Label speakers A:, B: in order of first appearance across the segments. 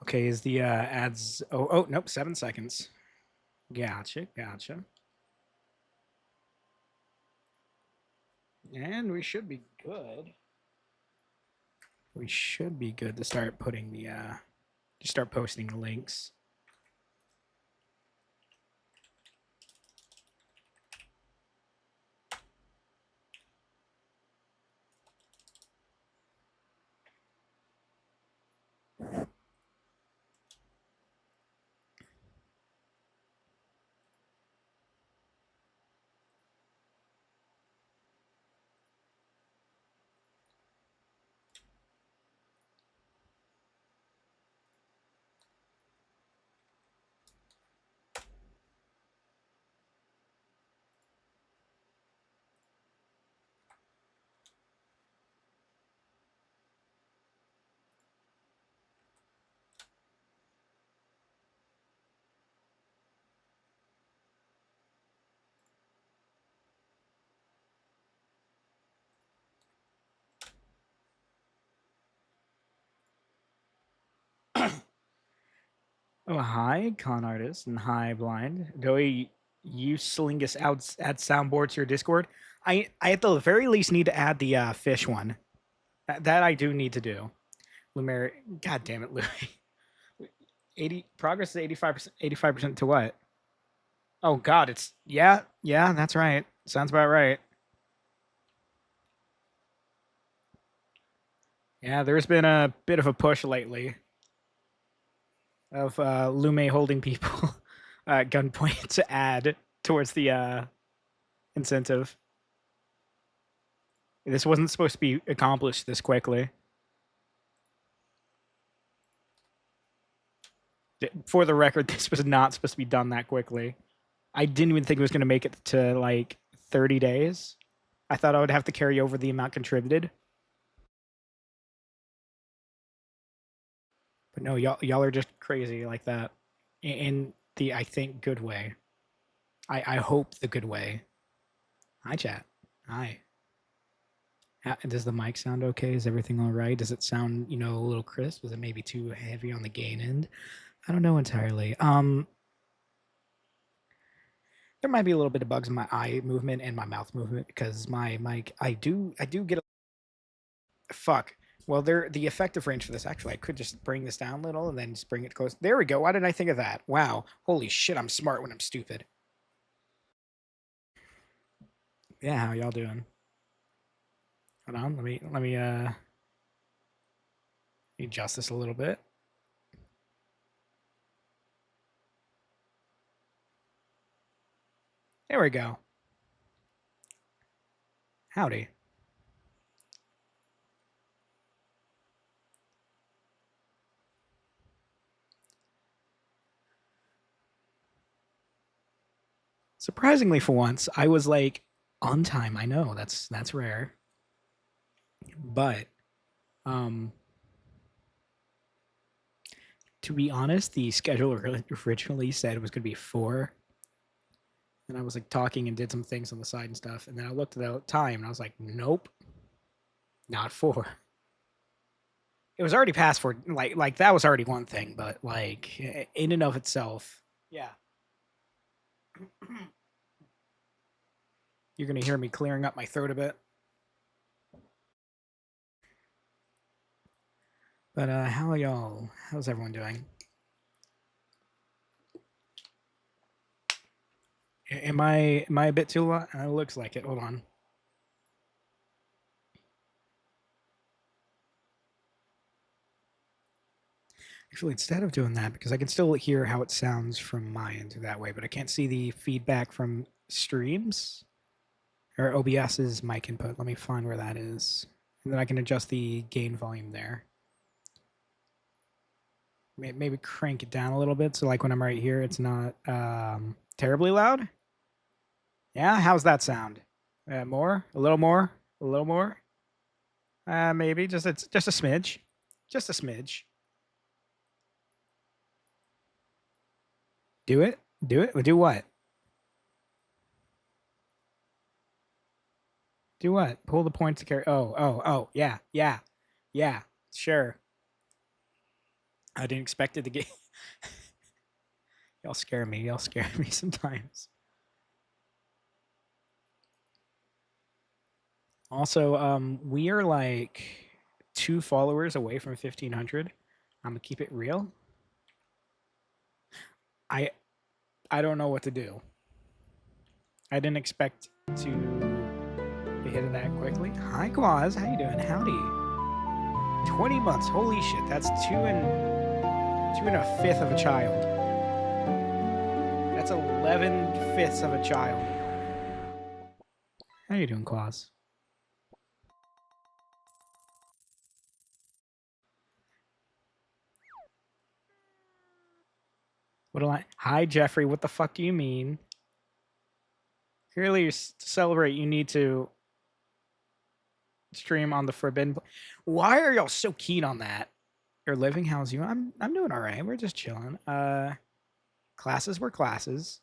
A: Okay, is the ads? Oh, nope, 7 seconds. Gotcha. And we should be good. We should be good to start putting the to start posting the links. Oh, hi, con artist, and hi, blind. Doey, you slingus out add soundboard to your Discord. I at the very least need to add the fish one. That I do need to do. Lumer, god damn it, Louis. 80 progress is 85%. 85% to what? Oh God, it's yeah. That's right. Sounds about right. Yeah, there's been a bit of a push lately of Lume holding people at gunpoint to add towards the incentive. This wasn't supposed to be accomplished this quickly. For the record, this was not supposed to be done that quickly. I didn't even think it was going to make it to like 30 days. I thought I would have to carry over the amount contributed. But no, y'all are just crazy like that. In the, I think, good way. I hope the good way. Hi, chat. Hi. Does the mic sound okay? Is everything all right? Does it sound, a little crisp? Is it maybe too heavy on the gain end? I don't know entirely. There might be a little bit of bugs in my eye movement and my mouth movement because my mic, I do get a fuck. Well, the effective range for this, actually, I could just bring this down a little and then just bring it close. There we go. Why didn't I think of that? Wow. Holy shit, I'm smart when I'm stupid. Yeah, how y'all doing? Hold on, let me adjust this a little bit. There we go. Howdy. Surprisingly, for once, I was like on time. I know that's rare, but um, to be honest, the schedule originally said it was going to be 4, and I was like talking and did some things on the side and stuff, and then I looked at the time and I was like, nope, not 4. It was already past 4. Like that was already one thing, but like in and of itself, yeah. You're gonna hear me clearing up my throat a bit. But how are y'all? How's everyone doing? Am I a bit too loud? It looks like it. Hold on. Actually, instead of doing that, because I can still hear how it sounds from my end that way, but I can't see the feedback from streams or OBS's mic input. Let me find where that is, and then I can adjust the gain volume there. Maybe crank it down a little bit, so like when I'm right here, it's not terribly loud. Yeah, how's that sound? More, a little more, a little more. Maybe just a smidge, just a smidge. Do it. Do it. Do what? Do what? Pull the points to carry. Oh. Yeah. Sure. I didn't expect it to get. Y'all scare me. Y'all scare me sometimes. Also, we are like 2 followers away from 1,500. I'm gonna keep it real. I I don't know what to do. I didn't expect to be hit that quickly. Hi, Quaz. How you doing? Howdy. 20 months. Holy shit. That's two and a fifth of a child. That's 11/5 of a child. How you doing, Quaz? What do I? Hi, Jeffrey. What the fuck do you mean? Clearly, to celebrate, you need to stream on the Forbidden. Why are y'all so keen on that? Your living, how's you? I'm doing all right. We're just chilling. Classes were classes.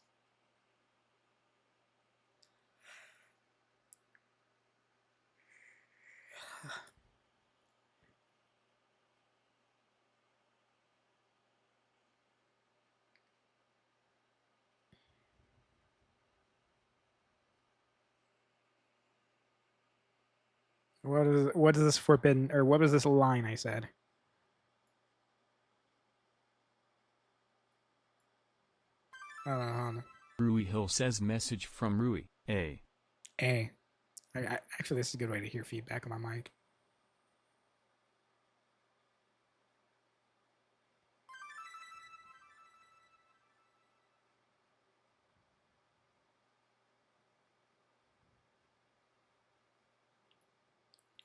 A: What is this forbidden, or what was this line I said?
B: Rui Hill says message from Rui. A.
A: Actually, this is a good way to hear feedback on my mic.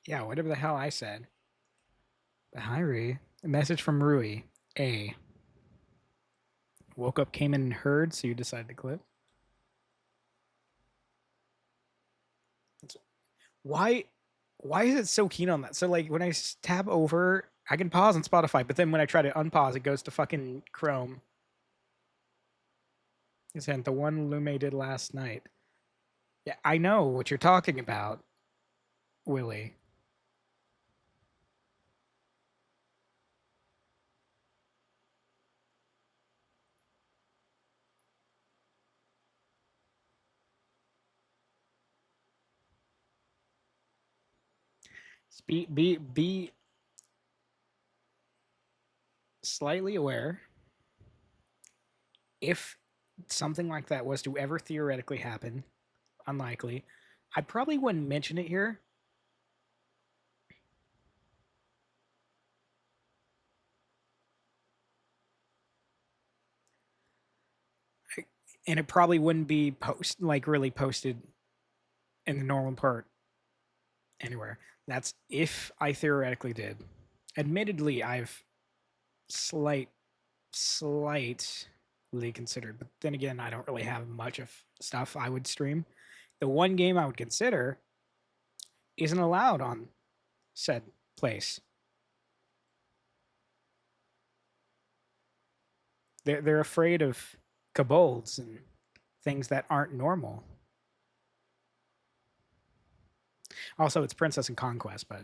A: Yeah, whatever the hell I said. But hi, Rui. A message from Rui. A. Woke up, came in and heard, so you decided to clip. Why is it so keen on that? So like when I tab over, I can pause on Spotify, but then when I try to unpause, it goes to fucking Chrome. He said the one Lume did last night. Yeah, I know what you're talking about, Willie. Be slightly aware if something like that was to ever theoretically happen, unlikely, I probably wouldn't mention it here. And it probably wouldn't be really posted in the normal part anywhere. That's if I theoretically did. Admittedly, I've slightly considered, but then again, I don't really have much of stuff I would stream. The one game I would consider isn't allowed on said place. They're afraid of kobolds and things that aren't normal. Also, it's Princess and Conquest, but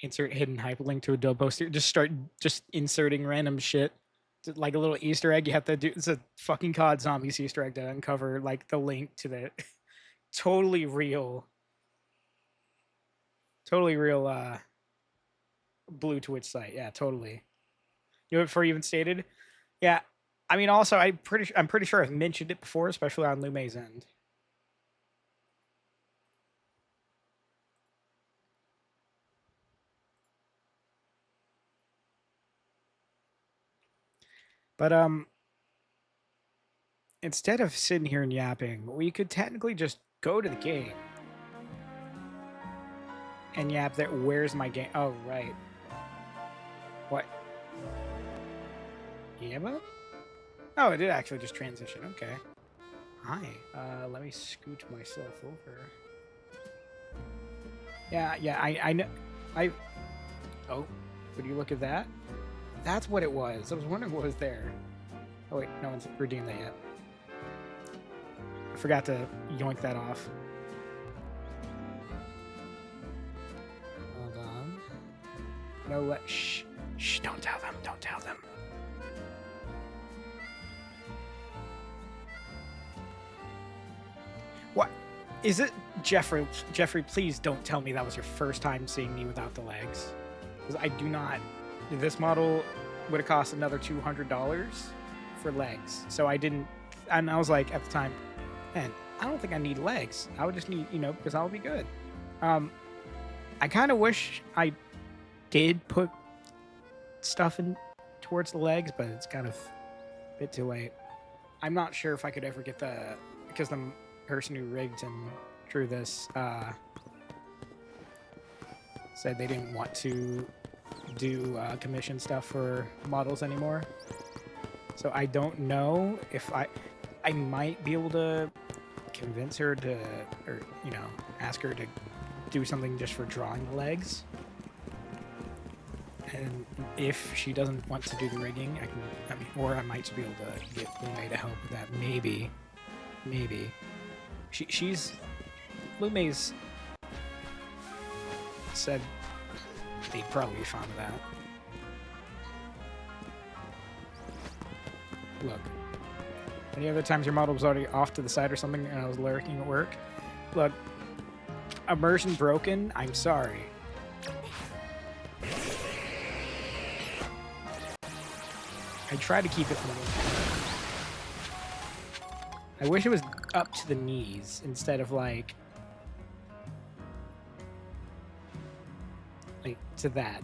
A: insert hidden hyperlink to a dope poster. Just start inserting random shit. Like a little Easter egg you have to do. It's a fucking COD Zombies Easter egg to uncover like the link to the totally real blue Twitch site. Yeah, totally. You know, before you even stated. Yeah, I mean, also I'm pretty sure I've mentioned it before, especially on Lume's end. But instead of sitting here and yapping, we could technically just go to the game and yap that. Where's my game? Oh, right. What? Yeah, but oh, it did actually just transition. Okay. Hi. Let me scoot myself over. Yeah. I know. Oh, would you look at that? That's what it was. I was wondering what was there. Oh wait, no one's redeemed that yet. I forgot to yoink that off. No, shh. Shh, don't tell them. Don't tell them. What? Is it Jeffrey? Jeffrey, please don't tell me that was your first time seeing me without the legs. Because I do not. This model would have cost another $200 for legs. So I didn't. And I was like, at the time, man, I don't think I need legs. I would just need, because I'll be good. I kind of wish I did put stuff in towards the legs, but it's kind of a bit too late. I'm not sure if I could ever get because the person who rigged and drew this said they didn't want to do commission stuff for models anymore. So I don't know if I might be able to convince her to, or ask her to do something just for drawing the legs. And if she doesn't want to do the rigging, or I might be able to get Lume to help with that. Maybe. Lume's said they'd probably be fine with that. Look. Any other times your model was already off to the side or something and I was lurking at work? Look. Immersion broken? I'm sorry. I try to keep it low. I wish it was up to the knees instead of like to that.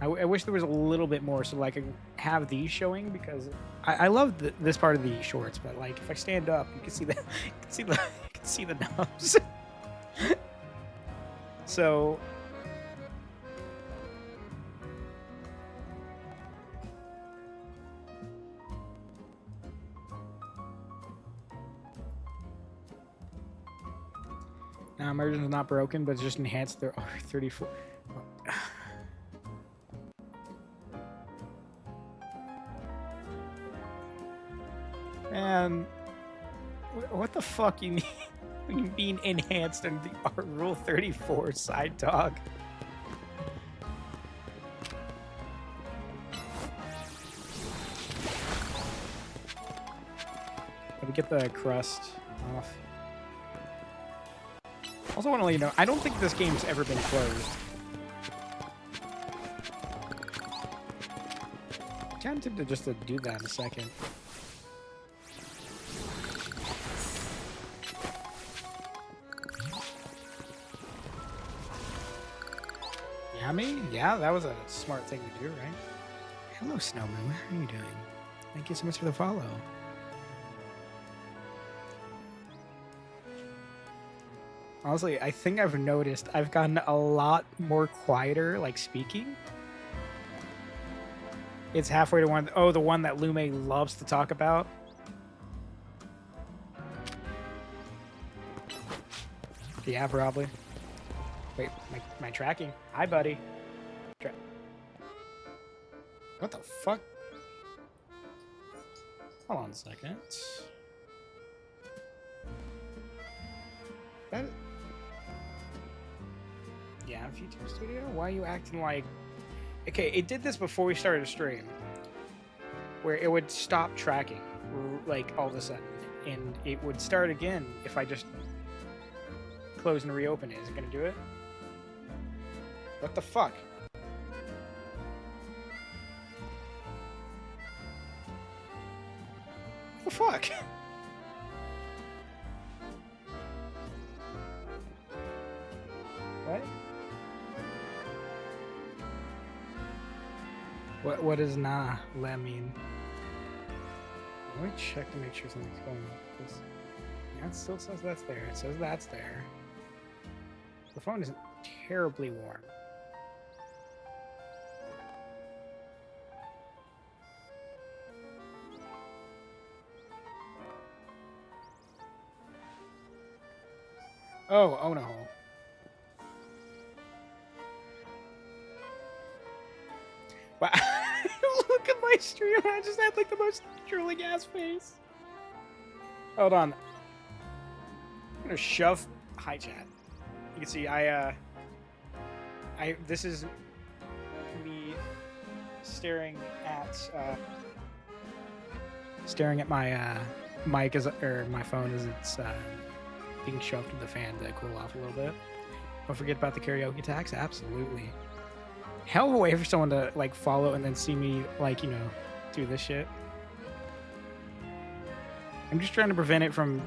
A: I wish there was a little bit more so like I can have these showing because I love this part of the shorts, but like if I stand up, you can see you can see the nose. So now immersion is not broken, but it's just enhanced their R34. Man, what the fuck you mean? You mean enhanced in the Rule 34 side dog? Let me get the crust off. Also want to let you know, I don't think this game's ever been closed. I'm kind of tempted just to do that in a second. Yeah, that was a smart thing to do, right? Hello, Snowman. How are you doing? Thank you so much for the follow. Honestly, I think I've noticed I've gotten a lot more quieter, like speaking. It's halfway to one. Oh, the one that Lume loves to talk about. Yeah, probably. Wait, my tracking. Hi, buddy. What the fuck? Hold on a second. That... Yeah, YouTube Studio? Why are you acting like... Okay, it did this before we started a stream. Where it would stop tracking, like, all of a sudden. And it would start again if I just close and reopen it. Is it gonna do it? What the fuck? What the fuck? What does nah la mean? Let me check to make sure something's going on. Yeah, it still says that's there. It says that's there. The phone isn't terribly warm. Oh no. Wow. Look at my stream. I just had like the most drooling ass face. Hold on. I'm gonna shove. Hi, chat. You can see this is me staring at my mic or my phone as it's being shoved to the fan to cool off a little bit. Don't forget about the karaoke tax. Absolutely. Hell of a way for someone to like follow and then see me like, you know, do this shit. I'm just trying to prevent it from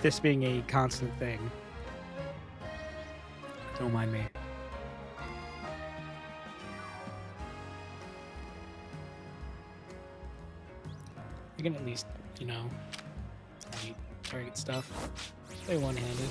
A: this being a constant thing. Don't mind me. You can at least, you know, target stuff. Play one-handed.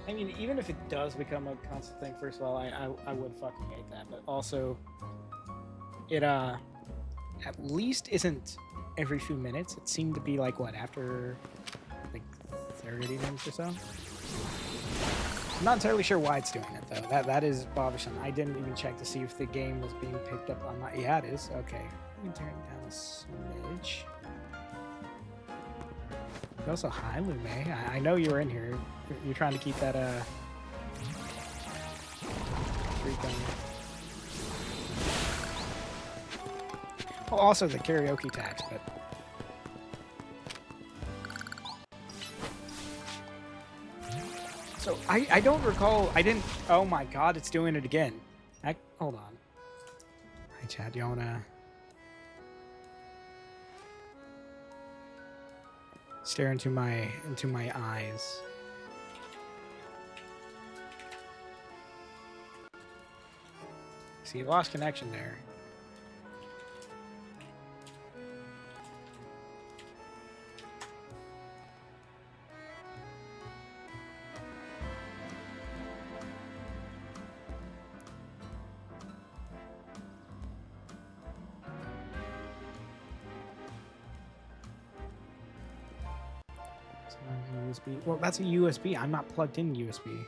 A: I mean, even if it does become a constant thing, first of all, I would fucking hate that. But also, it at least isn't every few minutes. It seemed to be like what, after like 30 minutes or so. I'm not entirely sure why it's doing it though. That is bothersome. I didn't even check to see if the game was being picked up on my. Yeah, it is. Okay, let me turn it down a smidge. Also, hi Lume. I know you were in here. You're trying to keep that streak on you. Well, also the karaoke tax, but so I don't recall. I didn't. Oh my god, it's doing it again. Hold on. Hi Chad, do you wanna stare into my eyes? See, you lost connection there. USB. Well, that's a USB. I'm not plugged in USB.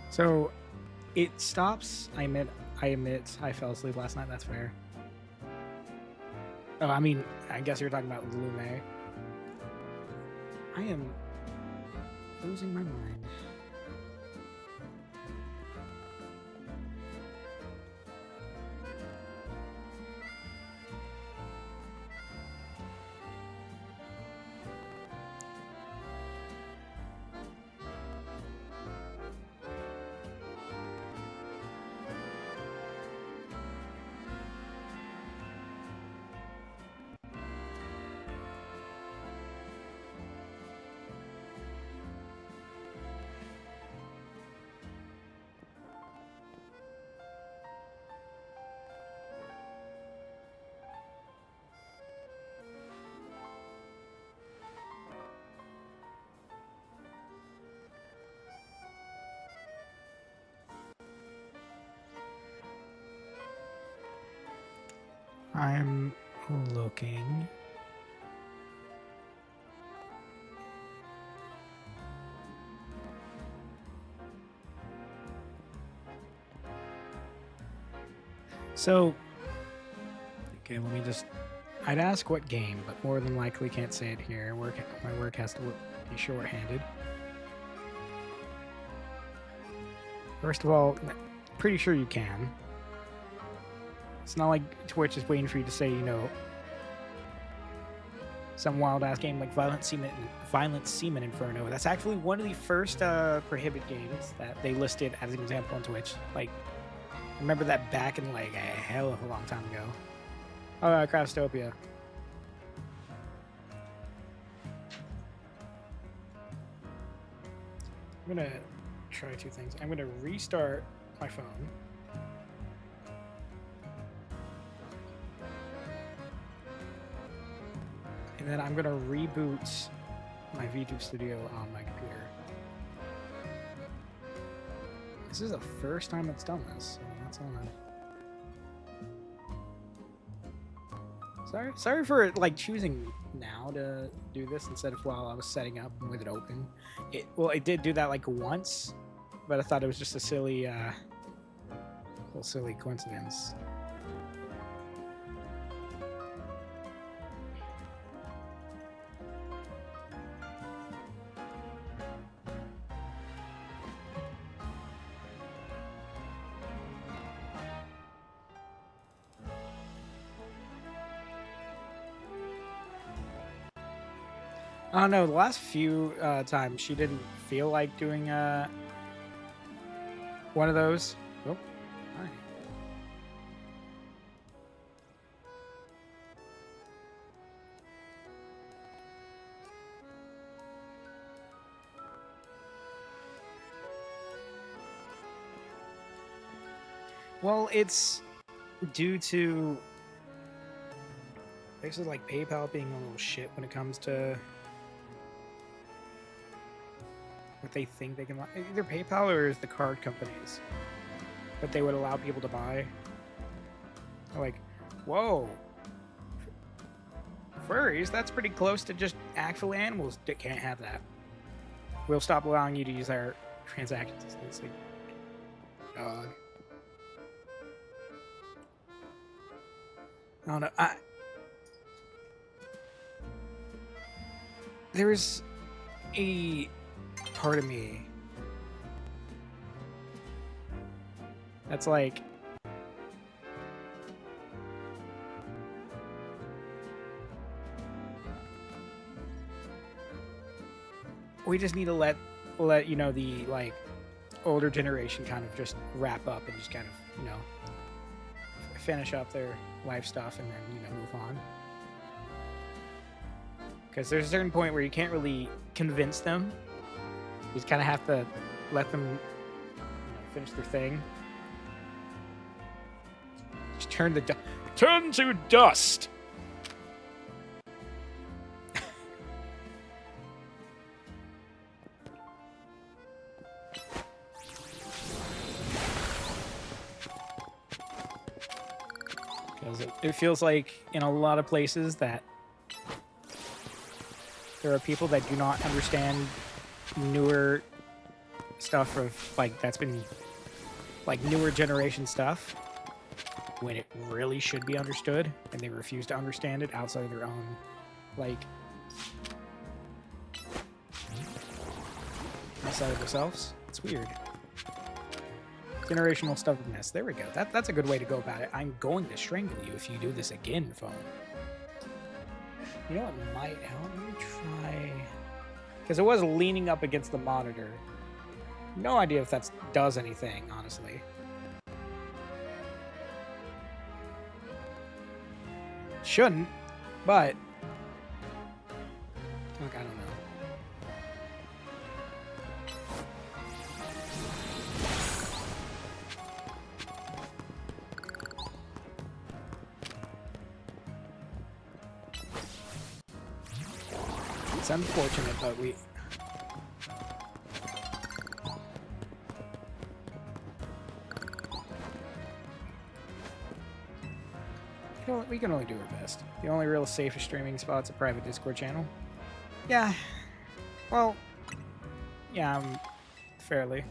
A: So it stops. I admit I fell asleep last night. That's fair. Oh, I mean, I guess you're talking about Lume. I am losing my mind. I'm looking. So, okay, let me just. I'd ask what game, but more than likely can't say it here. My work has to be shorthanded. First of all, pretty sure you can. It's not like Twitch is waiting for you to say, you know, some wild ass game like Violent Semen Inferno. That's actually one of the first prohibit games that they listed as an example on Twitch. Like, I remember that back in like a hell of a long time ago. Oh, Crastopia. I'm gonna try two things. I'm gonna restart my phone. And then I'm gonna reboot my VTube Studio on my computer. This is the first time it's done this, so that's on. Sorry for like choosing now to do this instead of while I was setting up with it open. It did do that like once, but I thought it was just a silly, little silly coincidence. I don't know. The last few times she didn't feel like doing one of those. Oh, hi. Well, it's due to places like PayPal being a little shit when it comes to what they think they can. Either PayPal or is the card companies, but they would allow people to buy. They're like, whoa, furries, that's pretty close to just actual animals. Can't have that. We'll stop allowing you to use our transactions. It's like, God. I don't know. There's a part of me that's like, we just need to let you know, the like older generation kind of just wrap up and just kind of, you know, finish up their life stuff and then, you know, move on. Because there's a certain point where you can't really convince them. You just kind of have to let them, you know, finish their thing. Just turn to dust. Because it feels like in a lot of places that there are people that do not understand newer stuff of like that's been like newer generation stuff when it really should be understood, and they refuse to understand it outside of their own like outside of themselves. It's weird. Generational stubbornness. There we go. That's a good way to go about it. I'm going to strangle you if you do this again, phone. You know what might help? Let me try... Because it was leaning up against the monitor. No idea if that does anything, honestly. Shouldn't, but... Look, I don't know. It's unfortunate, but we... We can only do our best. The only real safe streaming spot's a private Discord channel. Yeah. Well, yeah, fairly.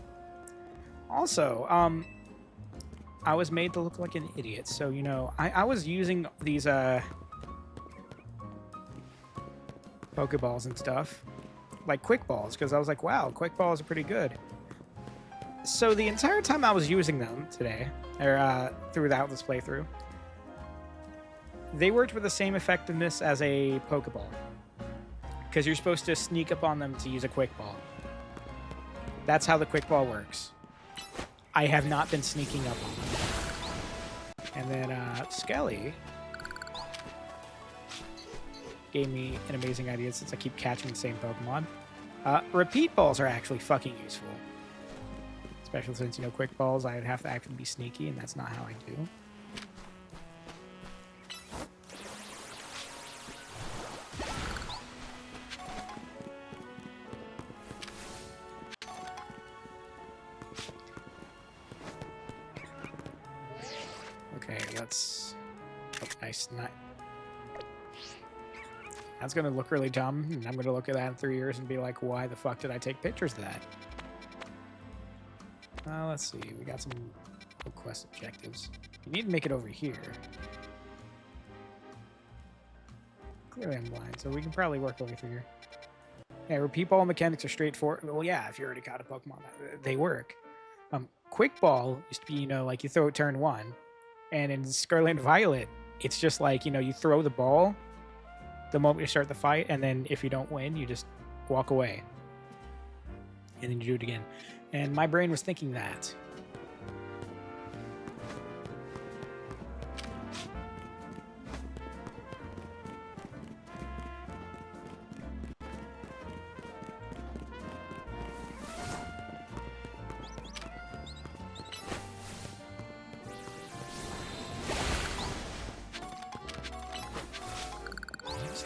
A: Also, I was made to look like an idiot, so, you know, I was using these, Pokeballs and stuff, like quick balls, because I was like, wow, quick balls are pretty good. So the entire time I was using them today, or throughout this playthrough, they worked with the same effectiveness as a Pokeball, because you're supposed to sneak up on them to use a quick ball. That's how the quick ball works. I have not been sneaking up on them. And then Skelly gave me an amazing idea since I keep catching the same Pokemon. Repeat balls are actually fucking useful. Especially since, you know, quick balls, I would have to actually be sneaky, and that's not how I do. Okay, let's... Oh, nice. That's gonna look really dumb, and I'm gonna look at that in 3 years and be like, why the fuck did I take pictures of that? Let's see. We got some quest objectives. You need to make it over here. Clearly I'm blind, so we can probably work over here. Yeah, repeat ball mechanics are straightforward. Well, yeah, if you already got a Pokemon, they work. Quick ball used to be, like you throw it turn 1. And in Scarlet and Violet, it's just like, you throw the ball the moment you start the fight, and then if you don't win, you just walk away. And then you do it again. And my brain was thinking that.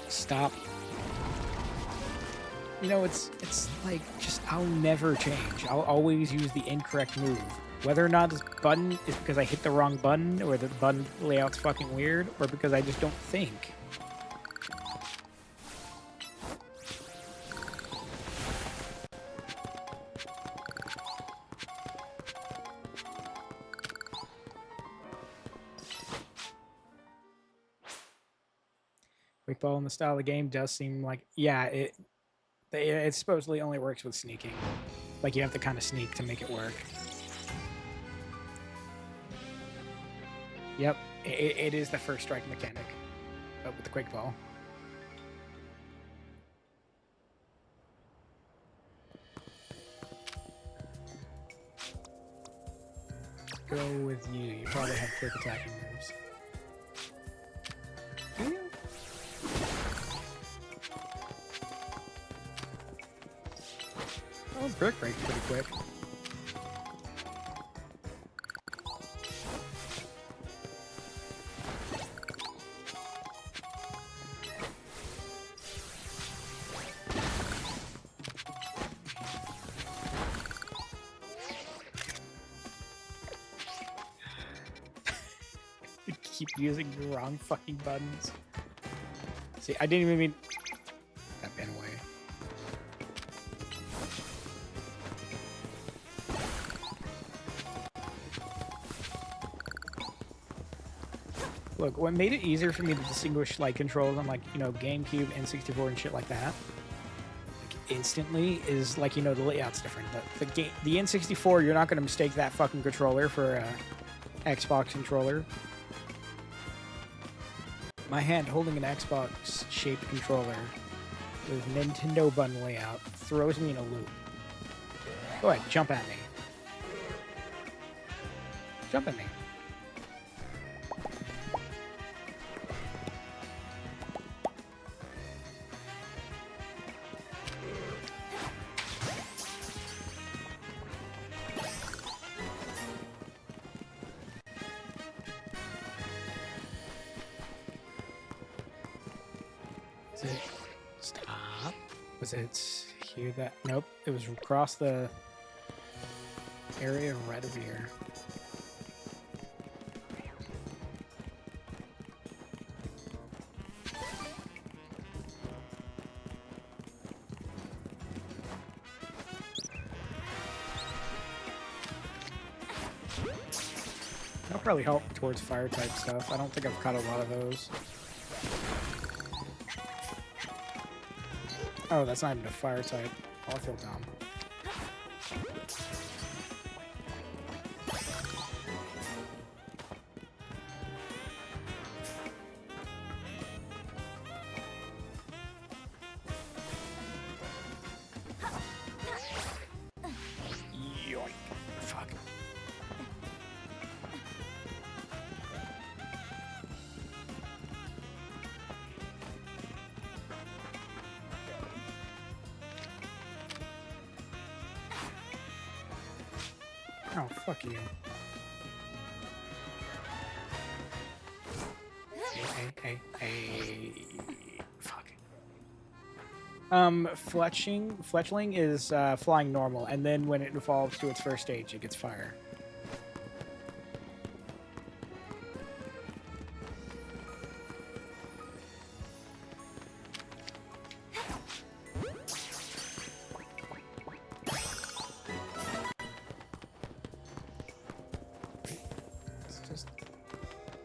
A: Stop. It's like, just, I'll never change. I'll always use the incorrect move. Whether or not this button is because I hit the wrong button, or the button layout's fucking weird, or because I just don't think. Quick ball in the style of the game does seem like, yeah, it supposedly only works with sneaking. Like, you have to kind of sneak to make it work. Yep, it is the first strike mechanic, but with the quick ball. Go with you. You probably have quick attacking moves. Do you? Oh, brick break pretty quick. You keep using the wrong fucking buttons. See, I didn't even mean that pen away. Look, what made it easier for me to distinguish like controls on, like, GameCube, N64, and shit like that, like, instantly, is like, the layout's different. The N64, you're not going to mistake that fucking controller for a Xbox controller. My hand holding an Xbox-shaped controller with Nintendo button layout throws me in a loop. Go ahead, jump at me. Jump at me. Stop. Was it here that? Nope. It was across the area right over here. That'll probably help towards fire type stuff. I don't think I've caught a lot of those. Oh, that's not even a fire type. Oh, I feel dumb. Yoink. Fuck. Oh, fuck you. Hey. Fuck. Fletchling is flying normal, and then when it evolves to its first stage, it gets fire.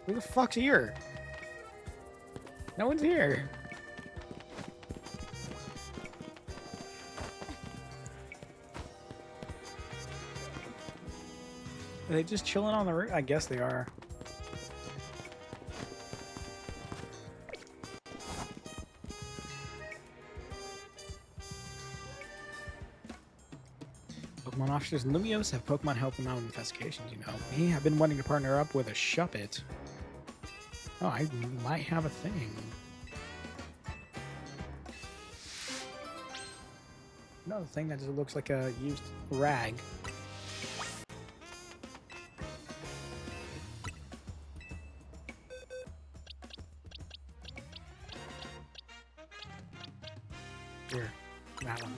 A: Who the fuck's here? No one's here. Are they just chilling on the roof? I guess they are. Pokemon officers in Lumios have Pokemon help them out in investigations, you know. Me, I've been wanting to partner up with a Shuppet. Oh, I might have a thing. Another thing that just looks like a used rag. Here, that one.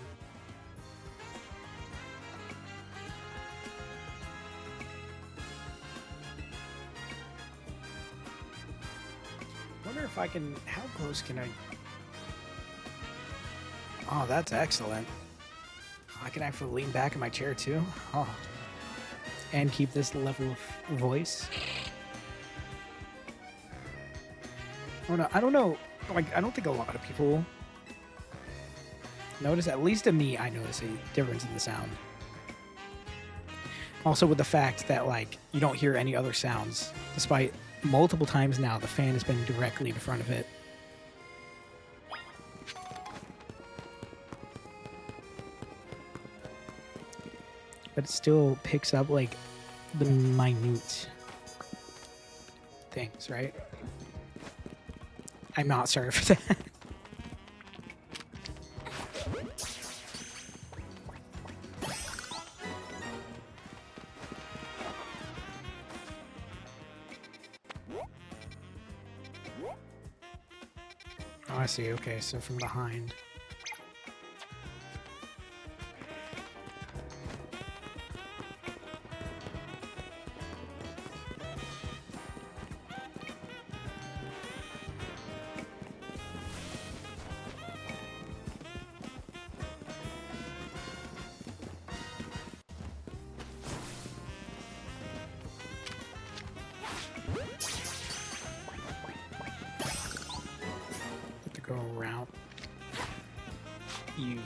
A: Wonder if I can. How close can I? Oh, that's excellent. I can actually lean back in my chair too. Oh, and keep this level of voice. Oh no, I don't know. Like, I don't think a lot of people notice. At least to me, I notice a difference in the sound. Also, with the fact that like you don't hear any other sounds, despite multiple times now the fan has been directly in front of it. But it still picks up like the minute things, right? I'm not sorry for that. Oh, I see. Okay, so from behind. To go around. You.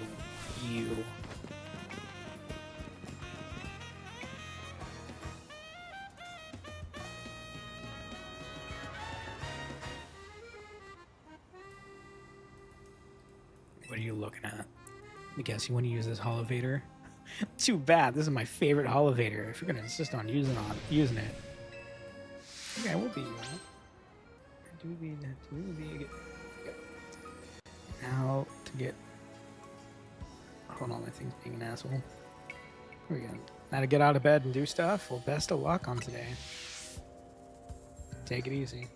A: What are you looking at? I guess you want to use this Holovator? Too bad. This is my favorite Holovator. If you're gonna insist on using it, okay, we'll be. How to get? Hold on, my thing's being an asshole. Here we go. How to get out of bed and do stuff? Well, best of luck on today. Take it easy.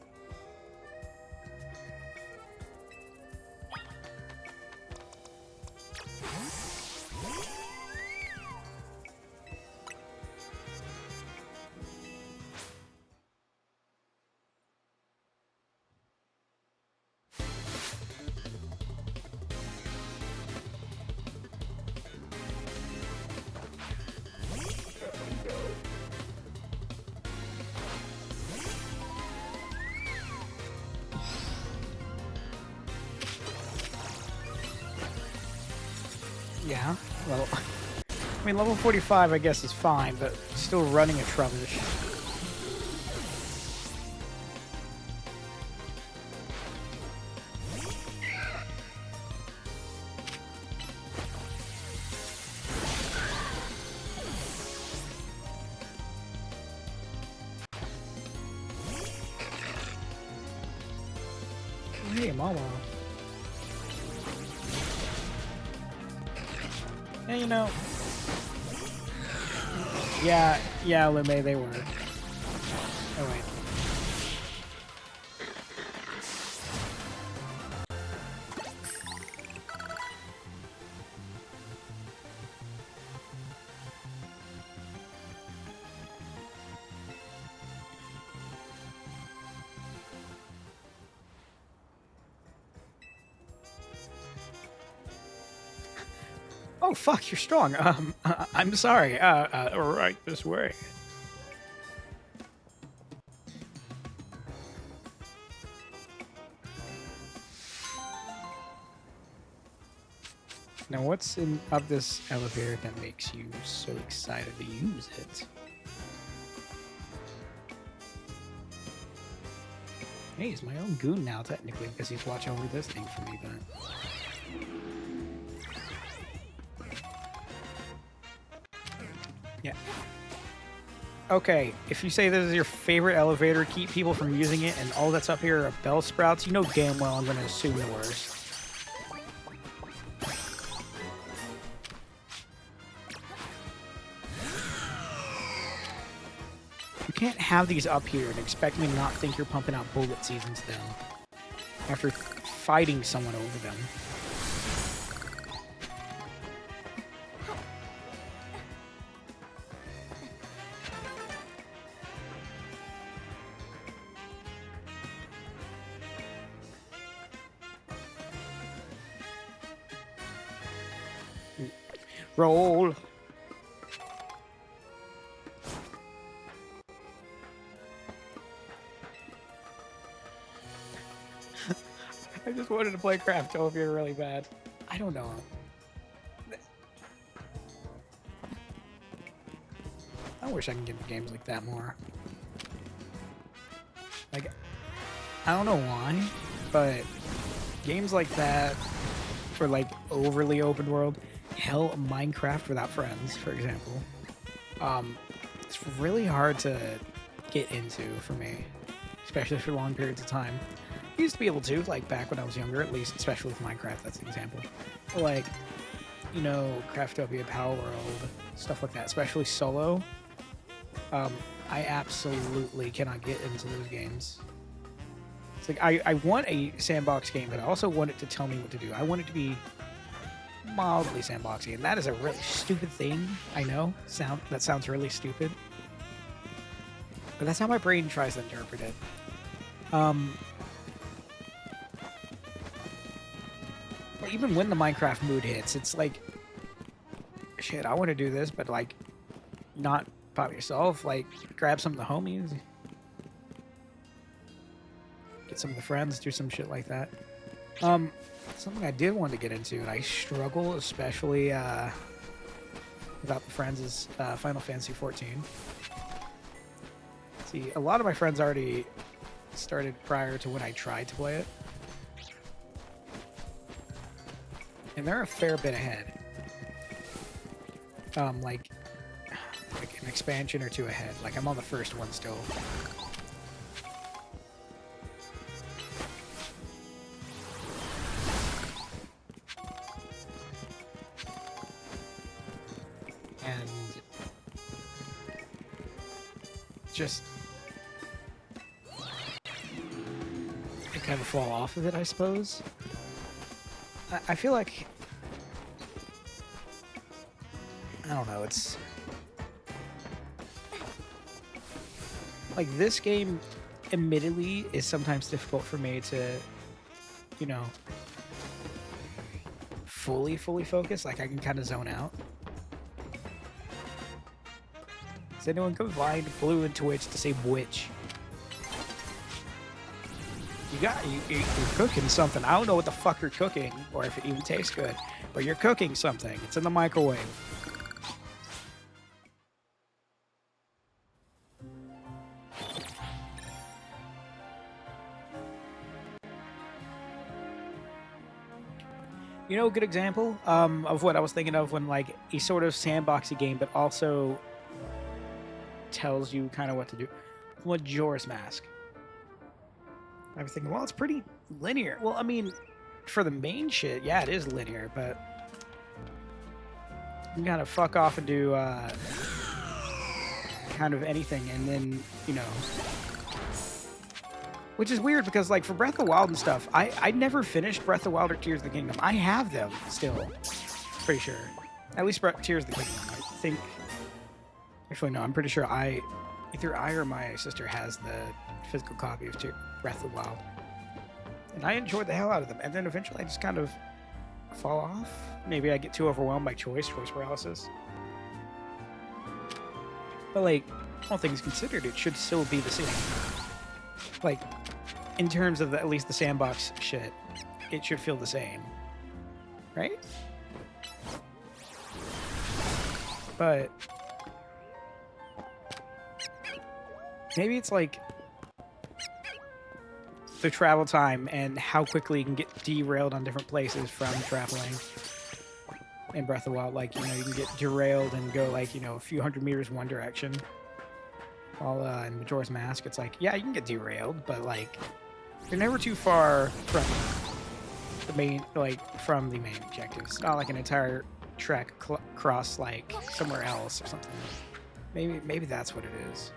A: Yeah, well, I mean, level 45, I guess, is fine, but still running a Trubbish. Hey, Mama. Yeah, you know. Yeah, Lume, they were. Oh, wait. Oh, fuck, you're strong. I'm sorry. Right this way. Now, what's in up this elevator that makes you so excited to use it? Hey, he's my own goon now, technically, because he's watching over this thing for me, but... Yeah. Okay, if you say this is your favorite elevator, keep people from using it, and all that's up here are bell sprouts, you know damn well I'm going to assume the worst. You can't have these up here and expect me to not think you're pumping out bullet seasons then, after fighting someone over them. Roll. I just wanted to play Craftopia really bad. I don't know. I wish I could get into games like that more. Like, I don't know why, but games like that, for like overly open world, hell, Minecraft without friends, for example, it's really hard to get into for me, especially for long periods of time. I used to be able to, like back when I was younger, at least, especially with Minecraft, that's an example. But like, you know, Craftopia, Power World, stuff like that, especially solo. I absolutely cannot get into those games. It's like, I want a sandbox game, but I also want it to tell me what to do. I want it to be mildly sandboxy, and that is a really stupid thing. I know, that sounds really stupid, but that's how my brain tries to interpret it. Even when the Minecraft mood hits, it's like, shit, I want to do this, but like, not by yourself. Like, grab some of the homies, get some of the friends, do some shit like that. Something I did want to get into, and I struggle especially without the friends, is Final Fantasy 14. See, a lot of my friends already started prior to when I tried to play it, and they're a fair bit ahead. Like an expansion or two ahead. Like, I'm on the first one still. And just I kind of fall off of it, I suppose. I feel like, I don't know, it's like, this game admittedly is sometimes difficult for me to, you know, fully focus. Like, I can kind of zone out. Does anyone combine Blue and Twitch to say witch? You're cooking something. I don't know what the fuck you're cooking, or if it even tastes good, but you're cooking something. It's in the microwave. You know, a good example of what I was thinking of when, like, a sort of sandboxy game, but also tells you kind of what to do. Majora's Mask. I was thinking, well, it's pretty linear. Well, I mean, for the main shit, yeah, it is linear, but you gotta fuck off and do kind of anything, and then, you know, which is weird because, like, for Breath of the Wild and stuff, I never finished Breath of the Wild or Tears of the Kingdom. I have them still, pretty sure. At least Tears of the Kingdom, I think. Actually, no, I'm pretty sure either I or my sister has the physical copy of Breath of the Wild. And I enjoyed the hell out of them. And then eventually I just kind of fall off. Maybe I get too overwhelmed by choice paralysis. But, like, all things considered, it should still be the same. Like, in terms of at least the sandbox shit, it should feel the same. Right? But maybe it's like the travel time and how quickly you can get derailed on different places from traveling in Breath of the Wild. Like, you know, you can get derailed and go like, you know, a few hundred meters one direction. While in Majora's Mask, it's like, yeah, you can get derailed, but like, you're never too far from the main, from the main objective. It's not like an entire trek across like somewhere else or something. Maybe that's what it is.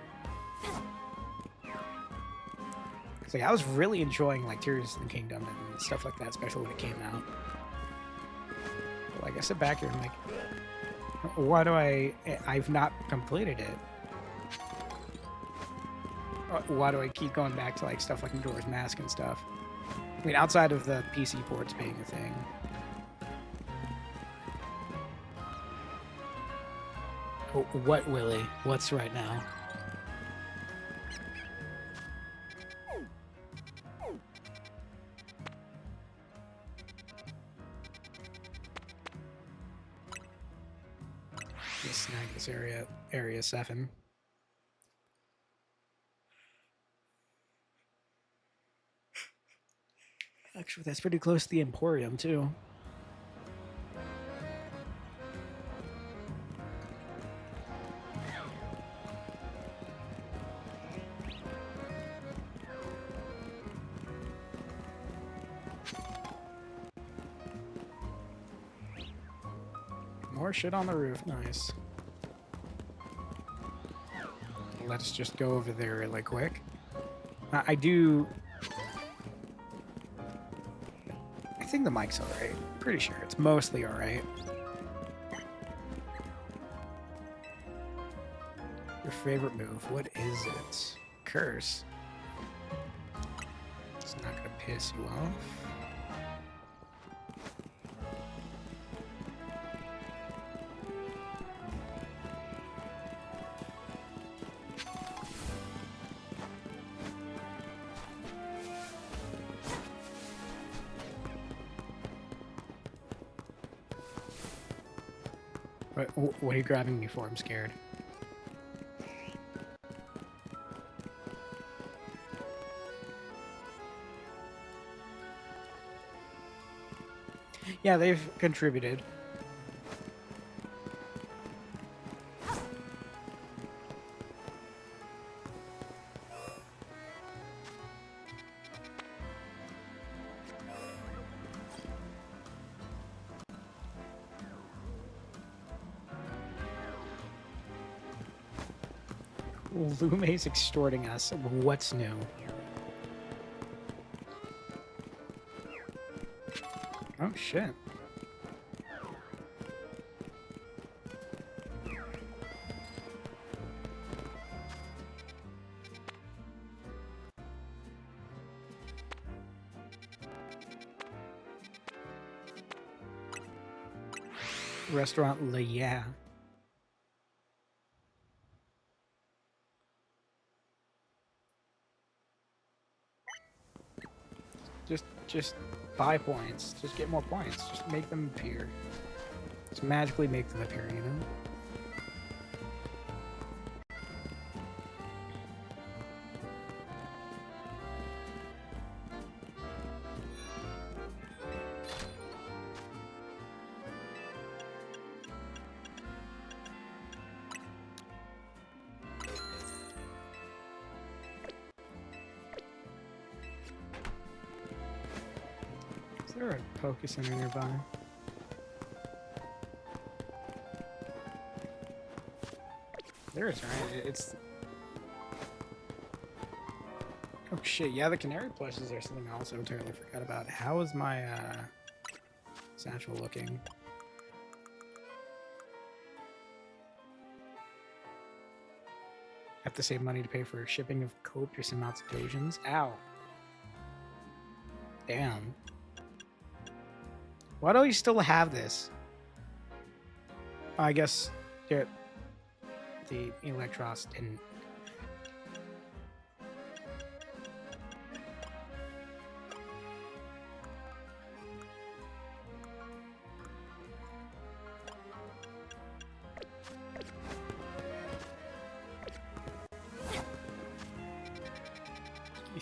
A: Like, I was really enjoying like Tears of the Kingdom and stuff like that, especially when it came out. But, like, I sit back here and I'm like, why do I've not completed it? Why do I keep going back to like stuff like Majora's Mask and stuff? I mean, outside of the PC ports being a thing. What, Willie? What's right now? Just snag this area 7. Actually, that's pretty close to the Emporium, too. More shit on the roof. Nice. Let's just go over there really quick. I think the mic's alright. Pretty sure it's mostly alright. Your favorite move? What is it? Curse. It's not gonna piss you off. What are you grabbing me for? I'm scared. Yeah, they've contributed. Lume's extorting us. What's new? Oh, shit. Restaurant Le Yeah. Just buy points. Just get more points. Just make them appear. Just magically make them appear, you know? Is there a Poke Center nearby? There is, right? It's... Oh shit, yeah, the Canary plush is there. Something I also entirely forgot about. How is my satchel looking? Have to save money to pay for shipping of copious amounts of Dojins. Ow. Damn. Why do we still have this? I guess the Electros didn't.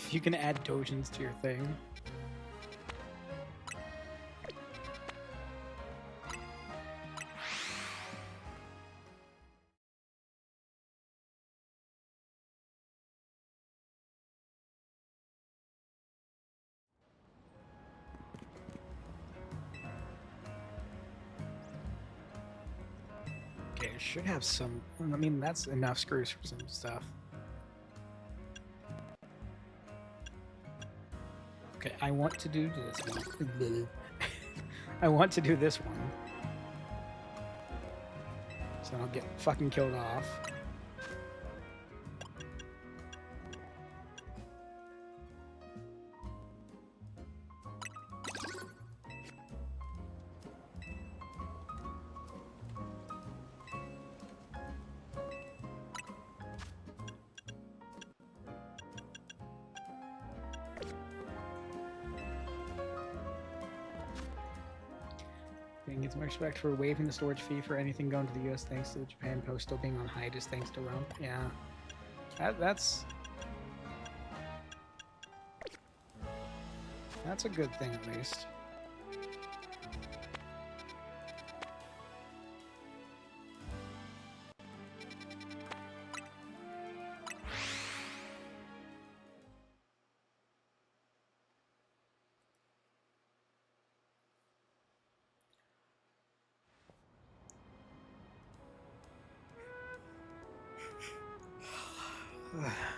A: if you can add dojins to your thing. Okay, it should have some. I mean, that's enough screws for some stuff. Okay, I want to do this one. I want to do this one. So I don't get fucking killed off. Gets more respect for waiving the storage fee for anything going to the US thanks to the Japan Post still being on hiatus thanks to Rump. Yeah. That's a good thing at least.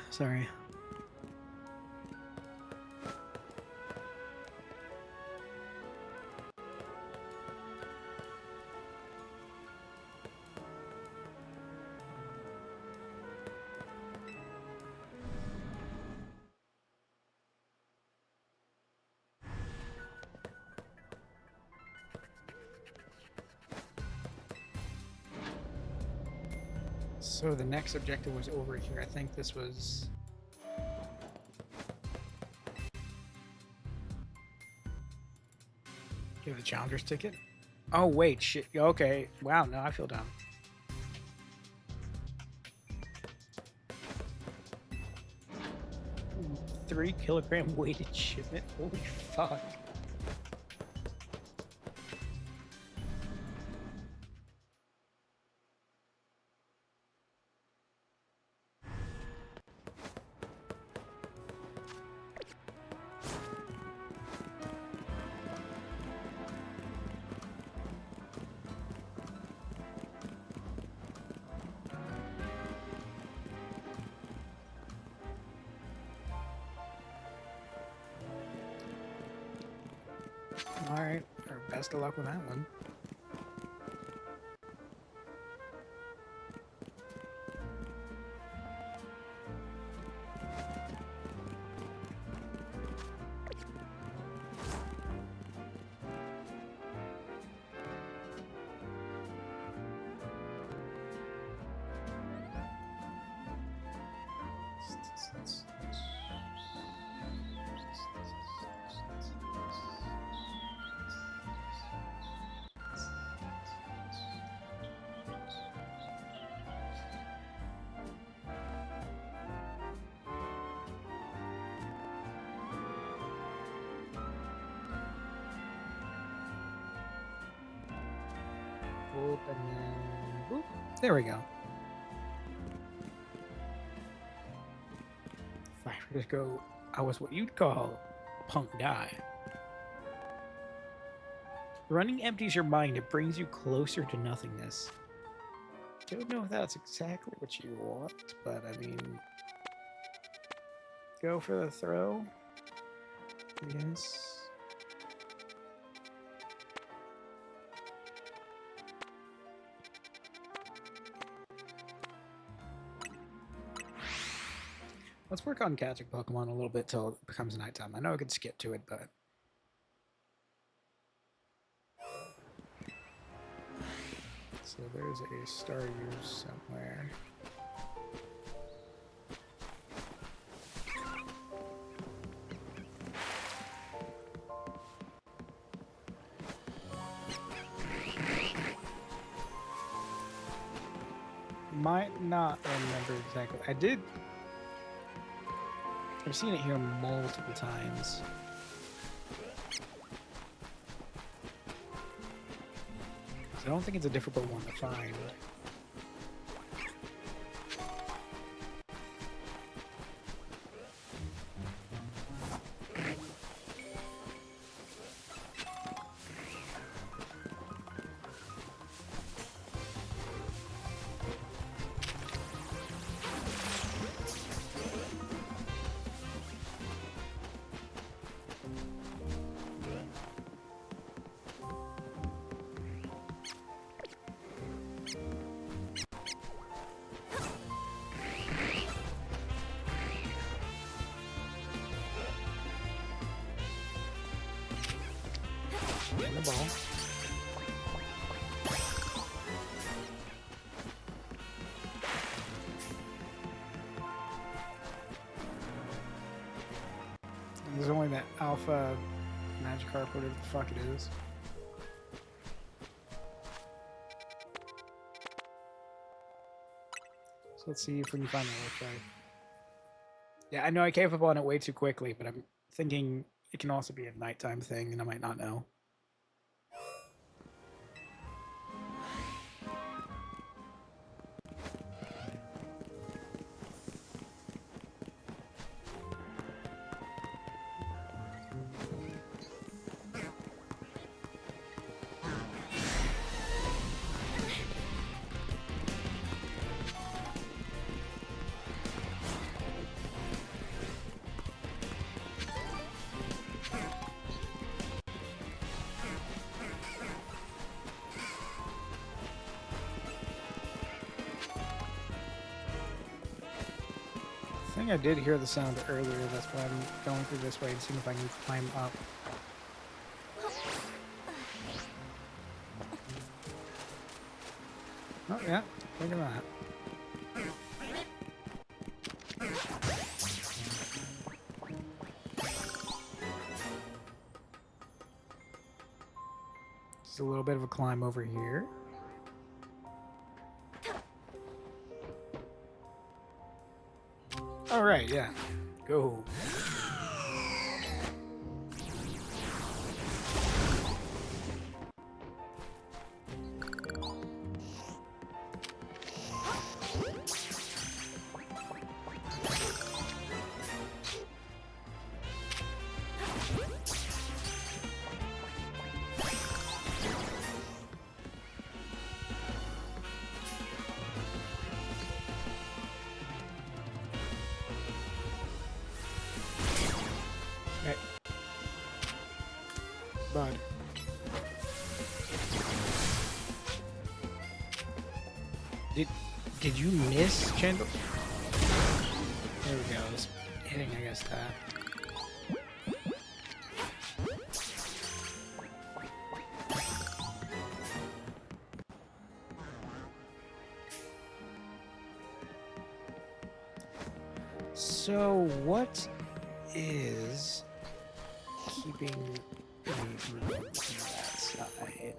A: Sorry. So the next objective was over here. I think this was... Give the challenger's ticket? Oh, wait, shit. Okay. Wow, no, I feel dumb. $3 kilogram weighted shipment? Holy fuck. Alright, best of luck with that one. Boop, and then boop. There we go. If I were to go, I was what you'd call punk guy. Running empties your mind. It brings you closer to nothingness. Don't know if that's exactly what you want, but I mean, go for the throw. Yes. Let's work on catching Pokemon a little bit till it becomes nighttime. I know I could skip to it, but... So there's a Staryu somewhere. Might not remember exactly. I I've seen it here multiple times. So I don't think it's a difficult one to find. Getting the ball. And there's only that alpha Magikarp, whatever the fuck it is. So let's see if we can find that real quick. Yeah, I know I gave up on it way too quickly, but I'm thinking it can also be a nighttime thing, and I might not know. I think I did hear the sound earlier, that's why I'm going through this way and seeing if I can climb up. Oh yeah, look at that. Just a little bit of a climb over here. All right, yeah, go. Okay. Bud. Did you miss Chandler? There we go. It's hitting, I guess, that. So, what is keeping me from going to that side?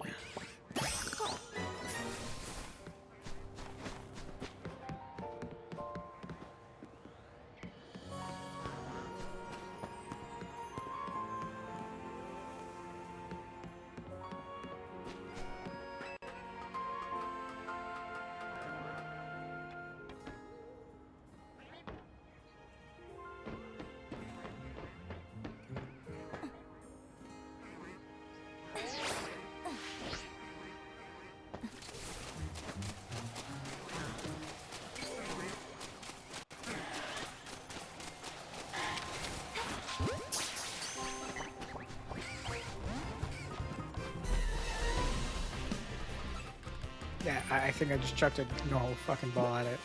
A: Yeah, I think I just chucked a whole fucking ball at it.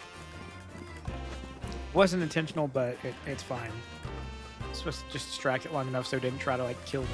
A: Wasn't intentional, but it's fine. I'm supposed to just distract it long enough so it didn't try to, like, kill me.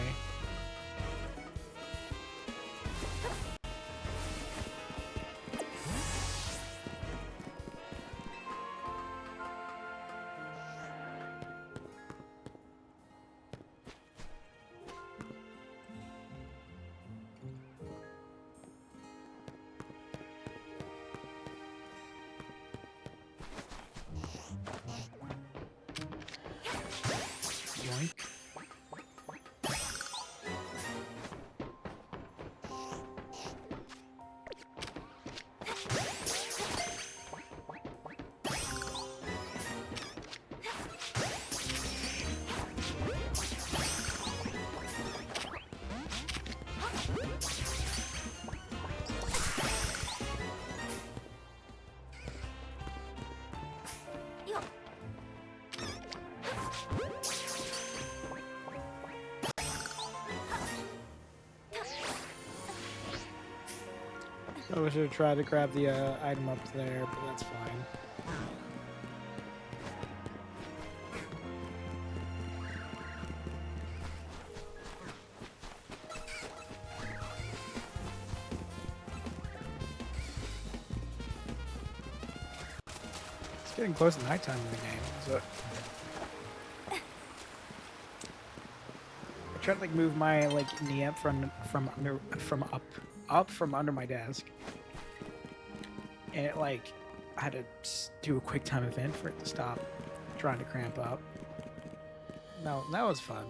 A: I should have tried to grab the item up there, but that's fine. It's getting close to nighttime in the game, so I tried to like move my like knee up from under my desk, and it like I had to do a quick time event for it to stop trying to cramp up. No, that was fun.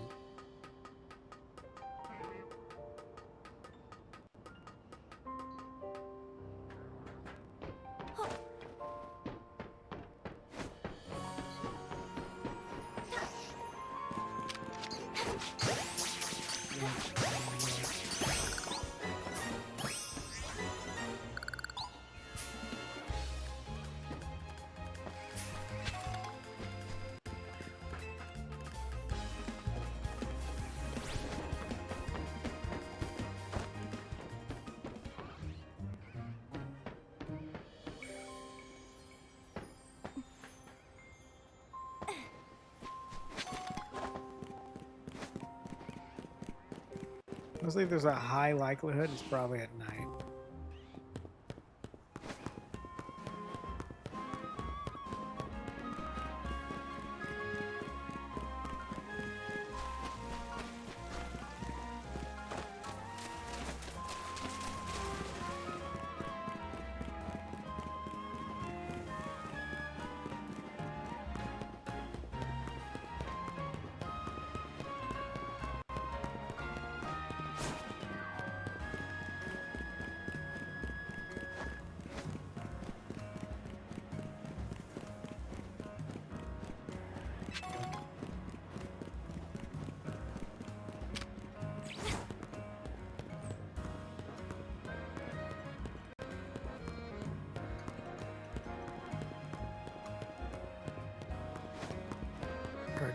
A: Honestly, there's a high likelihood it's probably at night.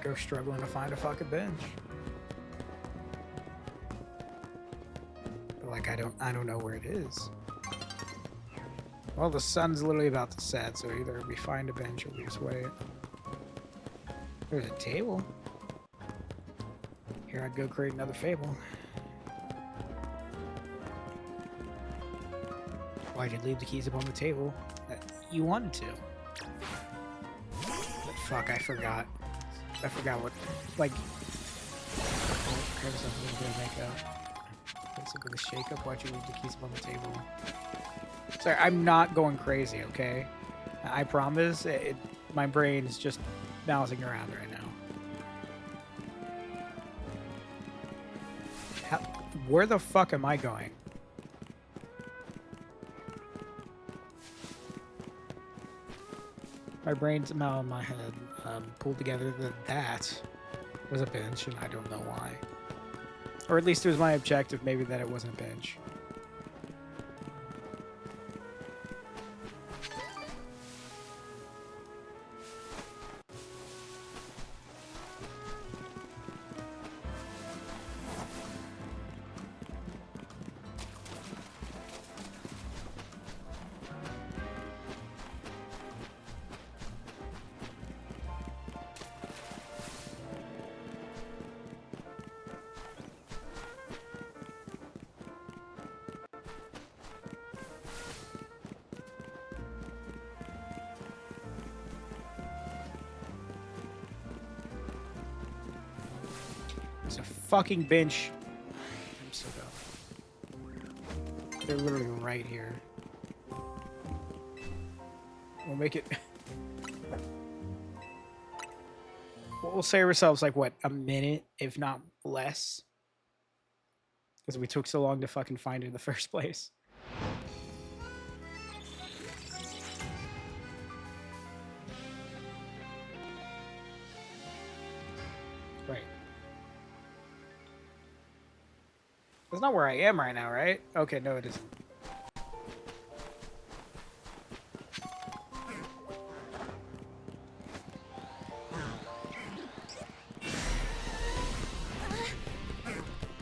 A: Go struggling to find a fucking bench. But like I don't know where it is. Well, the sun's literally about to set, so either we find a bench or we just wait. There's a table. Here I'd go create another fable. Why'd you leave the keys up on the table? You wanted to. But fuck, I forgot. I forgot what, like, grab something to make up. Basically, the shake up. Why'd you leave the keys up on the table? Sorry, I'm not going crazy, okay? I promise. My brain's just bouncing around right now. Where the fuck am I going? My brain's somehow in my head pulled together that was a bench, and I don't know why. Or at least it was my objective, maybe, that it wasn't a bench. There's a fucking bench. I'm so dumb. They're literally right here. We'll make it. We'll save ourselves like what, a minute, if not less, because we took so long to fucking find it in the first place. Right. That's not where I am right now, right? Okay, no, it isn't.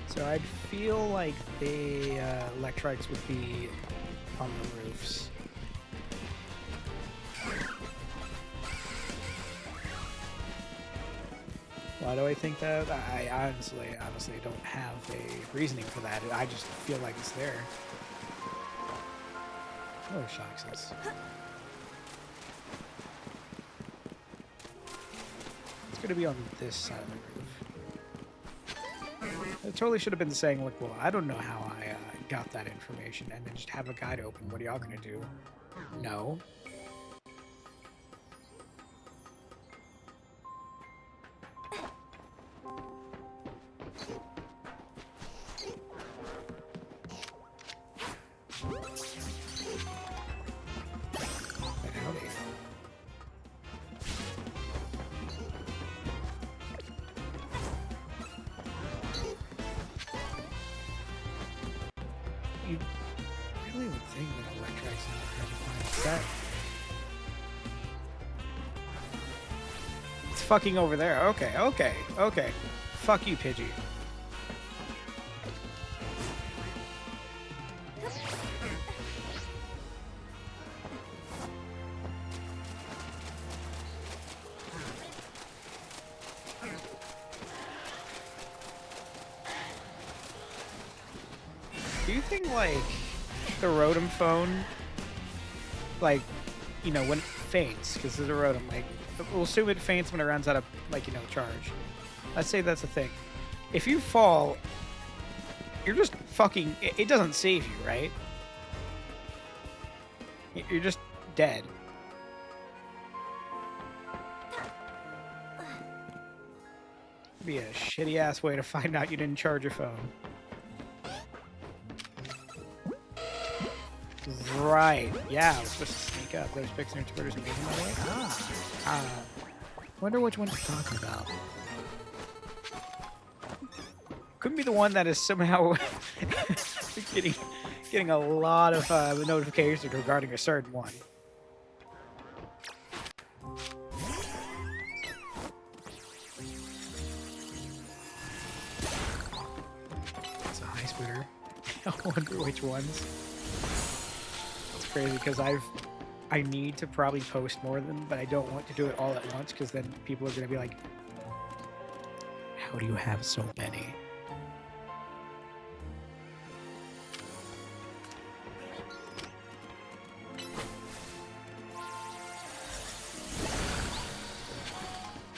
A: So I'd feel like the electrites would be on the roofs. Why do I think that? I honestly don't have a reasoning for that. I just feel like it's there. Oh, shucks. It's going to be on this side of the roof. It totally should have been saying, like, well, I don't know how I got that information, and then just have a guide open. What are y'all going to do? No. You really would think that electric's not hard to find. That it's fucking over there. Okay. Fuck you, Pidgey. Do you think, like, the Rotom phone, like, you know, when it faints, because it's a Rotom, like, we'll assume it faints when it runs out of, like, you know, charge. Let's say that's a thing. If you fall, you're just fucking, it doesn't save you, right? You're just dead. Be a shitty ass way to find out you didn't charge your phone. Right. Yeah, I was supposed to sneak up. Those picks and intruders and making my way. Wonder which one you're talking about. Couldn't be the one that is somehow getting a lot of notifications regarding a certain one. It's a high scooter. I wonder which ones. Crazy because I need to probably post more of them, but I don't want to do it all at once because then people are going to be like, how do you have so many?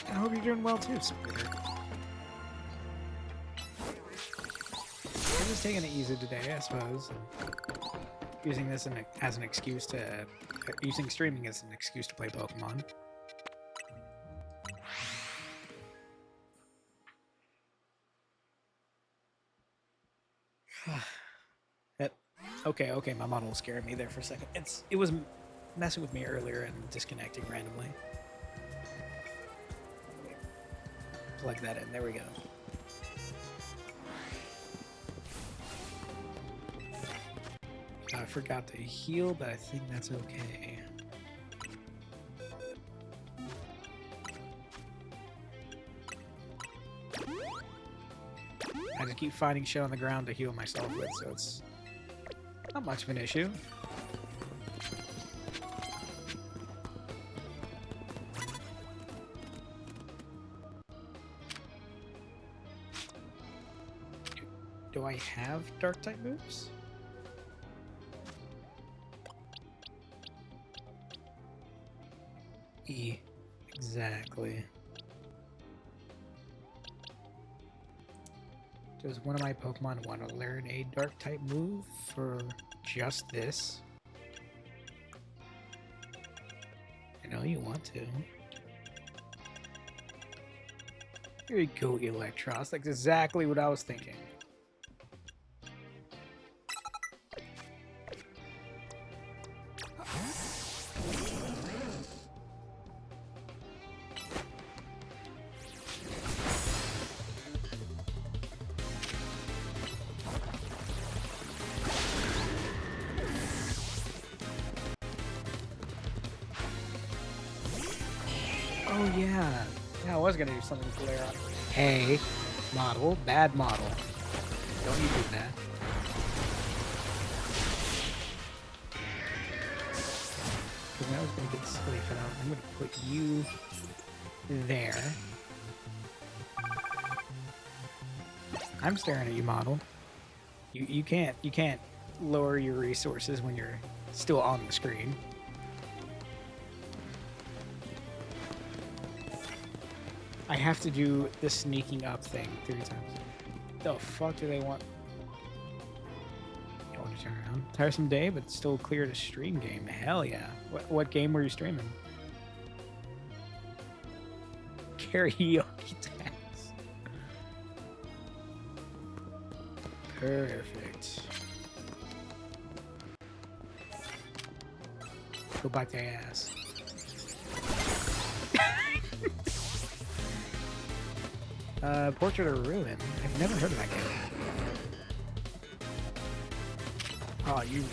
A: I hope you're doing well too, Scooter. I'm just taking it easy today, I suppose. Using this as an excuse to... using streaming as an excuse to play Pokemon. Okay, my model scared me there for a second. It was messing with me earlier and disconnecting randomly. Plug that in, there we go. I forgot to heal, but I think that's okay. I just keep finding shit on the ground to heal myself with, so it's not much of an issue. Do I have dark type moves? Exactly. Does one of my Pokemon want to learn a dark type move for just this? I know you want to. Here you go, Electros. That's exactly what I was thinking. Oh yeah, I was gonna do something with Galera. Hey, model, bad model. Don't you do that. I was gonna get silly for that. I'm gonna put you there. I'm staring at you, model. You can't lower your resources when you're still on the screen. I have to do the sneaking up thing 3 times. The fuck do they want? You want to turn around? Tiresome day, but still clear to stream game. Hell yeah. What game were you streaming? Karaoke tax. Perfect. Go bite their ass. Portrait of Ruin. I've never heard of that game. Oh, I'm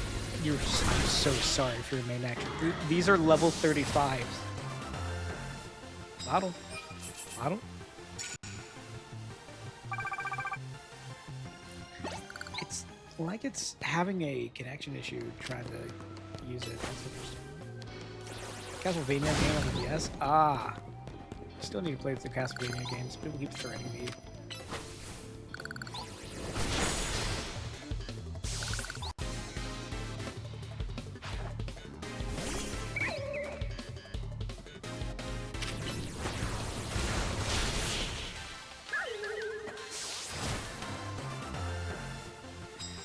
A: so sorry for your main actor. These are level 35s. Model. Model. It's like it's having a connection issue trying to use it. Castlevania game on the DS? Ah. Still need to play the Castlevania games. People keep threatening me.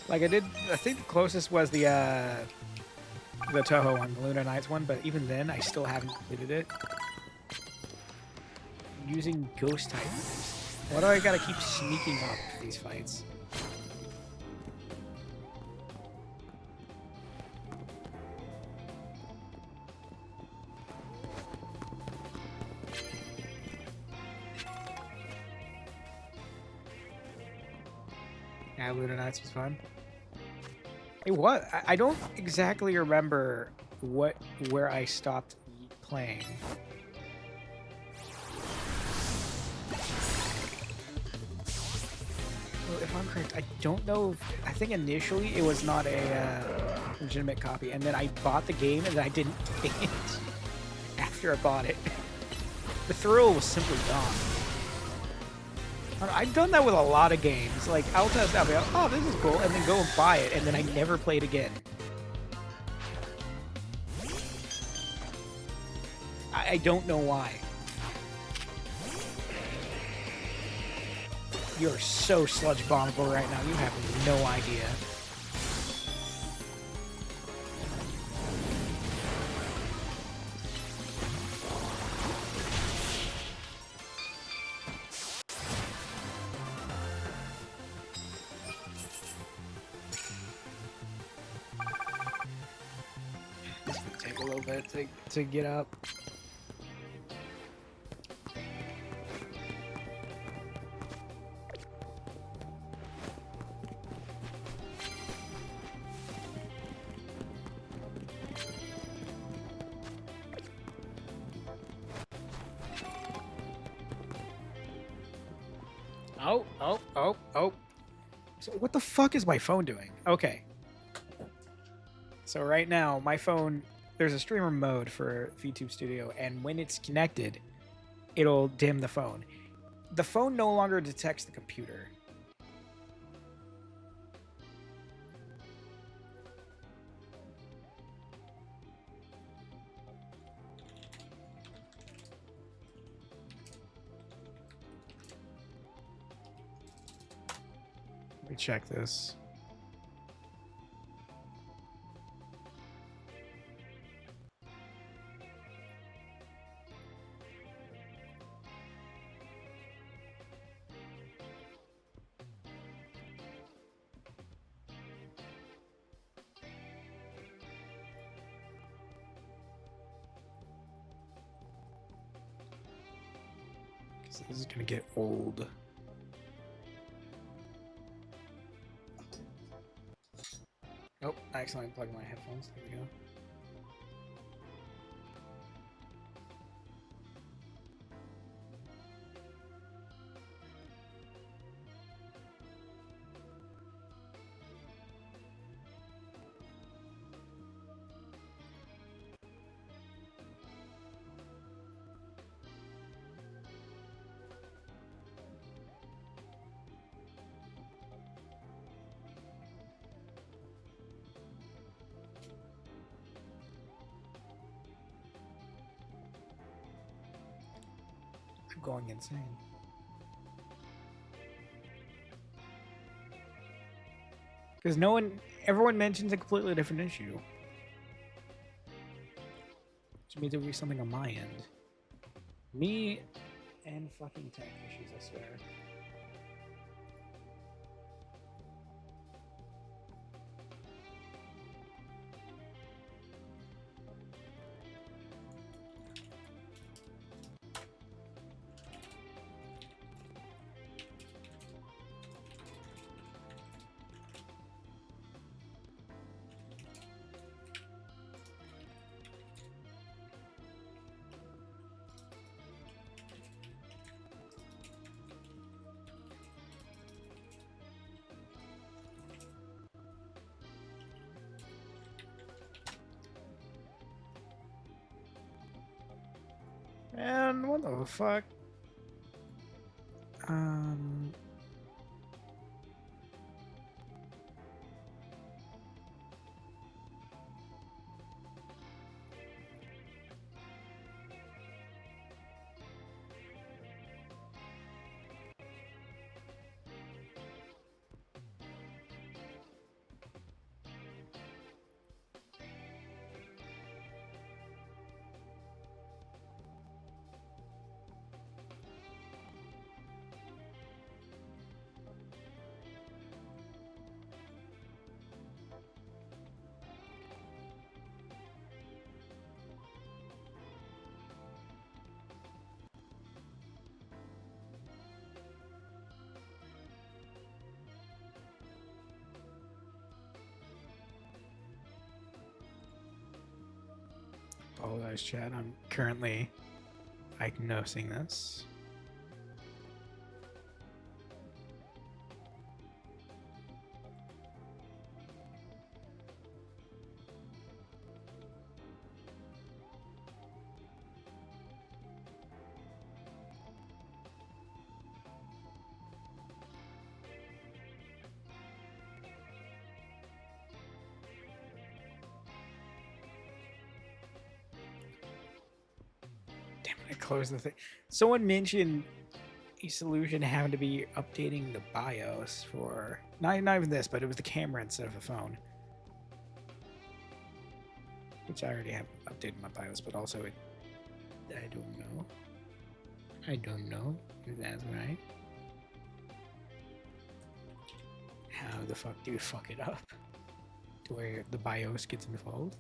A: Like I think the closest was the Toho one, the Luna Knights one, but even then I still haven't completed it. Using ghost type moves. Why do I gotta keep sneaking up these fights? Yeah, Luna Knights was fun. Hey, what? I don't exactly remember where I stopped playing. If I'm correct, I don't know. I think initially it was not a legitimate copy, and then I bought the game and then I didn't play it after I bought it. The thrill was simply gone. I've done that with a lot of games. Like, I'll test out, like, oh, this is cool, and then go and buy it, and then I never play it again. I don't know why. You're so sludge bombable right now. You have no idea. This would take a little bit to get up. Oh. So what the fuck is my phone doing? Okay. So right now, my phone, there's a streamer mode for VTube Studio, and when it's connected, it'll dim the phone. The phone no longer detects the computer. Let me check this. This is gonna get old. Oh, I accidentally plugged my headphones. There we go. going insane. Because everyone mentions a completely different issue. Which means it would be something on my end. Me and fucking tech issues, I swear. And what the fuck? Um. Apologize, chat. I'm currently diagnosing this. Damn it, I closed the thing. Someone mentioned a solution having to be updating the BIOS for not even this, but it was the camera instead of a phone. Which I already have updated my BIOS, but also I don't know. I don't know if that's right. How the fuck do you fuck it up to where the BIOS gets involved?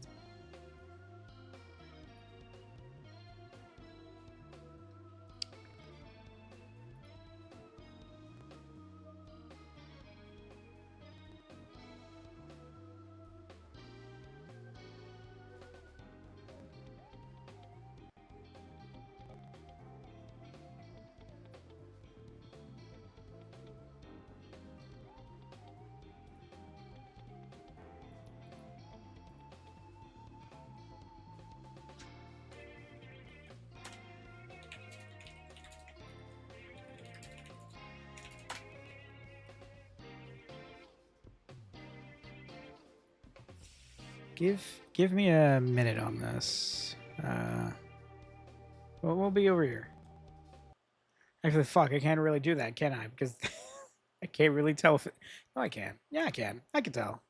A: Give me a minute on this. We'll be over here. Actually, fuck, I can't really do that, can I? Because I can't really tell if it... Oh, I can. Yeah, I can. I can tell.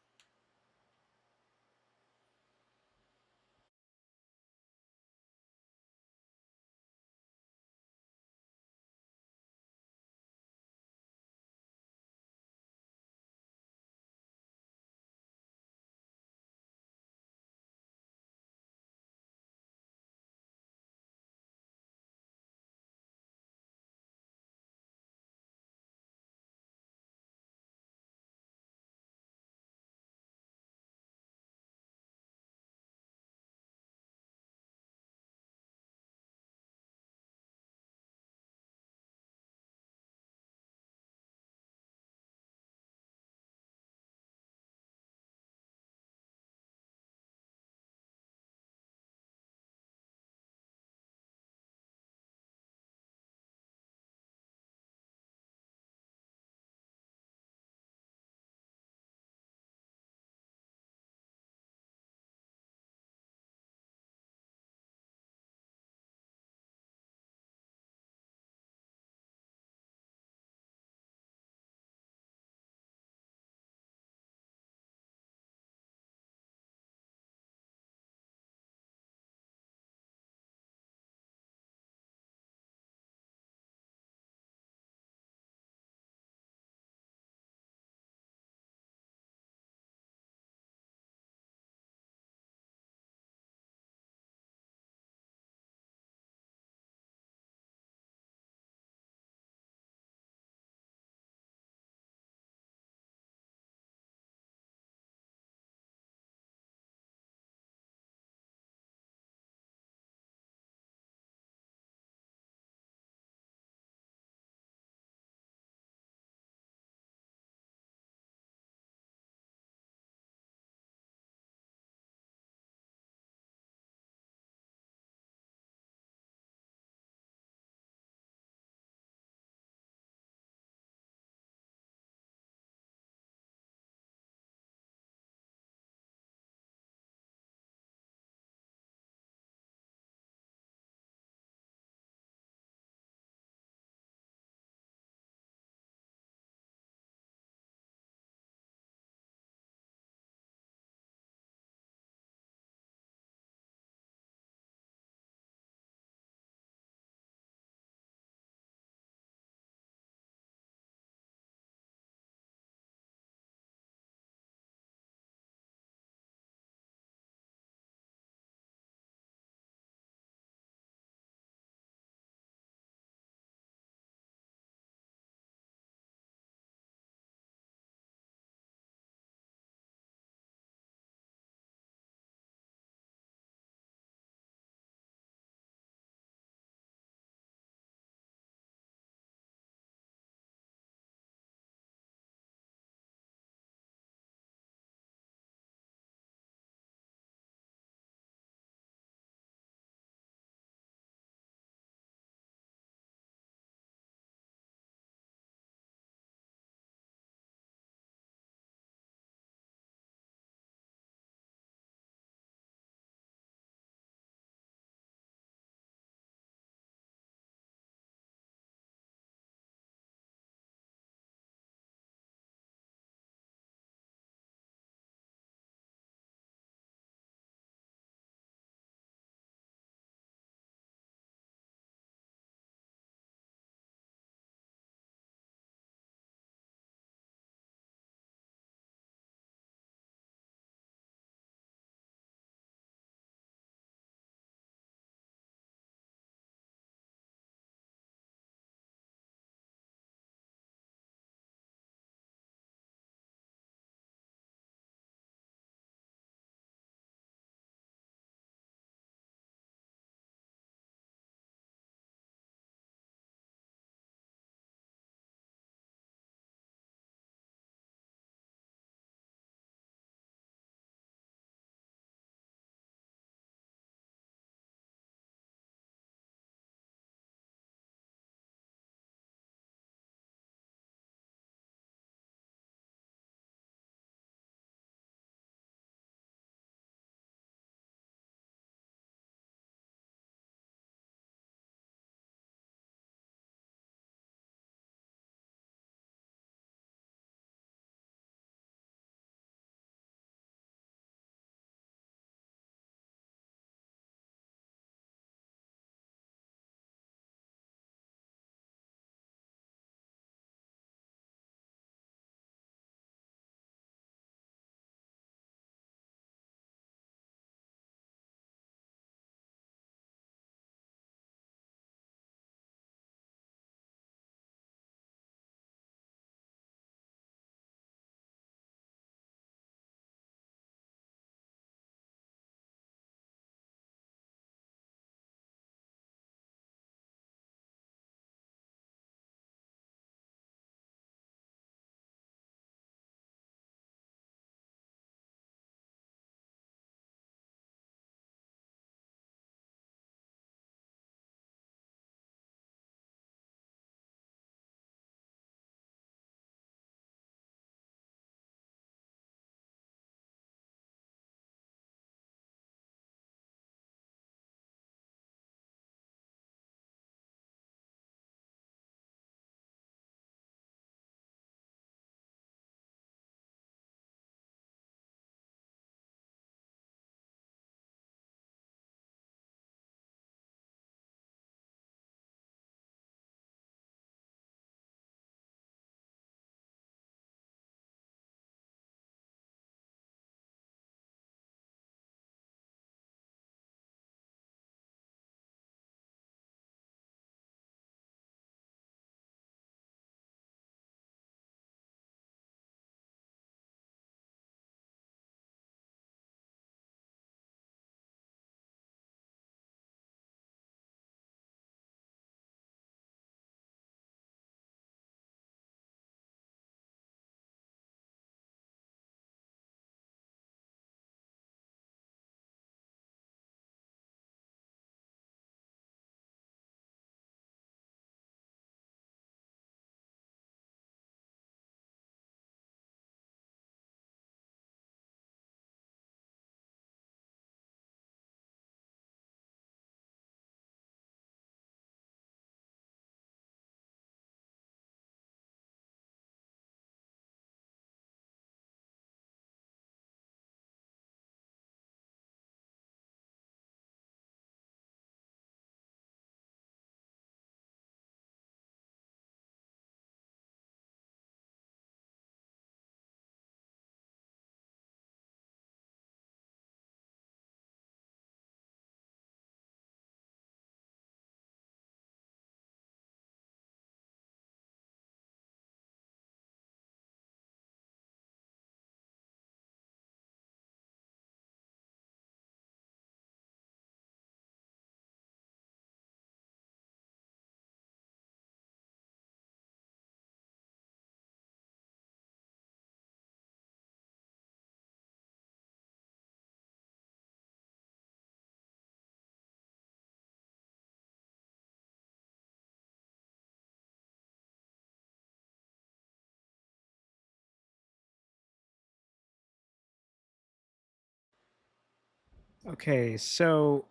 A: Okay, so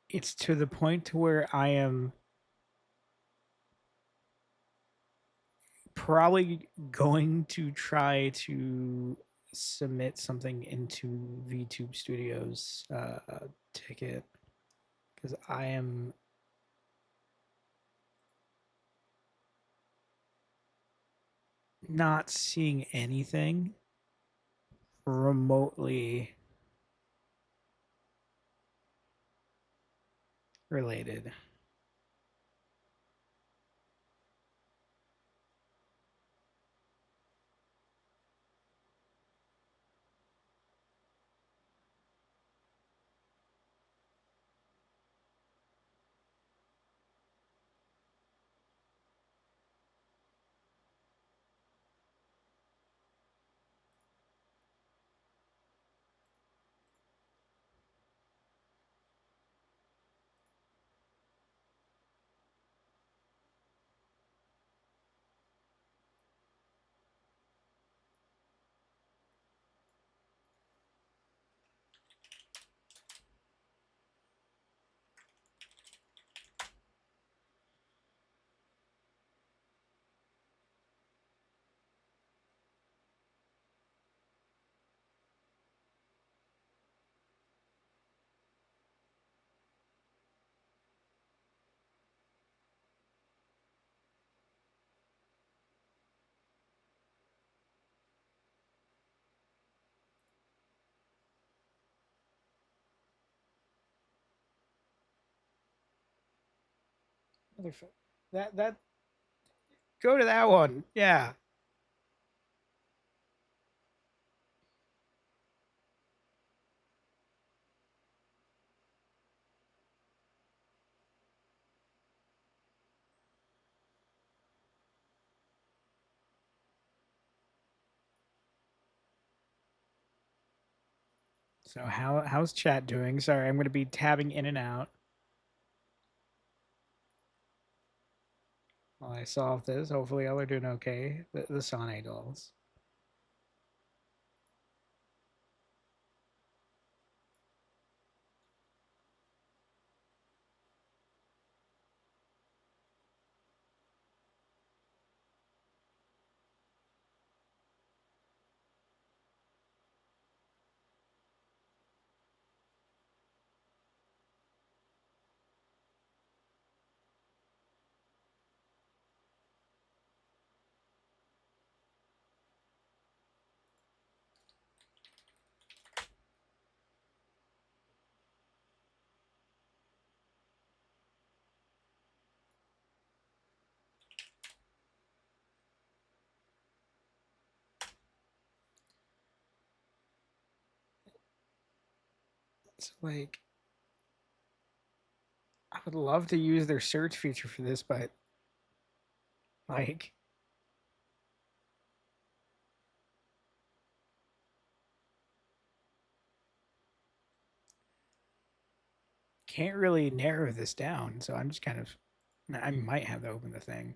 A: it's to the point to where I am probably going to try to submit something into VTube Studios ticket because I am not seeing anything remotely related. That go to that one. Yeah. So how's chat doing? Sorry, I'm going to be tabbing in and out while I solve this. Hopefully, y'all are doing okay. The Sonic dolls. It's like I would love to use their search feature for this, but like can't really narrow this down. So I'm just kind of I might have to open the thing.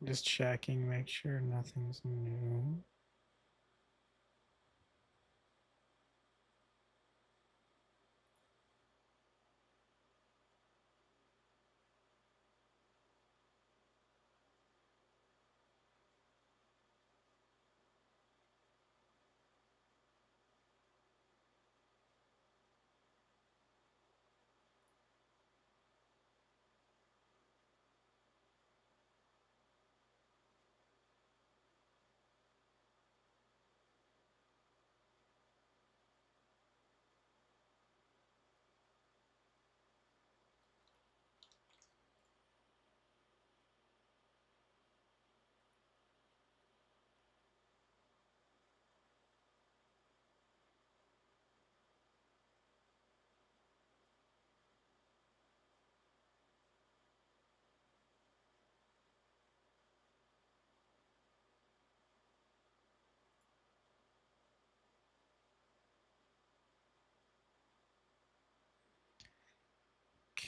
A: Just checking, make sure nothing's new.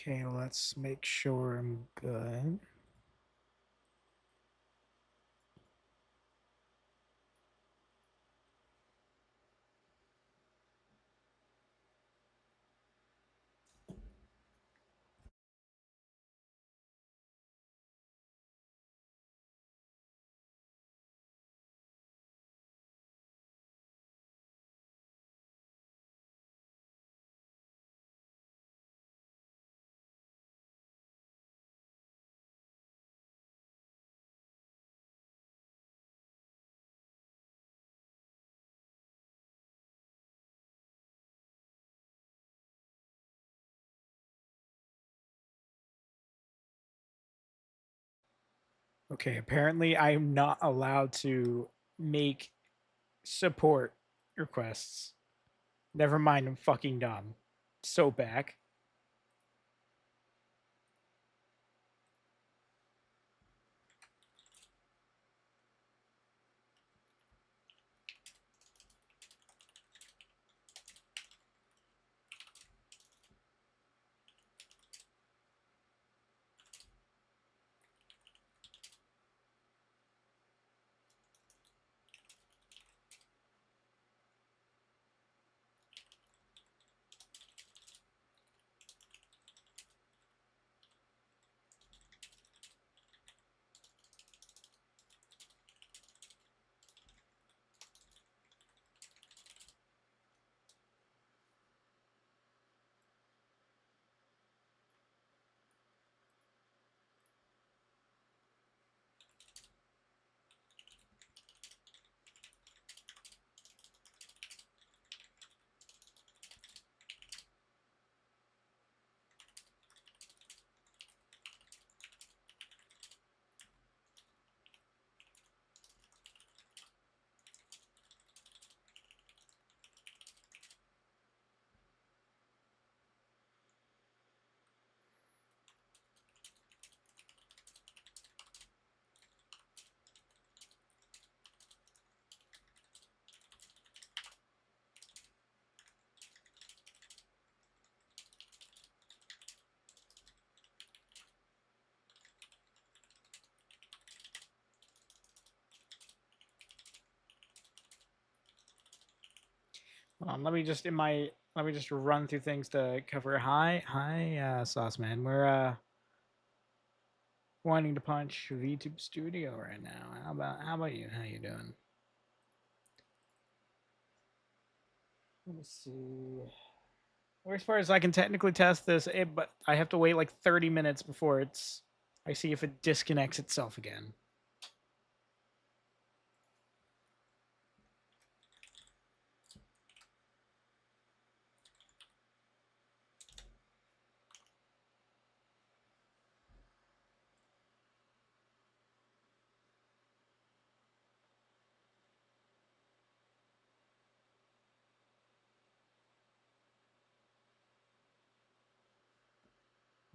A: Okay, let's make sure I'm good. Okay, apparently I'm not allowed to make support requests. Never mind, I'm fucking dumb. So back. Hold on, let me just run through things to cover. Hi, Sauce Man. We're wanting to punch VTube Studio right now. How about you? How you doing? Let me see. Or as far as I can technically test this, but I have to wait like 30 minutes before I see if it disconnects itself again.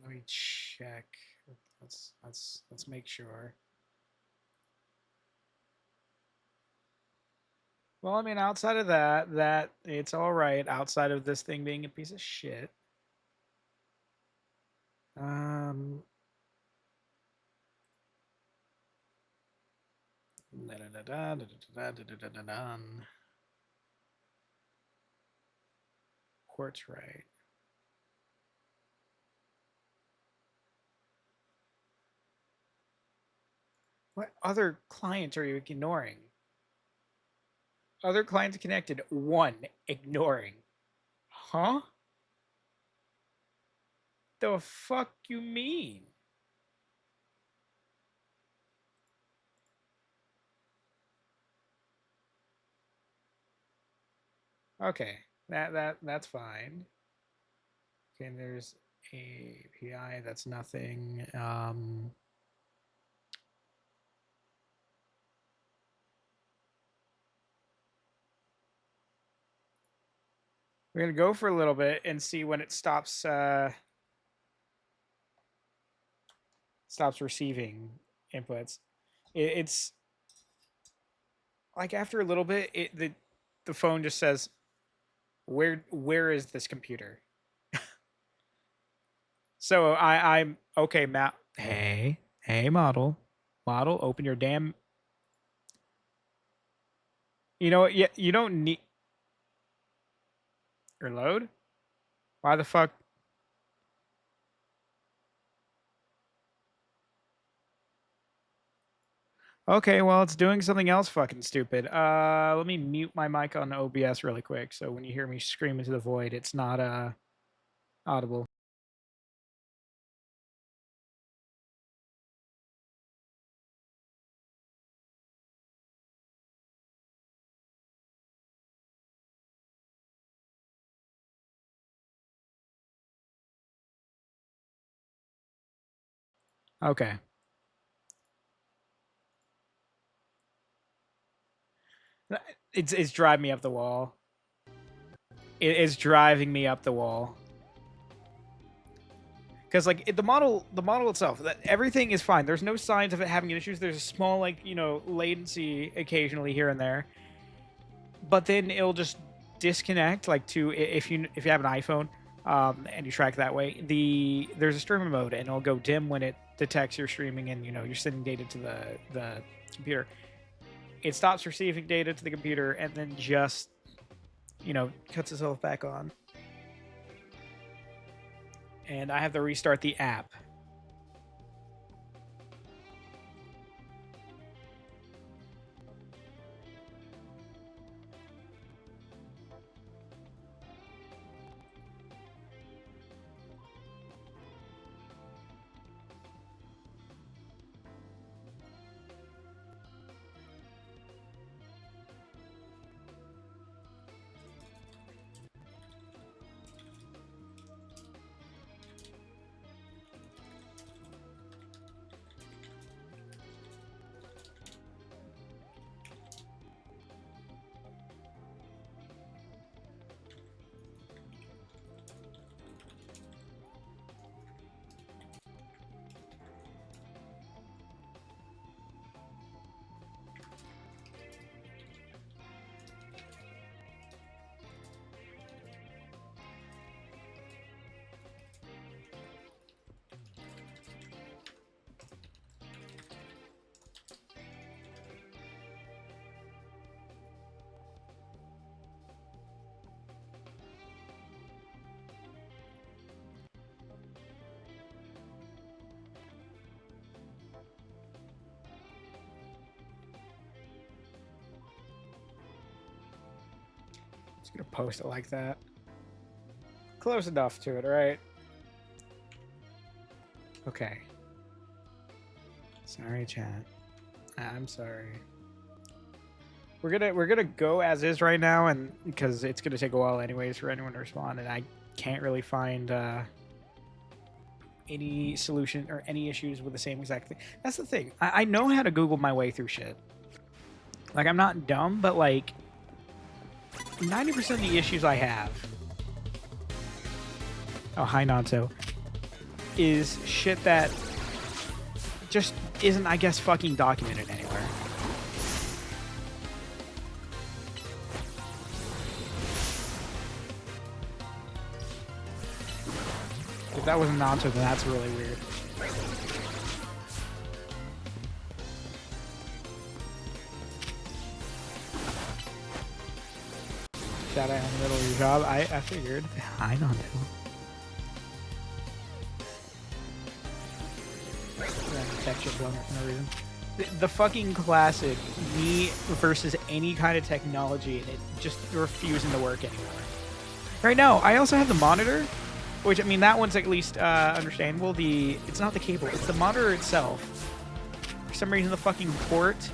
A: Let me check. Let's make sure. Well, I mean, outside of that it's all right. Outside of this thing being a piece of shit. Um. Quartz right. What other clients are you ignoring? Other clients connected. One ignoring. Huh? The fuck you mean? Okay, that's fine. Okay, and there's API. That's nothing. We're gonna go for a little bit and see when it stops receiving inputs. It's like after a little bit, the phone just says, where is this computer? So I'm okay, Matt. Hey, model, open your damn. You know what? Yeah, you don't need your load. Why the fuck? Okay, well, it's doing something else fucking stupid. Let me mute my mic on OBS really quick, so when you hear me scream into the void, it's not audible. Okay. It's driving me up the wall. It is driving me up the wall. Because like the model itself, that everything is fine. There's no signs of it having issues. There's a small like latency occasionally here and there, but then it'll just disconnect. Like to if you have an iPhone, and you track that way, there's a streaming mode and it'll go dim when it detects you're streaming and you're sending data to the computer. It stops receiving data to the computer and then just cuts itself back on. And I have to restart the app. Just gonna post it like that. Close enough to it, right? Okay. Sorry, chat. I'm sorry. We're gonna go as is right now, and because it's gonna take a while anyways for anyone to respond, and I can't really find any solution or any issues with the same exact thing. That's the thing. I know how to Google my way through shit. Like, I'm not dumb, but like 90% of the issues I have, oh hi Nanto, is shit that just isn't, I guess, fucking documented anywhere. If that wasn't Nanto, then that's really weird. Shout out in the middle of your job. I figured. Hi Nanto. Texture blown for no reason. The fucking classic me versus any kind of technology, and it just refusing to work anymore. Right now, I also have the monitor, which, I mean, that one's at least understandable. It's not the cable, it's the monitor itself. For some reason, the fucking port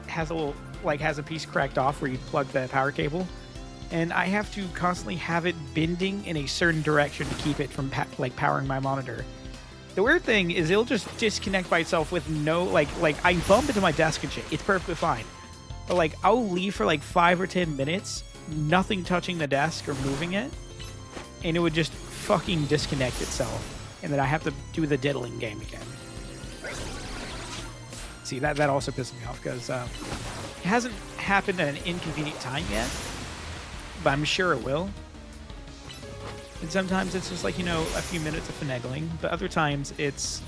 A: has a little, has a piece cracked off where you plug the power cable, and I have to constantly have it bending in a certain direction to keep it from powering my monitor. The weird thing is it'll just disconnect by itself with no, I bump into my desk and shit. It's perfectly fine. But, I'll leave for, 5 or 10 minutes, nothing touching the desk or moving it, and it would just fucking disconnect itself. And then I have to do the diddling game again. See, that also pisses me off, because it hasn't happened at an inconvenient time yet, but I'm sure it will. And sometimes it's just like, a few minutes of finagling, but other times it's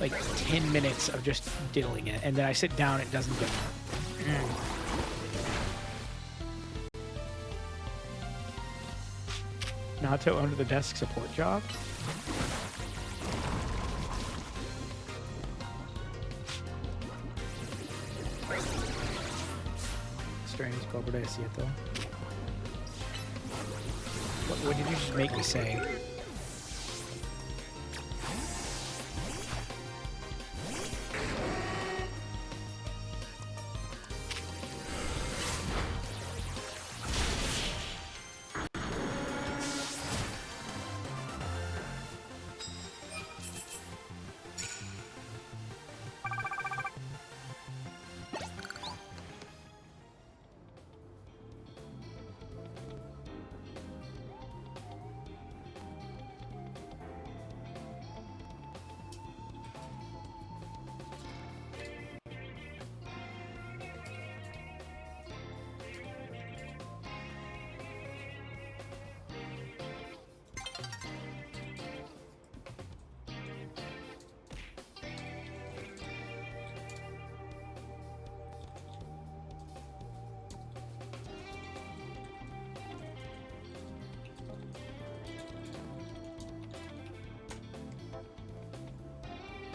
A: like 10 minutes of just diddling it, and then I sit down, it doesn't get Nato under the desk support job. Strange, pobre cierto. What did you just make me say?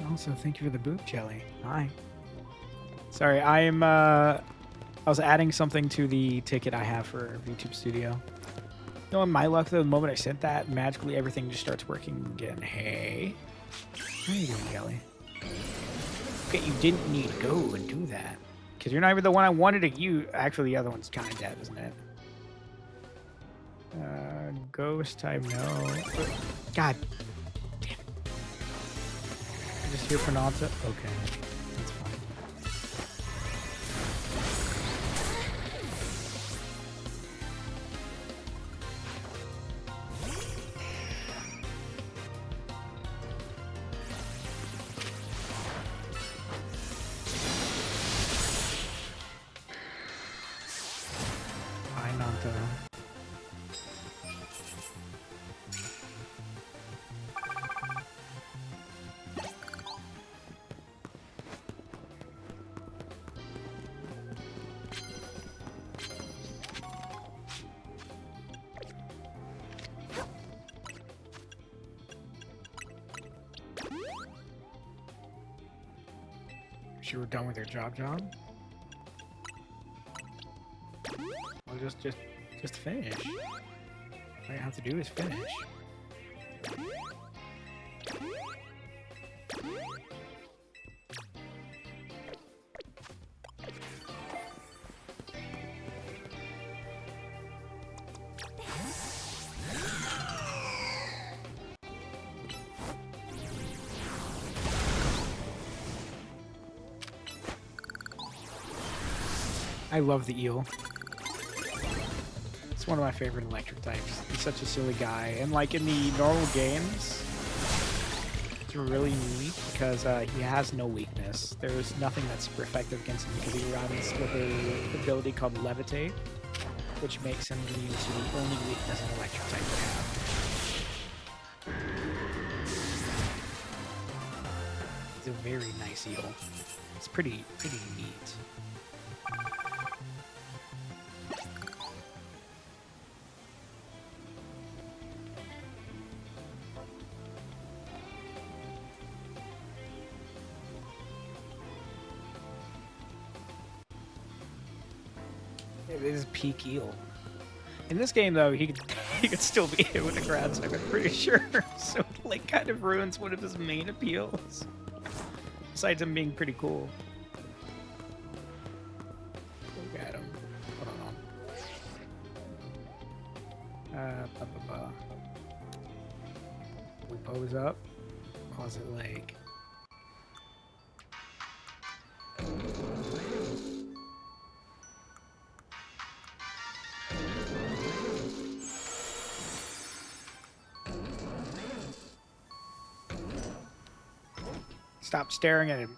A: Also, thank you for the boot jelly. Hi. Sorry, I was adding something to the ticket I have for YouTube Studio. In my luck, though, the moment I sent that, magically everything just starts working again. Hey. How are you doing, Jelly? Okay, you didn't need to go and do that. Because you're not even the one I wanted to use. Actually, the other one's kind of dead, isn't it? Ghost type, no. God. Just here for Nanta? Okay. That's fine. Bye, Nanta. She were done with her job? Well, just finish. All you have to do is finish. I love the eel. It's one of my favorite electric types. He's such a silly guy. And like in the normal games, it's really neat because he has no weakness. There's nothing that's super effective against him because he runs with an ability called Levitate, which makes him immune to the only weakness an electric type would have. He's a very nice eel. It's pretty neat. It is peak eel. In this game, though, he could still be hit with a grab type, I'm pretty sure. So it like kind of ruins one of his main appeals. Besides him being pretty cool. Look at him. Hold on. We pose up. Pause it like. Stop staring at him.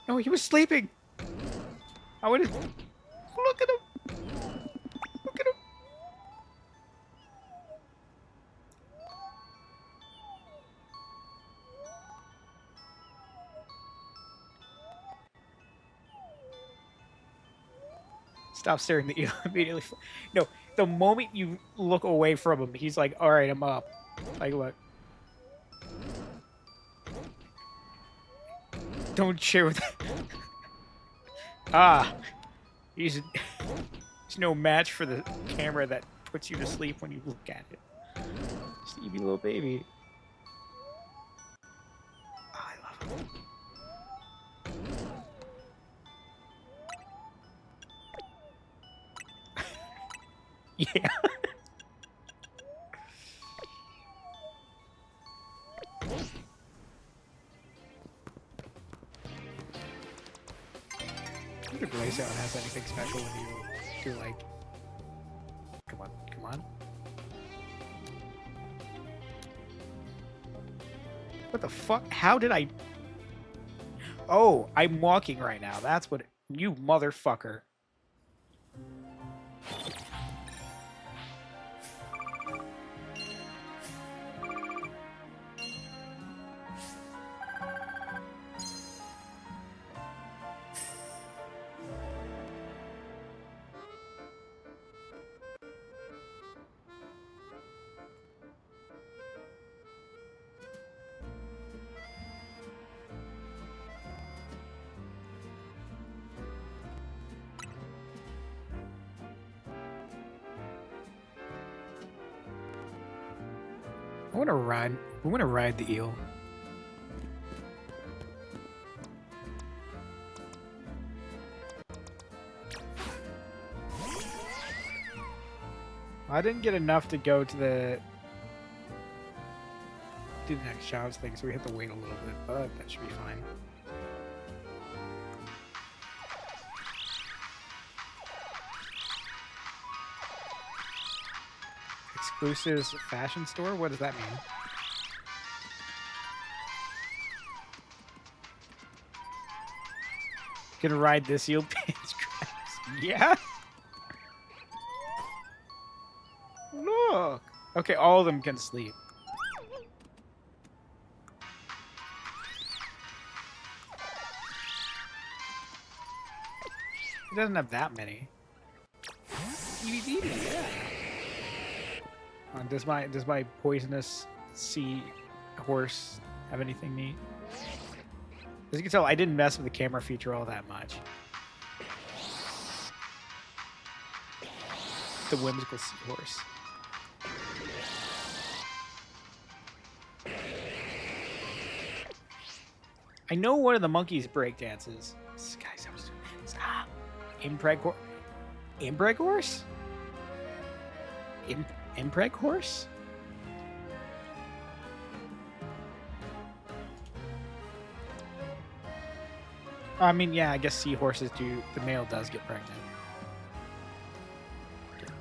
A: No, he was sleeping. I would have. Look at him. Look at him. Stop staring at the eel immediately. No, the moment you look away from him, he's like, all right, I'm up. Like, look. Don't share with Ah. He's no match for the camera that puts you to sleep when you look at it. Sleepy little baby. Oh, I love him. Yeah. I wonder if Glaceout has anything special when you do like. Come on, come on. What the fuck? How did I? Oh, I'm walking right now. That's what. You motherfucker. I want to ride. I want to ride the eel. I didn't get enough to go to the next challenge thing, so we have to wait a little bit, but that should be fine. Exclusives fashion store? What does that mean? Gonna ride this eel pants crabs. Yeah? Look! Okay, all of them can sleep. He doesn't have that many. Yeah. Does my poisonous sea horse have anything neat? As you can tell, I didn't mess with the camera feature all that much. The whimsical seahorse. I know one of the monkeys break dances. This guy's stop. Impreg horse? Impreg horse? I mean, yeah, I guess seahorses do. The male does get pregnant.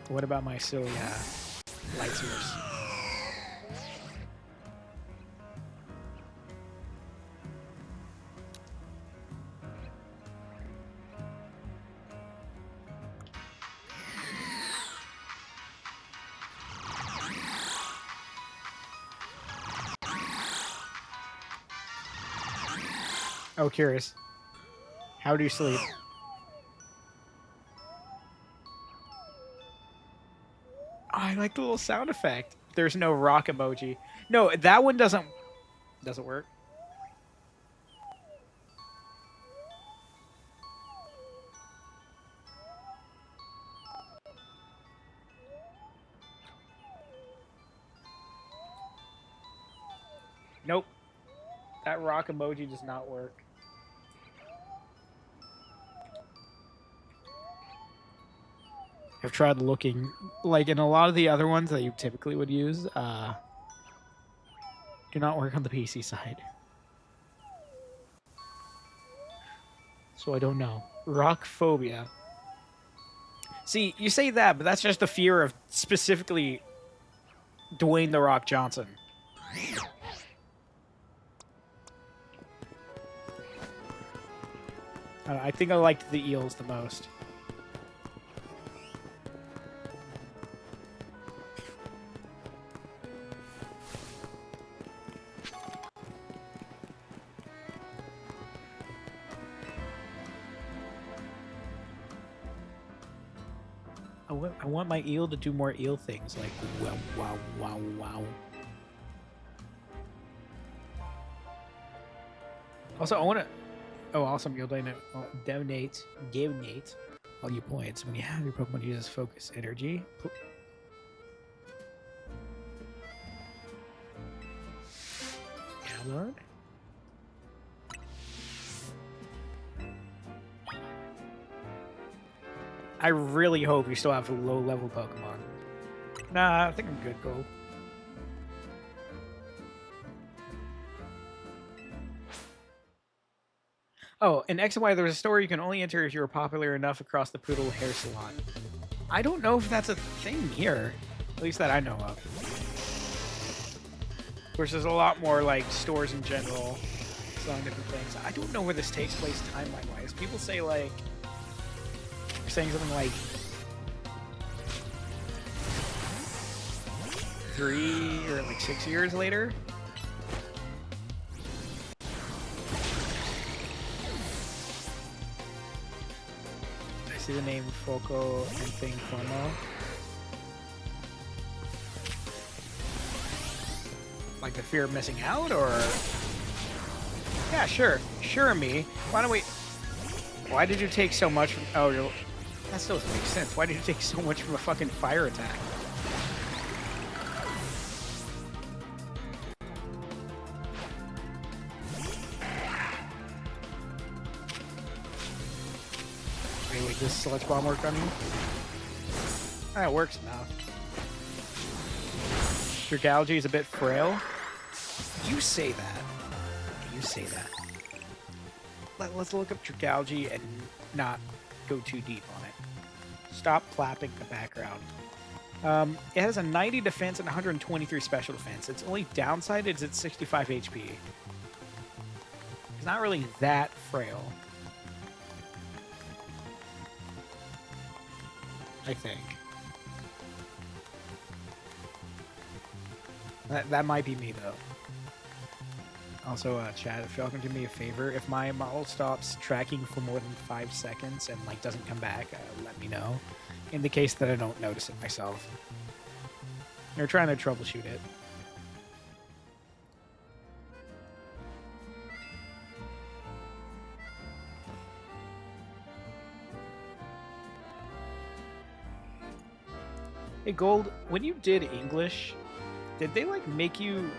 A: What about my silly light source? Oh, curious. How do you sleep? Oh, I like the little sound effect. There's no rock emoji. No, that one doesn't work. Nope. That rock emoji does not work. I've tried looking, like in a lot of the other ones that you typically would use, do not work on the PC side. So I don't know. Rock phobia. See, you say that, but that's just the fear of specifically Dwayne The Rock Johnson. I think I liked the eels the most. I want my eel to do more eel things, like wow, wow, wow, wow. Also, I want to... Oh, awesome. You'll donate all your points. When you have your Pokemon uses focus energy. Yeah, Lord. I really hope you still have low-level Pokemon. Nah, I think I'm good, Gold. Oh, in X and Y, there's a store you can only enter if you are popular enough across the Poodle hair salon. I don't know if that's a thing here. At least that I know of. Of course, there's a lot more, like, stores in general selling different things. I don't know where this takes place timeline-wise. People say, like... They're saying something like... 3 or, like, 6 years later? See the name Foco and thing Como. Like the fear of missing out, or? Yeah, sure. Sure, me. Why don't we... Why did you take so much from... Oh, that still doesn't make sense. Why did you take so much from a fucking fire attack? Wait, does Sludge Bomb work on you? Ah, it works now. Your Galgy is a bit frail. You say that. You say that. Let's look up Dragalge and not go too deep on it. Stop clapping in the background. It has a 90 defense and 123 special defense. Its only downside is it's 65 HP. It's not really that frail. I think. That might be me, though. Also, chat, if y'all can do me a favor, if my model stops tracking for more than 5 seconds and, like, doesn't come back, let me know. In the case that I don't notice it myself. They're trying to troubleshoot it. Hey, Gold, when you did English, did they, like, make you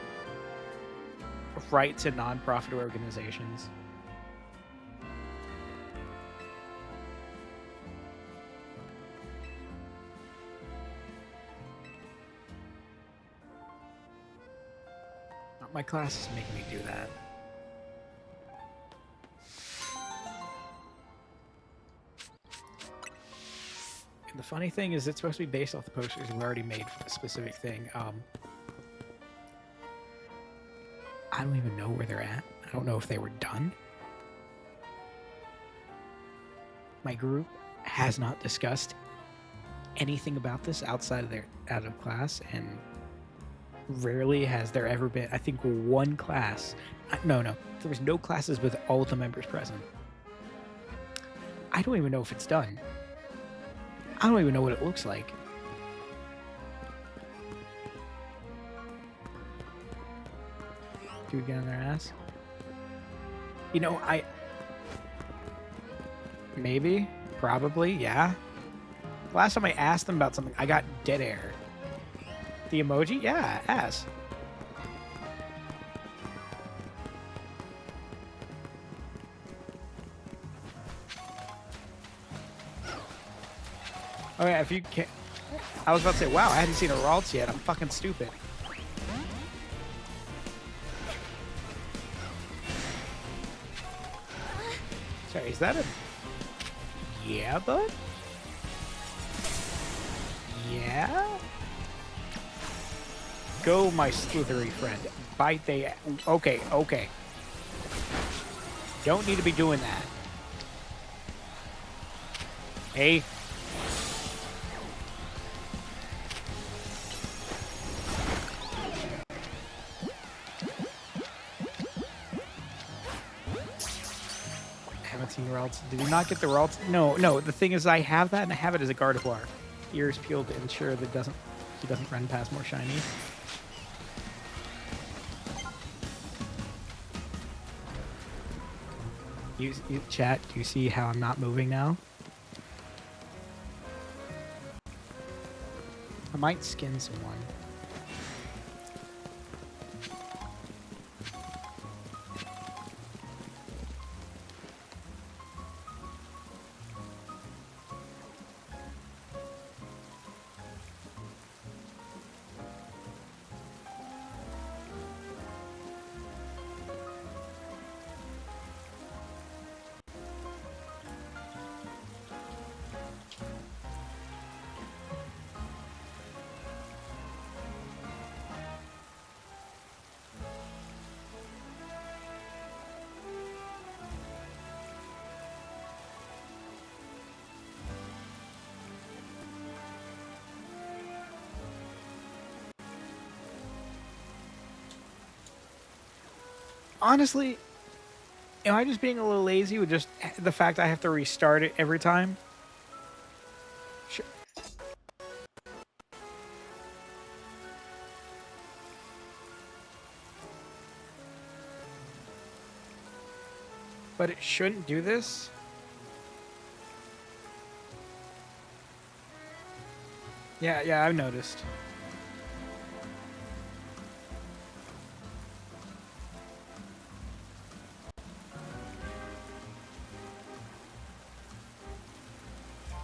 A: write to non-profit organizations? My class is making me do that. And the funny thing is, it's supposed to be based off the posters we already made for the specific thing. I don't even know where they're at. I don't know if they were done. My group has not discussed anything about this outside of out of class, and rarely has there ever been, I think, one class. No, there was no classes with all of the members present. I don't even know if it's done. I don't even know what it looks like. Do we get on their ass? You know, maybe, probably, yeah. Last time I asked them about something, I got dead air. The emoji? Yeah, ass. Oh yeah, if you can't... I was about to say, wow, I hadn't seen a Ralts yet. I'm fucking stupid. Sorry, is that a... Yeah, bud? Yeah? Go, my slithery friend. Bite they... Okay. Don't need to be doing that. Hey. Haven't seen Ralts. Did you not get the Ralts? No, no. The thing is, I have that, and I have it as a Gardevoir. Ears peeled to ensure that he doesn't run past more shinies. You chat. Do you see how I'm not moving now? I might skin someone. Honestly, am I just being a little lazy with just the fact I have to restart it every time? Sure. But it shouldn't do this? Yeah, I've noticed.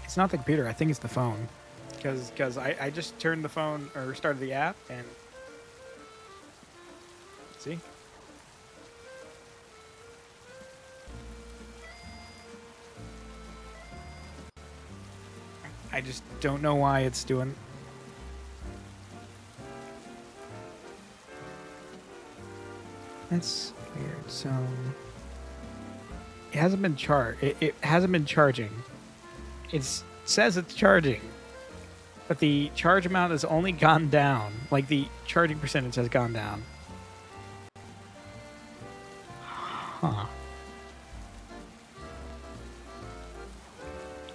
A: It's not the computer. I think it's the phone. Because I just turned the phone or started the app and see. I just don't know why it's doing. That's weird. So it hasn't been it hasn't been charging. It says it's charging, but the charge amount has only gone down. Like the charging percentage has gone down. Huh.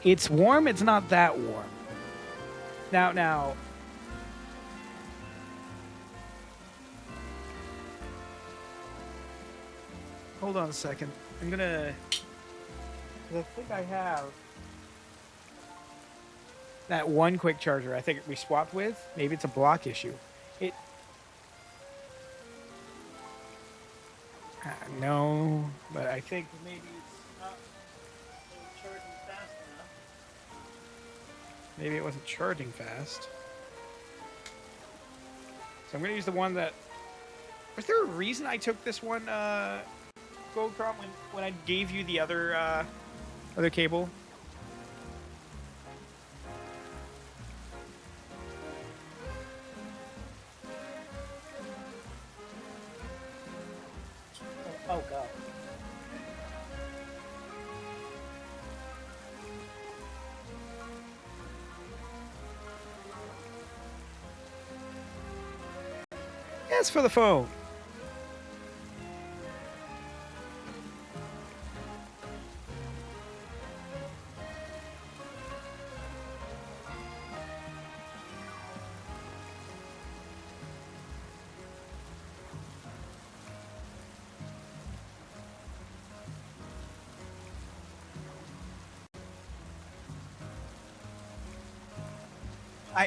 A: It's warm. It's not that warm. Now. Hold on a second. I'm gonna. I think I have that one quick charger. I think we swapped with. Maybe it's a block issue. It. No, but I think maybe it's not charging fast enough. Maybe it wasn't charging fast. So I'm gonna use the one that. Was there a reason I took this one, Goldcrom, when I gave you the other cable? Oh god. That's for the phone.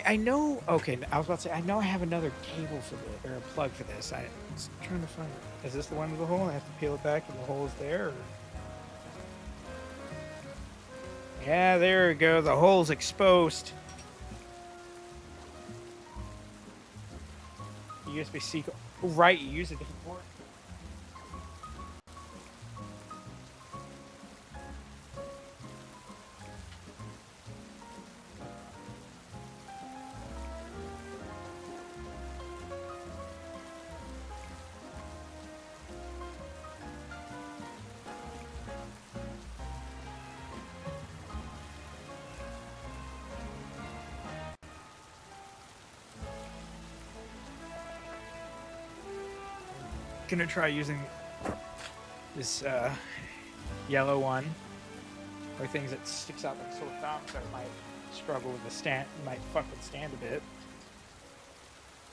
A: I know. Okay, I was about to say I know I have another cable for this or a plug for this. I was trying to find. Is this the one with the hole? I have to peel it back, and the hole is there. Or... Yeah, there we go. The hole's exposed. USB-C. Oh, right, you use a different port. gonna try using this yellow one, or things that sticks out like sore thumbs, so it might struggle with the stand, might fuck with stand a bit.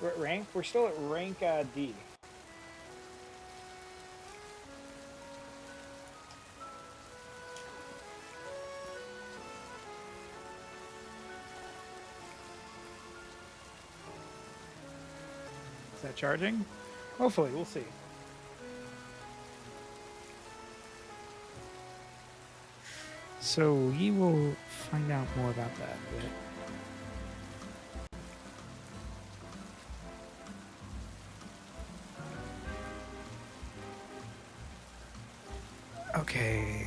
A: We're at rank. We're still at rank D. Is that charging? Hopefully, we'll see. So we will find out more about that a bit. Okay,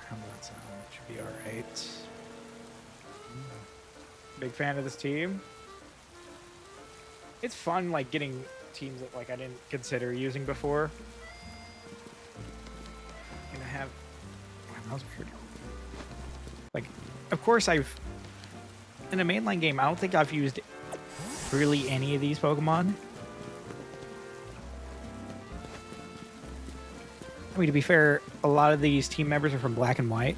A: how about that sound? Should be all right. Big fan of this team. It's fun, like getting teams that like I didn't consider using before. Gonna have. Wow, that was pretty. Like, of course I've in a mainline game. I don't think I've used really any of these Pokemon. I mean, to be fair, a lot of these team members are from Black and White.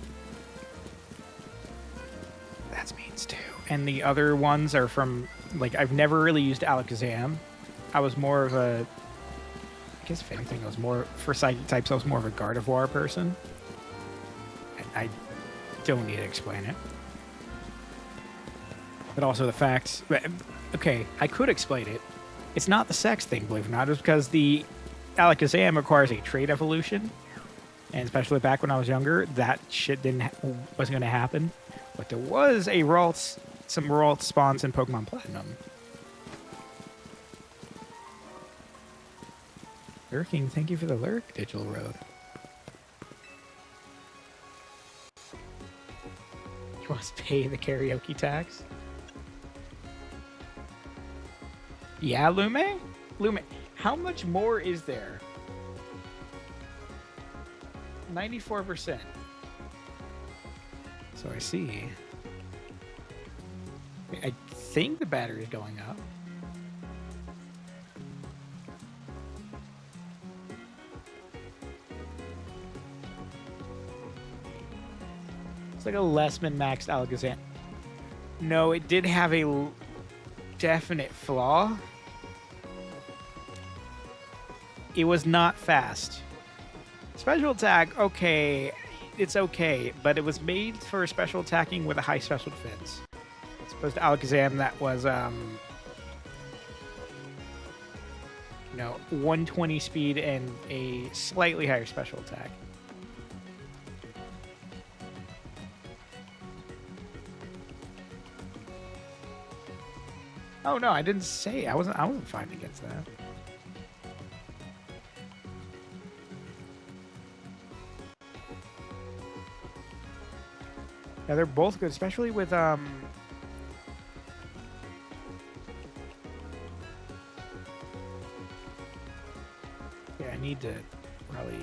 A: That's means too. And the other ones are from, like, I've never really used Alakazam. I was more of a, I guess if anything, I was more, for psychic types, I was more of a Gardevoir person. I don't need to explain it. But also the fact, okay, I could explain it. It's not the sex thing, believe it or not. It's because the Alakazam requires a trait evolution, and especially back when I was younger, that shit wasn't going to happen. But there was a some Ralts spawns in Pokemon Platinum. Lurking, thank you for the lurk, Digital Road. You want to pay the karaoke tax? Yeah, Lume? Lume. How much more is there? 94%. So I see. I think the battery is going up. It's like a less than maxed Alakazam. No, it did have a definite flaw. It was not fast. Special attack, okay, it's okay, but it was made for special attacking with a high special defense. As opposed to Alakazam, that was, 120 speed and a slightly higher special attack. Oh no, I didn't say. I wasn't fighting against that. Yeah, they're both good, especially with Yeah, I need to probably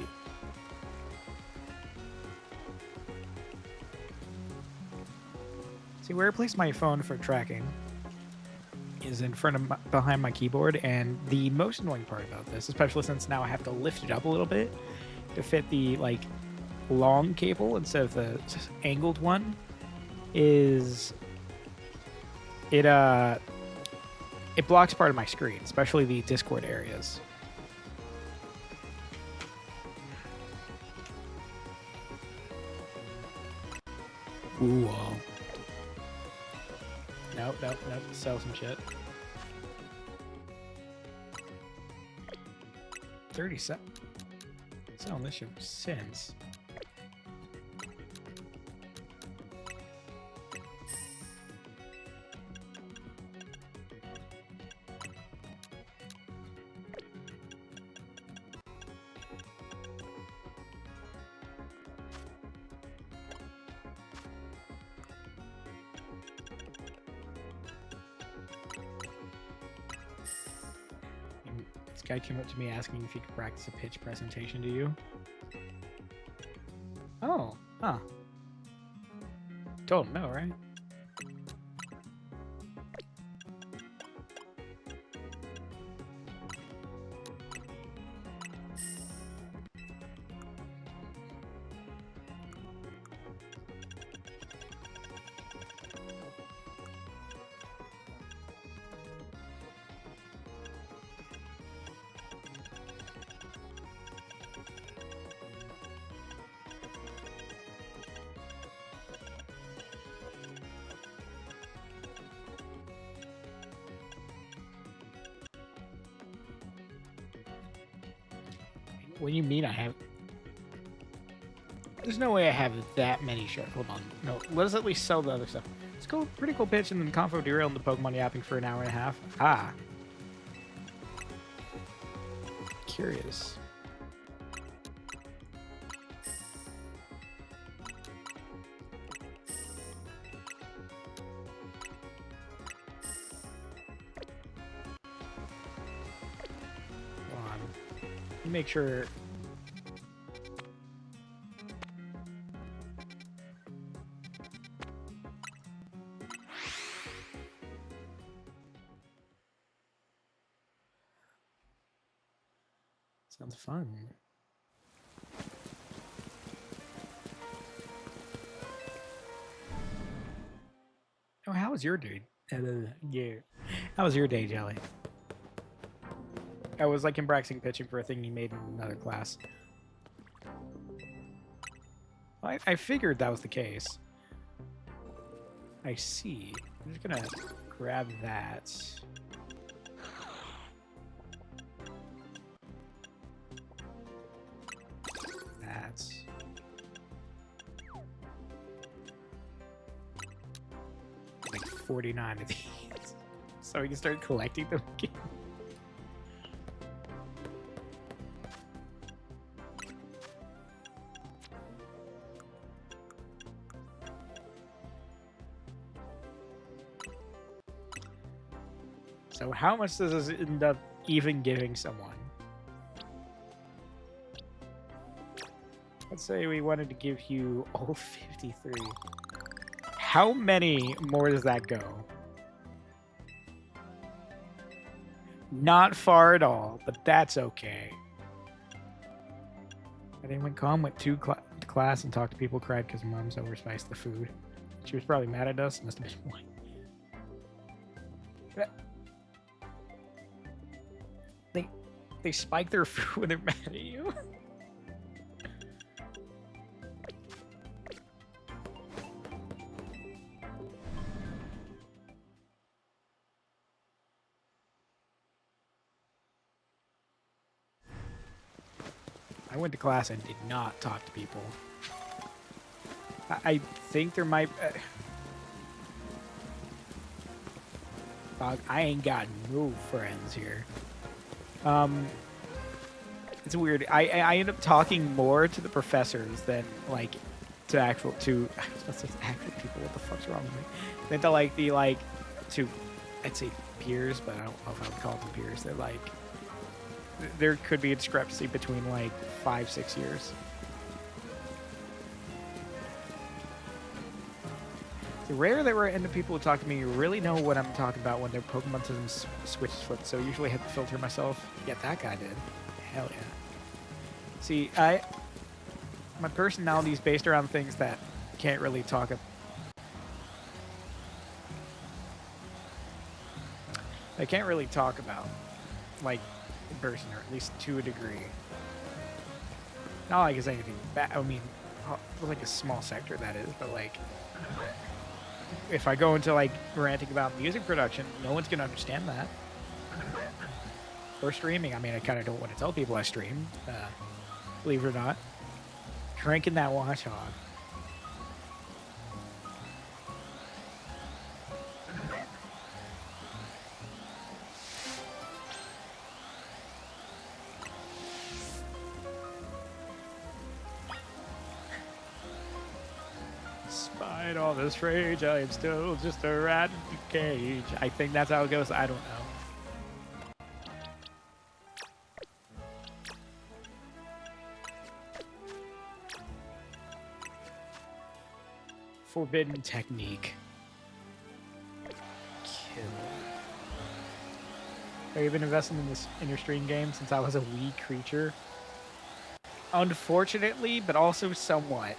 A: see where I place my phone for tracking is in front of behind my keyboard, and the most annoying part about this, especially since now I have to lift it up a little bit to fit the like long cable instead of the angled one, is it blocks part of my screen, especially the Discord areas. Ooh. Nope. Sell some shit. 37. Selling this shit since. This guy came up to me asking if he could practice a pitch presentation to you. Oh, huh. Told him no, right? What do you mean I have? There's no way I have that many sharks. Hold on. No, let us at least sell the other stuff. It's cool. Pretty cool pitch, and then Convo derailed the Pokemon yapping for an hour and a half. Ah. Curious. Hold on. Let me make sure. Sounds fun. Oh, how was your day? Yeah. How was your day, Jelly? I was like embracing pitching for a thing he made in another class. I figured that was the case. I see. I'm just gonna grab that. That's like 49 of these. So we can start collecting them again. So how much does this end up even giving someone? Let's say we wanted to give you all 53. How many more does that go? Not far at all, but that's okay. I didn't come, went to class and talked to people, cried because mom's overspiced the food. She was probably mad at us. Must have been one. They spike their food when they're mad at you. I went to class and did not talk to people. I think there might... I ain't got no friends here. It's weird. I end up talking more to the professors than like to actual people. What the fuck's wrong with me? Than to like the to I'd say peers, but I don't know if I would call them peers. They're like there could be a discrepancy between like 5-6 years. It's rare that we're into people who talk to me who really know what I'm talking about when their Pokemon systems switch foot. So usually I have to filter myself. Yeah, that guy did. Hell yeah. See, my personality is based around things that can't really talk. I can't really talk about, like, in person, or at least to a degree. Not like it's anything bad. I mean, like a small sector that is, but like, if I go into like ranting about music production, no one's gonna understand that. Or streaming. I mean, I kind of don't want to tell people I stream, believe it or not. Cranking that watch hog. Despite all this rage, I am still just a rat in a cage. I think that's how it goes. I don't know. Forbidden technique. Kill. Have you been investing in your stream game since I was a wee creature? Unfortunately, but also somewhat.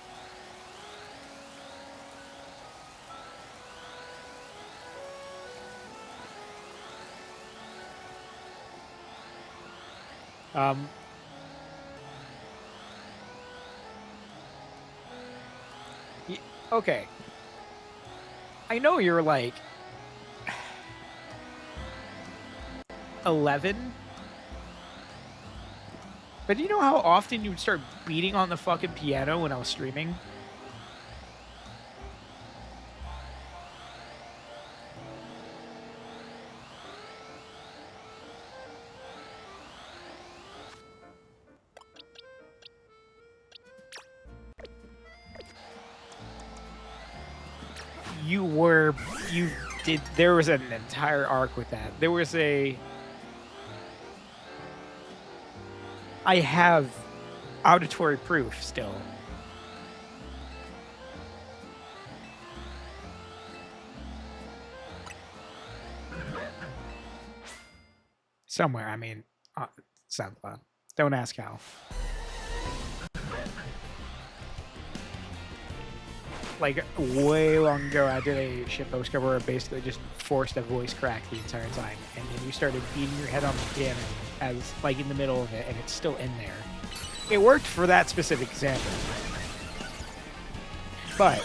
A: Okay. I know you're like 11, But do you know how often you would start beating on the fucking piano when I was streaming? You did, there was an entire arc with that. There was I have auditory proof still. Somewhere, I mean, SoundCloud. Don't ask how. Like, way long ago, I did a shitpost cover where I basically just forced a voice crack the entire time, and then you started beating your head on the piano as, like, in the middle of it, and it's still in there. It worked for that specific example. But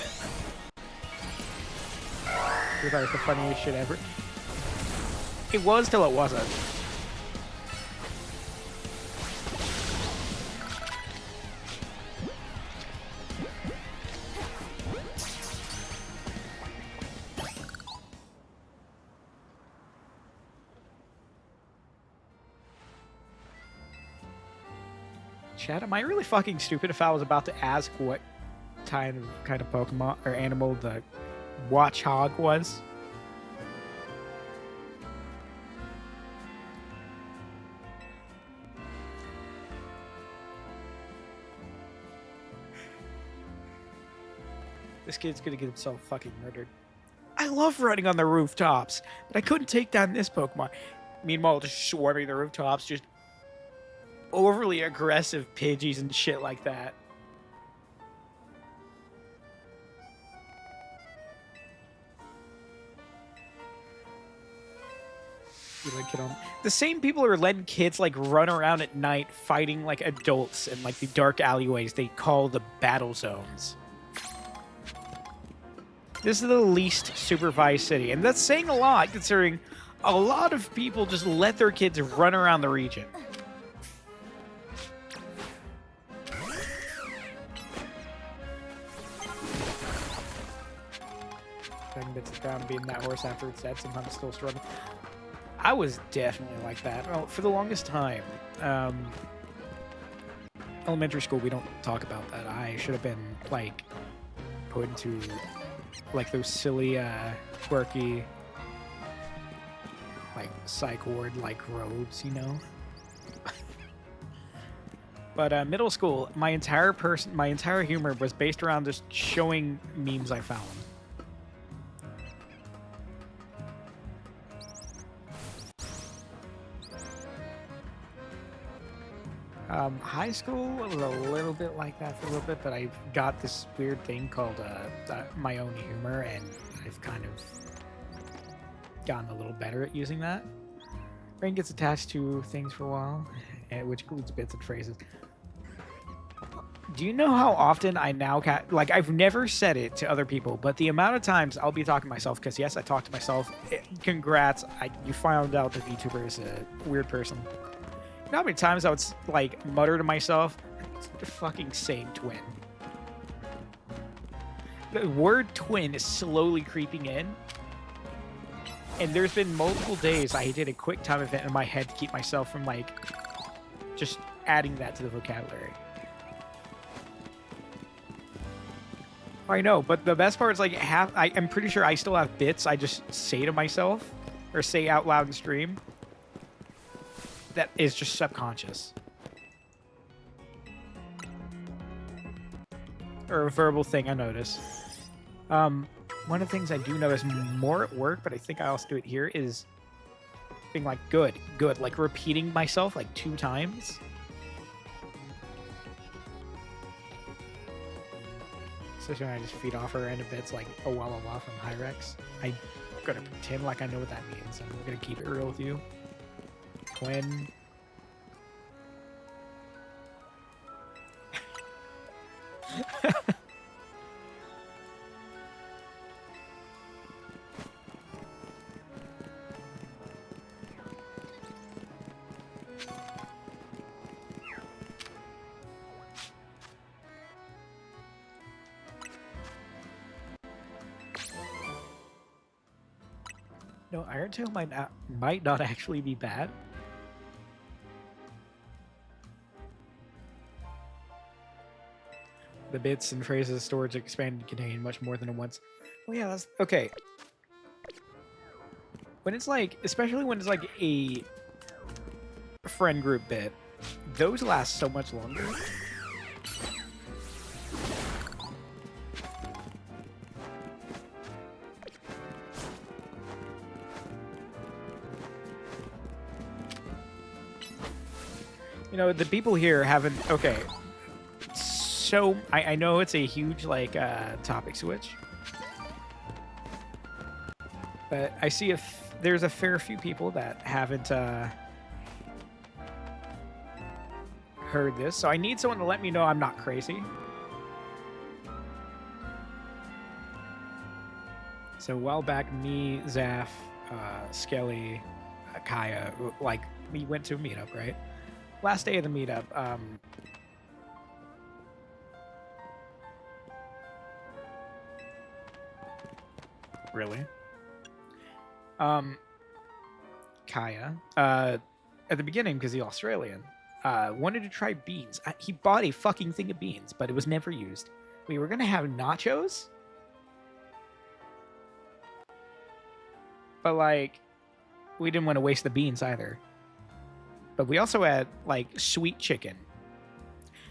A: you thought it was the funniest shit ever? It was till it wasn't. Chat, am I really fucking stupid if I was about to ask what kind of Pokemon or animal the Watchog was? This kid's gonna get himself fucking murdered. I love running on the rooftops, but I couldn't take down this Pokemon. Meanwhile, just swarming the rooftops, just overly aggressive Pidgeys and shit like that. The same people who are letting kids like run around at night fighting like adults in like the dark alleyways they call the battle zones. This is the least supervised city, and that's saying a lot considering a lot of people just let their kids run around the region. Bits of ground beating that horse after it's dead, sometimes still struggling. I was definitely like that. Well, for the longest time. Elementary school, we don't talk about that. I should have been, like, put into, like, those silly, quirky, like, psych ward-like robes, you know? But middle school, my entire humor was based around just showing memes I found. High school was a little bit like that for a little bit, but I got this weird thing called my own humor, and I've kind of gotten a little better at using that. Brain gets attached to things for a while, which includes bits and phrases. Do you know how often I now like, I've never said it to other people, but the amount of times I'll be talking to myself, because yes, I talk to myself. Congrats, you found out the VTuber is a weird person. You know how many times I would, like, mutter to myself, it's the fucking same twin. The word twin is slowly creeping in. And there's been multiple days I did a quick time event in my head to keep myself from, like, just adding that to the vocabulary. I know, but the best part is, like, I'm pretty sure I still have bits I just say to myself, or say out loud in stream, that is just subconscious. Or a verbal thing I notice. One of the things I do notice more at work, but I think I also do it here, is being like, good, like repeating myself like 2 times. Especially when I just feed off her random bits like, oh, blah, blah, blah from Hyrex. I'm gonna pretend like I know what that means. I'm gonna keep it real with you. Twin. No, Iron Tail might not actually be bad. The bits and phrases storage expanded contain much more than it once. Oh yeah, that's okay. When it's like, especially when it's like a friend group bit, those last so much longer. You know, the people here haven't. Okay, so I know it's a huge like topic switch, but I see if there's a fair few people that haven't heard this, so I need someone to let me know I'm not crazy. So a while back, me, Zaf, Skelly, Kaya, like we went to a meetup, right? Last day of the meetup, really? Kaya, at the beginning, because he's Australian, wanted to try beans. He bought a fucking thing of beans, but it was never used. We were gonna have nachos, but like, we didn't want to waste the beans either. But we also had like sweet chicken.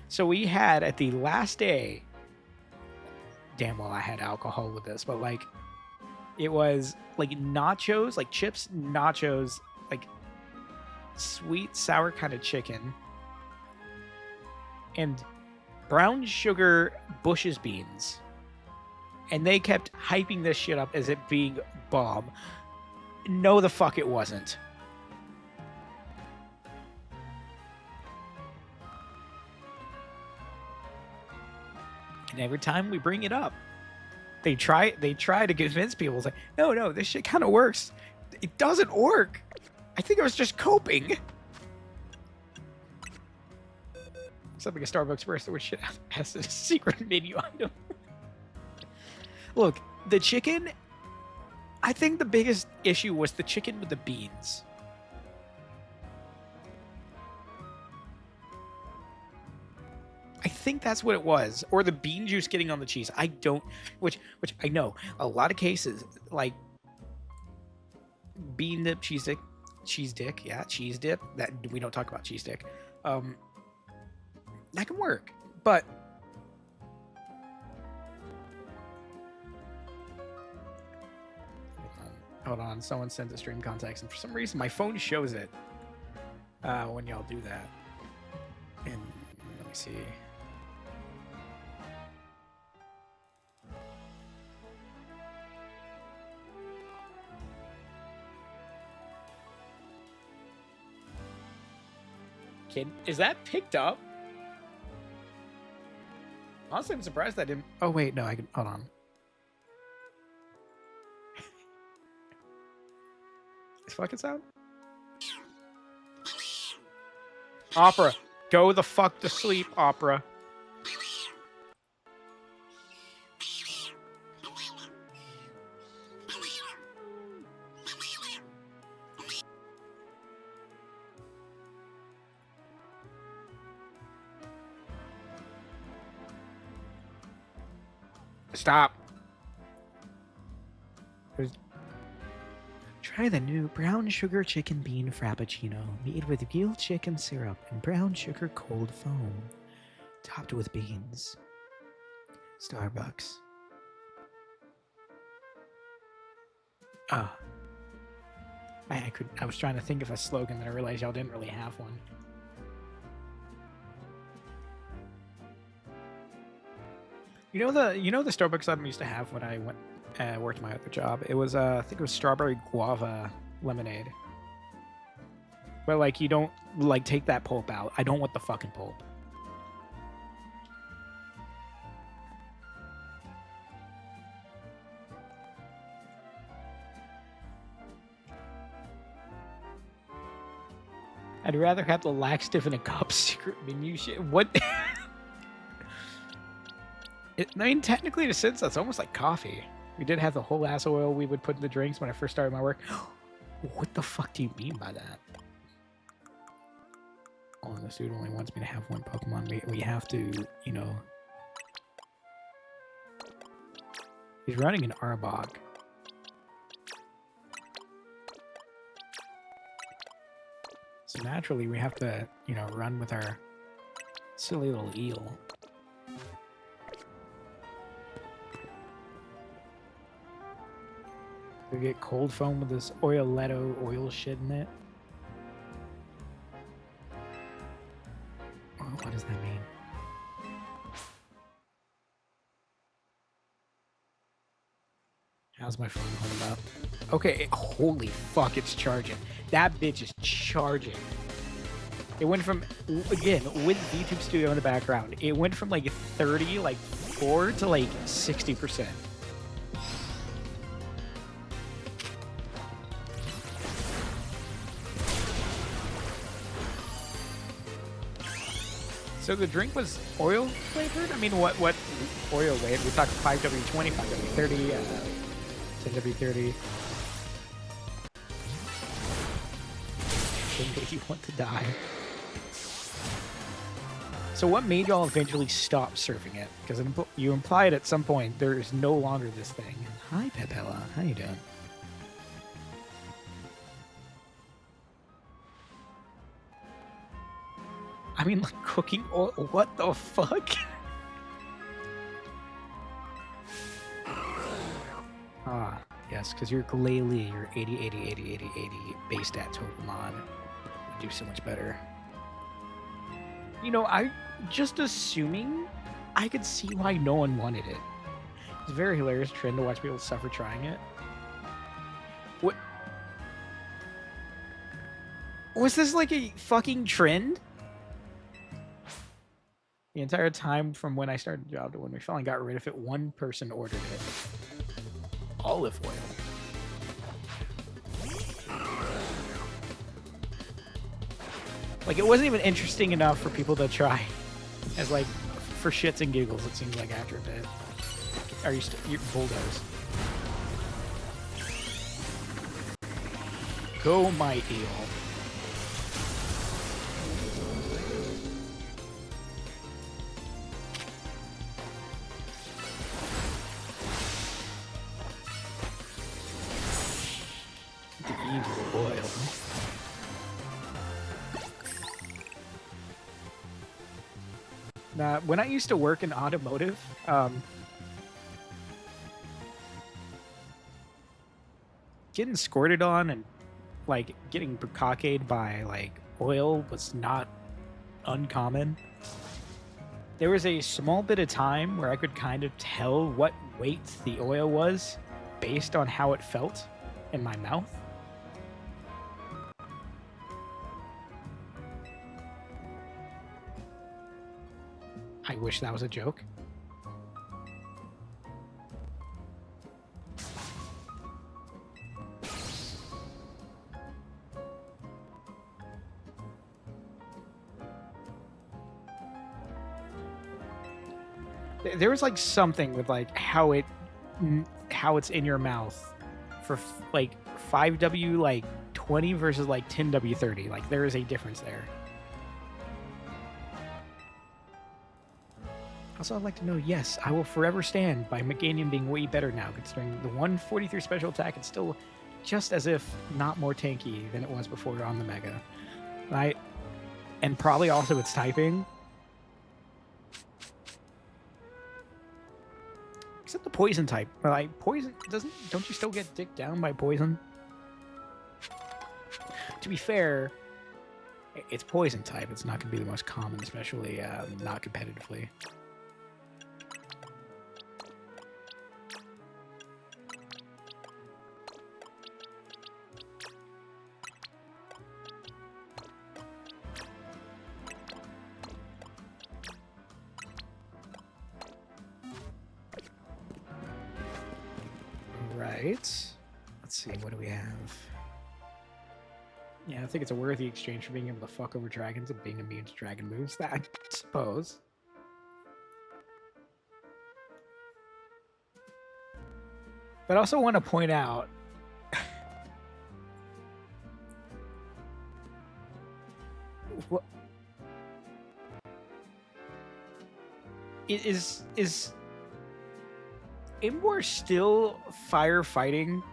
A: So we had at the last day, damn well I had alcohol with this, but like it was like nachos, like chips, nachos, like sweet, sour kind of chicken, and brown sugar Bush's beans. And they kept hyping this shit up as it being bomb. No, the fuck it wasn't. And every time we bring it up, they try to convince people. It's like, no, this shit kind of works. It doesn't work. I think I was just coping. Except like a Starbucks burrito, which shit has a secret menu item. Look, the chicken, I think the biggest issue was the chicken with the beans. I think that's what it was, or the bean juice getting on the cheese. I don't, which I know a lot of cases like bean dip, cheese dip, yeah, cheese dip. That we don't talk about cheese dip. That can work, but hold on. Someone sent the stream context, and for some reason my phone shows it when y'all do that. And let me see. Is that picked up? Honestly, I'm surprised that didn't. Oh wait, no, I can. Hold on. This fucking sound. Opera, go the fuck to sleep, Opera. Stop. Try the new brown sugar chicken bean frappuccino, made with real chicken syrup and brown sugar cold foam, topped with beans. Starbucks. Oh. I was trying to think of a slogan that I realized y'all didn't really have one. You know the Starbucks I used to have when I worked my other job. It was I think it was strawberry guava lemonade. But like you don't like take that pulp out. I don't want the fucking pulp. I'd rather have the laxative in a cup secret menu shit. What? I mean, technically, in a sense, that's almost like coffee. We did have the whole ass oil we would put in the drinks when I first started my work. What the fuck do you mean by that? Oh, this dude only wants me to have one Pokemon. We have to, you know... He's running an Arbok. So naturally, we have to, you know, run with our silly little eel. We get cold foam with this Oiletto oil shit in it. Oh, what does that mean? How's my phone holding up? Okay, holy fuck, it's charging. That bitch is charging. It went from, again, with VTube Studio in the background, it went from like 30, like 4 to like 60%. So the drink was oil flavored? I mean, what oil weight? We talked 5W20, 5W30, 10W30. What made you want to die? So what made y'all eventually stop surfing it? Because you implied at some point there is no longer this thing. Hi, Pepella. How you doing? I mean, like cooking oil. What the fuck? Ah, yes, because you're Glalie, you're 80, 80, 80, 80, 80 base stats Pokemon. You do so much better. You know, I just assuming I could see why no one wanted it. It's a very hilarious trend to watch people suffer trying it. What? Was this like a fucking trend? The entire time from when I started the job to when we finally got rid of it, one person ordered it. Olive oil. Like, it wasn't even interesting enough for people to try. As, like, for shits and giggles, it seems like after a bit. Are you still... You're bulldoze. Go, my eel. Evil oil. Now, when I used to work in automotive, getting squirted on and like getting bukkaked by like oil was not uncommon. There was a small bit of time where I could kind of tell what weight the oil was based on how it felt in my mouth. I wish that was a joke. There was like something with like how it's in your mouth for like 5W like 20 versus like 10W 30. Like there is a difference there. Also, I'd like to know, yes, I will forever stand by Meganium being way better now, considering the 143 special attack is still just as if not more tanky than it was before on the Mega. Right? And probably also its typing. Except the poison type. Like, poison don't you still get dicked down by poison? To be fair, it's poison type. It's not going to be the most common, especially not competitively. Let's see, what do we have? Yeah, I think it's a worthy exchange for being able to fuck over dragons and being immune to dragon moves. That, I suppose. But I also want to point out what is Imbor still firefighting?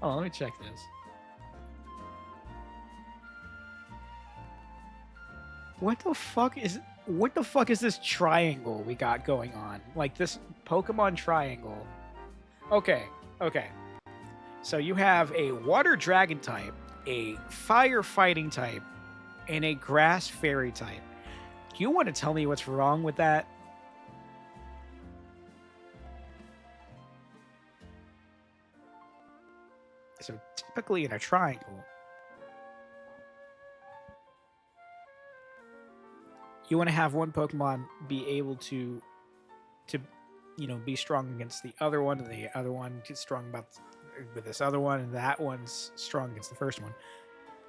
A: Oh, let me check this. What the fuck is this triangle we got going on? Like this Pokemon triangle. Okay, okay. So you have a water dragon type, a fire fighting type, and a grass fairy type. Do you want to tell me what's wrong with that? So typically in a triangle, you want to have one Pokemon be able to be strong against the other one, and the other one gets strong with this other one, and that one's strong against the first one.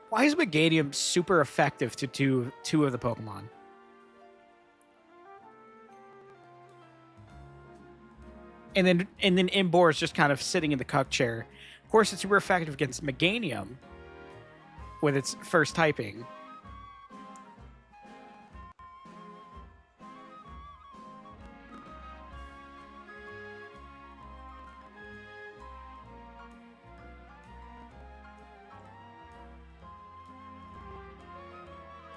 A: Why is Meganium super effective to two of the Pokemon? And then Imbor is just kind of sitting in the cuck chair. Of course, it's super effective against Meganium with its first typing.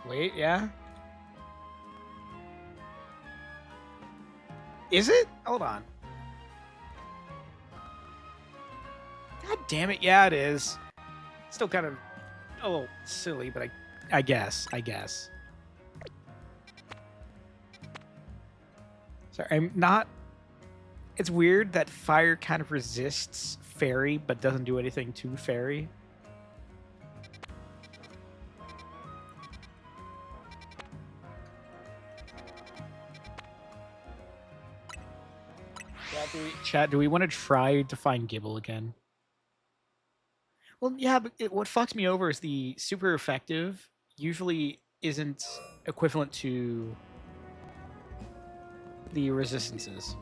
A: Wait, yeah? Is it? Hold on. God damn it, yeah, it is. Still kind of a little silly, but I guess. Sorry, I'm not... It's weird that fire kind of resists fairy, but doesn't do anything to fairy. Chat, do we want to try to find Gibble again? Well, yeah, but what fucks me over is the super effective usually isn't equivalent to the resistances.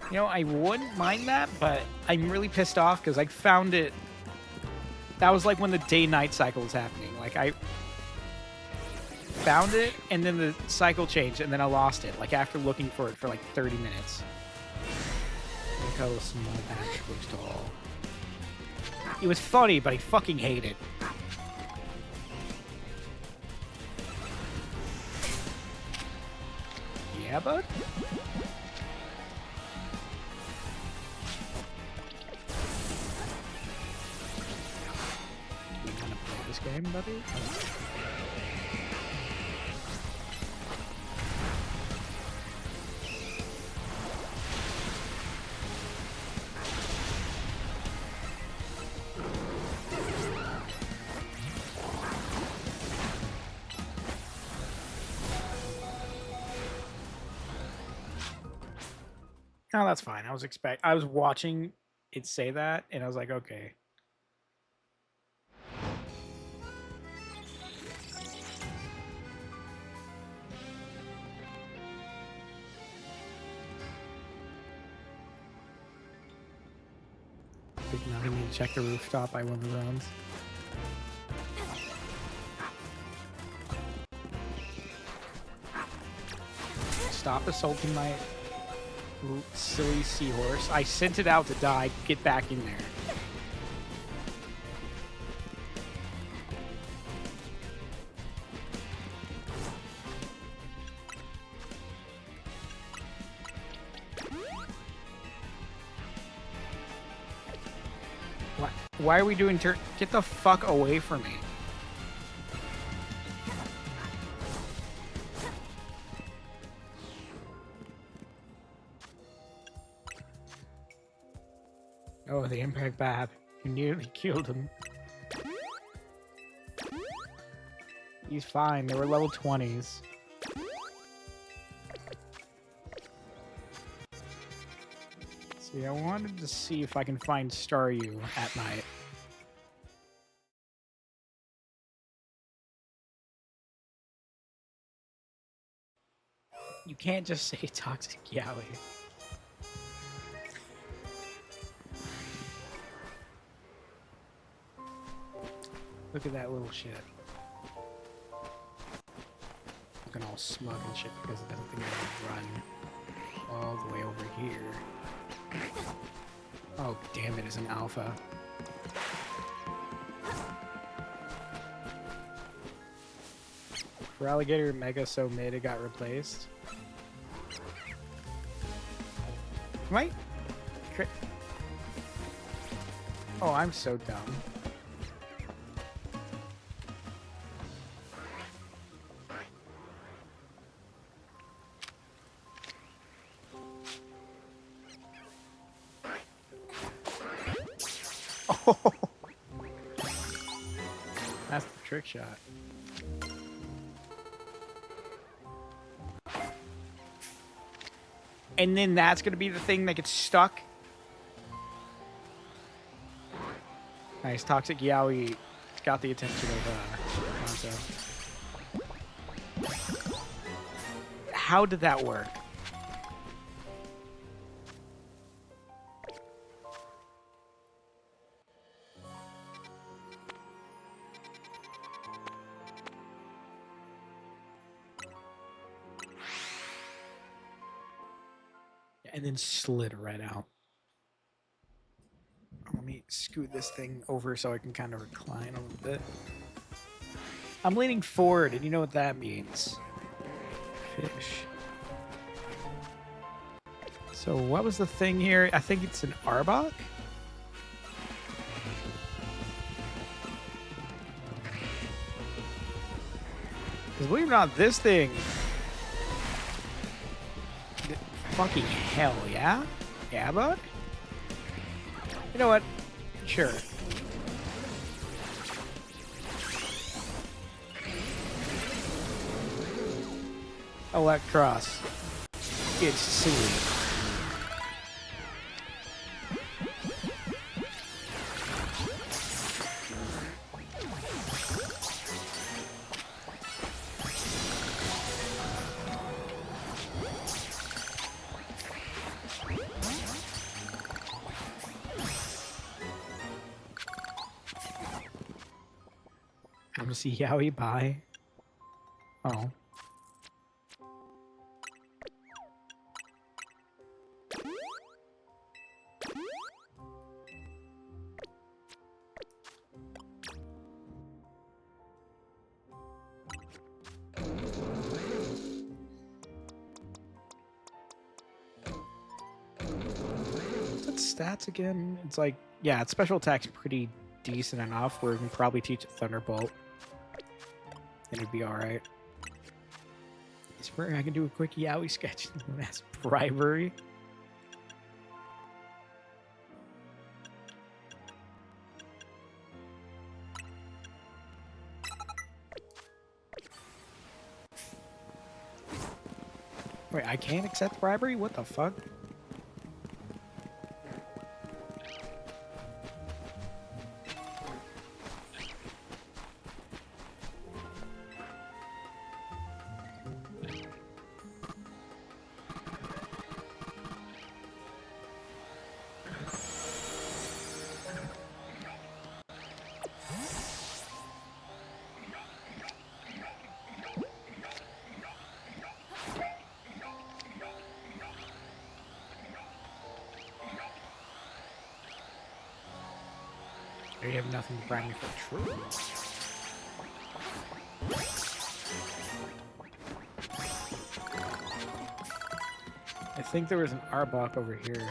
A: You know, I wouldn't mind that, but I'm really pissed off because I found it... That was like when the day-night cycle was happening. Like, I found it, and then the cycle changed, and then I lost it. Like, after looking for it for like 30 minutes. Look how small patch looks tall. It was funny, but I fucking hate it. Yeah, bud? Do you want to play this game, buddy? No, that's fine. I was watching it say that, and I was like, okay. I think now we need to check the rooftop by one of the rounds. Stop assaulting my silly seahorse. I sent it out to die. Get back in there. Why are we doing turn? Get the fuck away from me. Oh, the impact bab. You nearly killed him. He's fine. They were level 20s. See, I wanted to see if I can find Staryu at night. You can't just say toxic yaoi. Look at that little shit. Looking all smug and shit because it doesn't think I can run all the way over here. Oh, damn it, it's an alpha. For Alligator Mega so mid, it got replaced. Right? Oh, I'm so dumb. Oh, that's the trick shot. And then that's going to be the thing that gets stuck. Nice. Toxic Yaoi got the attention of Hanzo. How did that work? And then slid right out. Let me scoot this thing over so I can kind of recline a little bit. I'm leaning forward, and you know what that means. Fish. So what was the thing here? I think it's an Arbok? Because believe it or not, this thing... Fucking hell, yeah? Yeah, bud? You know what? Sure. Electros. It's silly. I'm gonna see how he buy. Oh. What's its stats again? It's like, yeah, its special attack's pretty decent enough where we can probably teach it Thunderbolt. And it'd be alright. I swear I can do a quick Yaoi sketch. That's bribery. Wait, I can't accept bribery? What the fuck? You have nothing to bribe me for true. I think there was an Arbok over here.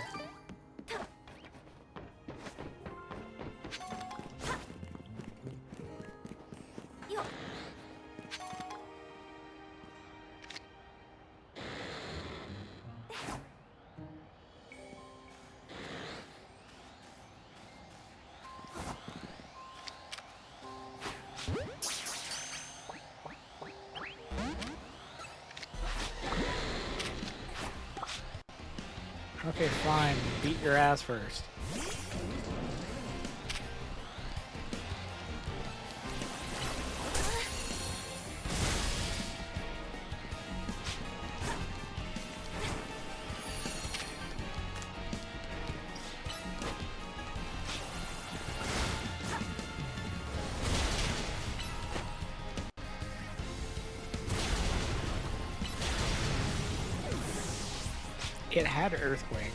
A: Okay, fine. Beat your ass first. It had Earthquake.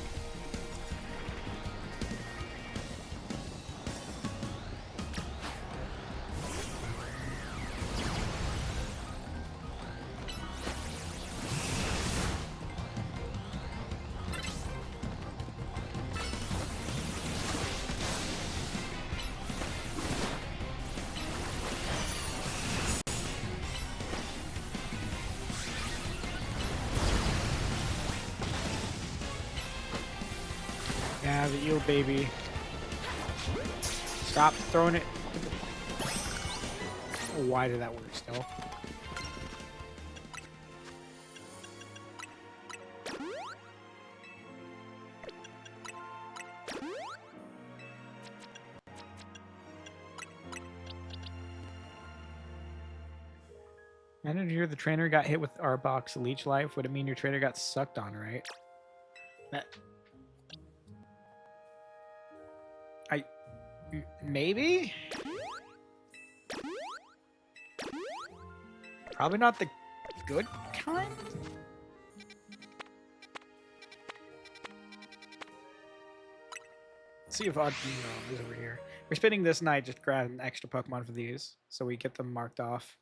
A: Yeah, the eel baby. Stop throwing it. Why did that work still? I didn't hear the trainer got hit with Arbok's leech life. Would it mean your trainer got sucked on, right? That... Maybe? Probably not the good kind? Let's see if Oddino is over here. We're spending this night just grabbing an extra Pokemon for these, so we get them marked off.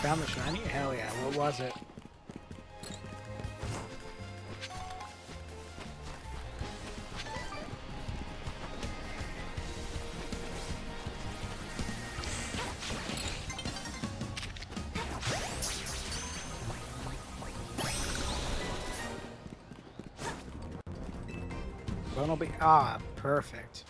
A: Found the shiny? Hell yeah, what was it? Bunnelby. Ah, perfect.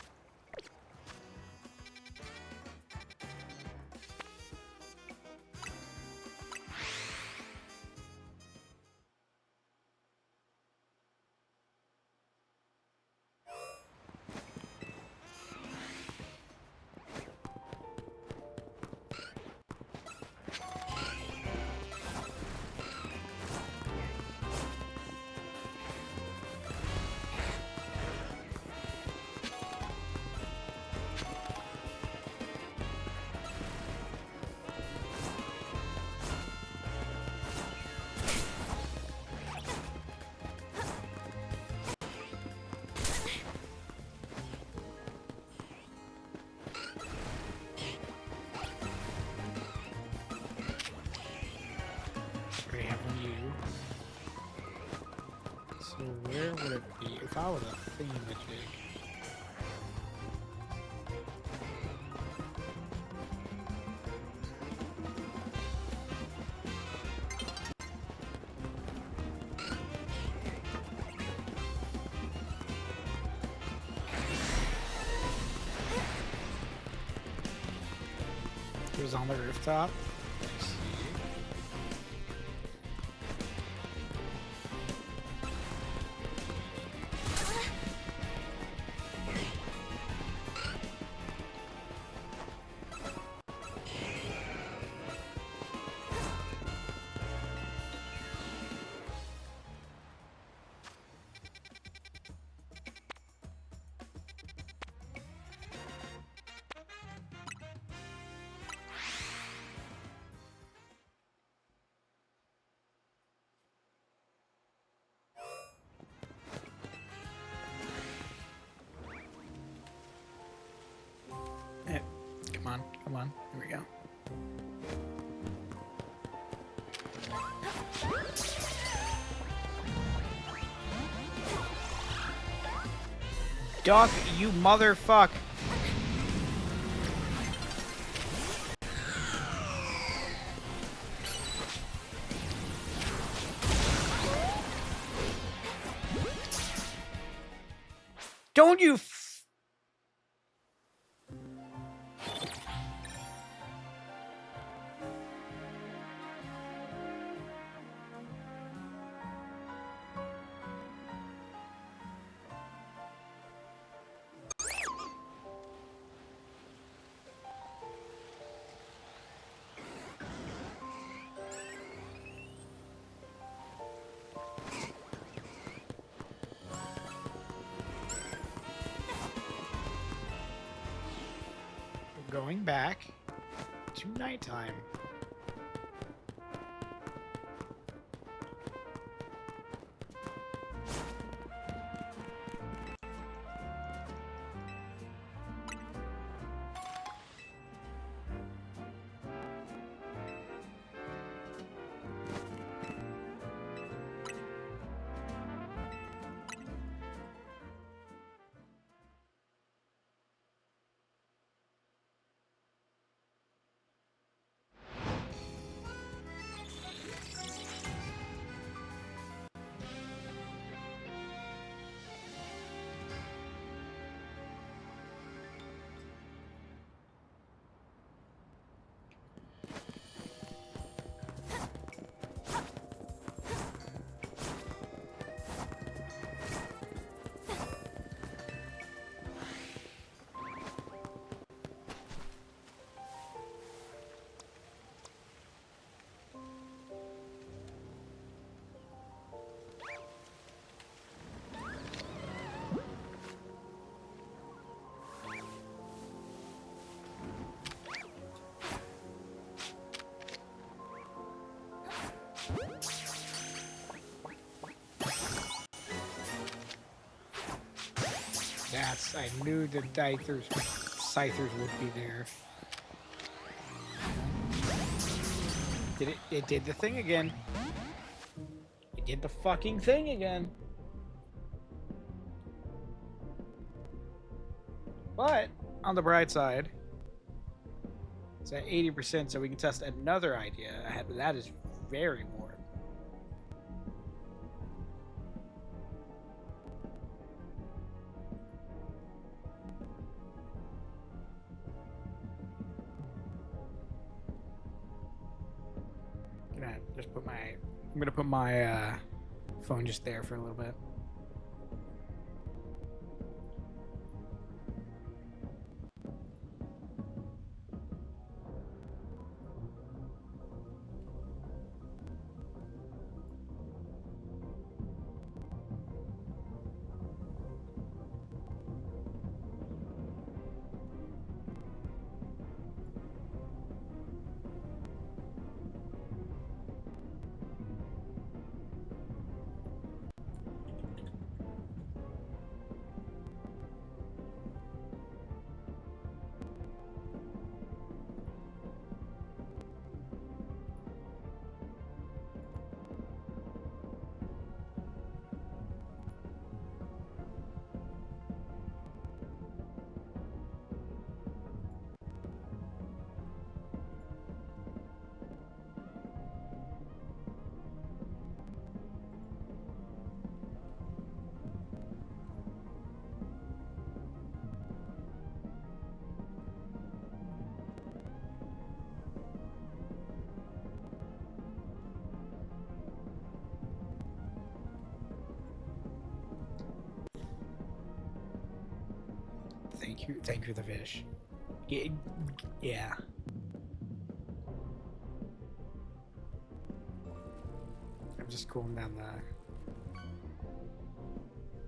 A: Already have one you. So where would it be if I was a thingamajig? It was on the rooftop. I see. Eh, come on. Here we go. Duck, you motherfuck. Don't you going back to nighttime. I knew the Scythers would be there. It did the thing again. It did the fucking thing again. But, on the bright side, it's at 80%, so we can test another idea ahead. That is very warm. I'm gonna put my phone just there for a little bit. Thank you, the fish. Yeah. I'm just cooling down the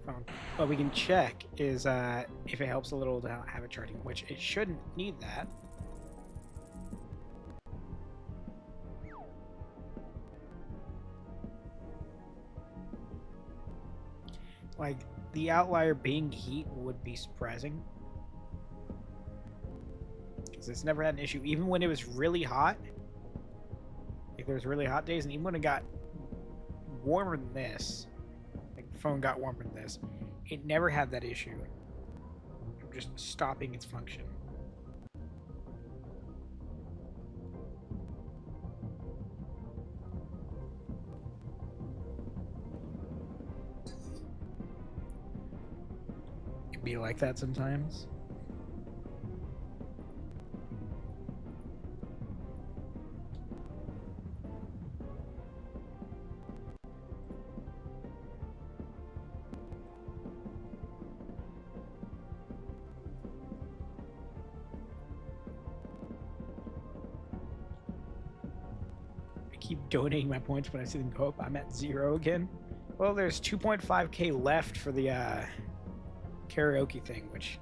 A: phone. What we can check is if it helps a little to have it charging, which it shouldn't need that. Like, the outlier being heat would be surprising. Because it's never had an issue. Even when it was really hot, like there was really hot days, and even when it got warmer than this, like the phone got warmer than this, it never had that issue. Just stopping its function. It be like that sometimes. Keep donating my points when I see them go up. I'm at 0 again. Well, there's 2.5k left for the karaoke thing, which...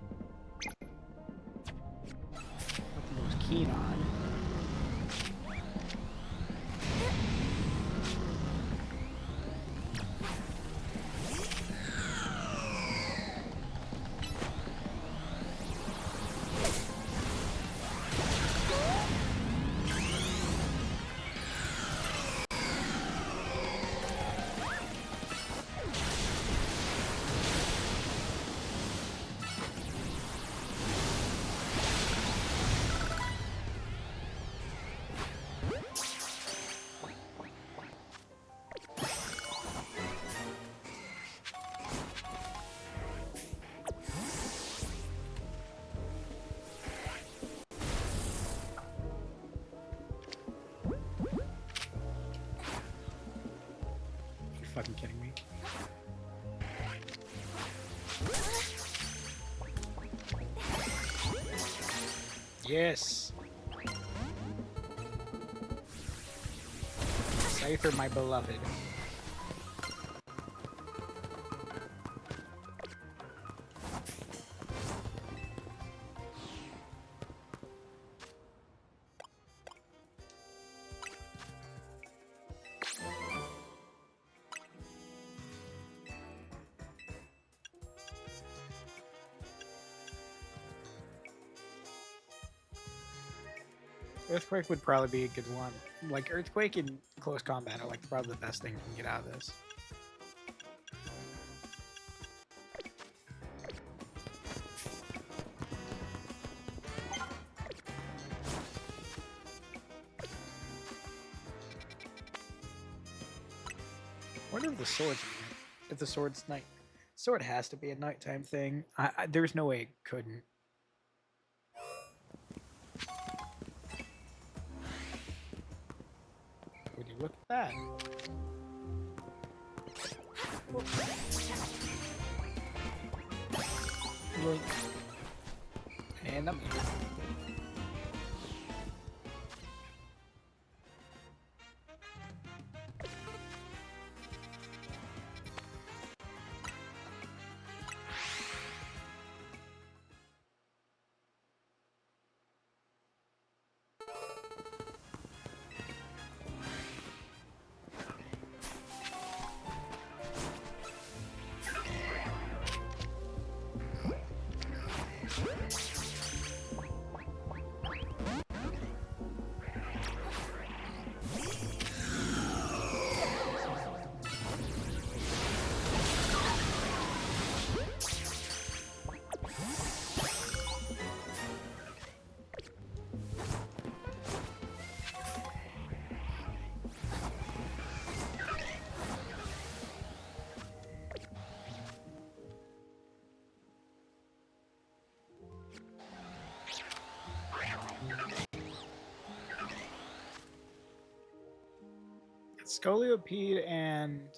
A: What keen on. Fucking kidding me. Yes. Scyther, my beloved. Earthquake would probably be a good one. Like, Earthquake in close combat are like probably the best thing you can get out of this. What if the sword's if the sword's night? Sword has to be a nighttime thing. There's no way it couldn't. Would you look at that? Look. And I'm here. Scoliopede and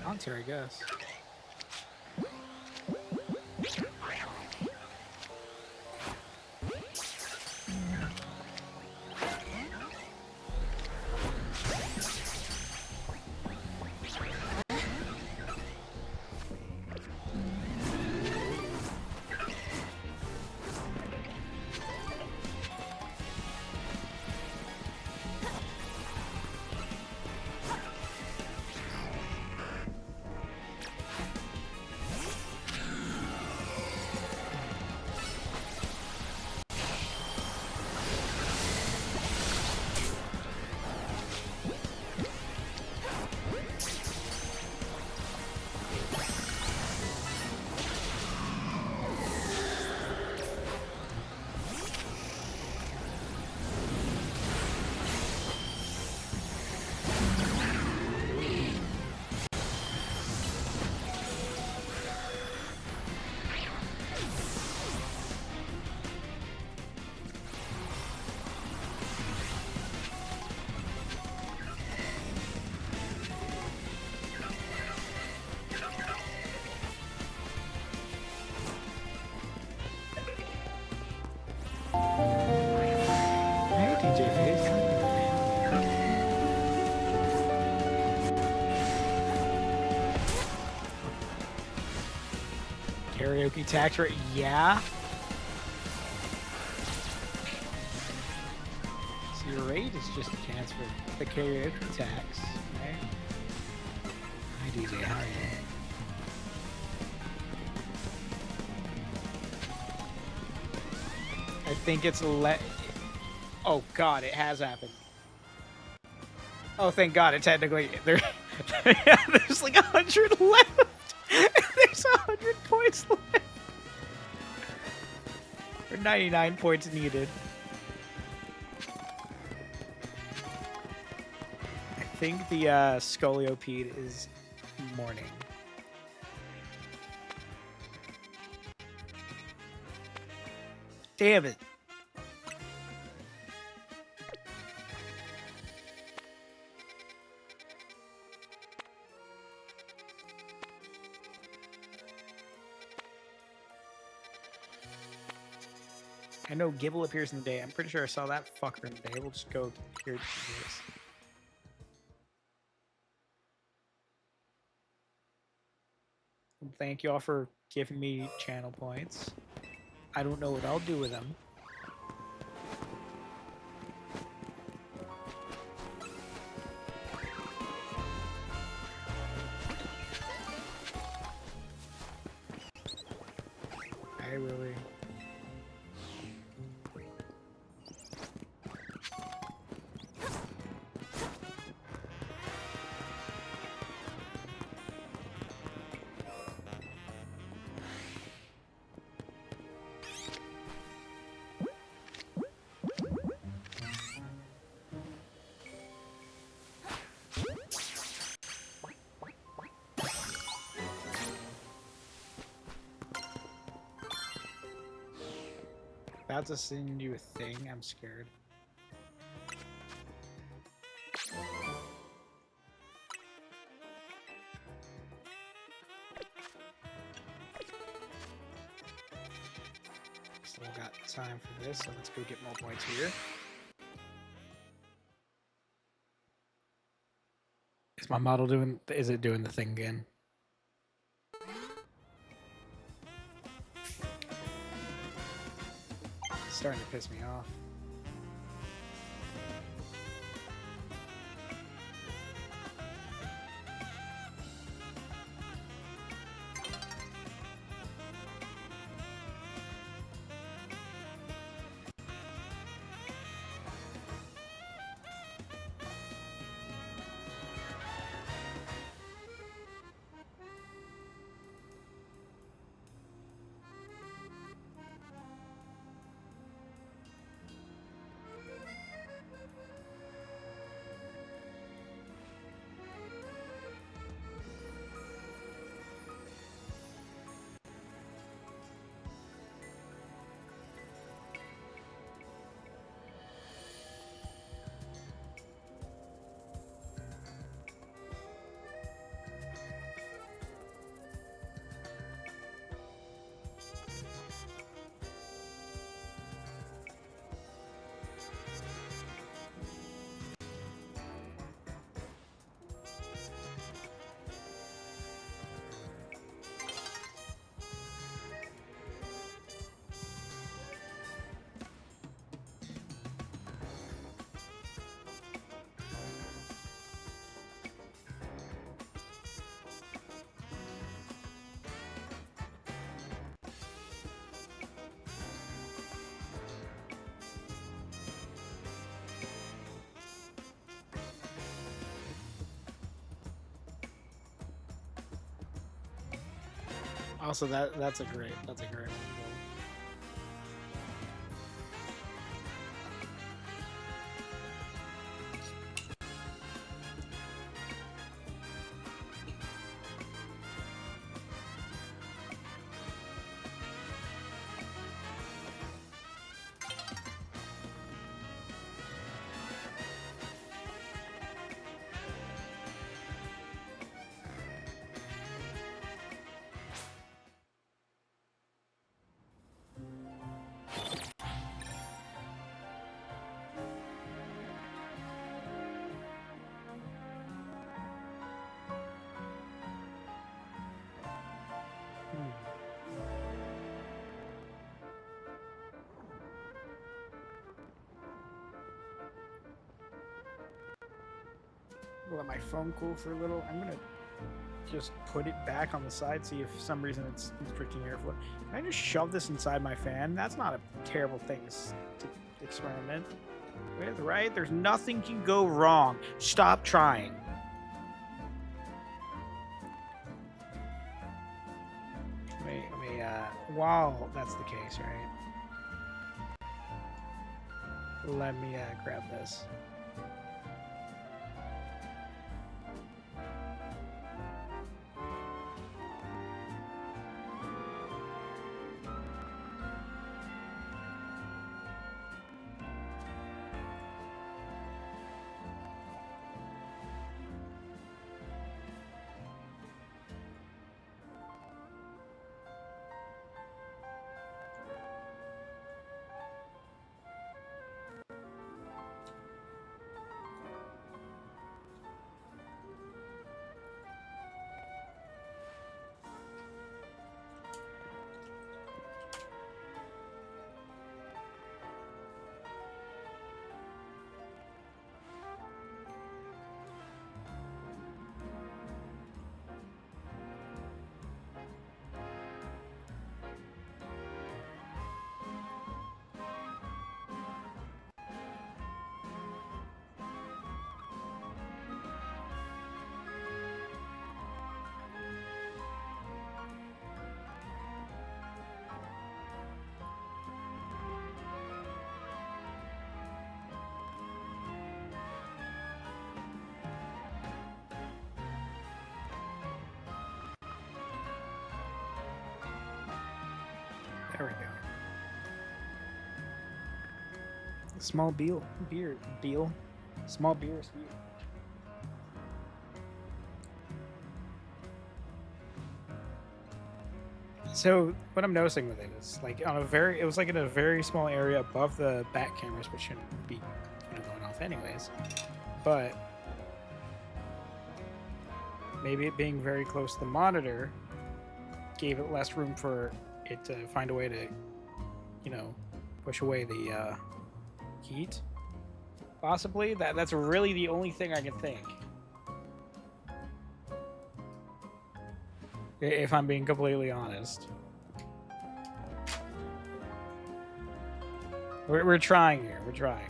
A: Haunter, I guess. Hey, DJ Face. Karaoke tax rate, yeah. So your rate is just a chance for the karaoke tax, right? Hi DJ, how are you? I think it's oh god, it has happened. Oh, thank god, it technically there's like 100 left. There's 100 points left. Or 99 points needed. I think the Scoliopede is morning. Damn it. I know Gibble appears in the day. I'm pretty sure I saw that fucker in the day. We'll just go here to this. Thank you all for giving me channel points. I don't know what I'll do with them. I really... About to send you a thing. I'm scared. Still got time for this, so let's go get more points here. Is my model doing? Is it doing the thing again? It's starting to piss me off. Also, that's a great one. Let my phone cool for a little. I'm gonna just put it back on the side, see if for some reason it's restricting airflow. Can I just shove this inside my fan? That's not a terrible thing to experiment with, right? There's nothing can go wrong. Stop trying. While that's the case, right? Let me grab this. There we go. Small beer. Small beer sweet. So what I'm noticing with it is like it was like in a very small area above the back cameras, which shouldn't be going off anyways. But maybe it being very close to the monitor gave it less room for it to find a way to, push away the heat. Possibly. That's really the only thing I can think. If I'm being completely honest. We're trying here. We're trying.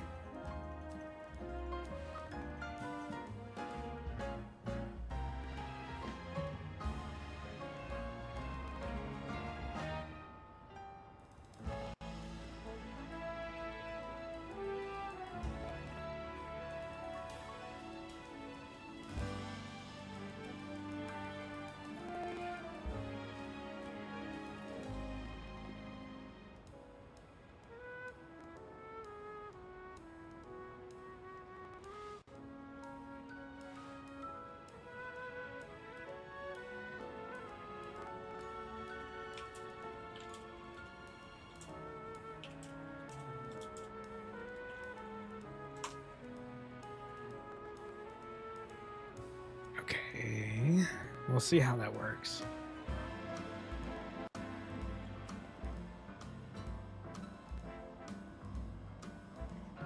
A: Okay, we'll see how that works.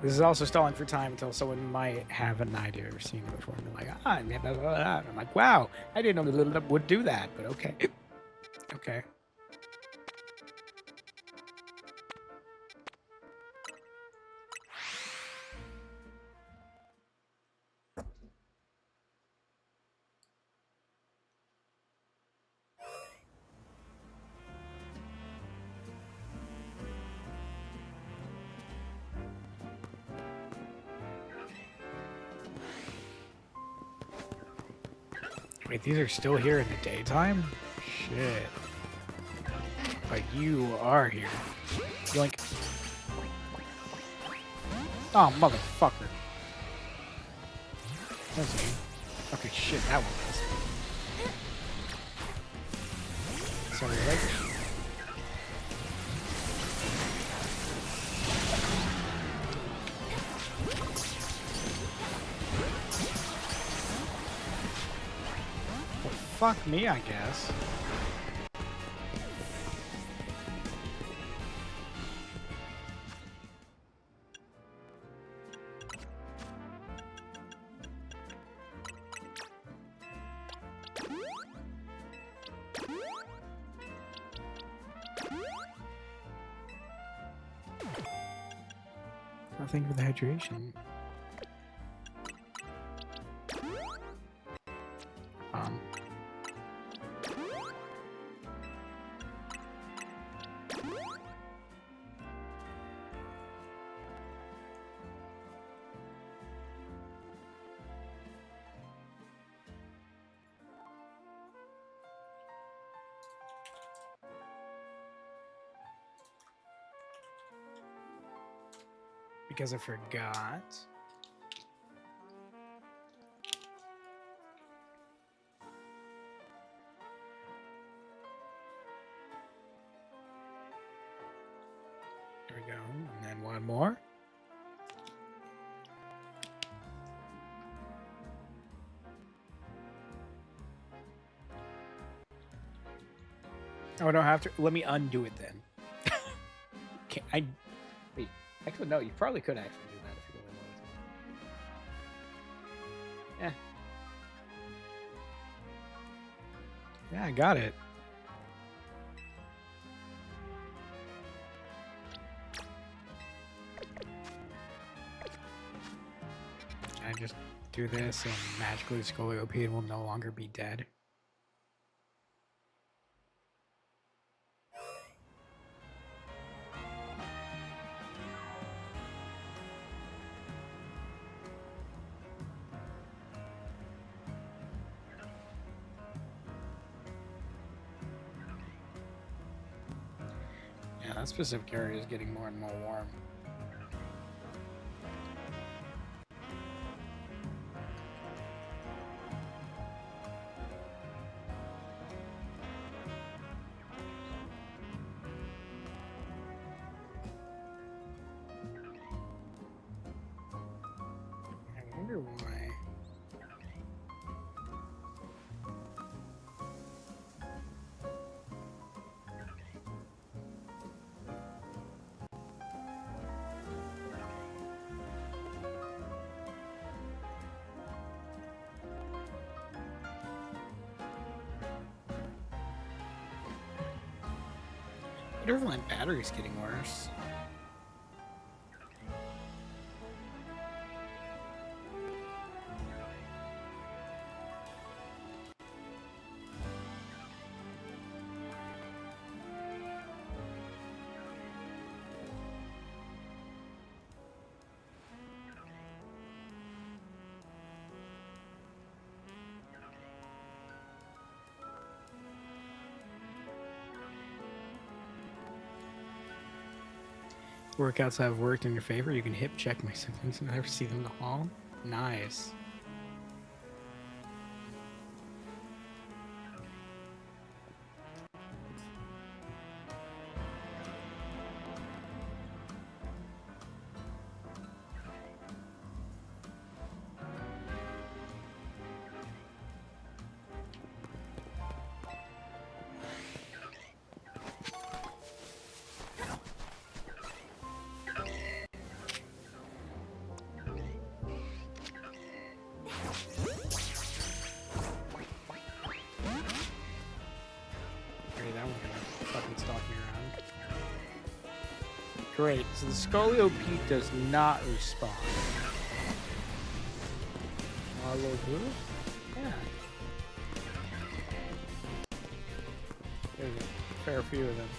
A: This is also stalling for time until someone might have an idea or seen it before and be like, blah, blah, blah. I'm like, wow, I didn't know the little would do that, but okay. Okay. Wait, these are still here in the daytime? Shit. But you are here. Yoink. Oh, motherfucker. That's me. Okay, shit, that one was. Sorry, right? Fuck me, I guess. thank you for the hydration. Um. Because I forgot. There we go. And then one more. Oh, I don't have to. Let me undo it then. Can I? Wait. Actually, no. You probably could actually do that if you really wanted to. Yeah. Yeah, I got it. I just do this and magically Scoliope will no longer be dead. Yeah, that specific area is getting more and more warm. I wonder why. I wonder if my battery's getting worse. Workouts have worked in your favor. You can hip check my siblings and never see them in the hall. Nice. That one gonna fucking stalk me around. Great, so the Scoliope does not respond. Hello, who? Yeah. There's a fair few of them.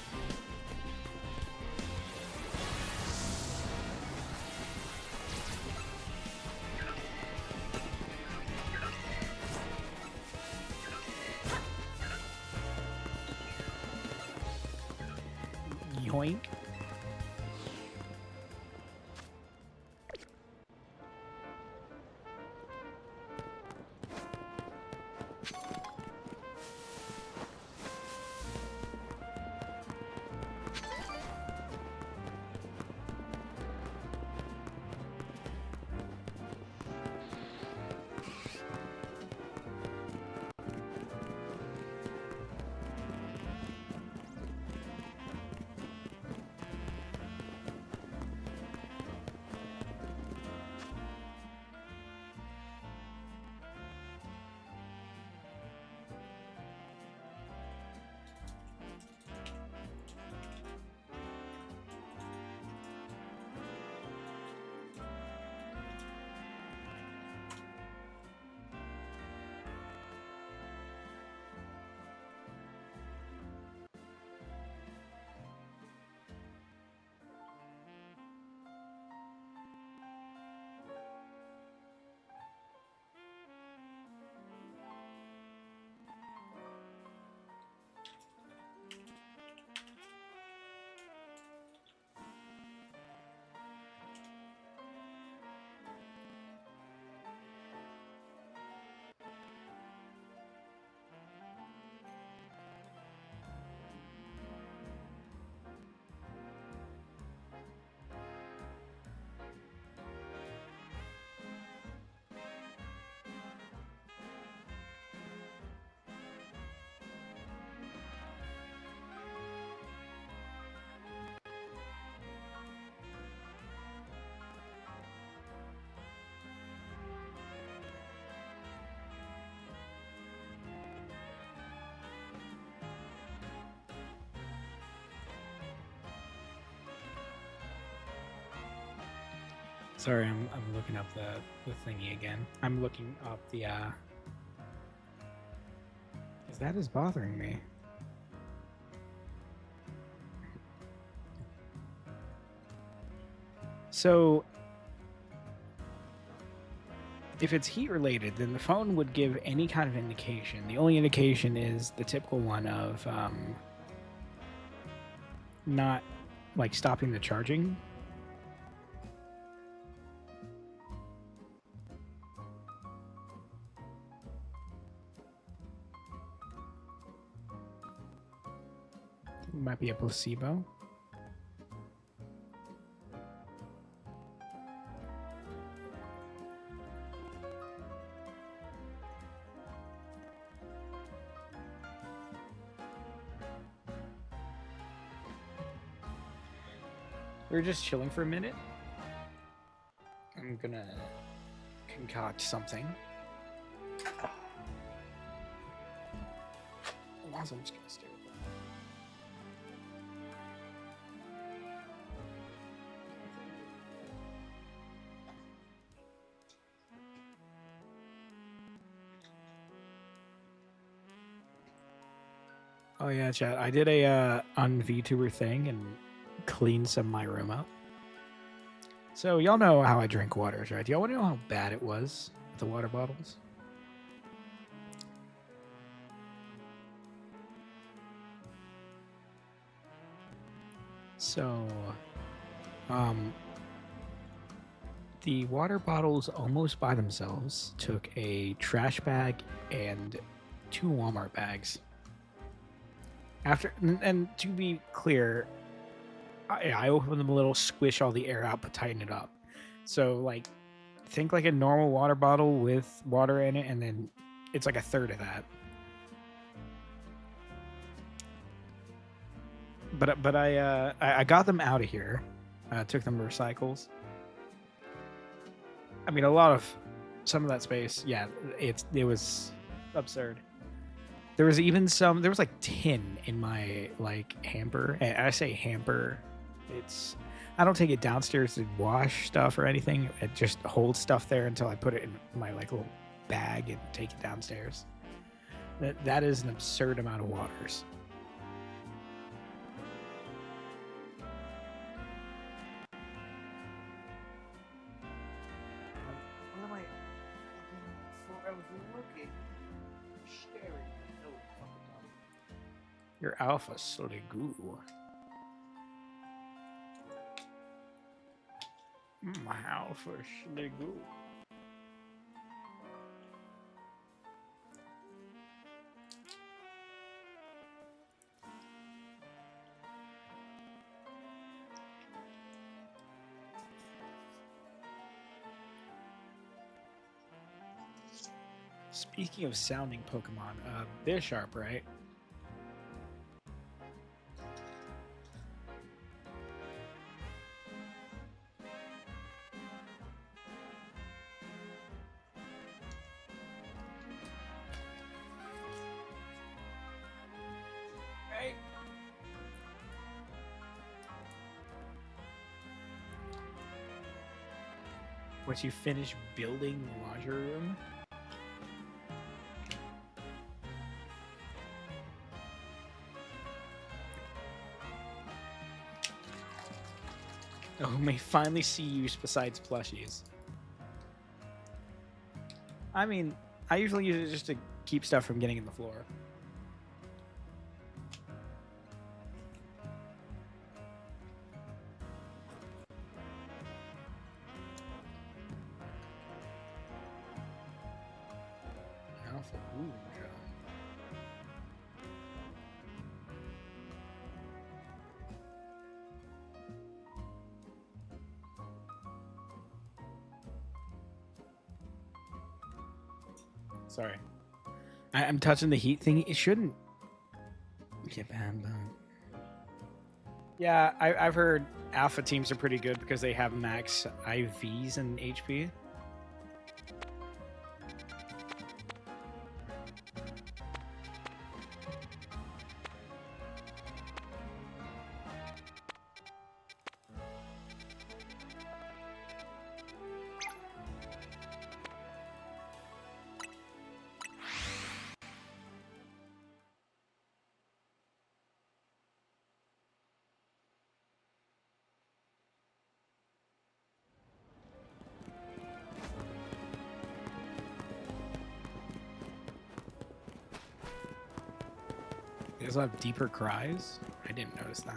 A: Yoink. Sorry, I'm looking up the thingy again. I'm looking up the because that is bothering me. So if it's heat related, then the phone would give any kind of indication. The only indication is the typical one of not like stopping the charging. Might be a placebo. We're just chilling for a minute. I'm gonna concoct something. And also, I'm just gonna stare at that. Oh yeah, chat. I did a on VTuber thing and cleaned some of my room out. So y'all know how I drink waters, right? Y'all want to know how bad it was with the water bottles? So, the water bottles almost by themselves took a trash bag and 2 Walmart bags. After, and to be clear, I open them a little, squish all the air out, but tighten it up. So like, think like a normal water bottle with water in it, and then it's like a third of that. But I got them out of here. Took them to recycles. I mean, some of that space, yeah, it was absurd. There was even there was like tin in my like hamper. And I say hamper, I don't take it downstairs to wash stuff or anything. It just holds stuff there until I put it in my like little bag and take it downstairs. That is an absurd amount of waters. What am I looking? Staring. No, your alpha sligoo. My alpha sligoo. Speaking of sounding Pokemon, Bisharp, right? Right. Once you finish building the laundry room, oh, may finally see use besides plushies. I mean, I usually use it just to keep stuff from getting in the floor. Alpha Ooga. Sorry. I'm touching the heat thing. It shouldn't get banned, but... Yeah, I've heard alpha teams are pretty good because they have max IVs and HP. Does it have deeper cries? I didn't notice that.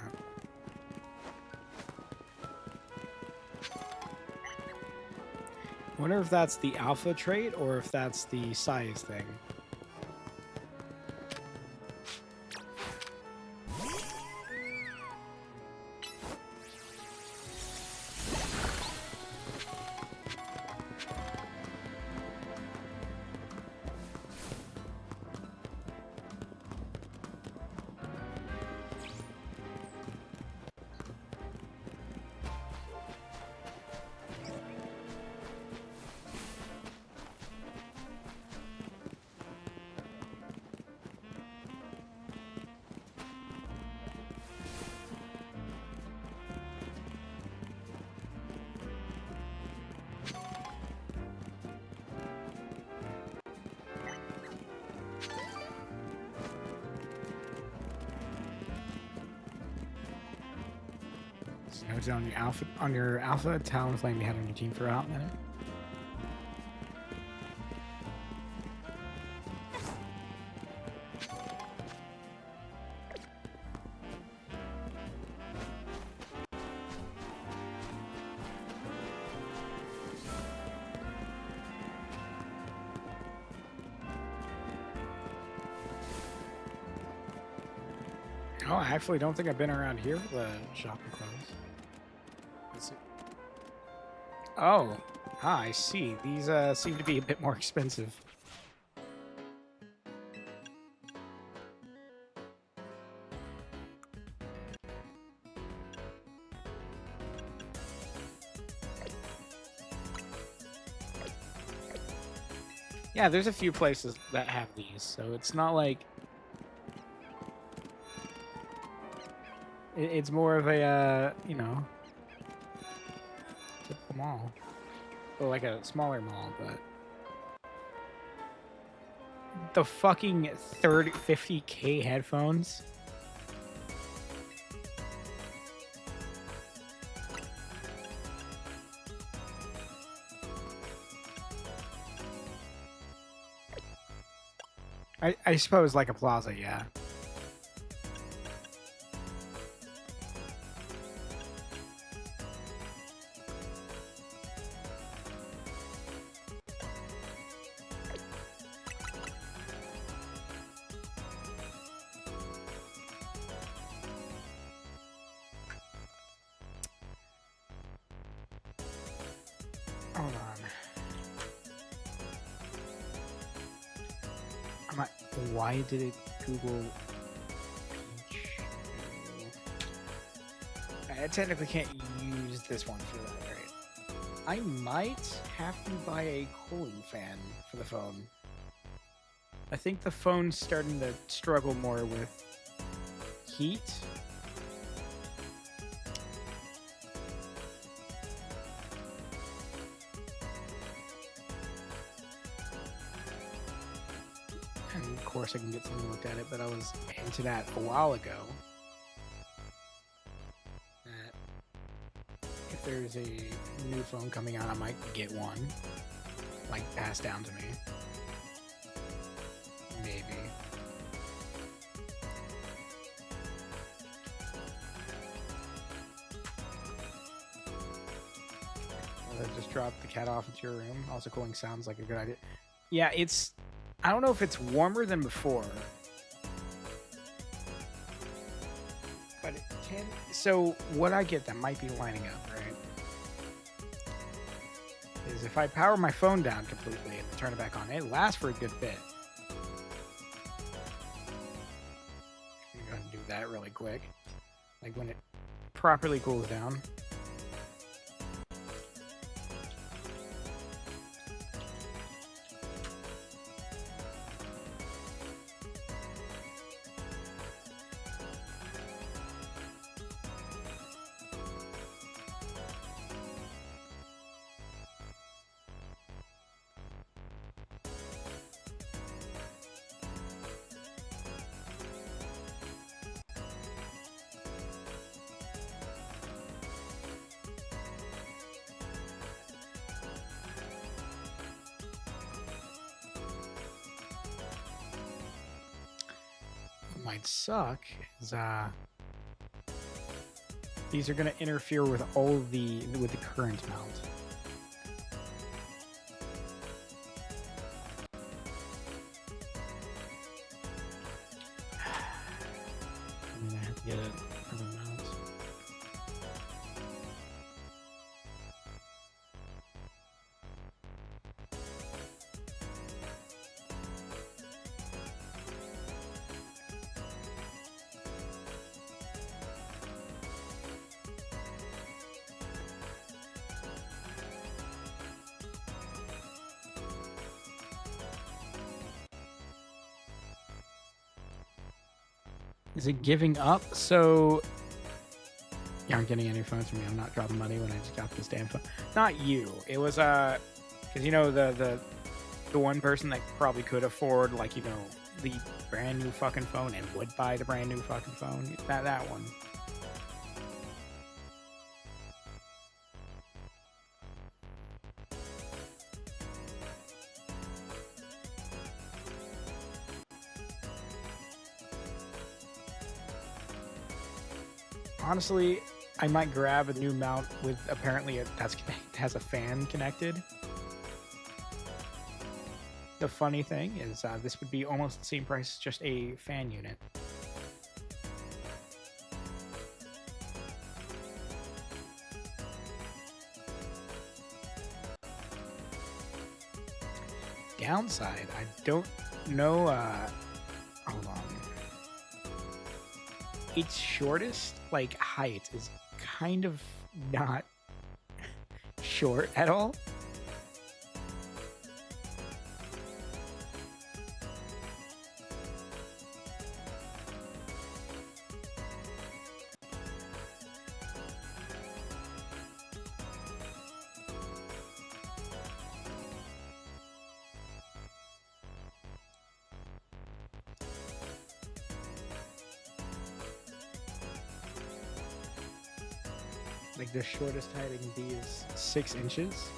A: I wonder if that's the alpha trait or if that's the size thing. Noted on your alpha, Talonflame you had on your team for a hot minute. Oh, I actually don't think I've been around here for the shopping clothes. Let's see. Oh, I see. These seem to be a bit more expensive. Yeah, there's a few places that have these, so it's not like... It's more of a, you know, typical mall. Or like a smaller mall, but... The fucking 50K headphones? I suppose like a plaza, yeah. Hold on. Why did it Google Peach? I technically can't use this one for that, right? I might have to buy a cooling fan for the phone. I think the phone's starting to struggle more with heat. And of course I can get something looked at it, but I was into that a while ago. That if there's a new phone coming out, I might get one. Like, passed down to me. Maybe. Just drop the cat off into your room. Also, cooling sounds like a good idea. Yeah, it's... I don't know if it's warmer than before. But it can... So, what I get that might be lining up, right? Is if I power my phone down completely and turn it back on, it lasts for a good bit. I'm going to do that really quick. Like when it properly cools down. might suck is these are going to interfere with the current mount. I'm gonna have to get another mount. Is it giving up? So you aren't getting any phones from me. I'm not dropping money when I just got this damn phone. Not you. It was because you know the one person that probably could afford like the brand new fucking phone and would buy the brand new fucking phone. That one. Honestly, I might grab a new mount with apparently that has a fan connected. The funny thing is this would be almost the same price as just a fan unit. Downside, I don't know. Hold on. Its shortest height is kind of not short at all. Like the shortest height it can be is 6 inches.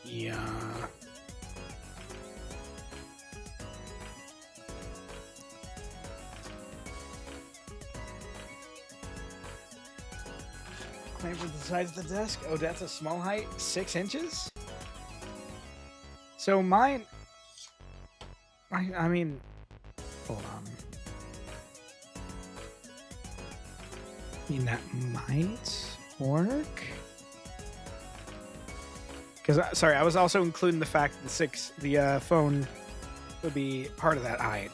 A: Yeah. Claim for the size of the desk. Oh, that's a small height. 6 inches? So mine... I mean... Hold on. I mean, that might work? Because, sorry, I was also including the fact that the phone would be part of that height.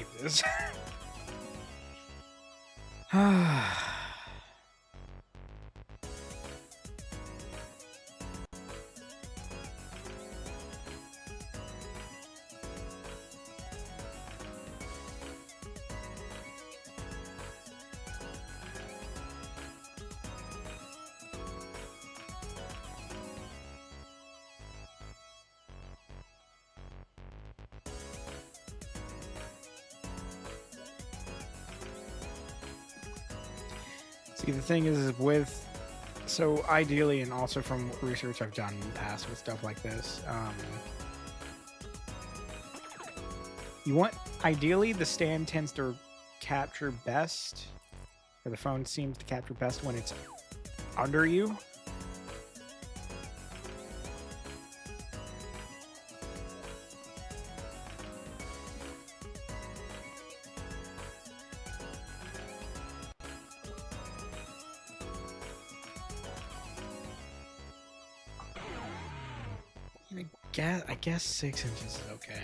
A: hate this. See, the thing is with, so ideally, and also from research I've done in the past with stuff like this, you want, ideally, the stand tends to capture best, or the phone seems to capture best when it's under you. I guess 6 inches is okay.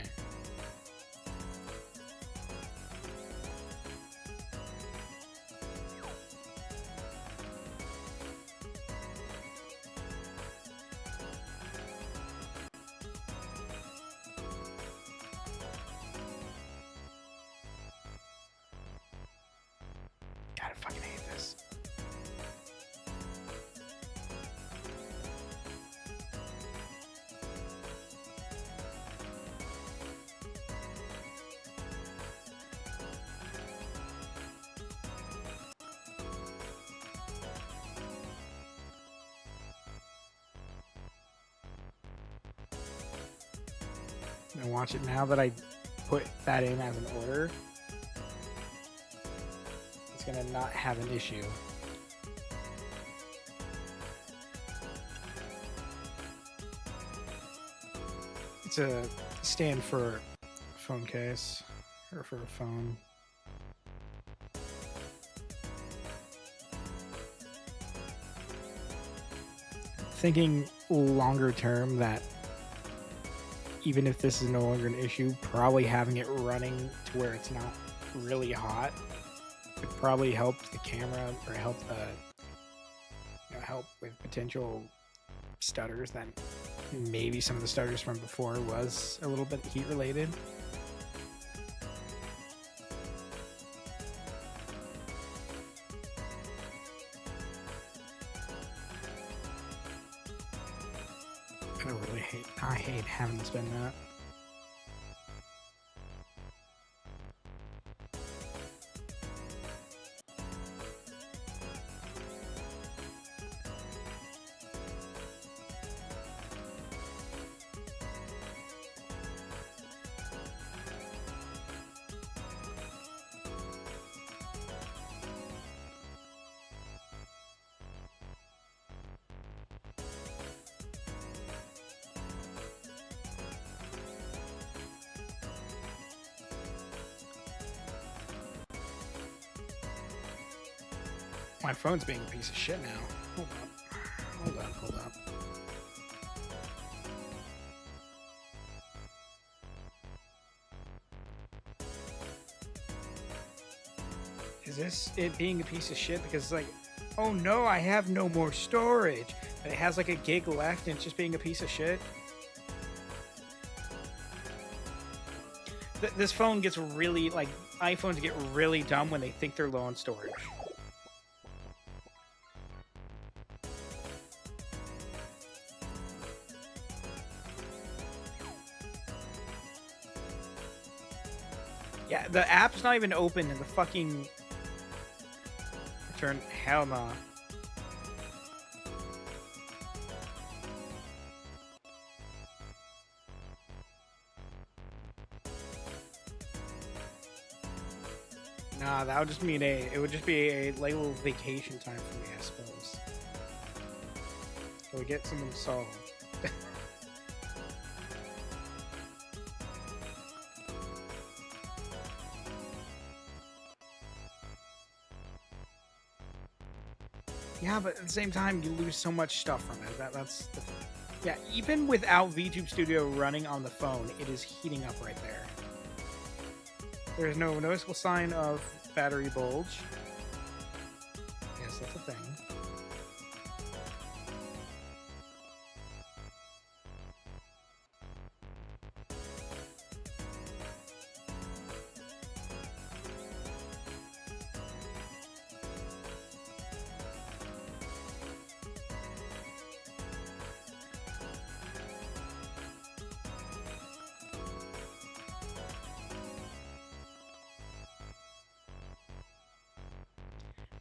A: God, I fucking hate this. And watch it now that I put that in as an order. It's gonna not have an issue. It's a stand for a phone case, or for a phone. Thinking longer term that even if this is no longer an issue, probably having it running to where it's not really hot would probably help the camera, or help the, help with potential stutters that maybe some of the stutters from before was a little bit heat related. I hate having to spend that. My phone's being a piece of shit now. Hold up. Hold up. Is this it being a piece of shit? Because it's like, oh no, I have no more storage. But it has like a gig left and it's just being a piece of shit. This phone gets really, like, iPhones get really dumb when they think they're low on storage. Yeah, the app's not even open and the fucking return. Hell nah. Nah, that would just mean it would just be a like little vacation time for me, I suppose. Can we get something solved? Yeah, but at the same time, you lose so much stuff from it. That's the, yeah. Even without VTube Studio running on the phone, it is heating up right there. There's no noticeable sign of battery bulge. Yes, that's a thing.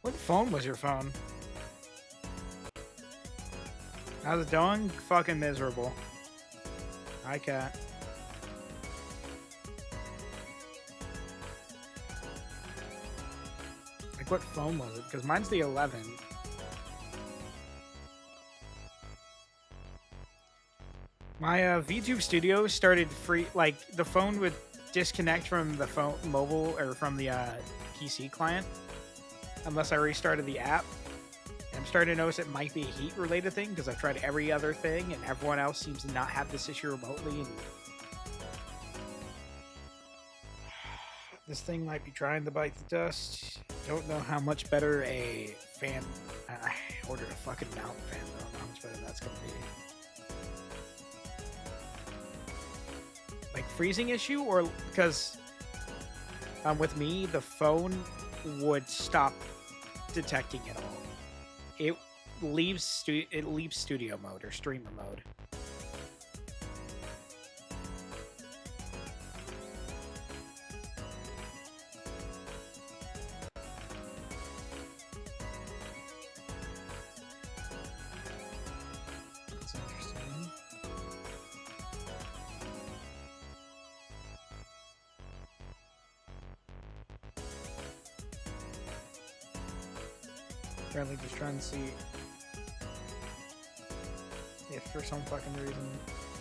A: What phone was your phone? How's it doing? Fucking miserable. Hi, cat. Like, what phone was it? Because mine's the 11. My VTube Studio started free. Like, the phone would disconnect from the phone mobile or from the PC client unless I restarted the app. I'm starting to notice it might be a heat related thing because I've tried every other thing and everyone else seems to not have this issue remotely. And this thing might be trying to bite the dust. Don't know how much better a fan. I ordered a fucking mount fan though. I don't know how much better that's gonna be. Like freezing issue, or because with me the phone would stop detecting it all. It leaves studio mode or streamer mode. That's interesting. Apparently just trying to see if for some fucking reason...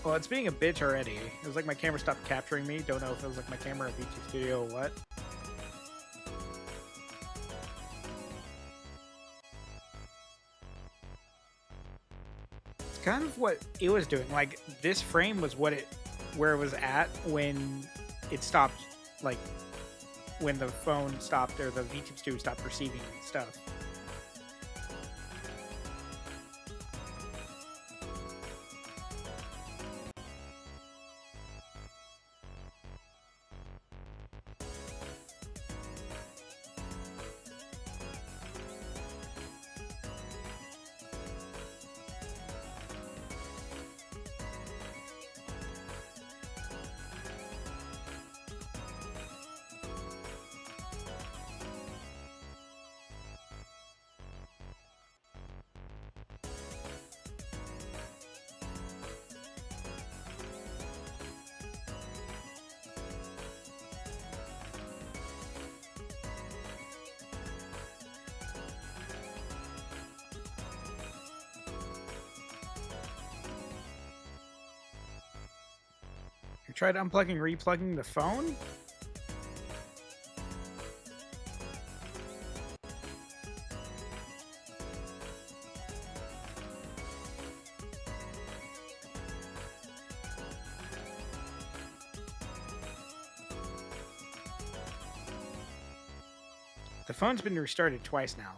A: Well, it's being a bitch already. It was like my camera stopped capturing me. Don't know if it was like my camera at VT Studio or what. It's kind of what it was doing. Like, this frame was where it was at when it stopped, like, when the phone stopped or the VTube Studio stopped receiving stuff. You tried unplugging, replugging the phone? The phone's been restarted twice now.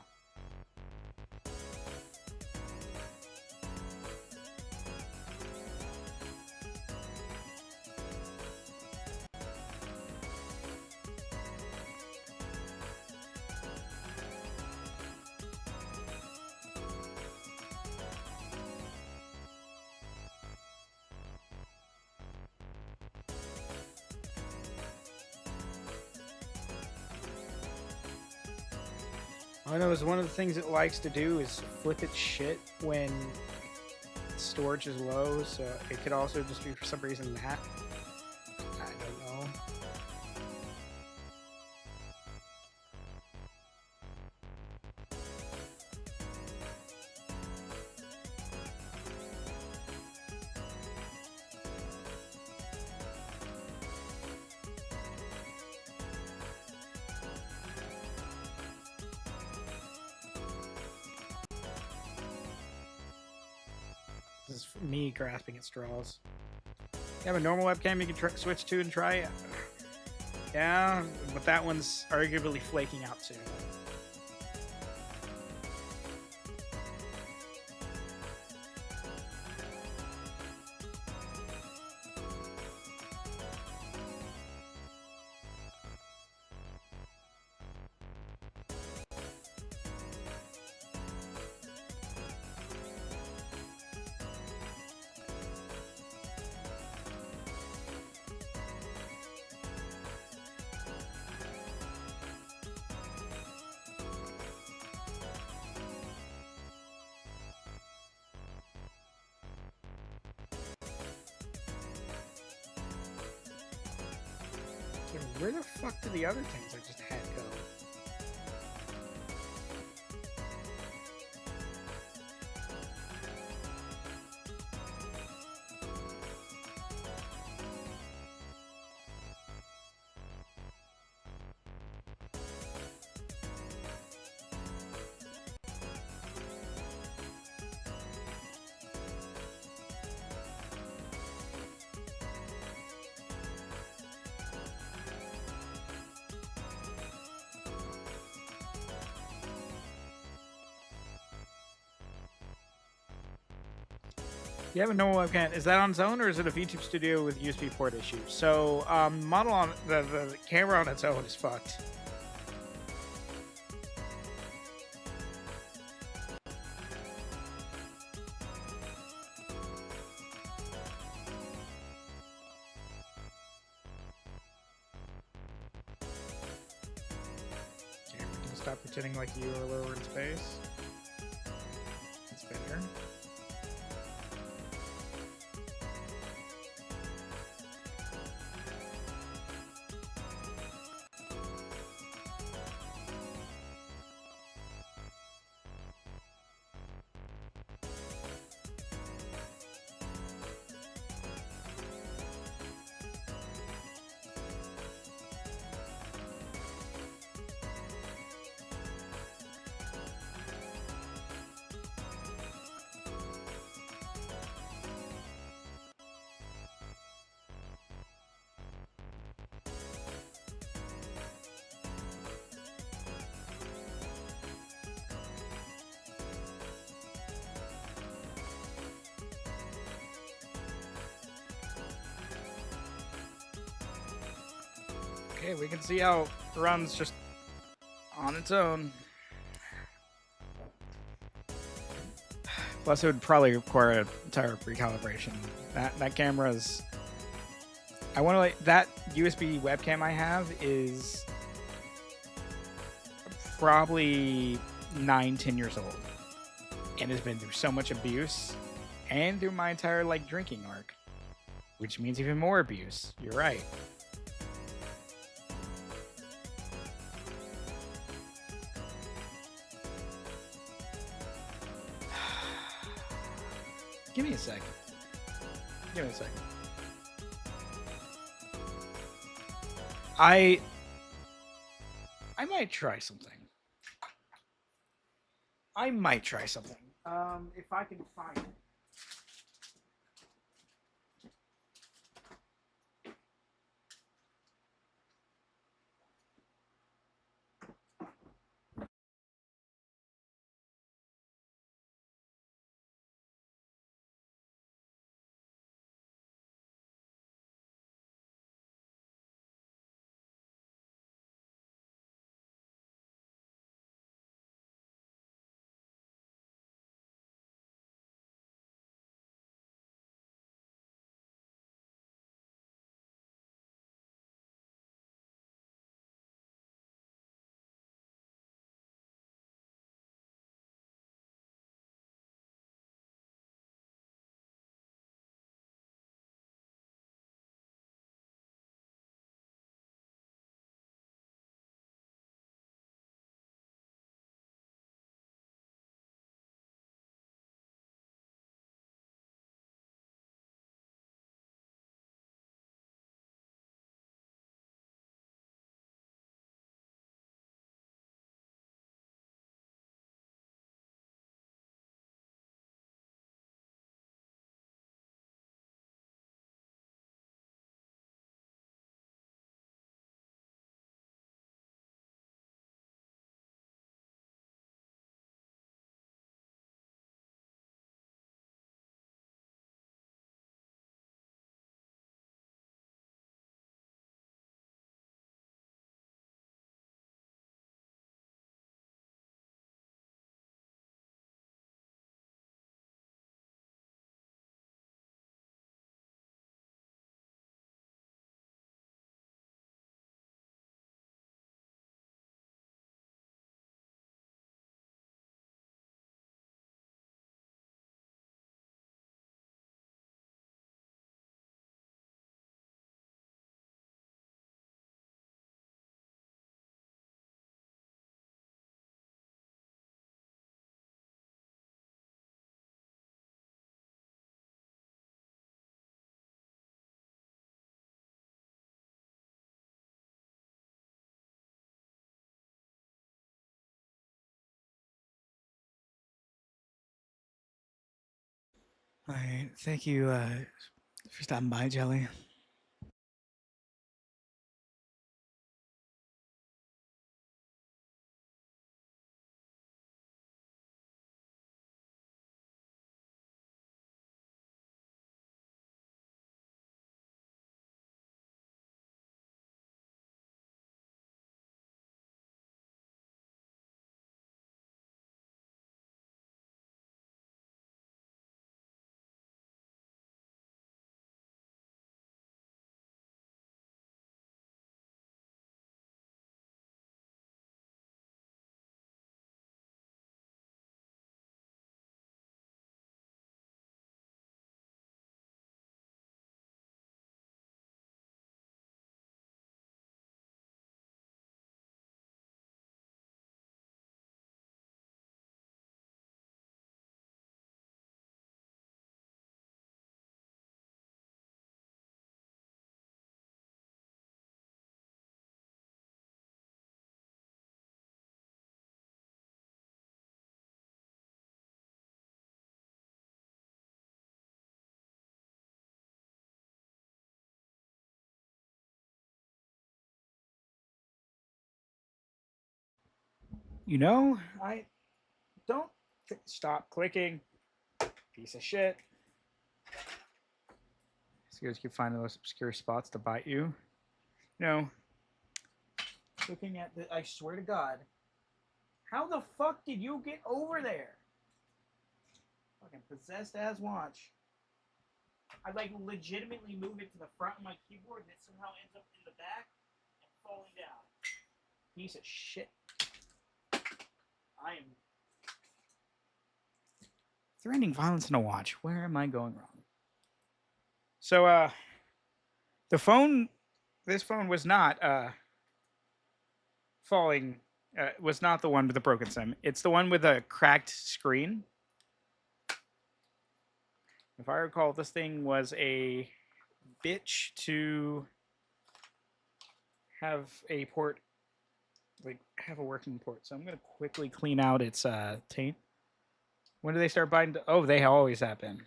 A: I know is one of the things it likes to do is flip its shit when storage is low, so it could also just be for some reason that. I don't know. This is me grasping at straws. You have a normal webcam you can switch to and try? Yeah, but that one's arguably flaking out too. Dude, where the fuck did the other things I just had go? You have a normal webcam. Is that on its own, or is it a VTube Studio with USB port issues? So, model on the camera on its own is fucked. Okay, we can stop pretending like you are lower in space. That's better. Okay, we can see how it runs just on its own. Plus, it would probably require an entire recalibration. That camera's. I want to like that USB webcam I have is probably 9-10 years old, and has been through so much abuse, and through my entire like drinking arc, which means even more abuse. You're right. Give me a second. Give me a second. I might try something. I might try something. If I can find it. All right. Thank you for stopping by, Jelly. You know, I don't stop clicking. Piece of shit. Scares keep finding those obscure spots to bite you. You know, looking at the. I swear to God, how the fuck did you get over there? Fucking possessed ass watch. I like legitimately move it to the front of my keyboard and it somehow ends up in the back and falling down. Piece of shit. I am threatening violence in a watch. Where am I going wrong? So, the phone, this phone was not falling. Was not the one with the broken SIM. It's the one with a cracked screen. If I recall, this thing was a bitch to have a port, like have a working port. So I'm gonna quickly clean out its taint. When do they start biting? Oh, they always happen.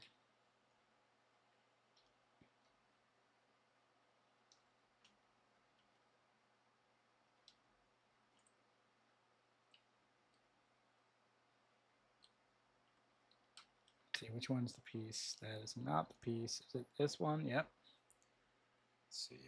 A: Let's see, which one's the piece? That is not the piece. Is it this one? Yep. Let's see.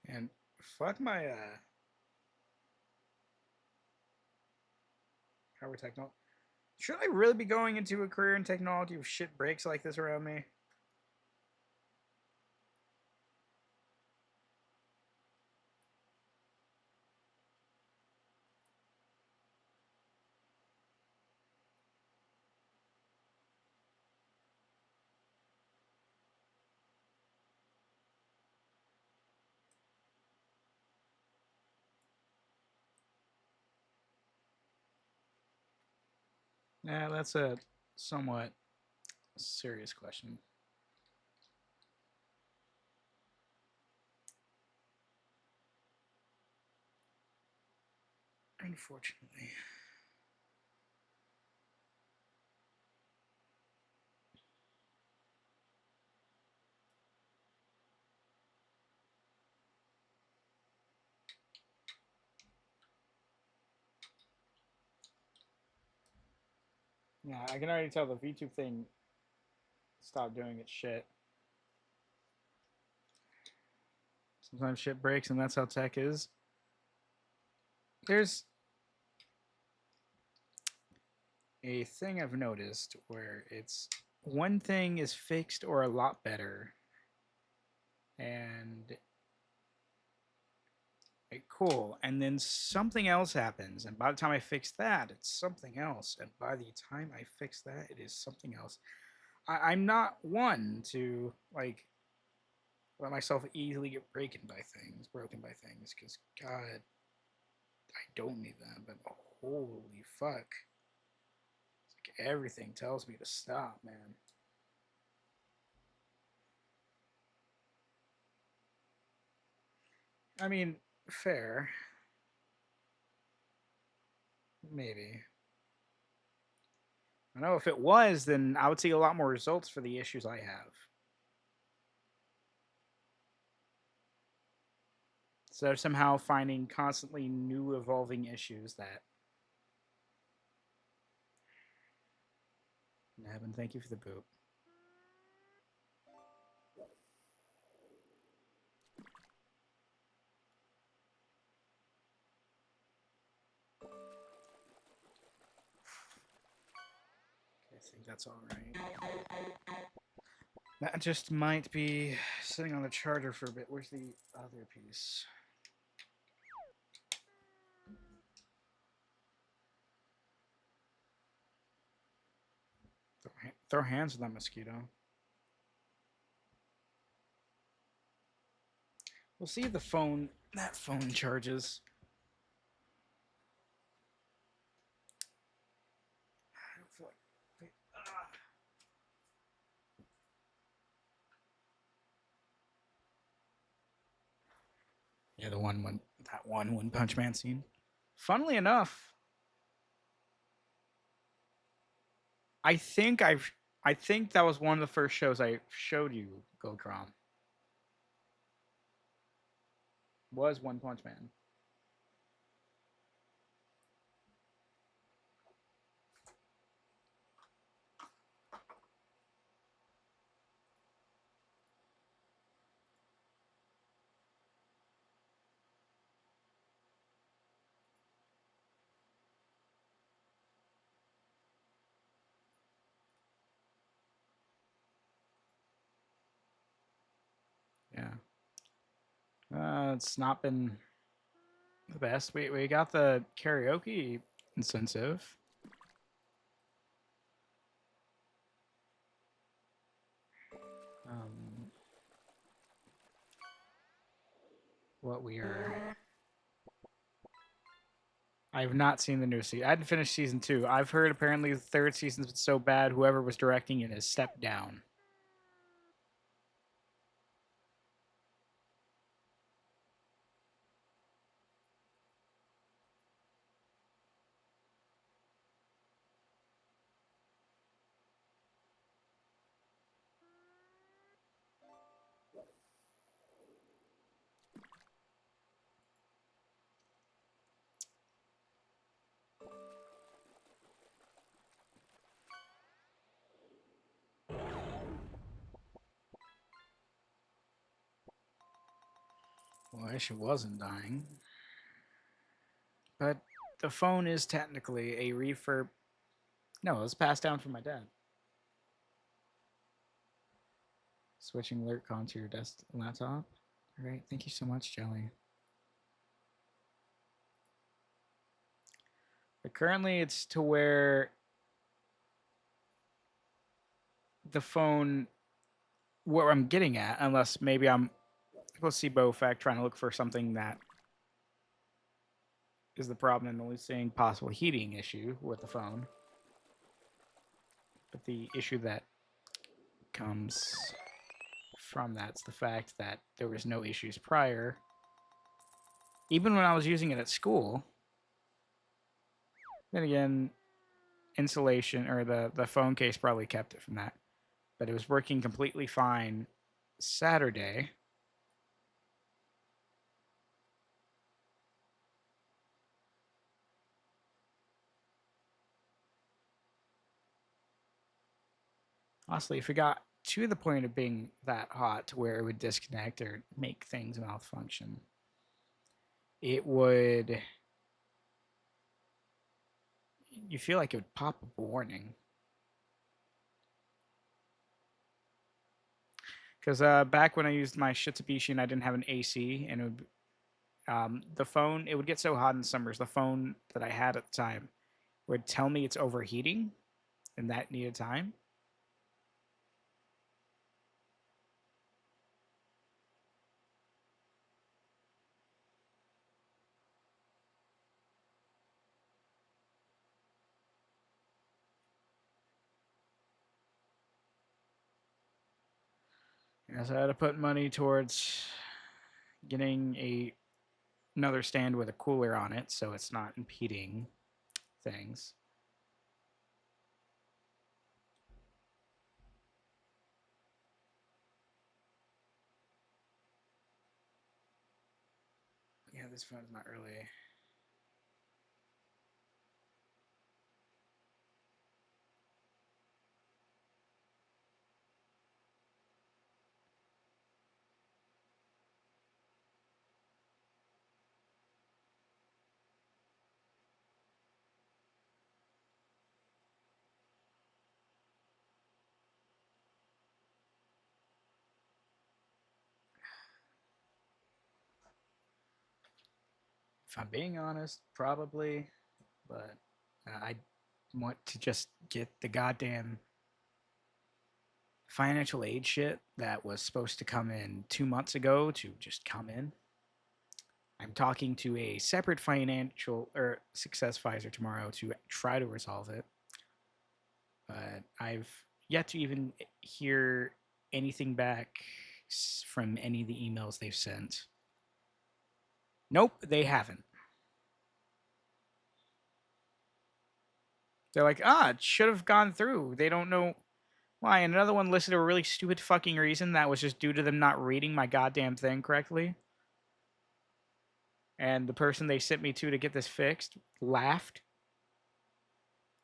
A: And fuck my power technology. Should I really be going into a career in technology if shit breaks like this around me? Yeah, that's a somewhat serious question. Unfortunately. Yeah, I can already tell the VTube thing stopped doing its shit. Sometimes shit breaks, and that's how tech is. There's a thing I've noticed where it's one thing is fixed or a lot better, and like, cool, and then something else happens, and by the time I fix that, it's something else, and by the time I fix that, it is something else. I'm not one to like let myself easily get broken by things, because God, I don't need that. But holy fuck, Everything tells me to stop, man. I mean, fair. Maybe. I know if it was, then I would see a lot more results for the issues I have. So they're somehow finding constantly new evolving issues that. Evan, thank you for the boot. I think that's all right. That just might be sitting on the charger for a bit. Where's the other piece? Throw hands with that mosquito. We'll see if that phone charges. I don't feel like. Yeah, that One Punch Man scene. Funnily enough, I think that was one of the first shows I showed you, Goldcrom. Was One Punch Man. Yeah. It's not been the best. We got the karaoke incentive. What we are. I have not seen the new season. I hadn't finished season 2. I've heard apparently the third season's been so bad, whoever was directing it has stepped down. Well, I wish it wasn't dying. But the phone is technically a refurb. No, it was passed down from my dad. Switching LurkCon to your desk laptop. All right, thank you so much, Jelly. But currently, it's to where the phone, where I'm getting at, unless maybe I'm placebo effect trying to look for something that is the problem and only seeing possible heating issue with the phone. But the issue that comes from that's the fact that there was no issues prior. Even when I was using it at school. Then again, insulation or the phone case probably kept it from that. But it was working completely fine Saturday. Honestly, if it got to the point of being that hot to where it would disconnect or make things malfunction, it would. You feel like it would pop up a warning. Because back when I used my Shitsubishi and I didn't have an AC, and it would, the phone, it would get so hot in summers. The phone that I had at the time would tell me it's overheating, and that needed time. Yes, I had to put money towards getting another stand with a cooler on it, so it's not impeding things. Yeah, this phone's not really. If I'm being honest, probably, but I want to just get the goddamn financial aid shit that was supposed to come in 2 months ago to just come in. I'm talking to a separate financial or success advisor tomorrow to try to resolve it, but I've yet to even hear anything back from any of the emails they've sent. Nope, they haven't. They're like, it should have gone through. They don't know why. And another one listed a really stupid fucking reason that was just due to them not reading my goddamn thing correctly. And the person they sent me to get this fixed laughed.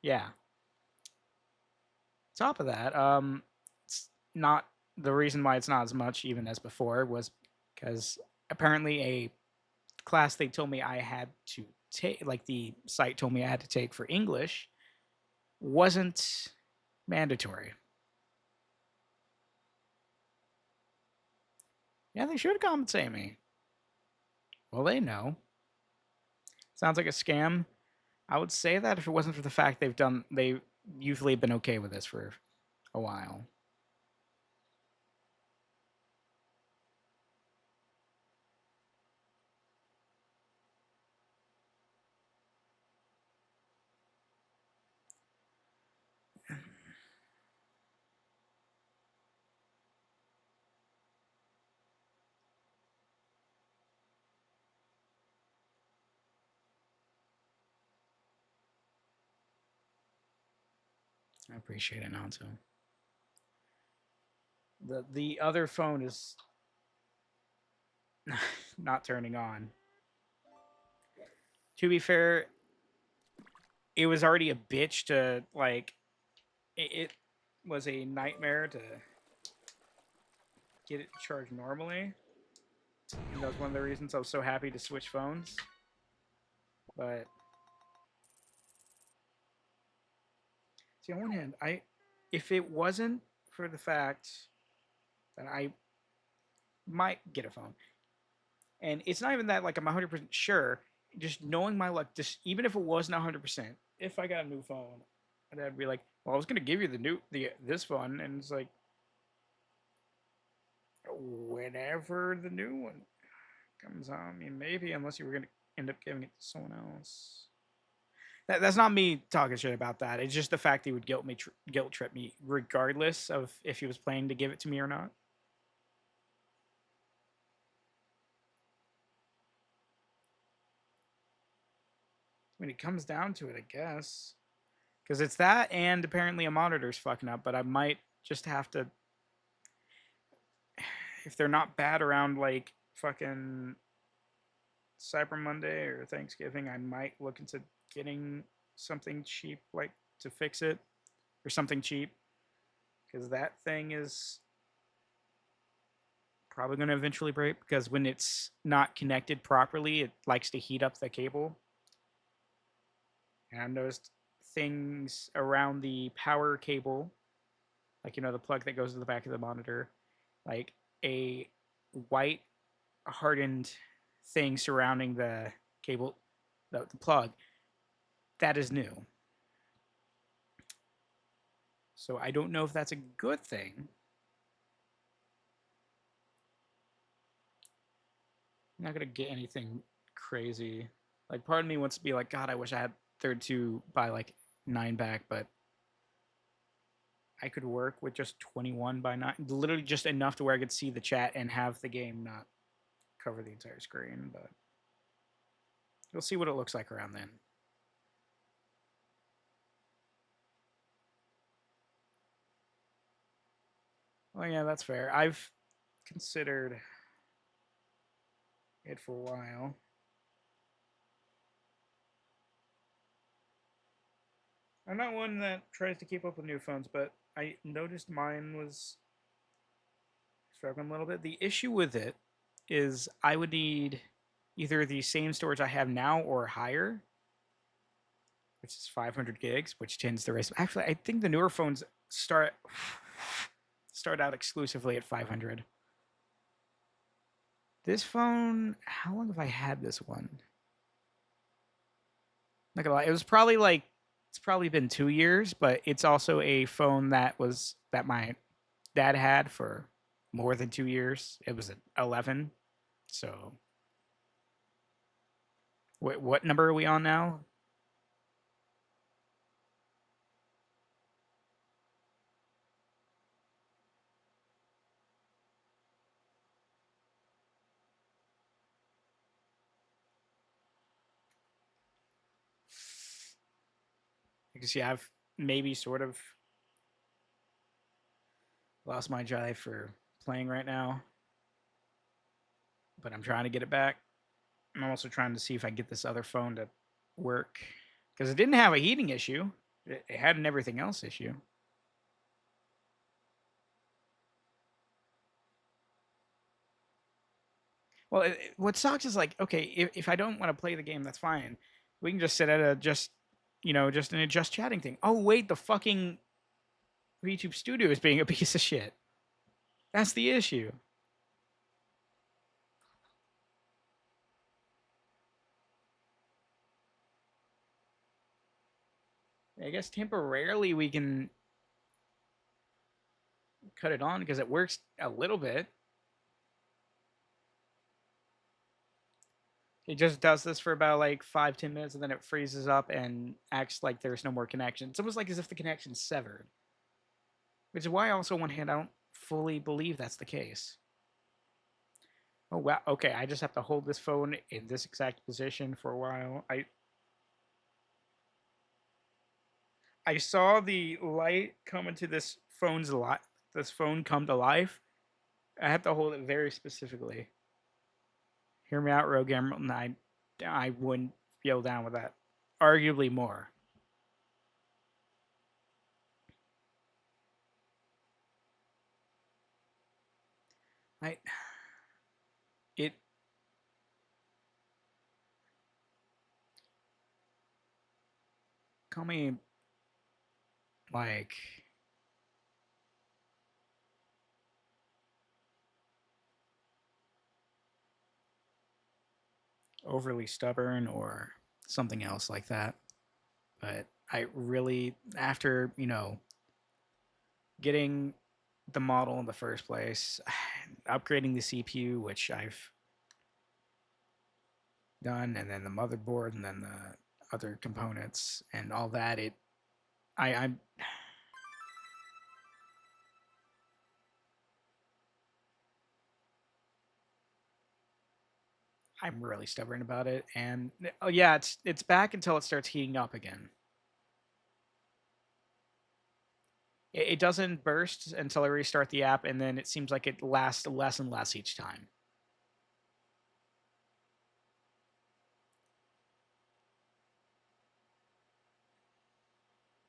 A: Yeah. Top of that, it's not the reason why it's not as much even as before was because apparently a class they told me I had to take, like the site told me I had to take for English, wasn't mandatory. Yeah, they should compensate me. Well, they know. Sounds like a scam. I would say that if it wasn't for the fact they usually been okay with this for a while. I appreciate it, Nanto. The other phone is not turning on. To be fair, it was already a bitch to like. It was a nightmare to get it charged normally. And that was one of the reasons I was so happy to switch phones. But see, on one hand, if it wasn't for the fact that I might get a phone, and it's not even that like I'm 100% sure. Just knowing my luck, just even if it wasn't 100%, if I got a new phone, and I'd be like, well, I was gonna give you this phone, and it's like whenever the new one comes out. I mean, maybe unless you were gonna end up giving it to someone else. That's not me talking shit about that. It's just the fact he would guilt trip me, regardless of if he was planning to give it to me or not. I mean, it comes down to it, I guess, because it's that, and apparently a monitor's fucking up. But I might just have to, if they're not bad around like fucking Cyber Monday or Thanksgiving, I might look into getting something cheap, like to fix it, or something cheap, because that thing is probably going to eventually break because when it's not connected properly, it likes to heat up the cable. And I've noticed things around the power cable, like the plug that goes to the back of the monitor, like a white hardened thing surrounding the cable, the plug, that is new. So I don't know if that's a good thing. I'm not gonna get anything crazy. Like part of me wants to be like, God, I wish I had third two by like 9 back, but I could work with just 21 by 9, literally just enough to where I could see the chat and have the game not cover the entire screen, but you'll see what it looks like around then. Well, yeah, that's fair. I've considered it for a while. I'm not one that tries to keep up with new phones, but I noticed mine was struggling a little bit. The issue with it is I would need either the same storage I have now or higher, which is 500 gigs, which tends to raise. Actually, I think the newer phones start out exclusively at 500. This phone, how long have I had this one? Not gonna lie, it was probably like it's probably been 2 years, but it's also a phone that my dad had for more than 2 years. It was an 11. So, what number are we on now? You can see I've maybe sort of lost my drive for playing right now, but I'm trying to get it back. I'm also trying to see if I can get this other phone to work because it didn't have a heating issue. It had an everything else issue. Well, what sucks is like, okay, if I don't want to play the game, that's fine. We can just sit at a just in a just chatting thing. Oh wait, the fucking YouTube Studio is being a piece of shit. That's the issue. I guess temporarily we can cut it on because it works a little bit. It just does this for about like 5-10 minutes and then it freezes up and acts like there's no more connection. It's almost like as if the connection's severed. Which is why also on one hand I don't fully believe that's the case. Oh wow, okay, I just have to hold this phone in this exact position for a while. I saw the light come into this this phone come to life. I have to hold it very specifically. Hear me out, Rogue Emerald, and I wouldn't feel down with that. Arguably more. I it call me like overly stubborn or something else like that. But I really, after, getting the model in the first place, upgrading the CPU, which I've done, and then the motherboard, and then the other components, and all that, I'm I'm really stubborn about it, and oh yeah, it's back until it starts heating up again. It doesn't burst until I restart the app, and then it seems like it lasts less and less each time.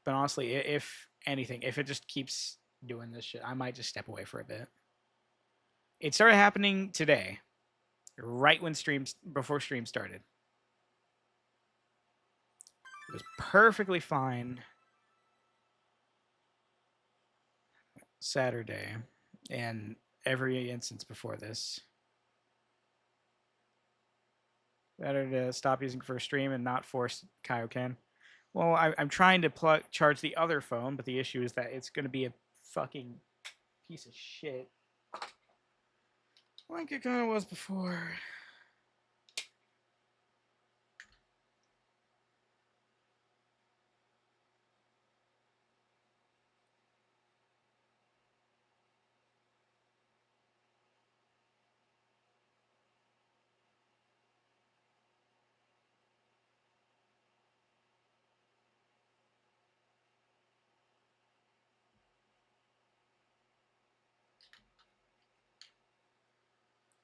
A: But honestly, if anything, if it just keeps doing this shit, I might just step away for a bit. It started happening today, right when before stream started. It was perfectly fine Saturday and every instance before this. Better to stop using for stream and not force Kaioken. Well, I'm trying to charge the other phone, but the issue is that it's going to be a fucking piece of shit. Like it kind of was before.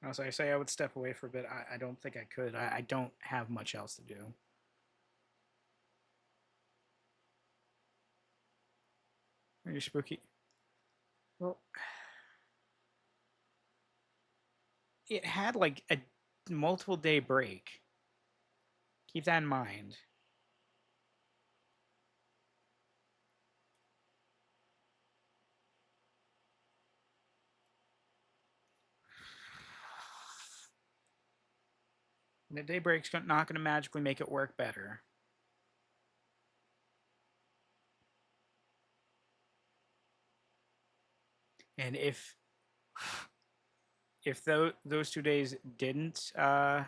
A: Also, I say I would step away for a bit. I don't think I could. I don't have much else to do. Are you spooky? Well, it had like a multiple day break. Keep that in mind. And the day break's not going to magically make it work better. And if those 2 days didn't I'm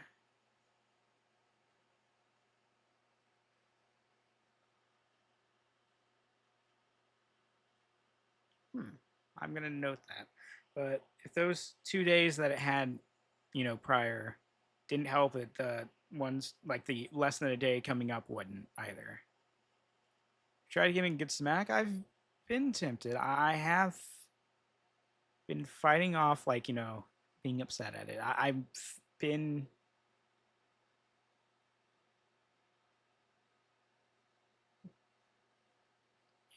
A: gonna note that. But if those 2 days that it had, prior, didn't help it, the ones like the less than a day coming up wouldn't either. Try to give me a good smack. I've been tempted. I have been fighting off being upset at it. I've been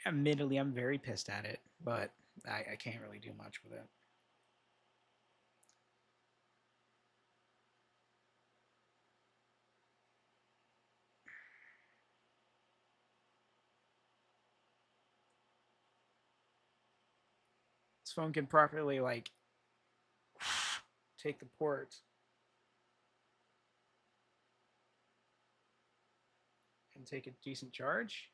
A: admittedly I'm very pissed at it, but I can't really do much with it. This phone can properly take the port and take a decent charge.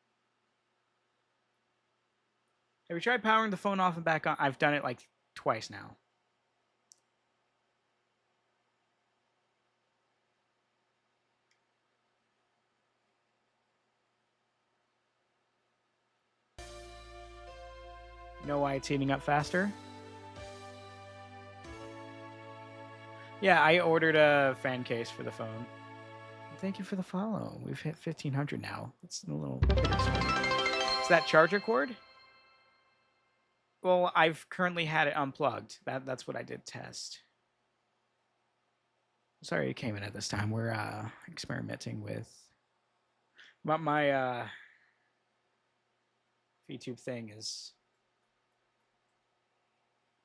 A: Have you tried powering the phone off and back on? I've done it like twice now. You know why it's heating up faster? Yeah, I ordered a fan case for the phone. Thank you for the follow. We've hit 1,500 now. It's a little Is that charger cord? Well, I've currently had it unplugged. That's what I did test. Sorry it came in at this time. We're experimenting with my VTube thing has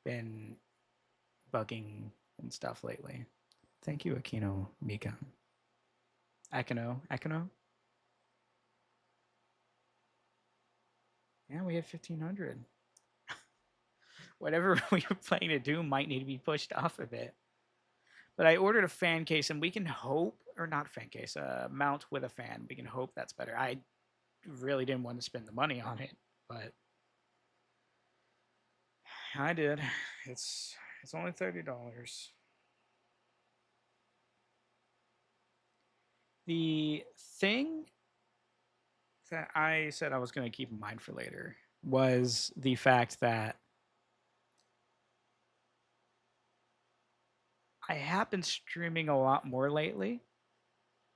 A: been bugging and stuff lately. Thank you, Akino Mika. Akino? Yeah, we have 1,500. Whatever we were planning to do might need to be pushed off a bit. But I ordered a fan case, and we can hope, or not fan case, a mount with a fan. We can hope that's better. I really didn't want to spend the money on it, but I did. It's only $30. The thing that I said I was going to keep in mind for later was the fact that I have been streaming a lot more lately,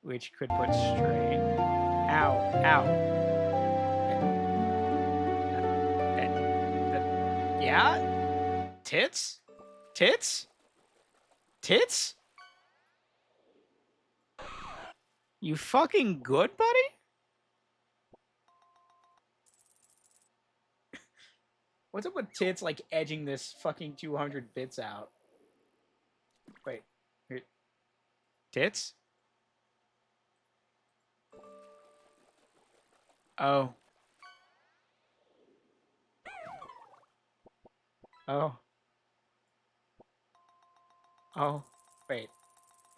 A: which could put strain. Ow, ow. Yeah? Tits? Tits? Tits? You fucking good, buddy? What's up with tits edging this fucking 200 bits out? Wait. Here. Tits? Oh. Oh. Oh. Wait.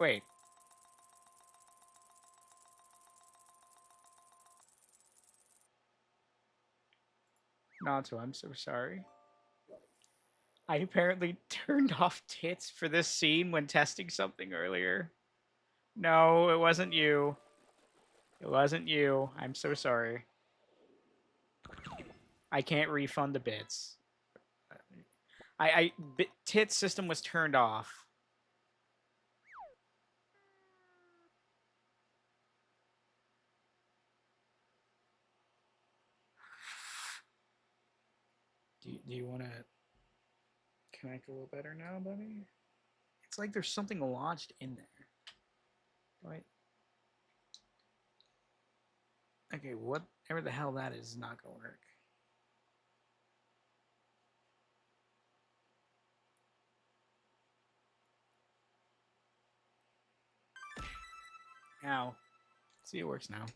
A: Wait. Nanto, I'm so sorry. I apparently turned off tits for this scene when testing something earlier. No, it wasn't you. It wasn't you. I'm so sorry. I can't refund the bits. Tits system was turned off. Do you want to connect a little better now, buddy? It's like there's something lodged in there. Right? Okay, whatever the hell that is not gonna work. Ow. See, it works now.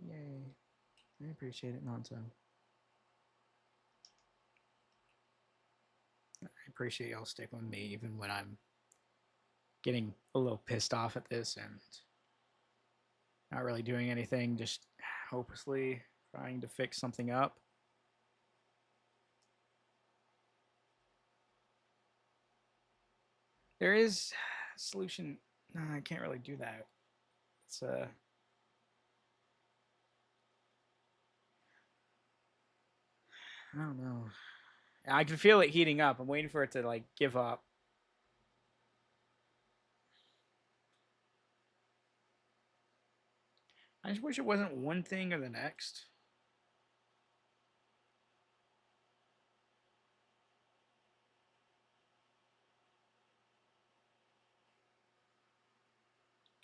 A: Yay. I appreciate it, Nonto. I appreciate y'all sticking with me even when I'm getting a little pissed off at this and not really doing anything, just hopelessly trying to fix something up. There is a solution. No, I can't really do that. It's I don't know. I can feel it heating up. I'm waiting for it to like give up. I just wish it wasn't one thing or the next.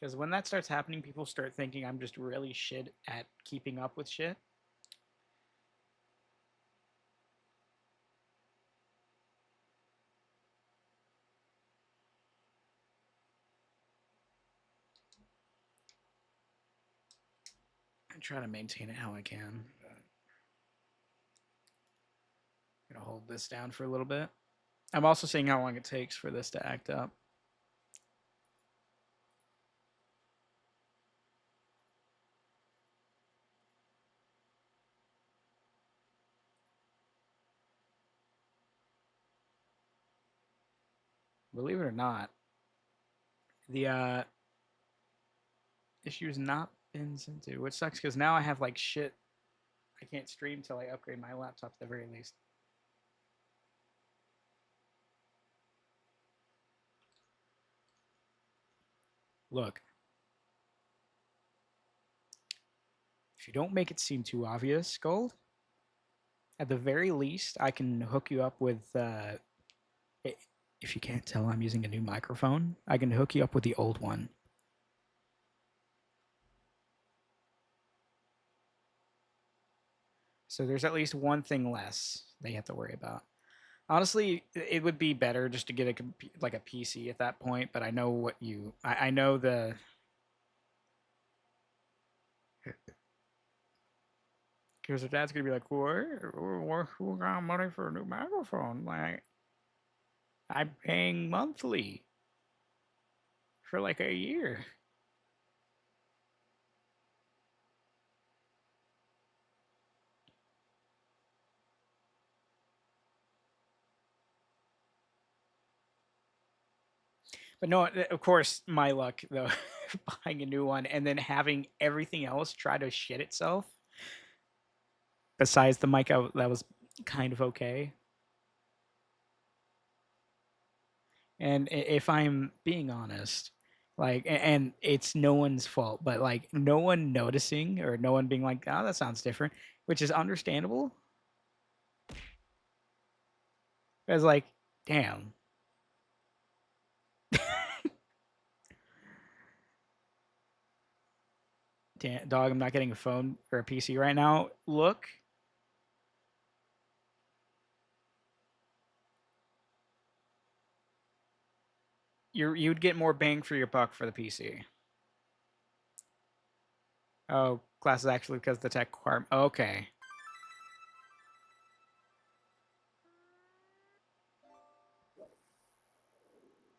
A: Because when that starts happening, people start thinking I'm just really shit at keeping up with shit. I try to maintain it how I can. I'm gonna hold this down for a little bit. I'm also seeing how long it takes for this to act up. Believe it or not, the issue has not been sent to, which sucks because now I have like shit. I can't stream till I upgrade my laptop at the very least. Look, if you don't make it seem too obvious, Gold, at the very least, I can hook you up with. If you can't tell, I'm using a new microphone. I can hook you up with the old one. So there's at least one thing less they have to worry about. Honestly, it would be better just to get a like a PC at that point. But I know what you. I know the. Because her dad's gonna be like, "What? Who got money for a new microphone? Like, I'm paying monthly for like a year." But no, of course, my luck though, buying a new one and then having everything else try to shit itself. Besides the mic, that was kind of okay. And if I'm being honest, like, and it's no one's fault, but like, no one noticing or no one being like, "Oh, that sounds different," which is understandable. Because like, damn, damn, dog, I'm not getting a phone or a PC right now. Look, you'd get more bang for your buck for the PC. Oh, class is actually because the tech requirement. Okay.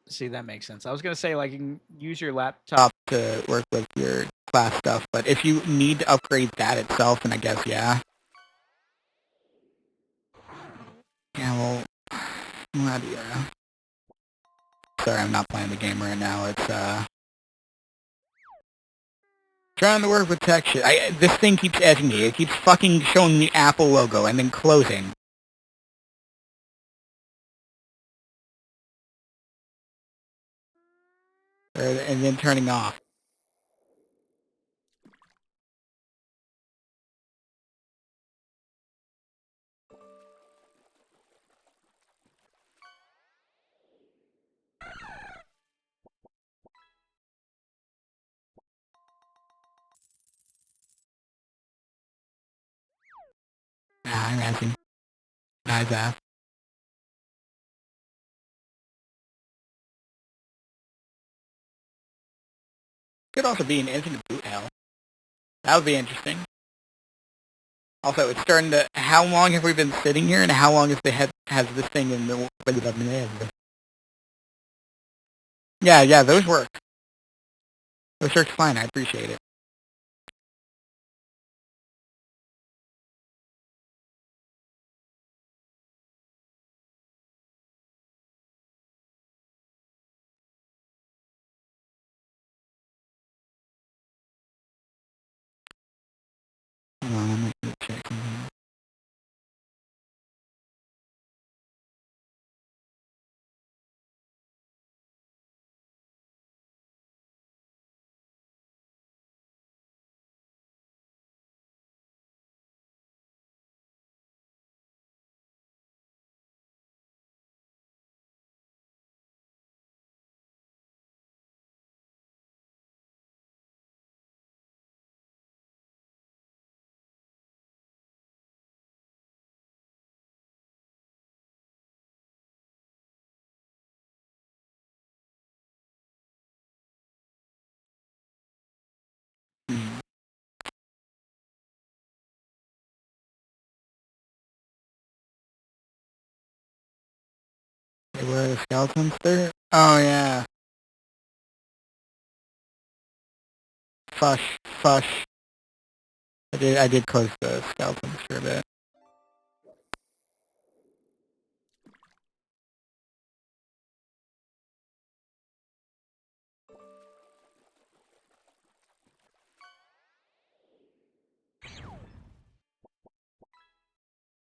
A: See, that makes sense. I was gonna say like you can use your laptop to work with your class stuff, but if you need to upgrade that itself, then I guess yeah. Yeah, well, yeah. Sorry, I'm not playing the game right now. It's trying to work with tech shit. This thing keeps edging me. It keeps fucking showing the Apple logo and then closing. And then turning off.
C: Hi, Razzie. Hi, Zaf. Could also be an infinite boot hell. That would be interesting. Also, it's starting to... How long have we been sitting here, and how long has this thing in the... Yeah, those work. Those work fine, I appreciate it. Hold on, I'm gonna check something. Where are the skeletons there? Oh, yeah. Fush. I did close the skeletons for a bit.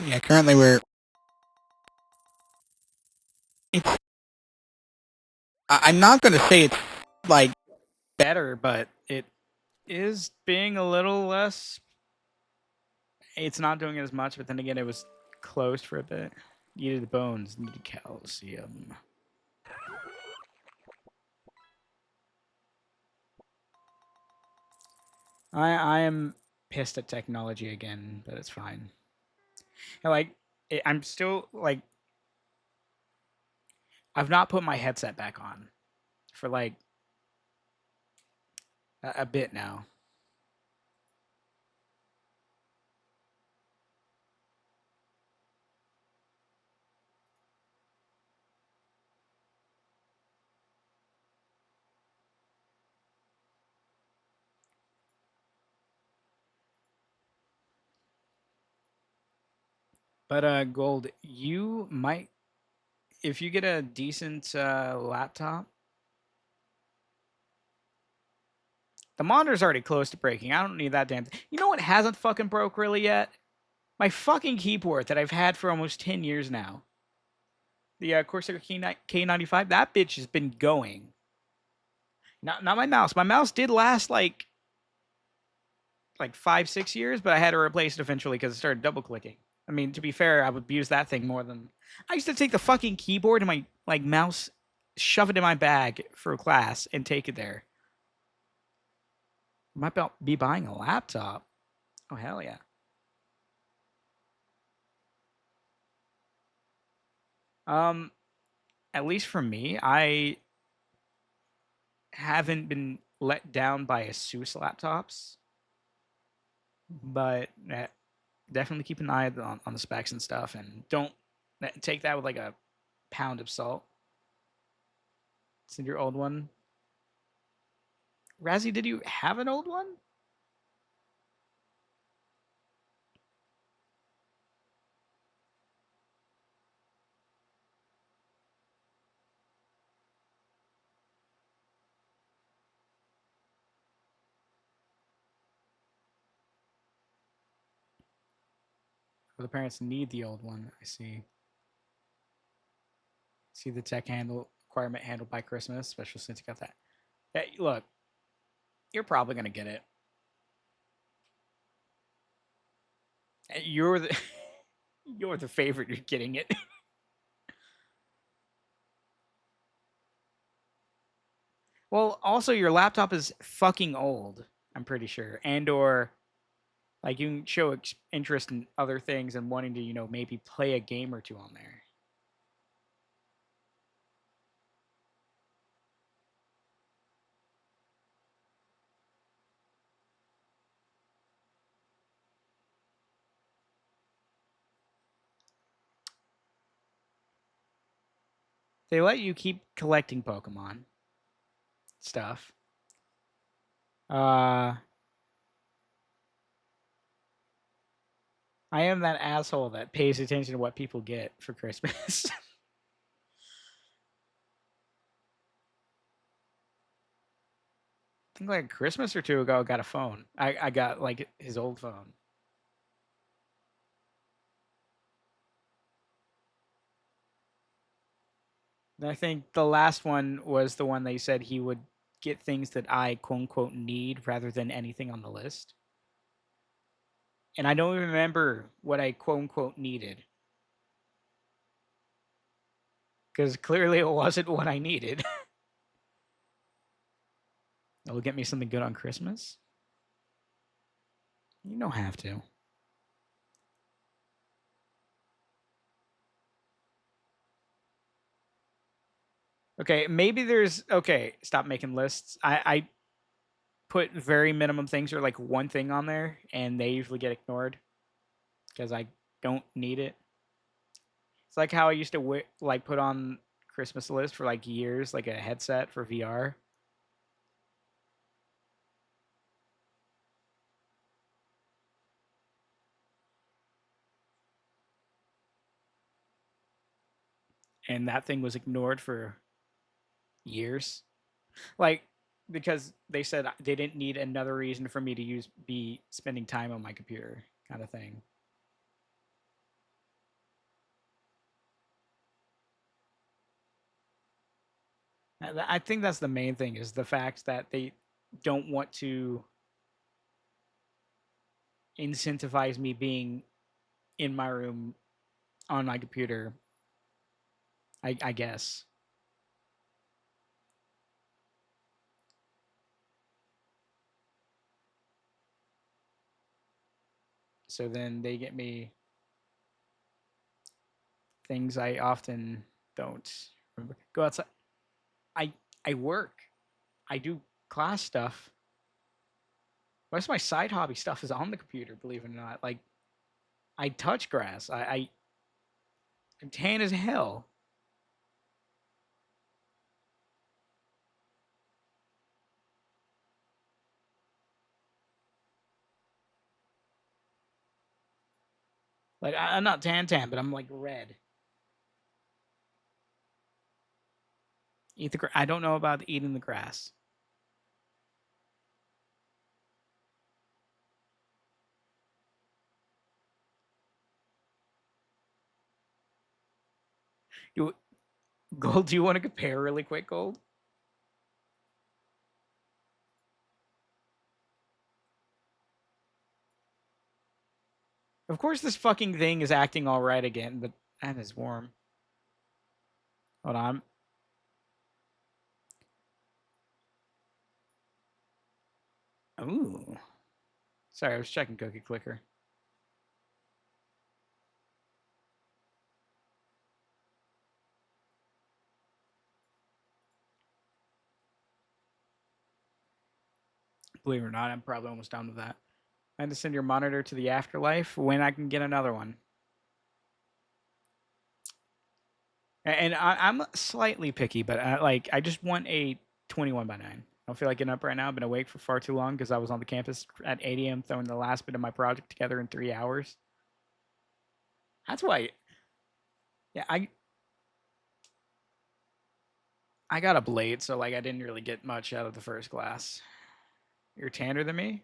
C: Yeah, currently it's... I'm not gonna say it's, like...
A: Better, but it is being a little less. It's not doing it as much, but then again, it was closed for a bit. Needed bones, needed calcium. I am pissed at technology again, but it's fine. And like, I'm still like, I've not put my headset back on for like a bit now. But Gold, you might, if you get a decent laptop, the monitor's already close to breaking. I don't need that damn thing. You know what hasn't fucking broke really yet? My fucking keyboard that I've had for almost 10 years now. The Corsair K95, that bitch has been going. Not my mouse. My mouse did last like 5-6 years, but I had to replace it eventually because it started double clicking. I mean, to be fair, I would abuse that thing more than I used to take the fucking keyboard and my like mouse, shove it in my bag for class, and take it there. I might be buying a laptop. Oh hell yeah. Um, at least for me, I haven't been let down by ASUS laptops, but definitely keep an eye on the specs and stuff, and don't take that with like a pound of salt. It's in your old one. Razzie, did you have an old one? Or the parents need the old one. I see. See the tech handle requirement handled by Christmas, special since you got that. Hey, look, you're probably gonna get it. You're the you're the favorite. You're getting it. Well, also your laptop is fucking old. I'm pretty sure, and or Like, you can show interest in other things and wanting to, maybe play a game or two on there. They let you keep collecting Pokemon stuff. I am that asshole that pays attention to what people get for Christmas. I think like a Christmas or two ago, I got a phone. I got like his old phone. And I think the last one was the one they said he would get things that I quote unquote need rather than anything on the list. And I don't even remember what I quote unquote needed. Because clearly it wasn't what I needed. It'll get me something good on Christmas. You don't have to. Okay, maybe there's okay, stop making lists. I put very minimum things or like one thing on there and they usually get ignored because I don't need it. It's like how I used to like put on Christmas list for like years, like a headset for VR. And that thing was ignored for years. Like because they said they didn't need another reason for me to be spending time on my computer kind of thing. I think that's the main thing is the fact that they don't want to incentivize me being in my room on my computer. I guess. So then they get me things I often don't remember. Go outside. I I work. I do class stuff. Most of my side hobby stuff is on the computer, believe it or not. Like I touch grass. I'm tan as hell. Like I'm not tan, but I'm like red. Eat the. I don't know about eating the grass. You Gold? Do you want to compare really quick, Gold? Of course, this fucking thing is acting all right again, but that is warm. Hold on. Ooh. Sorry, I was checking Cookie Clicker. Believe it or not, I'm probably almost done with that. I had to send your monitor to the afterlife when I can get another one. And I'm slightly picky, but I just want a 21 by 9. I don't feel like getting up right now. I've been awake for far too long because I was on the campus at 8 a.m. throwing the last bit of my project together in 3 hours. That's why. Yeah, I got a blade, so like I didn't really get much out of the first class. You're tanner than me?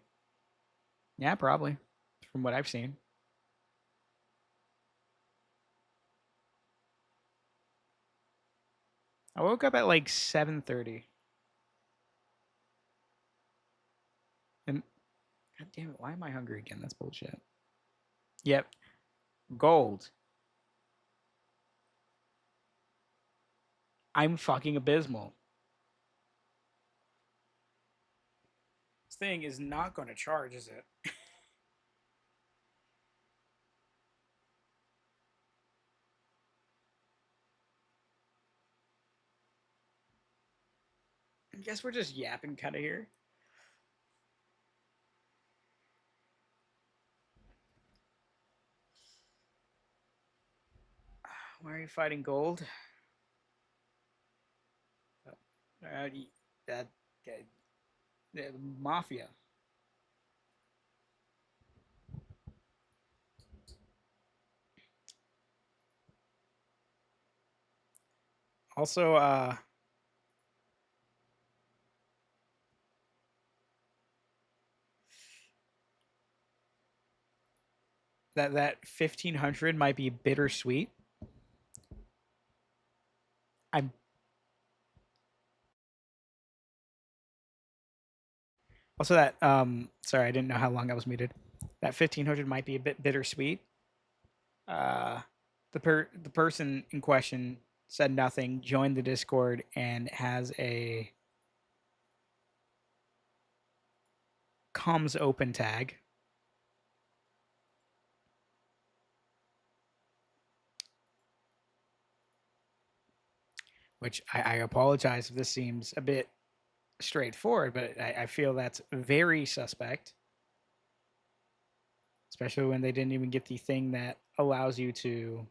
A: Yeah, probably. From what I've seen. I woke up at like 7:30. And god damn it, why am I hungry again? That's bullshit. Yep. Gold. I'm fucking abysmal. This thing is not going to charge, is it? guess we're just yapping kind of here. Why are you fighting gold? Uh, that, that mafia. Also, that 1500 might be bittersweet. I'm also that sorry, I didn't know how long I was muted. That 1500 might be a bit bittersweet. Uh the person in question said nothing, joined the Discord and has a comms open tag. Which I apologize if this seems a bit straightforward, but I feel that's very suspect. Especially when they didn't even get the thing that allows you to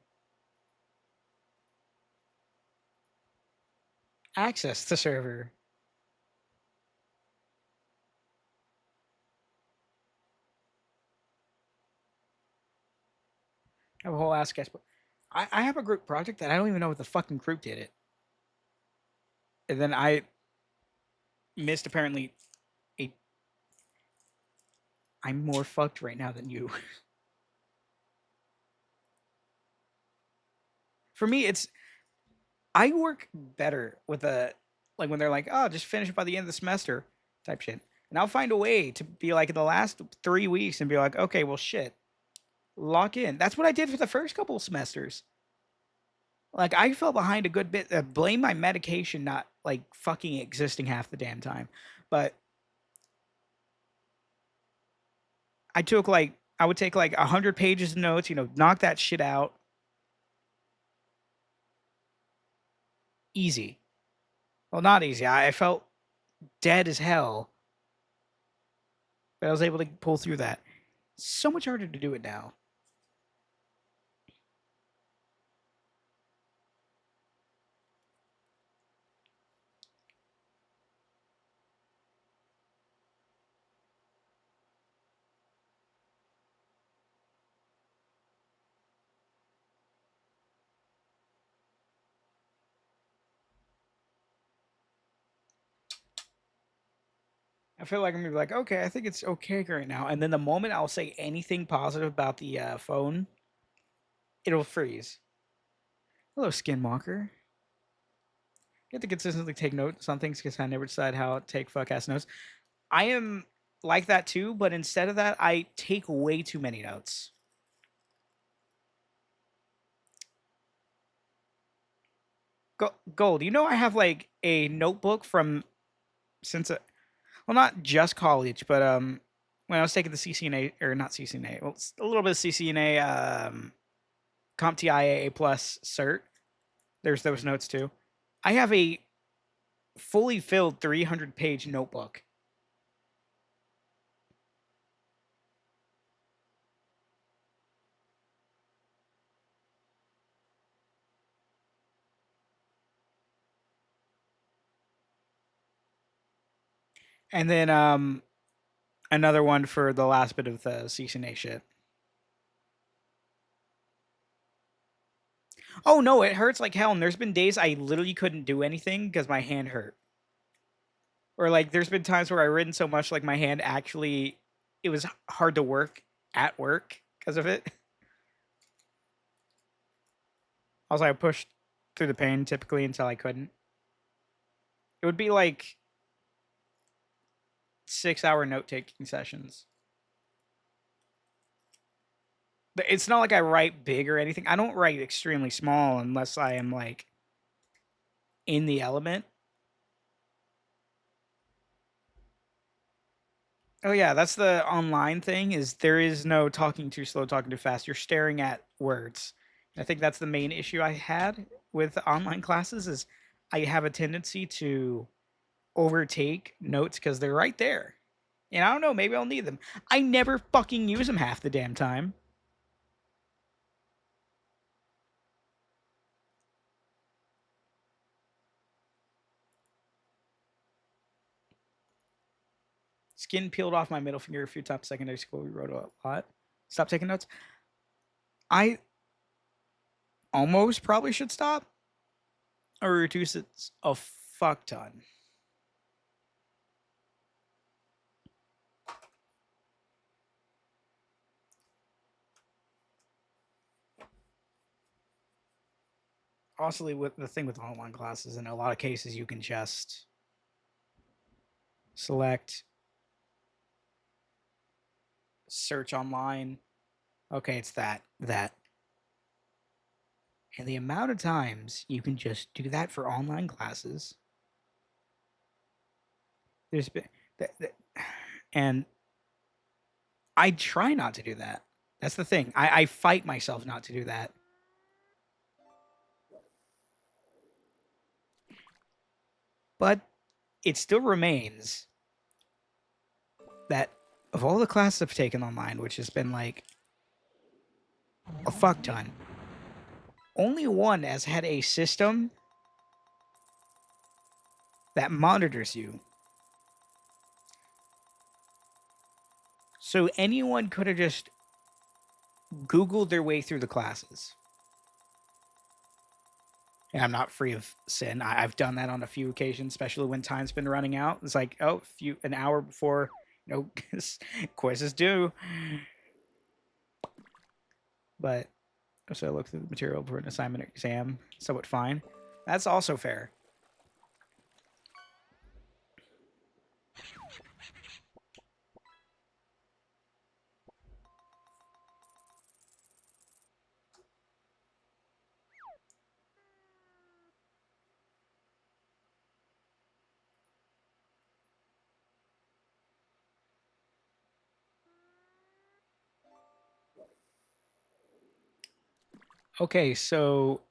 A: access the server. I have a whole ass sketchbook. I have a group project that I don't even know what the fucking group did it. And then I missed apparently a. I'm more fucked right now than you. For me, it's I work better with a like when they're like, oh, just finish it by the end of the semester type shit. And I'll find a way to be like in the last 3 weeks and be like, okay, well shit. Lock in. That's what I did for the first couple of semesters. Like I fell behind a good bit. Blame my medication not like fucking existing half the damn time. But I would take like 100 pages of notes, knock that shit out. Easy. Well, not easy. I felt dead as hell. But I was able to pull through that. So much harder to do it now. I feel like I'm gonna be like, okay, I think it's okay right now. And then the moment I'll say anything positive about the phone, it'll freeze. Hello, Skinwalker. You have to consistently take notes on things because I never decide how to take fuck ass notes. I am like that too, but instead of that, I take way too many notes. Gold, I have like a notebook from since well, not just college, but when I was taking the CCNA or not CCNA, well, it's a little bit of CCNA, CompTIA A plus cert. There's those notes too. I have a fully filled 300-page notebook. And then another one for the last bit of the CCNA shit. Oh no, it hurts like hell. And there's been days I literally couldn't do anything because my hand hurt. Or like there's been times where I written so much like my hand actually it was hard to work at work because of it. Also, I pushed through the pain typically until I couldn't. It would be like 6-hour note taking sessions. But it's not like I write big or anything. I don't write extremely small unless I am like in the element. Oh yeah, that's the online thing is there is no talking too slow, talking too fast. You're staring at words. I think that's the main issue I had with online classes is I have a tendency to overtake notes because they're right there. And I don't know, maybe I'll need them. I never fucking use them half the damn time. Skin peeled off my middle finger a few times secondary school. We wrote a lot. Stop taking notes. I almost probably should stop or reduce it a fuck ton. Also, with the thing with online classes, in a lot of cases, you can just select search online. Okay, it's that. And the amount of times you can just do that for online classes, there's been, and I try not to do that. That's the thing. I fight myself not to do that. But it still remains that of all the classes I've taken online, which has been like a fuck ton, only one has had a system that monitors you. So anyone could have just Googled their way through the classes. And I'm not free of sin. I've done that on a few occasions, especially when time's been running out. It's like, oh, an hour before, quizzes due. But so I look through the material for an assignment or exam, somewhat fine. That's also fair. Okay, so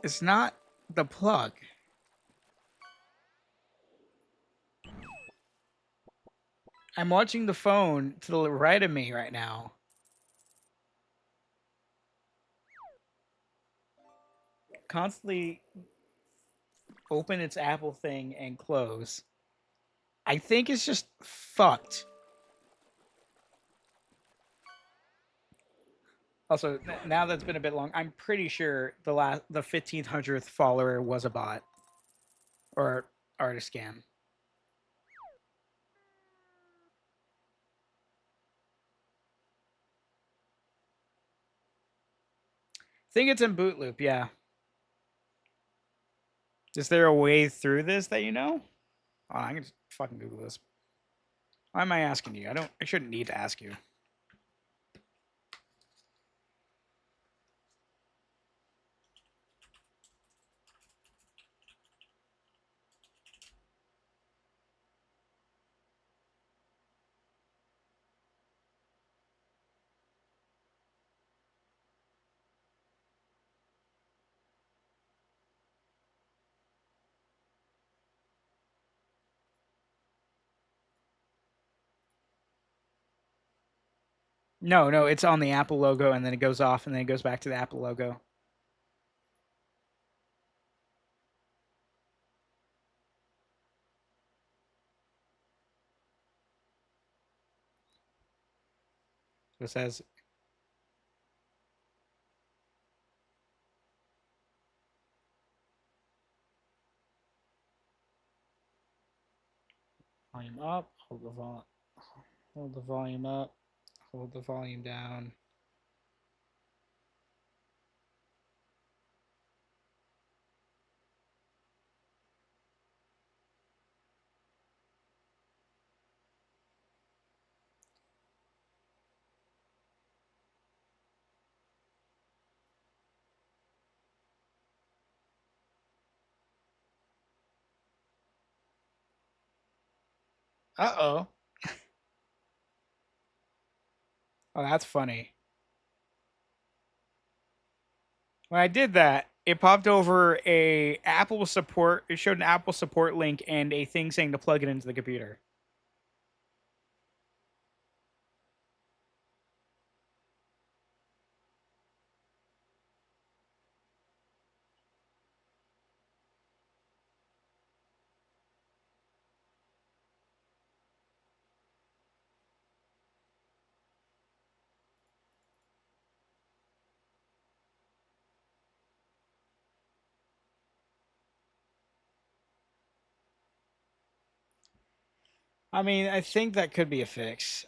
A: it's not the plug. I'm watching the phone to the right of me right now. Constantly open its Apple thing and close. I think it's just fucked. Also, now that's been a bit long, I'm pretty sure the 1500th follower was a bot or artist scam. Think it's in boot loop, yeah. Is there a way through this that you know? Oh, I can just fucking Google this. Why am I asking you? I shouldn't need to ask you. No, it's on the Apple logo and then it goes off and then it goes back to the Apple logo. So it says volume up, hold the volume up, hold the volume down. Uh-oh. Oh, that's funny. When I did that, It popped over a Apple support. It showed an Apple support link and a thing saying to plug it into the computer. I mean, I think that could be a fix.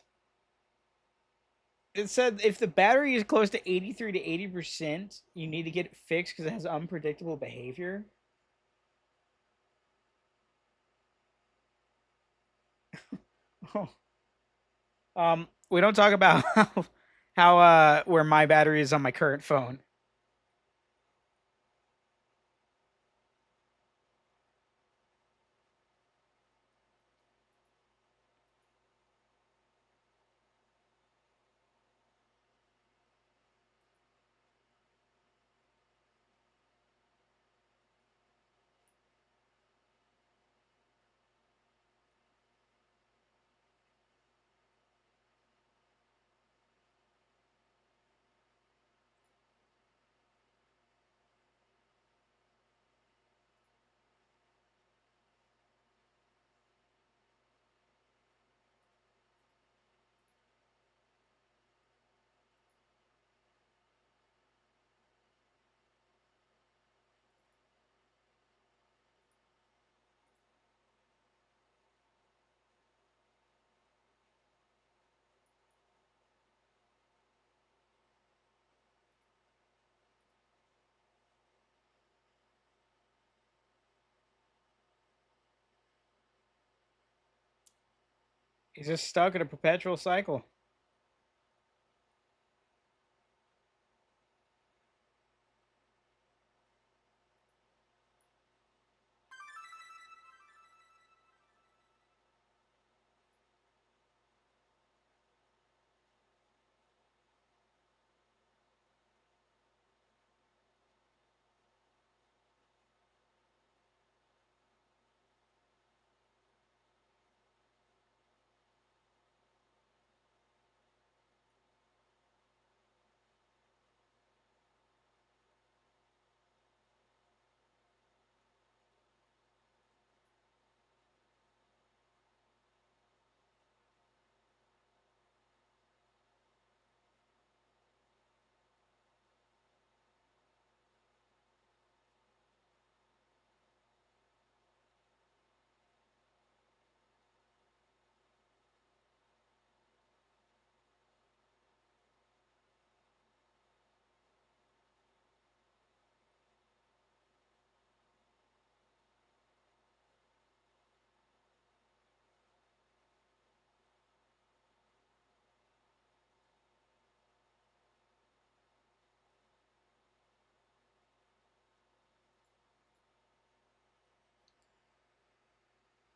A: It said if the battery is close to 83 to 80%, you need to get it fixed because it has unpredictable behavior. We don't talk about how where my battery is on my current phone. He's just stuck in a perpetual cycle.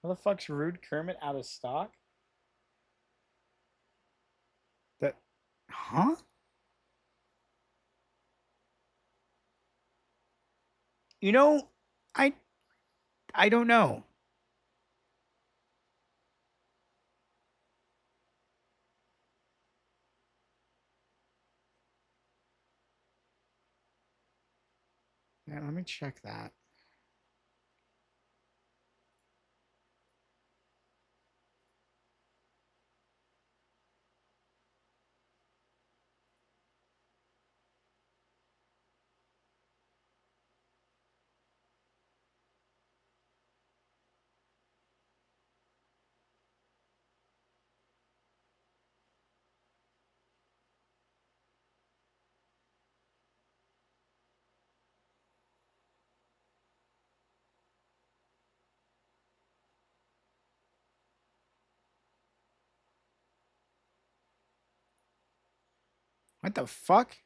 A: How the fuck's Rude Kermit out of stock? That, huh? You know, I I don't know. Yeah, let me check that. What the fuck?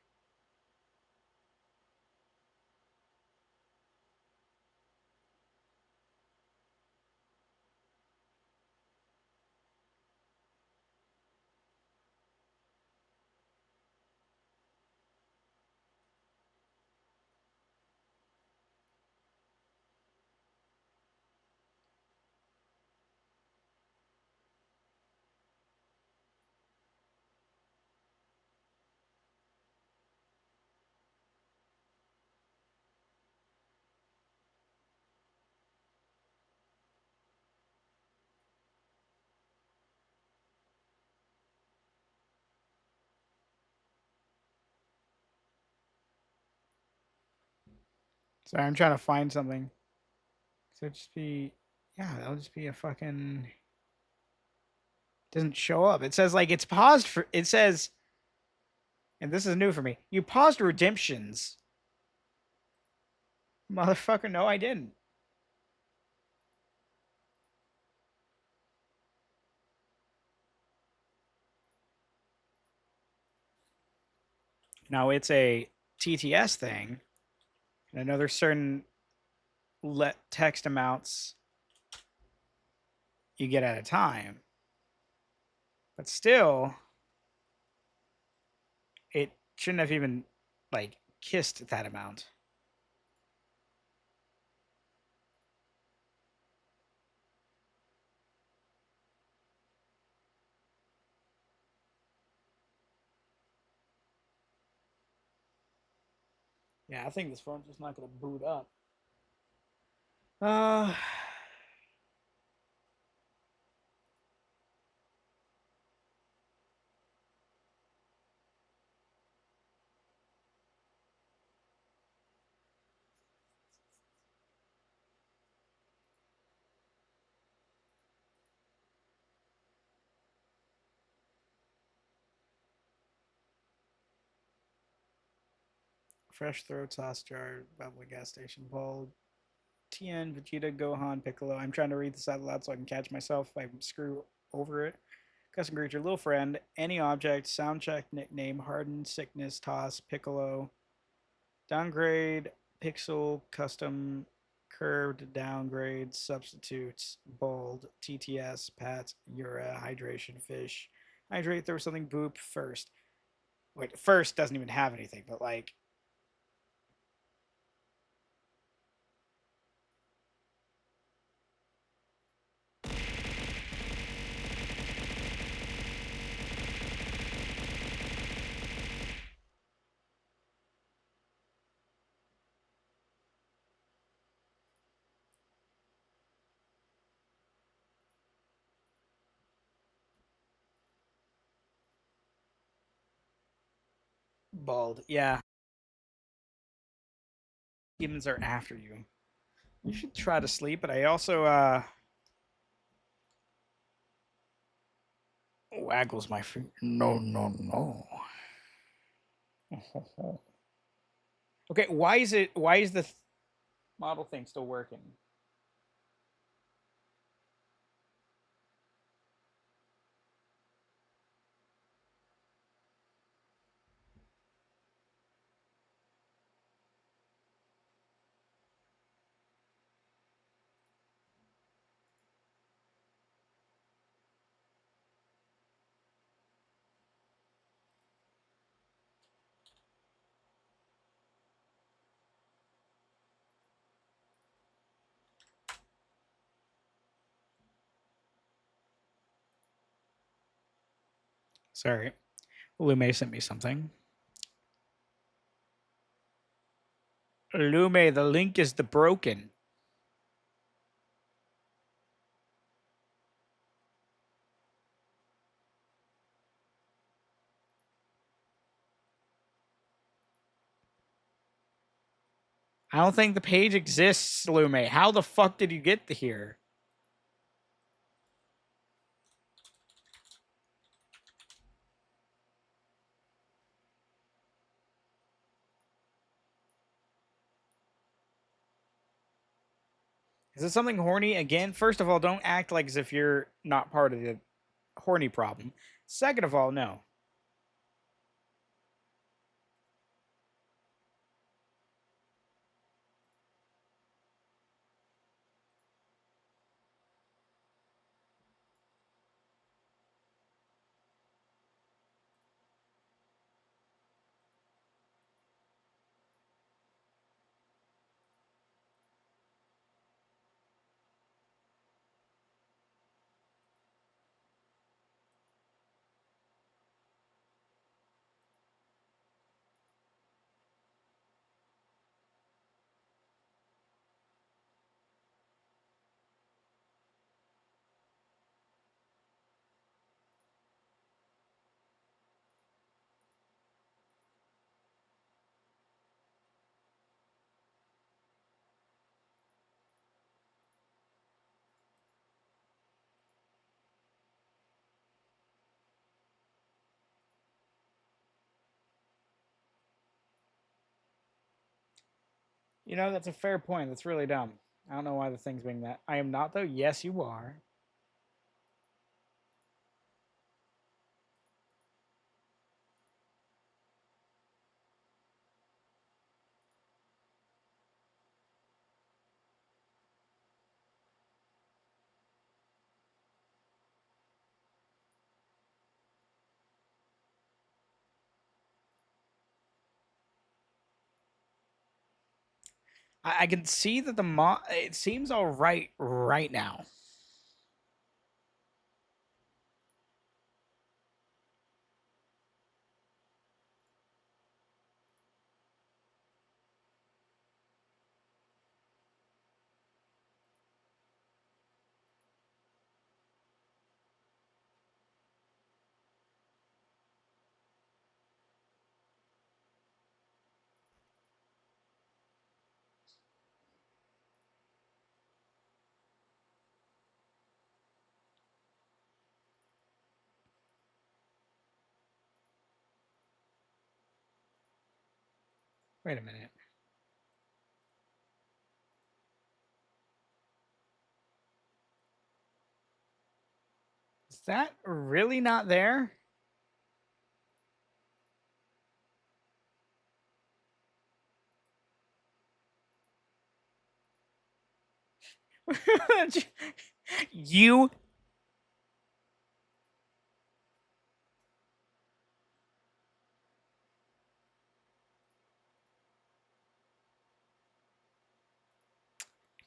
A: Sorry, I'm trying to find something. So just be, yeah, that'll just be a fucking. Doesn't show up. It says like it's paused for. It says, and this is new for me. You paused redemptions, motherfucker. No, I didn't. Now it's a TTS thing, and I know there's certain let text amounts you get at a time, but still, it shouldn't have even like kissed that amount. Yeah, I think this phone's just not gonna boot up. Uh, fresh throat sauce jar, bubbly gas station, bowl, Tien, Vegeta, Gohan, Piccolo. I'm trying to read this out loud so I can catch myself if I screw over it. Custom creature, little friend, any object, sound check, nickname, hardened, sickness, toss, Piccolo, downgrade, pixel, custom, curved, downgrade, substitutes, bold, TTS, Pat, Ura, hydration, fish, hydrate, throw something, boop, first. Wait, first doesn't even have anything, but like, bald. Yeah, demons are after you. You should try to sleep, but I also waggles my feet. No, no, no. Okay, why is it? Why is the model thing still working? Sorry, Lume sent me something. Lume, the link is the broken. I don't think the page exists, Lume. How the fuck did you get to here? Is it something horny? Again, first of all, don't act like as if you're not part of the horny problem. Second of all, no. You know, that's a fair point. That's really dumb. I don't know why the thing's being that. I am not, though. Yes, you are. I can see that the it seems all right now. Wait a minute. Is that really not there? You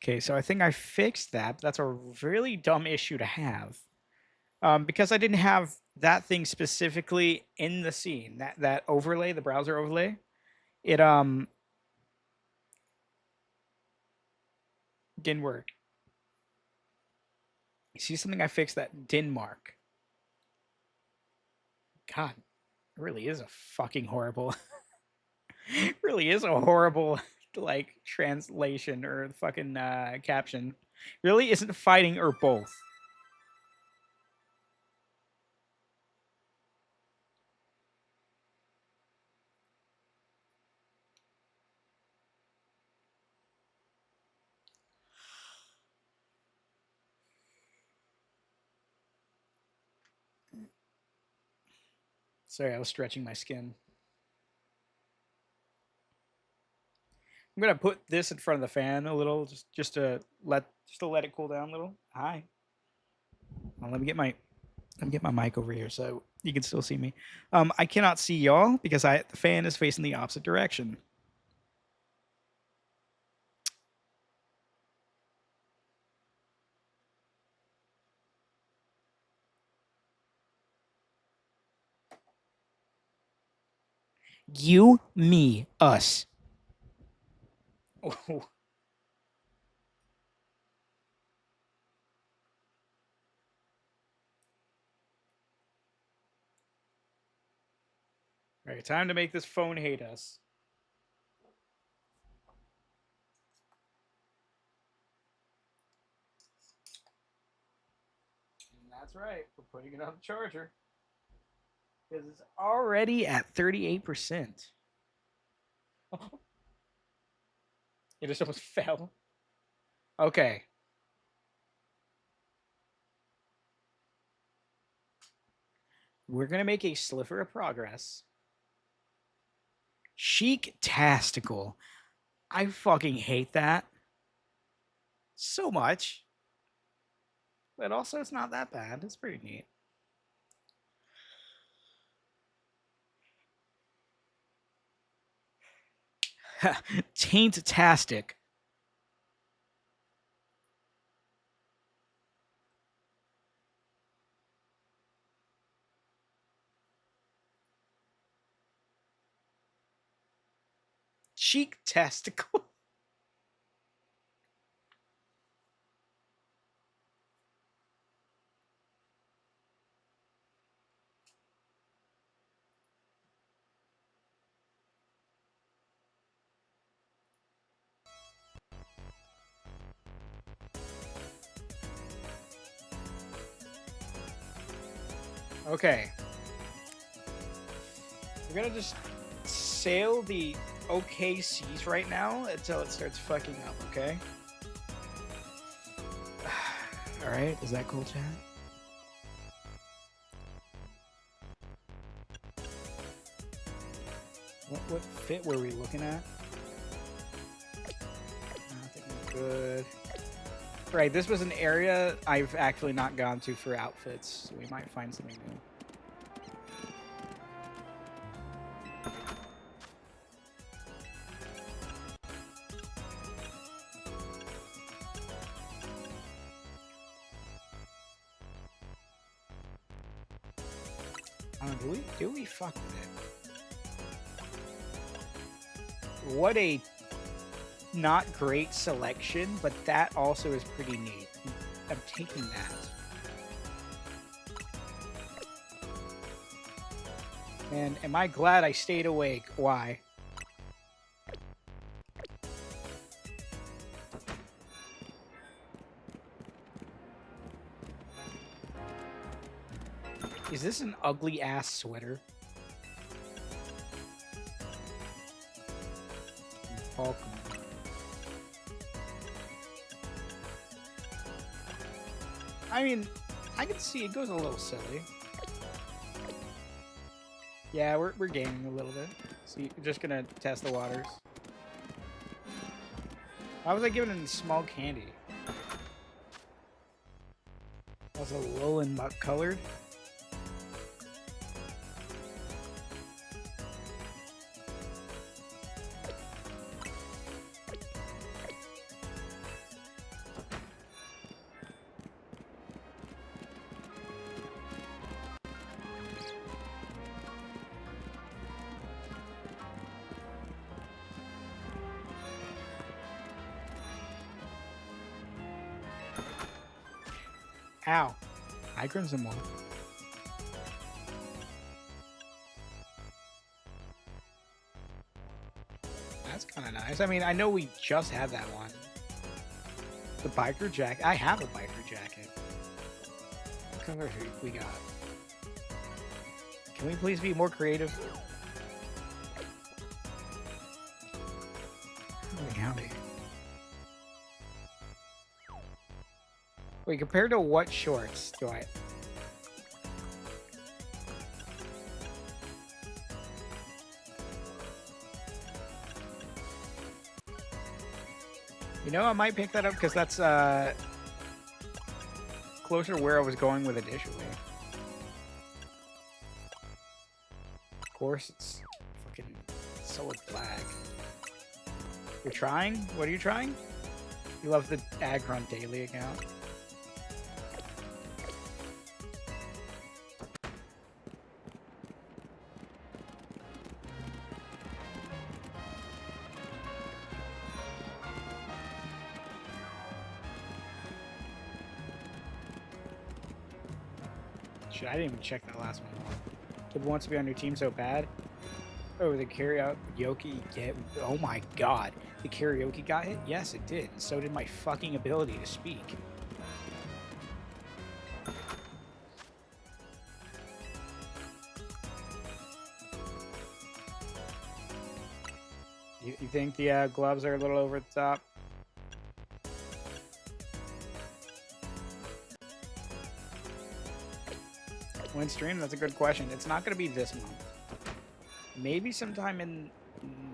A: Okay, so I think I fixed that. That's a really dumb issue to have. Because I didn't have that thing specifically in the scene, that overlay, the browser overlay, it didn't work. You see something I fixed that didn't mark. God, it really is a fucking horrible really is a horrible like translation or fucking caption. Really isn't fighting or both. Sorry, I was stretching my skin. I'm gonna put this in front of the fan a little, just to let it cool down a little. Hi. Well, let me get my mic over here so you can still see me. I cannot see y'all because the fan is facing the opposite direction. You, me, us. Oh. All right, time to make this phone hate us. And that's right. We're putting it on the charger because it's already at 38%. It just almost fell. Okay. We're going to make a sliver of progress. Chic-tastical. I fucking hate that so much. But also, it's not that bad. It's pretty neat. Taint-tastic. Cheek-tastical. Okay. We're gonna just sail the okay seas right now until it starts fucking up, okay? Alright, is that cool, chat? What fit were we looking at? I think I'm good. Right, this was an area I've actually not gone to for outfits, so we might find something new. Do we fuck with it? What a not great selection, but that also is pretty neat. I'm taking that. And am I glad I stayed awake? Why? Is this an ugly ass sweater? Pokemon. I mean, I can see it goes a little silly. Yeah, we're gaining a little bit. See, we're just gonna test the waters. Why was I giving him small candy? Was a Alolan Muck colored? Ow. Hi, Crimson One. That's kind of nice. I mean, I know we just had that one. The biker jacket. I have a biker jacket. What color we got? Can we please be more creative? Howdy. Wait, compared to what shorts do I... You know, I might pick that up because that's closer to where I was going with initially. Of course, it's fucking solid black. You're trying? What are you trying? You love the Agron Daily account. Shit, I didn't even check that last one. Kid wants to be on your team so bad. Oh, the karaoke get... Oh my god. The karaoke got hit? Yes, it did. And so did my fucking ability to speak. You think the gloves are a little over the top? When stream? That's a good question. It's not going to be this month. Maybe sometime in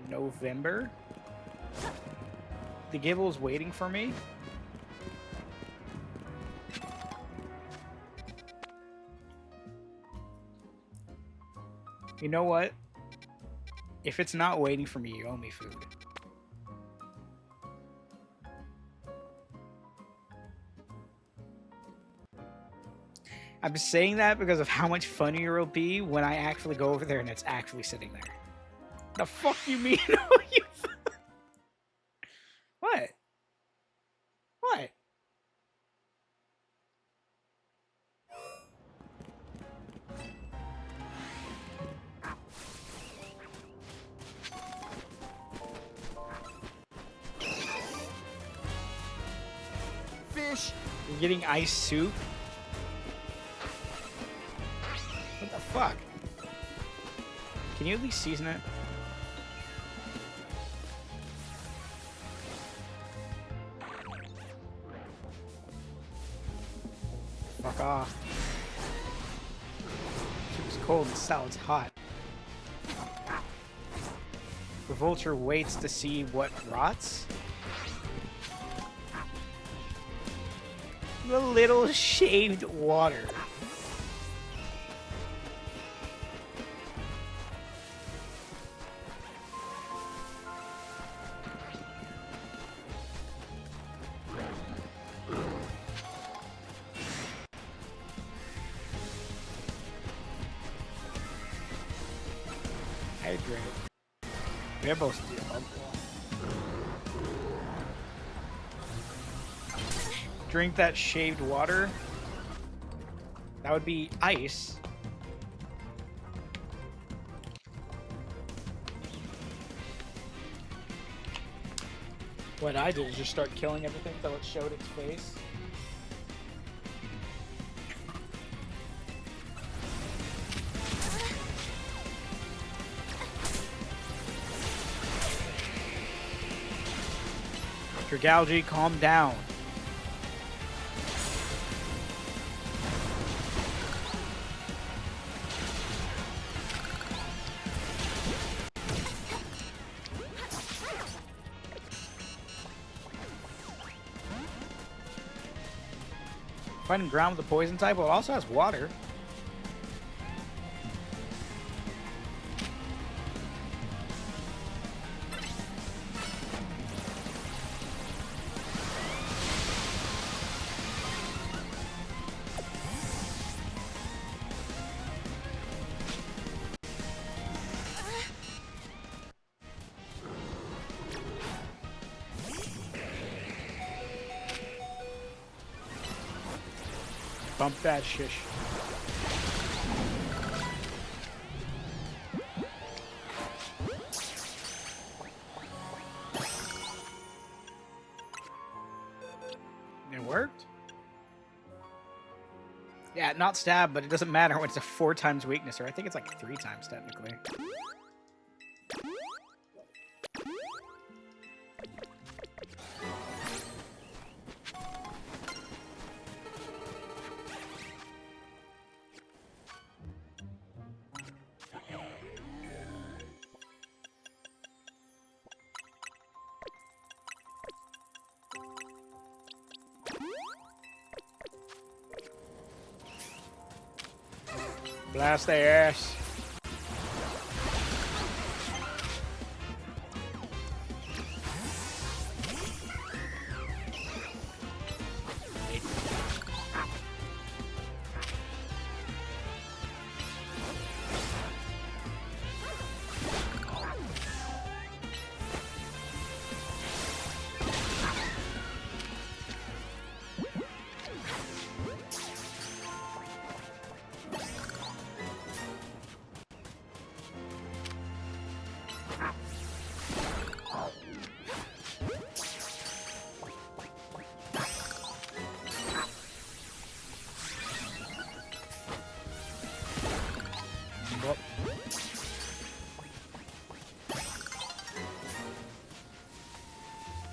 A: November. The Gibble's waiting for me. You know what? If it's not waiting for me, you owe me food. I'm saying that because of how much funnier it'll be when I actually go over there and it's actually sitting there. The fuck you mean? What? What?
C: Fish!
A: You're getting ice soup? What the fuck? Can you at least season it? Fuck off. Soup's cold and salad's hot. The vulture waits to see what rots. The little shaved water. Hydrate. We have both steel. Drink that shaved water. That would be ice. What I did is just start killing everything until it showed its face. Dragalgi, calm down. Fighting ground with a poison type, well, it also has water. Bump that shish. It worked? Yeah, not stab, but it doesn't matter when it's a 4 times weakness, or I think it's like 3 times technically. Blast their ass.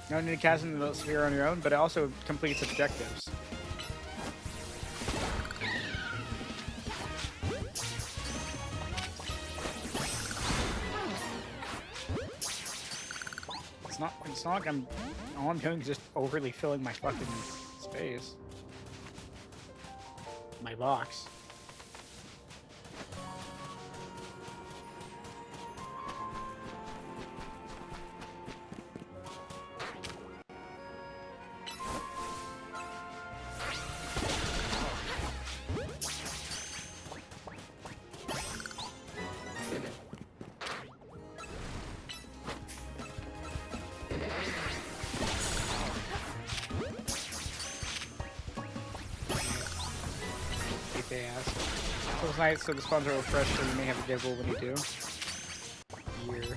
A: You don't need to cast into the sphere on your own, but it also completes objectives. It's not like all I'm doing is just overly filling my fucking space. My box. So it's nice, so the spawns are refreshed, so you may have a dibble when you do. Here.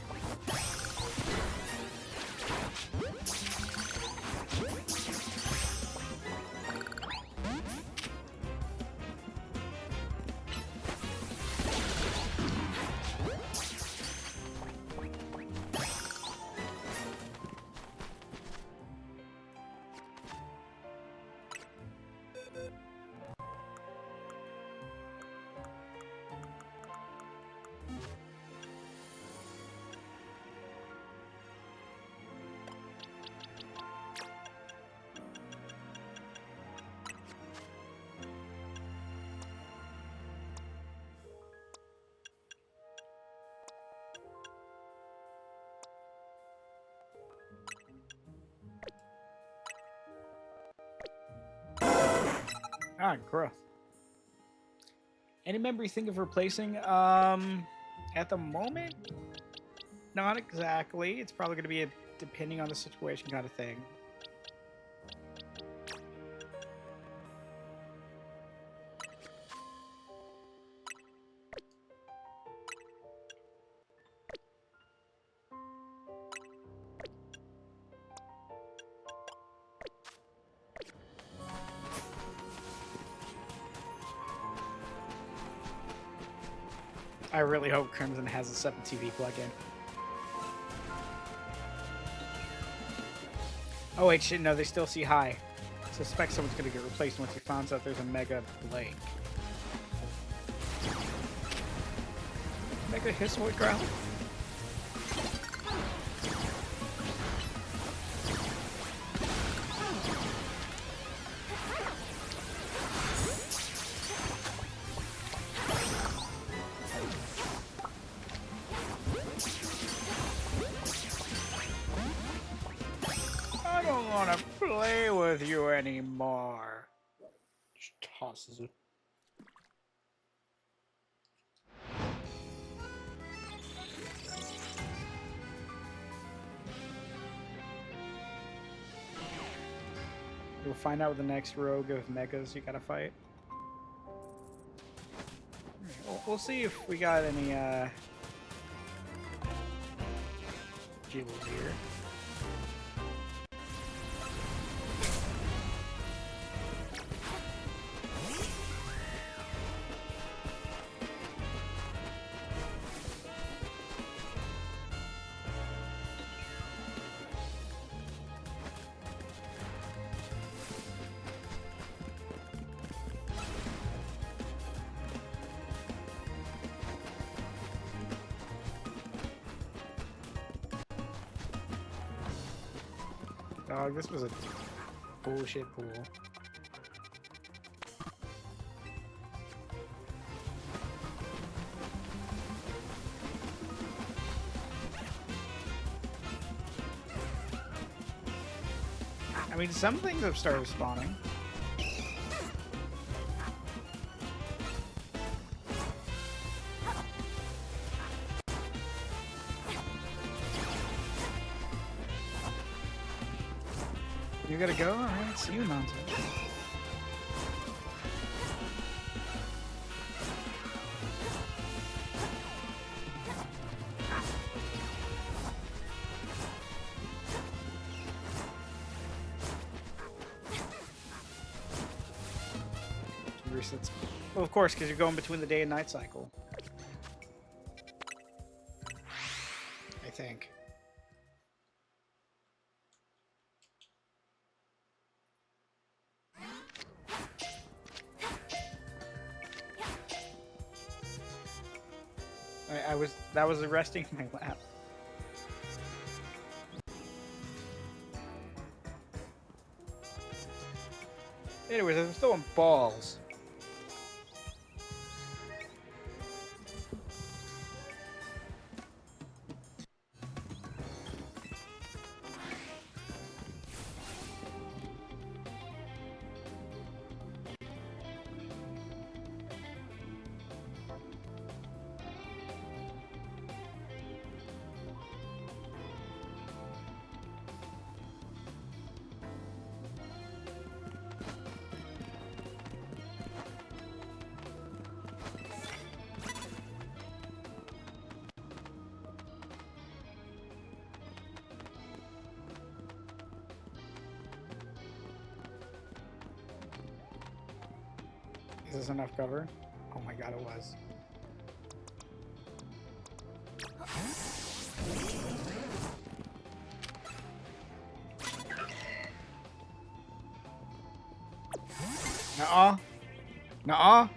A: Ah, growth. Any member you think of replacing? At the moment, not exactly. It's probably going to be a depending on the situation kind of thing. I really hope Crimson has a 7 TV plugin. Oh wait, shit, no, they still see high. Suspect someone's gonna get replaced once he finds out there's a Mega Blake. Mega Hissoid Growl? I don't want to play with you anymore. Just tosses it. We'll find out with the next rogue of megas you gotta fight. We'll see if we got any jewels here. Dog, this was a bullshit pool. I mean, some things have started spawning. You gotta go? Alright, see you, nonsense. Resets. Well, of course, because you're going between the day and night cycle. I think. That was resting in my lap. Anyways, I'm still on balls. Is this enough cover? Oh my god, it was. Nuh-uh. Nuh-uh.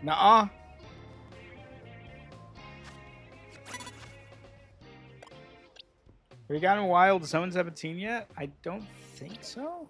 A: Nuh-uh. Have we gotten Wild Zone 17 yet? I don't think so.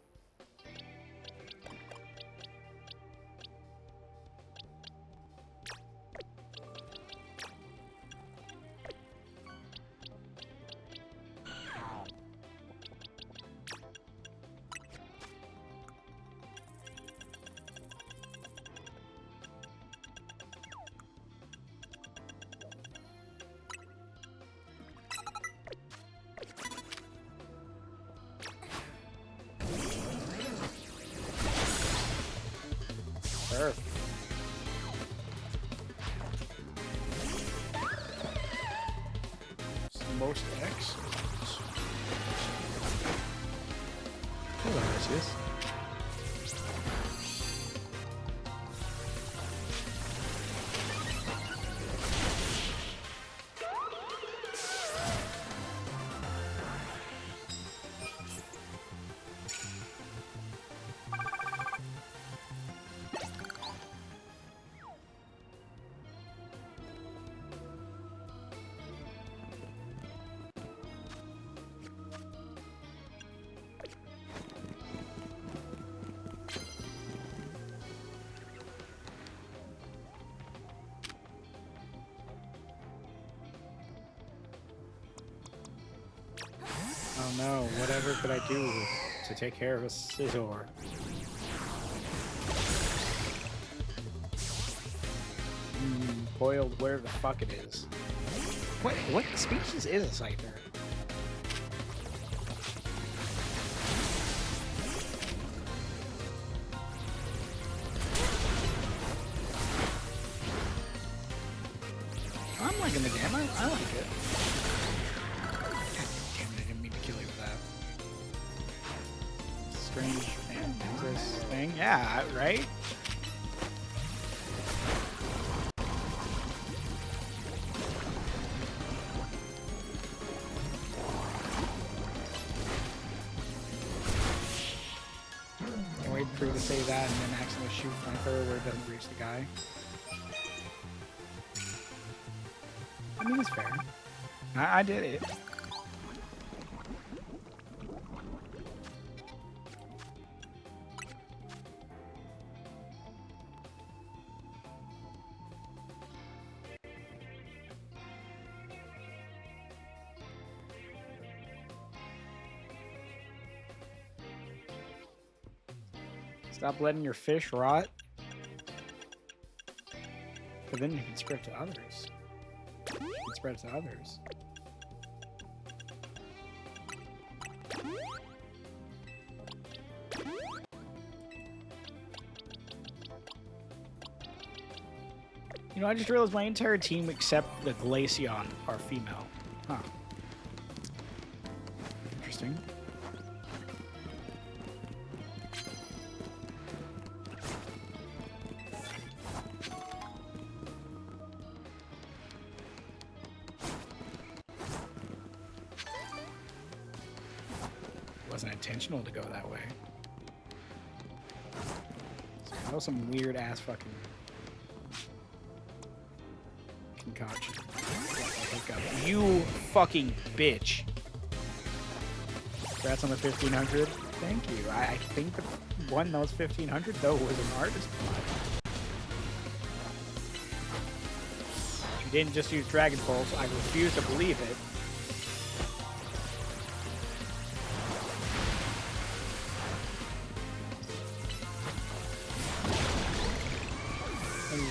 A: Perfect. Most X. Oh, there it is. Oh no, whatever could I do to take care of a Scizor? Boiled where the fuck it is. What species is a Scyther? I'm liking the game. I like it. Damn it, I didn't mean to kill you with that. Strange mantis thing. Yeah, right? Can't wait for you to say that and then accidentally shoot my throw where it doesn't reach the guy. I mean, it's fair. I did it. Stop letting your fish rot. But then you can spread to others. You can spread it to others. You know, I just realized my entire team except the Glaceon are female. Huh. Interesting. Wasn't intentional to go that way. That was some weird ass fucking concoction. You fucking bitch. Congrats on the 1500. Thank you. I think the one that was 1500 though was an artist mod. You didn't just use Dragon Pulse. I refuse to believe it.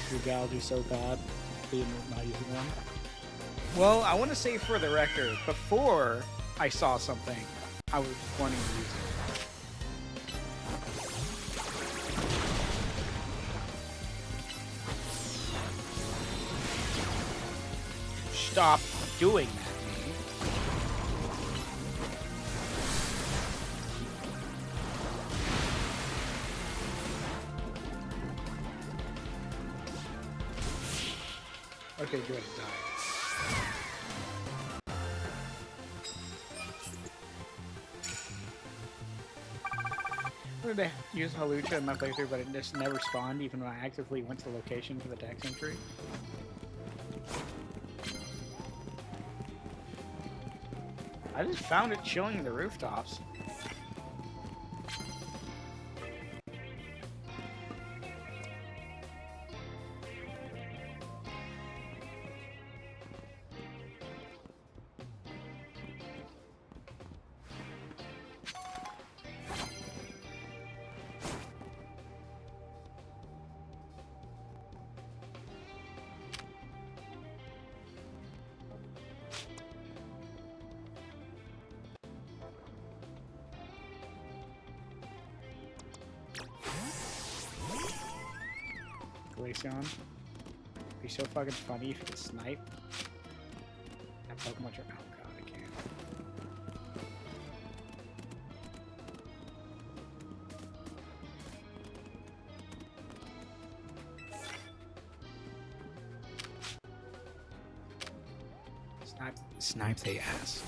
A: Frugality so bad, being not using one. Well, I want to say for the record, before I saw something, I was wanting to use it. Stop doing that. Okay, good. Die. I wanted to use Halucha in my playthrough, but it just never spawned, even when I actively went to the location for the dex entry. I just found it chilling in the rooftops. Glaceon. It'd be so fucking funny if you could snipe. That Pokemon oh god, I can't. Snipe the ass.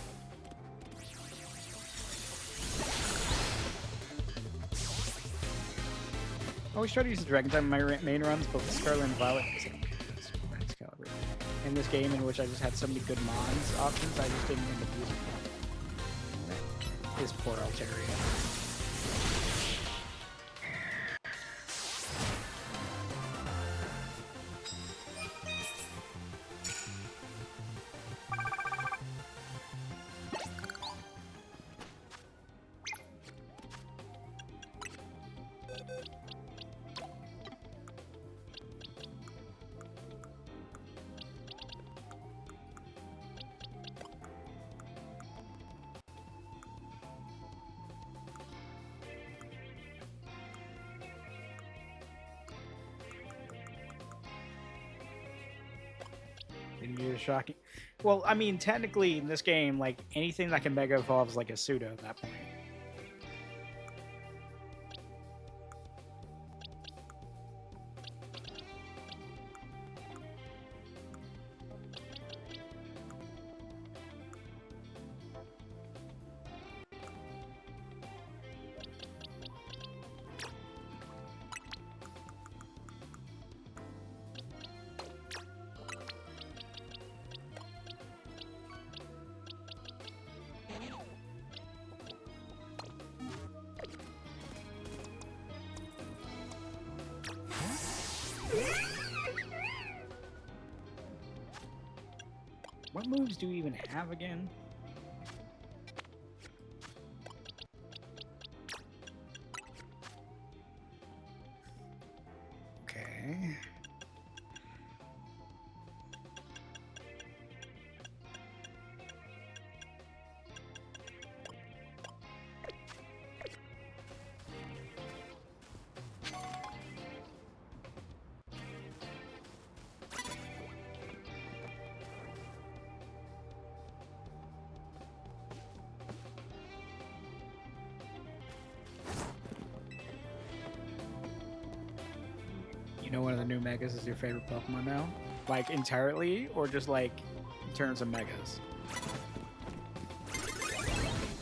A: I always try to use the Dragon type in my main runs, but with Scarlet and Violet, that's caliber. In this game, in which I just had so many good Mons options, I just didn't end up using them. His poor Altaria. Shocking. Well, I mean, technically in this game, like anything that can Mega Evolve is like a pseudo at that point. What moves do we even have again? Okay. You know one of the new Megas is your favorite Pokemon now? Like entirely, or just like in terms of Megas?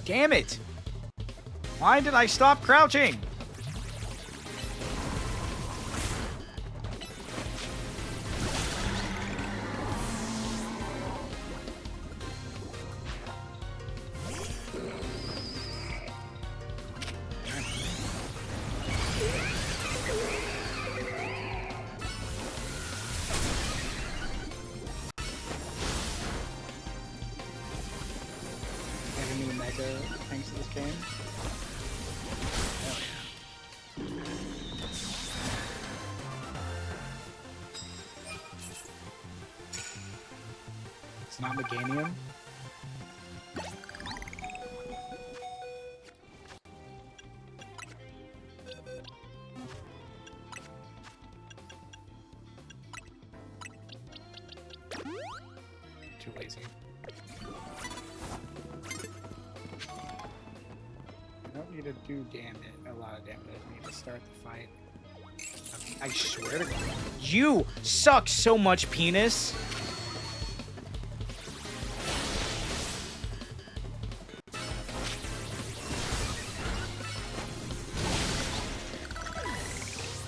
A: Damn it! Why did I stop crouching? Thanks to this game. Oh, yeah. It's not Meganium. Too lazy. I don't need to do a lot of damage. I need to start the fight. I swear to God. You suck so much, penis!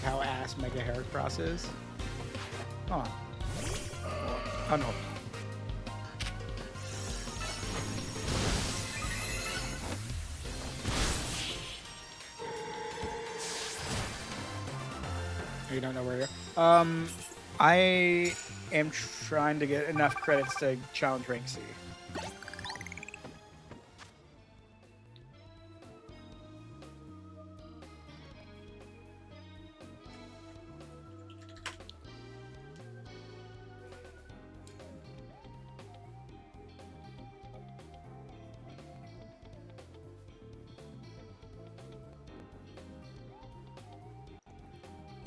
A: How ass Mega Heracross is? Come on. Oh no. You don't know where you're. I am trying to get enough credits to challenge rank C.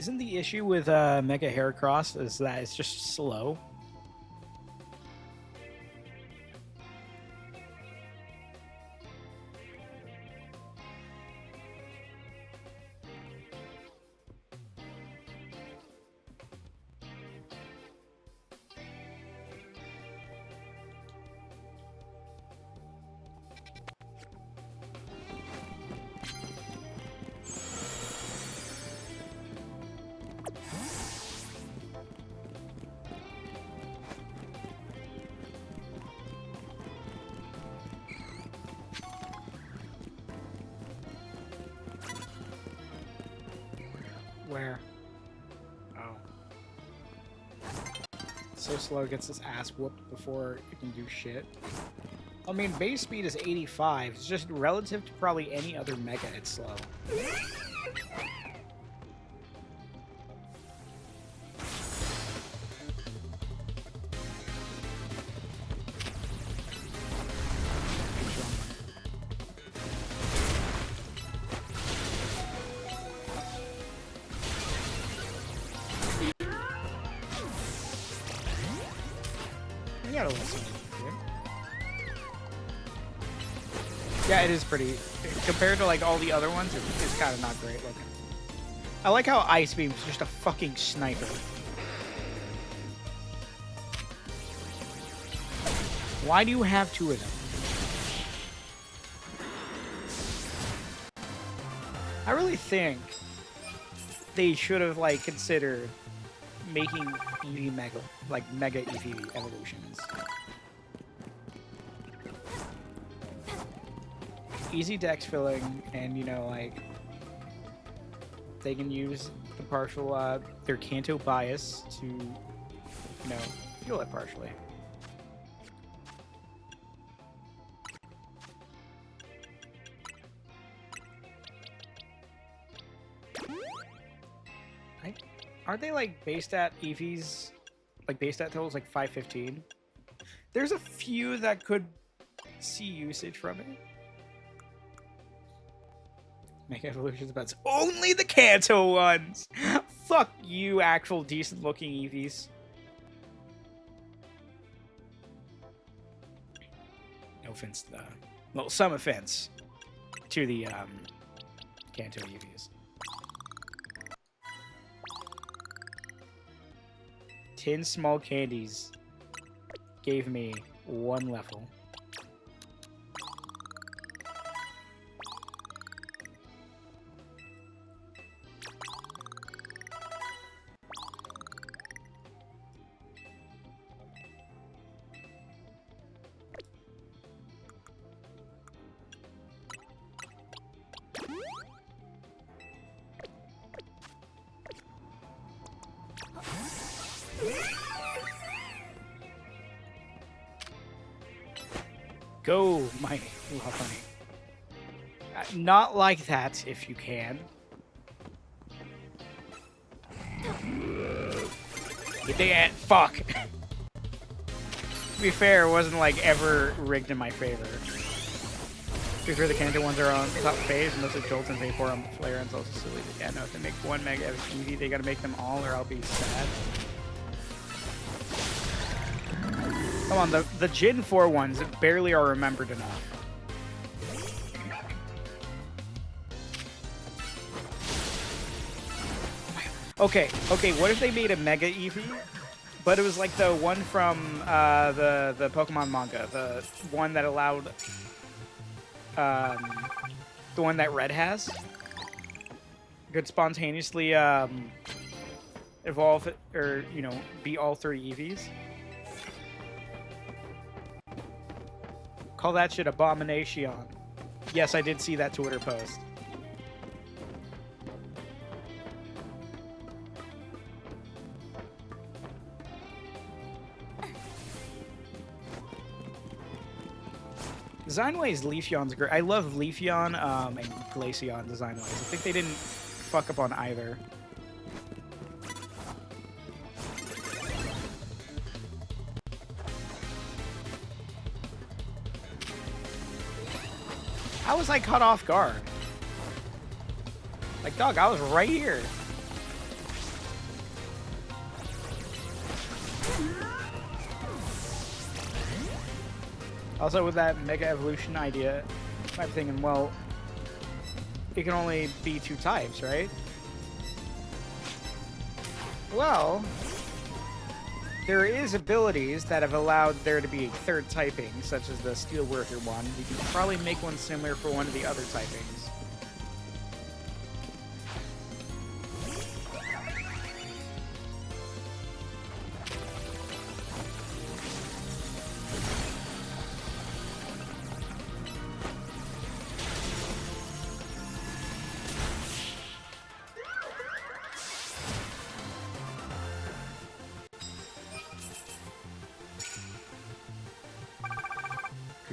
A: Isn't the issue with Mega Heracross is that it's just slow? Where? Oh. So slow, gets his ass whooped before it can do shit. I mean, base speed is 85. It's just relative to probably any other Mega, it's slow. You gotta listen to it. Yeah, it is pretty. Compared to like all the other ones, it's kind of not great looking. I like how Ice Beam's just a fucking sniper. Why do you have two of them? I really think they should have like considered making Eevee Mega Eevee evolutions. Easy dex filling, and you know, like they can use the partial their Kanto bias to, you know, fuel it partially. Aren't they like based at Eevees, like based at totals like 515? There's a few that could see usage from it. Make evolutions, but it's only the Kanto ones. Fuck you, actual decent looking Eevees. No offense to the, well, some offense to the Kanto Eevees. 10 small candies gave me 1 level. Go, my love honey. Not like that, if you can. Get the ant. Fuck. To be fair, it wasn't like ever rigged in my favor. To be fair, the Kanto ones are on top phase, and those are Jolt and Vapor on Flare, and it's also silly. Yeah, no, if they make one Mega Eevee, they gotta make them all, or I'll be sad. Come on, the Gen 4 ones barely are remembered enough. Okay, what if they made a Mega Eevee, but it was like the one from the Pokemon manga, the one that allowed, the one that Red has? Could spontaneously evolve, or, you know, be all 3 Eevees. Call that shit Abomination. Yes, I did see that Twitter post. Design-wise, Leafeon's great. I love Leafeon and Glaceon design-wise. I think they didn't fuck up on either. How was I caught off guard? Like, dog, I was right here. Also, with that Mega Evolution idea, I'm thinking, well, it can only be 2 types, right? Well, there is abilities that have allowed there to be a 3rd typing, such as the Steel Worker one. You can probably make one similar for one of the other typings.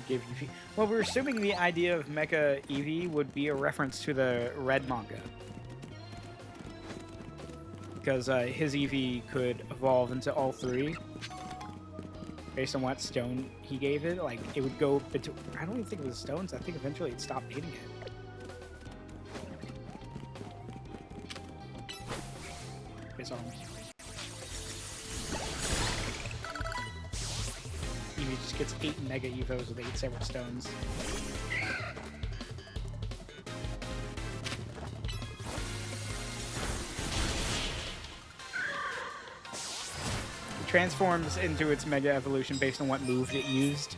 A: Give Eevee. Well, we're assuming the idea of Mecha Eevee would be a reference to the Red manga. Because his Eevee could evolve into all 3. Based on what stone he gave it. Like, it would go between... I don't even think it was stones. I think eventually it stopped needing it. Based on... Eevee just gets 8 Mega Evos with 8 separate stones. It transforms into its Mega Evolution based on what move it used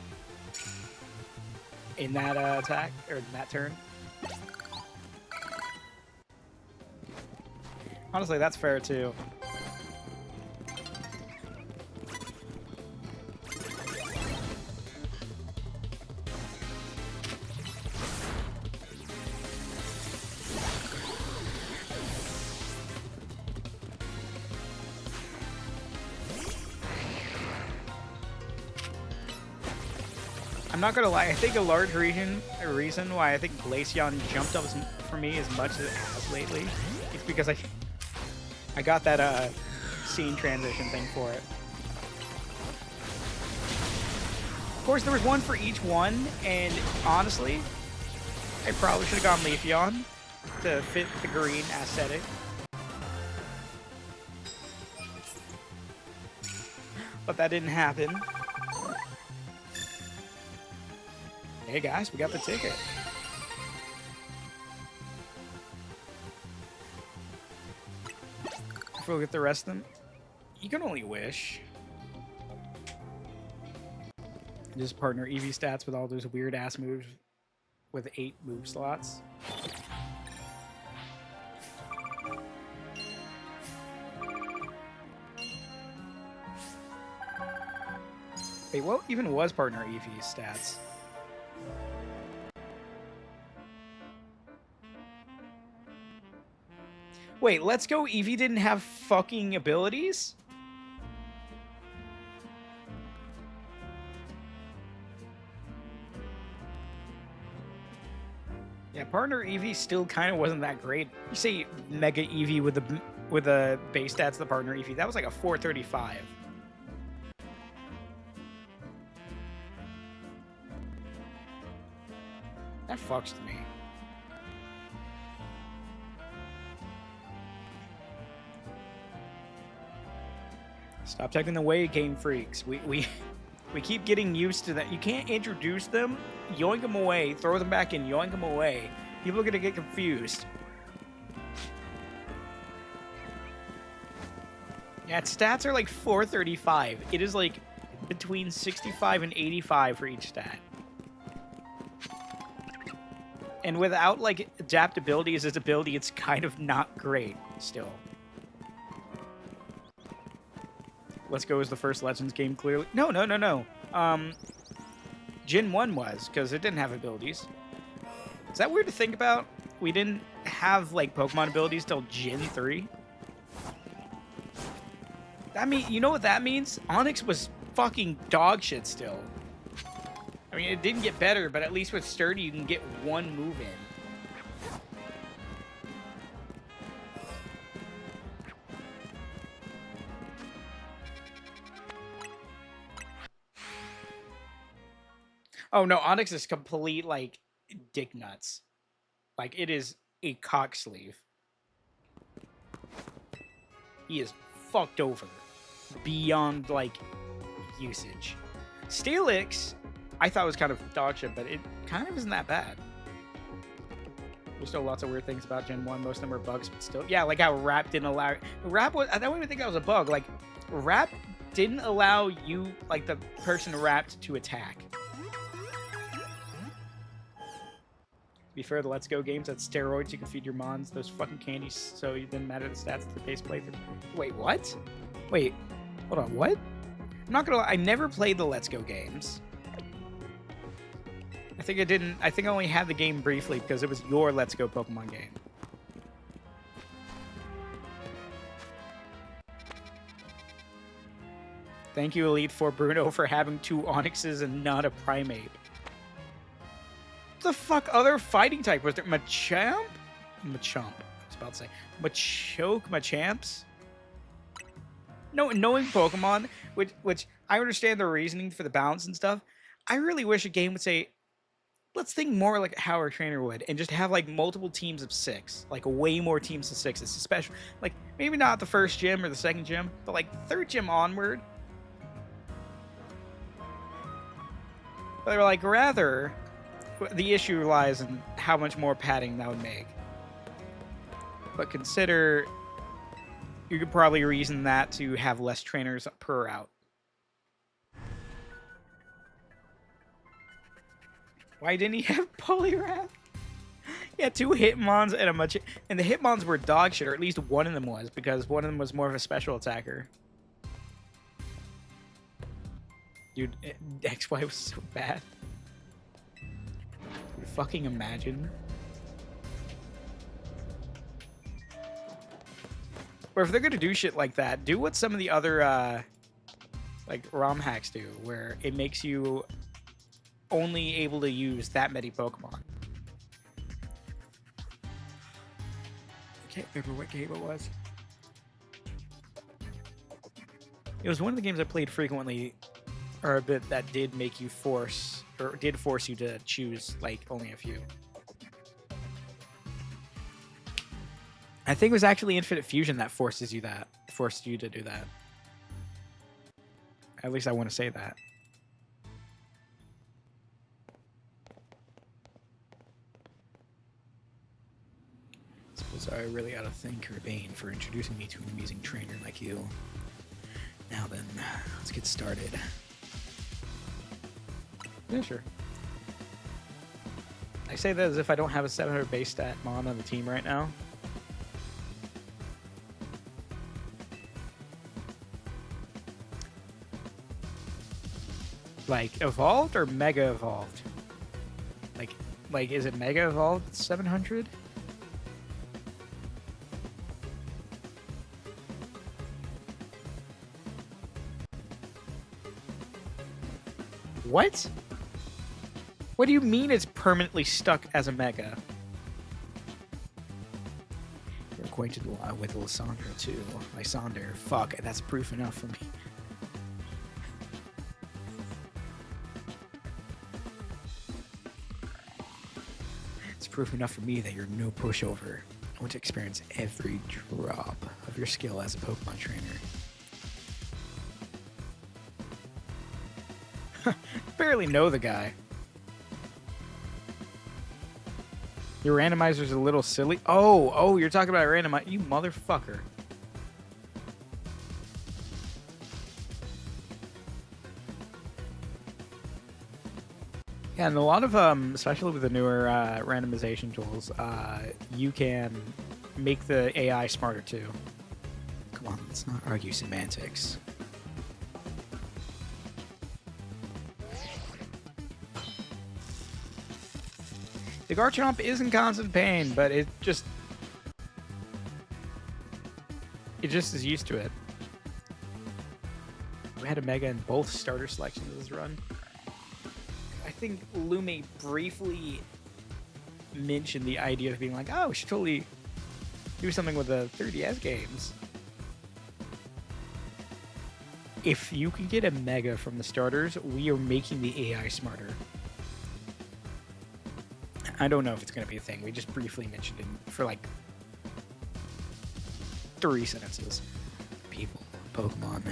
A: in that attack, or in that turn. Honestly, that's fair too. I'm not gonna lie, I think a large reason why I think Glaceon jumped up for me as much as it has lately is because I got that scene transition thing for it. Of course, there was one for each one, and honestly, I probably should have gone Leafeon to fit the green aesthetic. But that didn't happen. Hey guys, we got the ticket. If we'll get the rest of them, you can only wish. Just partner Eevee stats with all those weird ass moves with 8 move slots. Wait, what even was partner Eevee's stats? Wait, Let's Go Eevee didn't have fucking abilities? Yeah, partner Eevee still kind of wasn't that great. You say Mega Eevee with the base stats of the partner Eevee, that was like a 435. That fucks with me. Stop taking away, Game Freaks. We keep getting used to that. You can't introduce them, yoink them away, throw them back in, yoink them away. People are gonna get confused. Yeah, its stats are like 435. It is like between 65 and 85 for each stat. And without like adaptability as its ability, it's kind of not great still. Let's Go is the first Legends game, clearly. No. Gen 1 was, because it didn't have abilities. Is that weird to think about? We didn't have, like, Pokemon abilities till Gen 3? That mean, you know what that means? Onix was fucking dog shit still. I mean, it didn't get better, but at least with Sturdy, you can get one move in. Oh no, Onyx is complete like dick nuts. Like it is a cock sleeve. He is fucked over beyond like usage. Steelix I thought it was kind of dog shit, but it kind of isn't that bad. There's still lots of weird things about Gen 1. Most of them are bugs, but still. Yeah, like how rap didn't allow... Rap was... I don't even think that was a bug. Like, rap didn't allow you, like, the person wrapped to attack. To be fair, the Let's Go games had steroids. You can feed your mons those fucking candies, so it didn't matter the stats of the base playthrough. Wait, what? Wait, hold on, what? I'm not gonna lie, I never played the Let's Go games. I think I only had the game briefly because it was your Let's Go Pokemon game. Thank you, Elite Four Bruno, for having 2 Onyxes and not a Primeape. What the fuck other fighting type was there? Machamp? Machamp. I was about to say. Machoke Machamps? No, knowing Pokemon, which I understand the reasoning for the balance and stuff, I really wish a game would say, let's think more like how our trainer would, and just have like multiple teams of 6, like way more teams of 6. It's especially like maybe not the first gym or the second gym, but like third gym onward. But they were like, rather, the issue lies in how much more padding that would make. But consider, you could probably reason that to have less trainers per route. Why didn't he have Poliwrath? He had 2 Hitmons and a Machamp. And the Hitmons were dog shit, or at least one of them was, because one of them was more of a special attacker. Dude, XY was so bad. Fucking imagine. Or if they're gonna do shit like that, do what some of the other like ROM hacks do, where it makes you only able to use that many Pokemon. I can't remember what game it was. It was one of the games I played frequently, or a bit that did make you force, or did force you to choose like only a few. I think it was actually Infinite Fusion that forced you to do that. At least I want to say that. Suppose I really ought to thank Urbane for introducing me to an amazing trainer like you. Now then, let's get started. Yeah, sure. I say that as if I don't have a 700 base stat mon on the team right now. Like, evolved or mega evolved? Like, is it mega evolved at 700? What? What do you mean it's permanently stuck as a mega? You're acquainted with Lysandre too. Lysander. Fuck, that's proof enough for me. It's proof enough for me that you're no pushover. I want to experience every drop of your skill as a Pokemon trainer. Barely know the guy. Your randomizer's a little silly. Oh, you're talking about randomizer. You motherfucker. Yeah, and a lot of especially with the newer randomization tools, you can make the AI smarter too. Come on, let's not argue semantics. The Garchomp is in constant pain, but it just is used to it. We had a Mega in both starter selections of this run. I think Lume briefly mentioned the idea of being like, oh, we should totally do something with the 3DS games. If you can get a Mega from the starters, we are making the AI smarter. I don't know if it's going to be a thing. We just briefly mentioned it for like 3 sentences. People, Pokemon,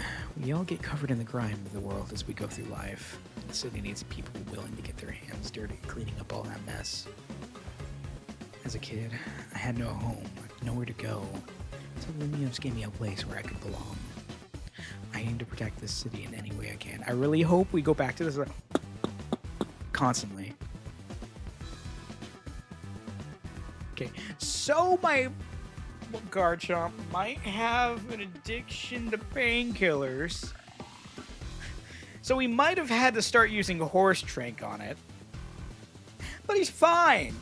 A: we all get covered in the grime of the world as we go through life. The city needs people willing to get their hands dirty cleaning up all that mess. As a kid, I had no home, nowhere to go. So the museums gave me a place where I could belong. I aim to protect this city in any way I can. I really hope we go back to this constantly. Okay, so my Garchomp might have an addiction to painkillers. So he might have had to start using horse trank on it. But he's fine.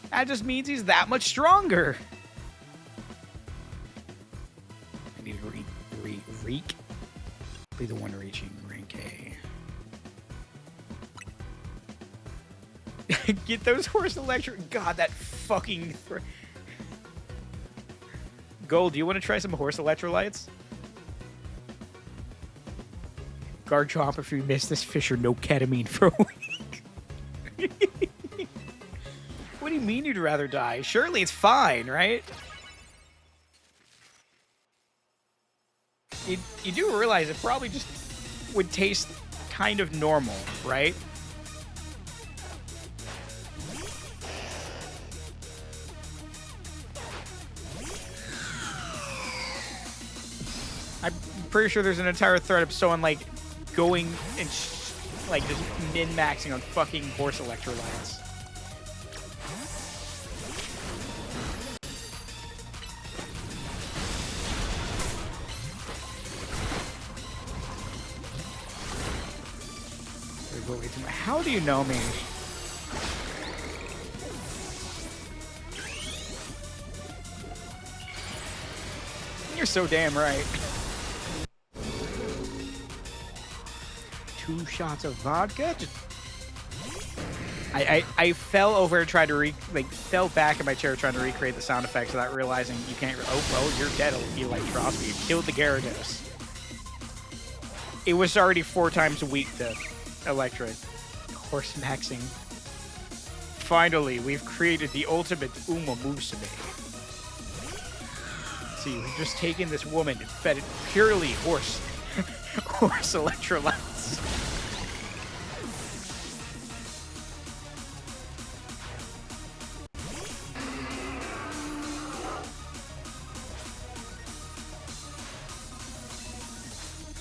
A: That just means he's that much stronger. I need to reek. Be the one reaching rank A. Get those horse electric. God, that fucking. Gold, do you want to try some horse electrolytes? Garchomp, if you miss this fish or no ketamine for a week. What do you mean you'd rather die? Surely it's fine, right? You do realize it probably just would taste kind of normal, right? I'm pretty sure there's an entire thread of someone like going and like just min-maxing on fucking horse electrolytes. How do you know me? You're so damn right. 2 shots of vodka? I fell over and tried to fell back in my chair trying to recreate the sound effects without realizing you can't. Oh, you're dead, Electrosity. You killed the Gyarados. It was already 4 times weak to electric. Horse maxing. Finally, we've created the ultimate Uma Musume. See, we've just taken this woman and fed it purely horse electrolytes.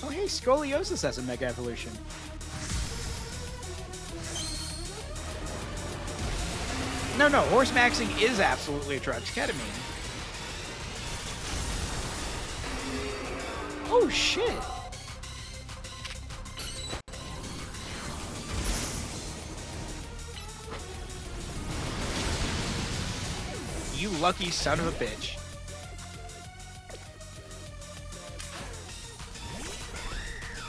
A: Oh, hey, Scoliosis has a Mega Evolution. No, horse maxing is absolutely a drug. Ketamine. Oh, shit. You lucky son of a bitch.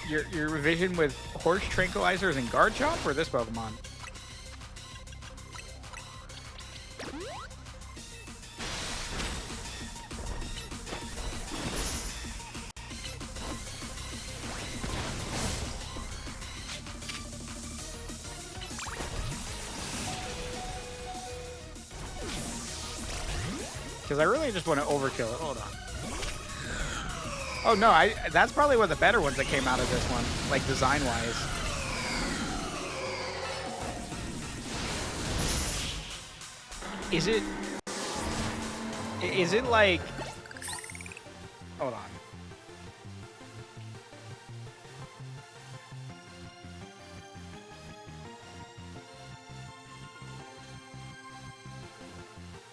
A: Your revision with horse tranquilizers and Garchomp or this Pokemon? Because I really just want to overkill it. Hold on. Oh no, that's probably one of the better ones that came out of this one, like design-wise. Is it like... Hold on.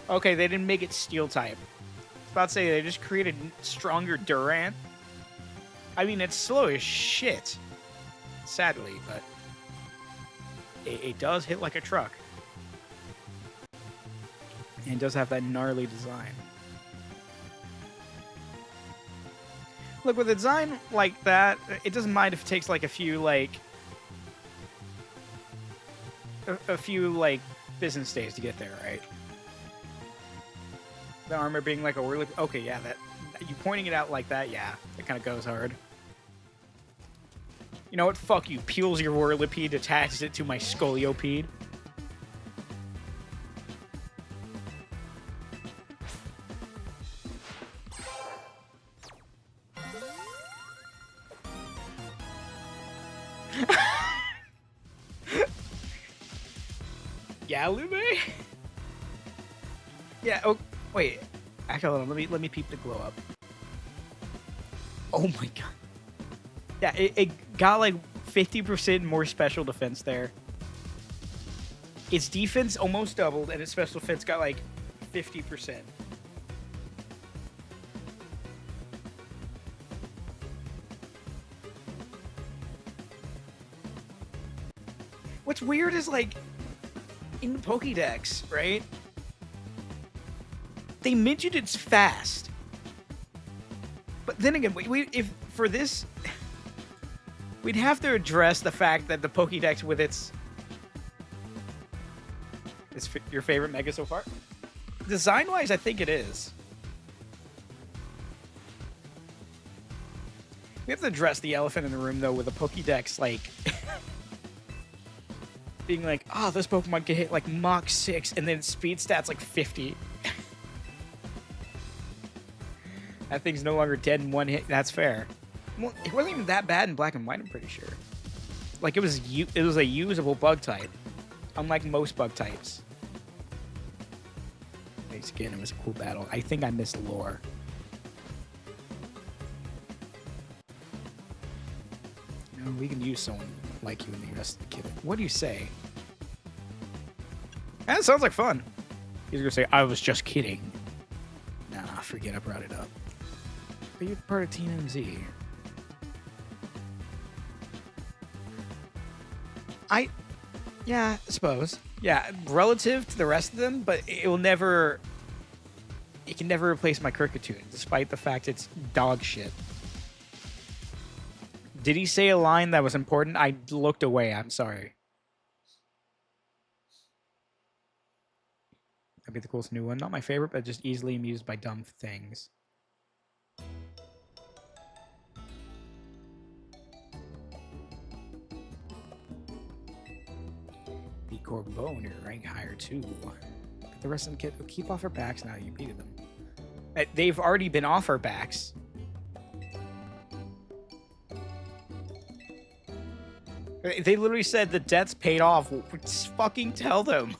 A: Okay, they didn't make it steel type. I was about to say they just created stronger Durant. I mean, it's slow as shit. Sadly, but it does hit like a truck. And it does have that gnarly design. Look, with a design like that, it doesn't mind if it takes like a few business days to get there, right? The armor being like a whirly... Okay, yeah, that... You pointing it out like that, yeah. That kind of goes hard. You know what? Fuck you. Peels your Whirlipede, attaches it to my Scoliopede. Galube? Yeah. Oh, wait. Actually, hold on. Let me peep the glow up. Oh my god. Yeah, it got like 50% more special defense there. Its defense almost doubled, and its special defense got like 50%. What's weird is like in the Pokédex, right? They mentioned it's fast, but then again, if for this, we'd have to address the fact that the Pokédex with its your favorite Mega so far. Design-wise, I think it is. We have to address the elephant in the room though, with a Pokédex like being like, oh, this Pokemon can hit like Mach 6 and then speed stats like 50. That thing's no longer dead in one hit. That's fair. Well, it wasn't even that bad in Black and White, I'm pretty sure. Like, it was a usable bug type, unlike most bug types. Thanks again, it was a cool battle. I think I missed lore. You know, we can use someone like you in the rest of the kid. What do you say? That sounds like fun. He's gonna say, I was just kidding. Nah, forget I brought it up. But you're part of Team MZ. Yeah, I suppose. Yeah, relative to the rest of them, but it can never replace my Cricketune, despite the fact it's dog shit. Did he say a line that was important? I looked away, I'm sorry. That'd be the coolest new one. Not my favorite, but just easily amused by dumb things. The Corbone, rank higher too. But the rest of them keep off our backs now that you beat them. They've already been off our backs. They literally said the debt's paid off. Just fucking tell them.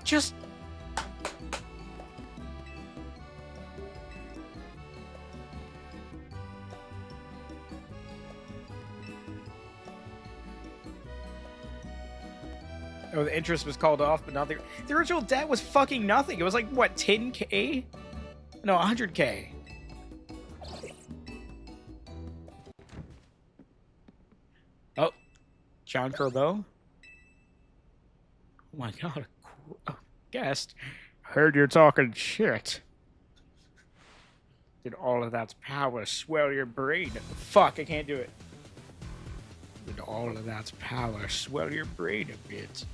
A: Just... Oh, the interest was called off, but not the original debt was fucking nothing. It was like, what, 10K? No, 100K. Oh, John Corbeau? Oh my god, a guest. Heard you're talking shit. Did all of that power swell your brain? Fuck, I can't do it. Did all of that power swell your brain a bit?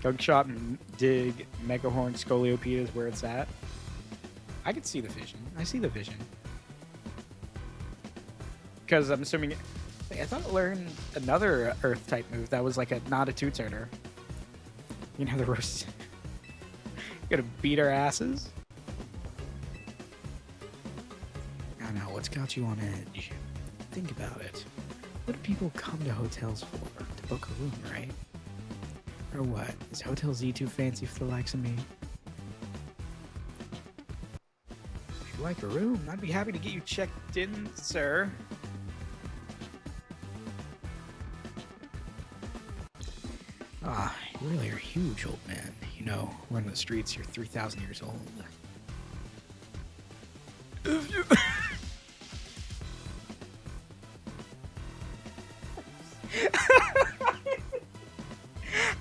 A: Gunshot and dig Megahorn Scoliopedia is where it's at. I can see the vision. I see the vision. Because I'm assuming... I thought it learned another Earth-type move that was like not a two-turner. You know, the roast... Gonna beat our asses? I know, what's got you on edge? Think about it. What do people come to hotels for? To book a room, right? Or what? Is Hotel Z too fancy for the likes of me? If you like a room, I'd be happy to get you checked in, sir. Ah, you really are huge, old man. You know, running the streets, you're 3,000 years old. If you...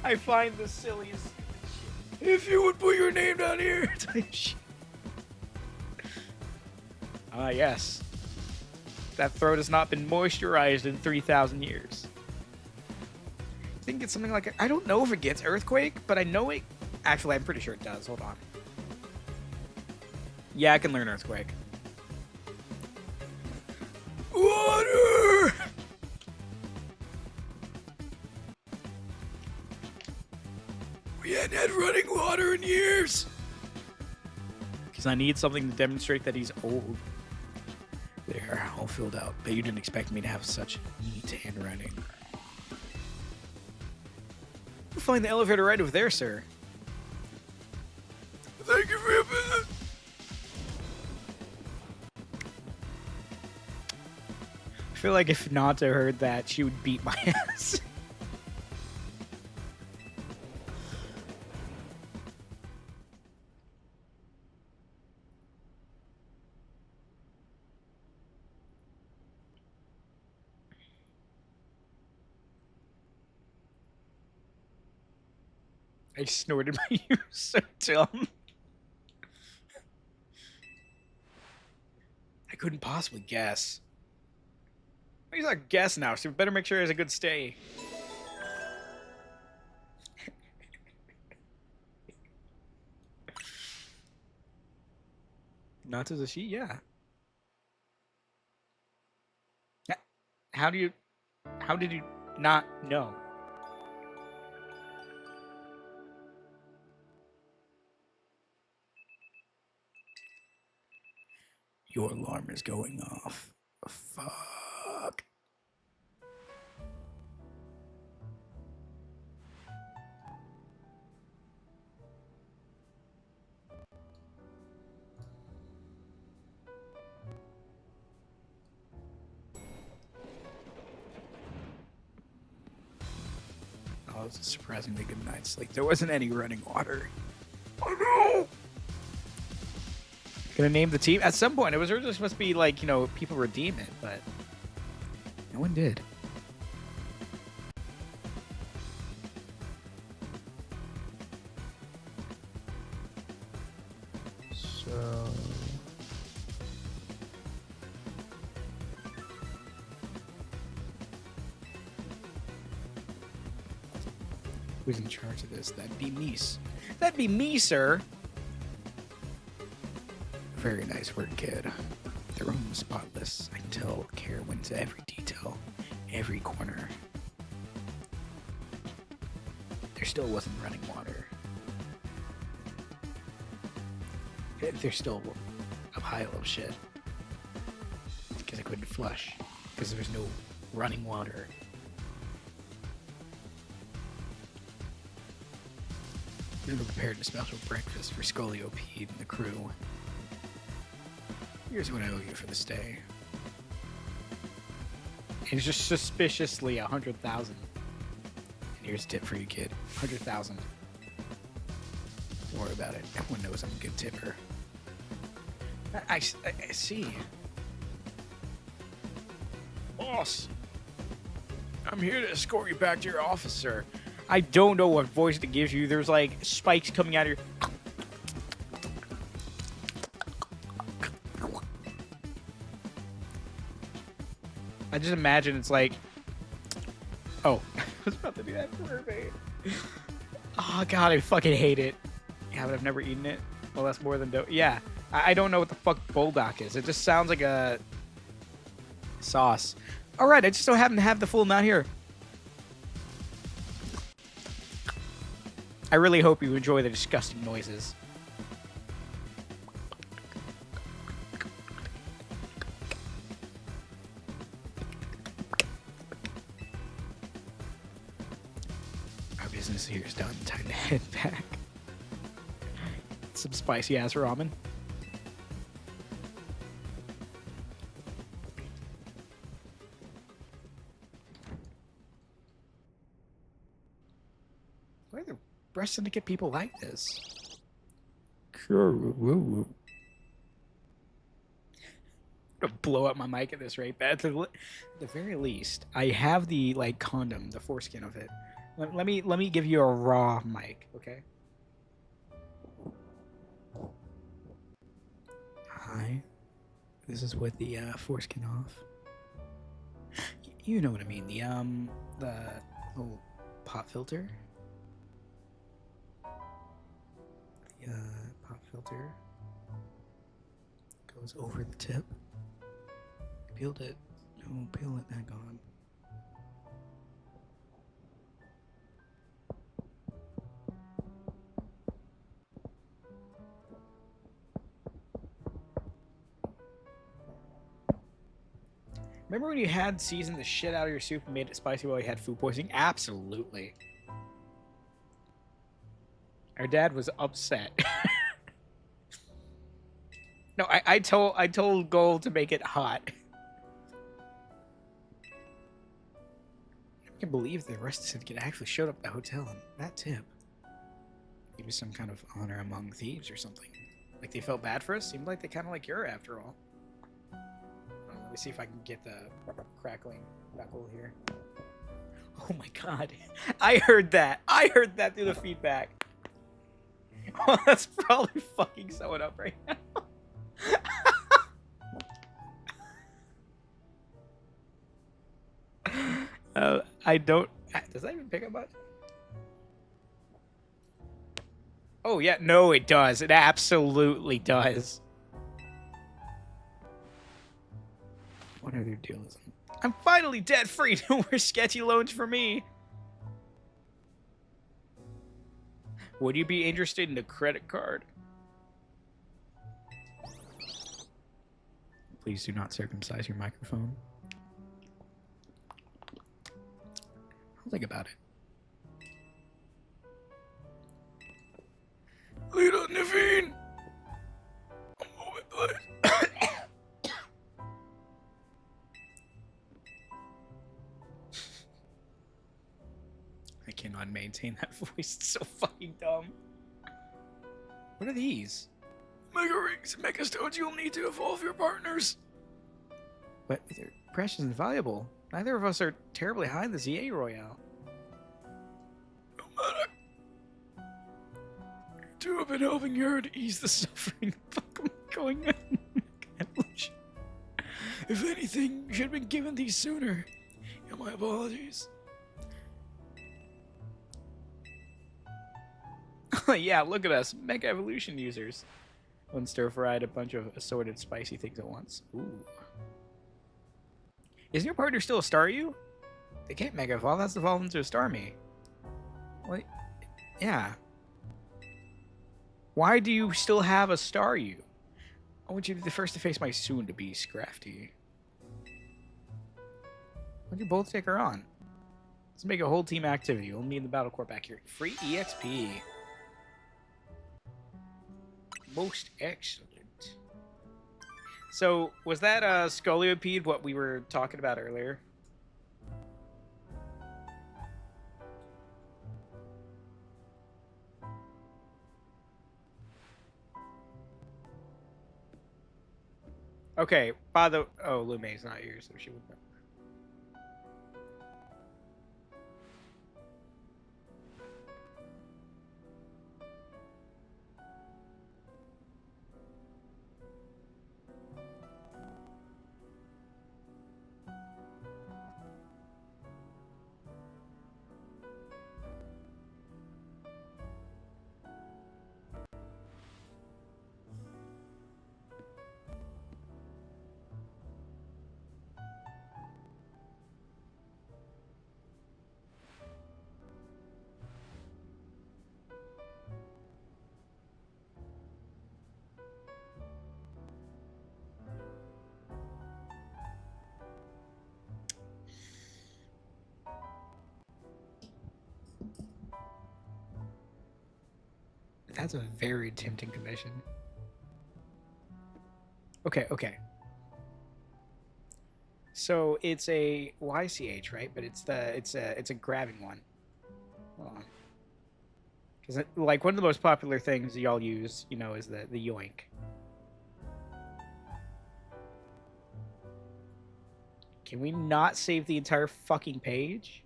A: I find the silliest shit. If you would put your name down here, type shit. Ah, yes. That throat has not been moisturized in 3,000 years. I think it's something like... I don't know if it gets Earthquake, but I know it... Actually, I'm pretty sure it does. Hold on. Yeah, I can learn Earthquake. Water! hadn't had running water in years. Because I need something to demonstrate that he's old. There, all filled out. But you didn't expect me to have such neat handwriting. You'll find the elevator right over there, sir. Thank you for your visit. I feel like if Nanta heard that, she would beat my ass. I snorted my you so dumb. I couldn't possibly guess. He's not guess now, so we better make sure he has a good stay. Not as a she, yeah. How did you not know? Your alarm is going off. Fuck. Oh, it was a surprisingly good night's sleep. There wasn't any running water. Oh no! Gonna name the team? At some point, it was originally supposed to be like, you know, people redeem it, but no one did. So... who's in charge of this? That'd be me. That'd be me, sir. Very nice work, kid. The room was spotless. I can tell care went to every detail, every corner. There still wasn't running water. There's still a pile of shit. Because I couldn't flush. Because there was no running water. We were prepared a special breakfast for Scolio Pete and the crew. Here's what I owe you for the stay. It's just suspiciously 100,000. And here's a tip for you, kid. 100,000. Don't worry about it. Everyone knows I'm a good tipper. I see. Boss, I'm here to escort you back to your office, sir. I don't know what voice to give you. There's like spikes coming out of your... I just imagine it's like... Oh, I was about to do that for her, babe. Oh, God, I fucking hate it. Yeah, but I've never eaten it. Well, that's more than dope. Yeah, I don't know what the fuck bulldog is. It just sounds like a sauce. All right, I just don't happen to have the full amount here. I really hope you enjoy the disgusting noises. Our business here is done. Time to head back. Some spicy ass ramen. Why are the Breast Syndicate people like this? Sure. Woo. I'm gonna blow up my mic at this rate. But at the very least, I have the like condom, the foreskin of it. Let me give you a raw mic, okay? Hi. This is with the foreskin off. You know what I mean? The little pop filter. The pop filter goes over the tip. Peeled it. No, peel it back on. Remember when you had seasoned the shit out of your soup and made it spicy while you had food poisoning? Absolutely. Our dad was upset. No, I told Gold to make it hot. I can't believe the rest of the syndicate actually showed up at the hotel and that tip. It was some kind of honor among thieves or something. Like they felt bad for us? Seemed like they kind of like Yura after all. Let me see if I can get the crackling knuckle here. Oh my god. I heard that. I heard that through the feedback. Oh, that's probably fucking someone up right now. I don't... Does that even pick up much? Oh, yeah. No, it does. It absolutely does. What other deal is it? I'm finally debt-free. No more sketchy loans for me. Would you be interested in a credit card? Please do not circumcise your microphone. I'll think about it. Little Naveen! A moment, please. I cannot maintain that voice. It's so fucking dumb. What are these? Mega rings and mega stones you'll need to evolve your partners. But they're precious and valuable. Neither of us are terribly high in the ZA Royale. No matter. You two have been helping her to ease the suffering of Pokemon going on. If anything, you should have been given these sooner. Yeah, my apologies. Yeah, look at us, Mega Evolution users. One stir-fried a bunch of assorted spicy things at once. Ooh. Isn't your partner still a Staryu? They can't Mega Evolve, that's evolved into a Starmie. What? Yeah. Why do you still have a Staryu? I want you to be the first to face my soon-to-be Scrafty. Why don't you both take her on? Let's make a whole team activity. We'll need the Battle Corps back here. Free EXP. Most excellent. So, was that Scoliopede what we were talking about earlier? Okay, by the... Oh, Lume's not here, so she wouldn't know. That's a very tempting commission. Okay, okay. So it's a YCH, right? But it's a grabbing one. Hold on. Because like one of the most popular things y'all use, you know, is the yoink. Can we not save the entire fucking page?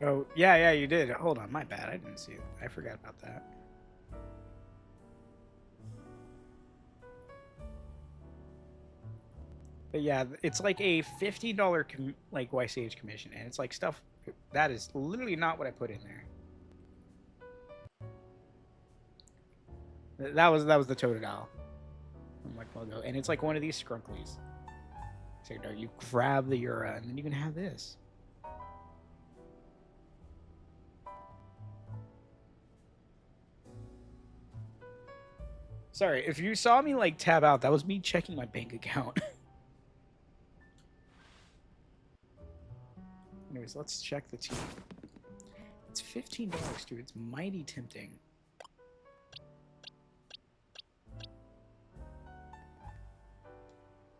A: Oh, yeah, you did. Hold on, my bad. I didn't see it. I forgot about that. But yeah, it's like a $15 like YCH commission, and it's like stuff that is literally not what I put in there. That was the Totodile from like logo, and it's like one of these Skrunklies. So you grab the Ura, and then you can have this. Sorry, if you saw me like tab out, that was me checking my bank account. Anyways, let's check the team. It's $15, dude. It's mighty tempting.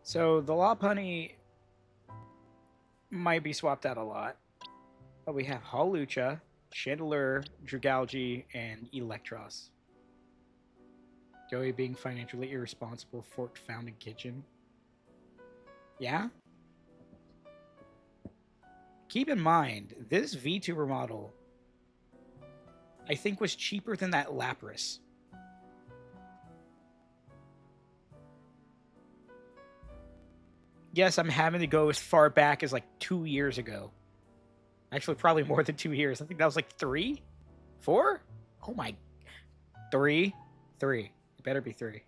A: So the Lopunny might be swapped out a lot. But we have Hawlucha, Chandelure, Dragalge, and Electros. Joey being financially irresponsible, forked found in kitchen. Yeah? Keep in mind, this VTuber model, I think, was cheaper than that Lapras. Yes, I'm having to go as far back as like 2 years ago. Actually, probably more than 2 years. I think that was like 3? 4? Oh my. 3? 3. It better be 3.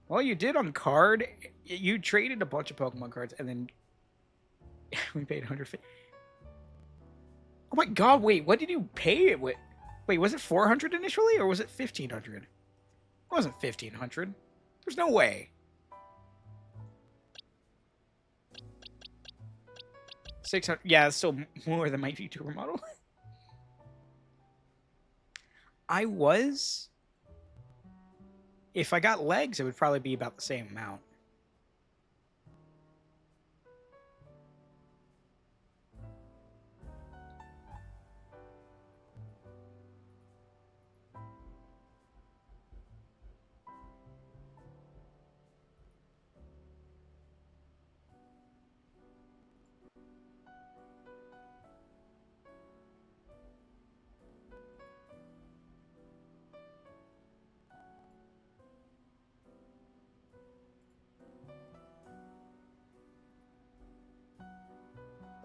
A: Well, you did on card. You traded a bunch of Pokemon cards, and then we paid 150. Oh my god, wait, what did you pay it with? Wait, was it 400 initially, or was it 1500? It wasn't 1500. There's no way. 600. Yeah, it's still more than my VTuber model. I was. If I got legs, it would probably be about the same amount.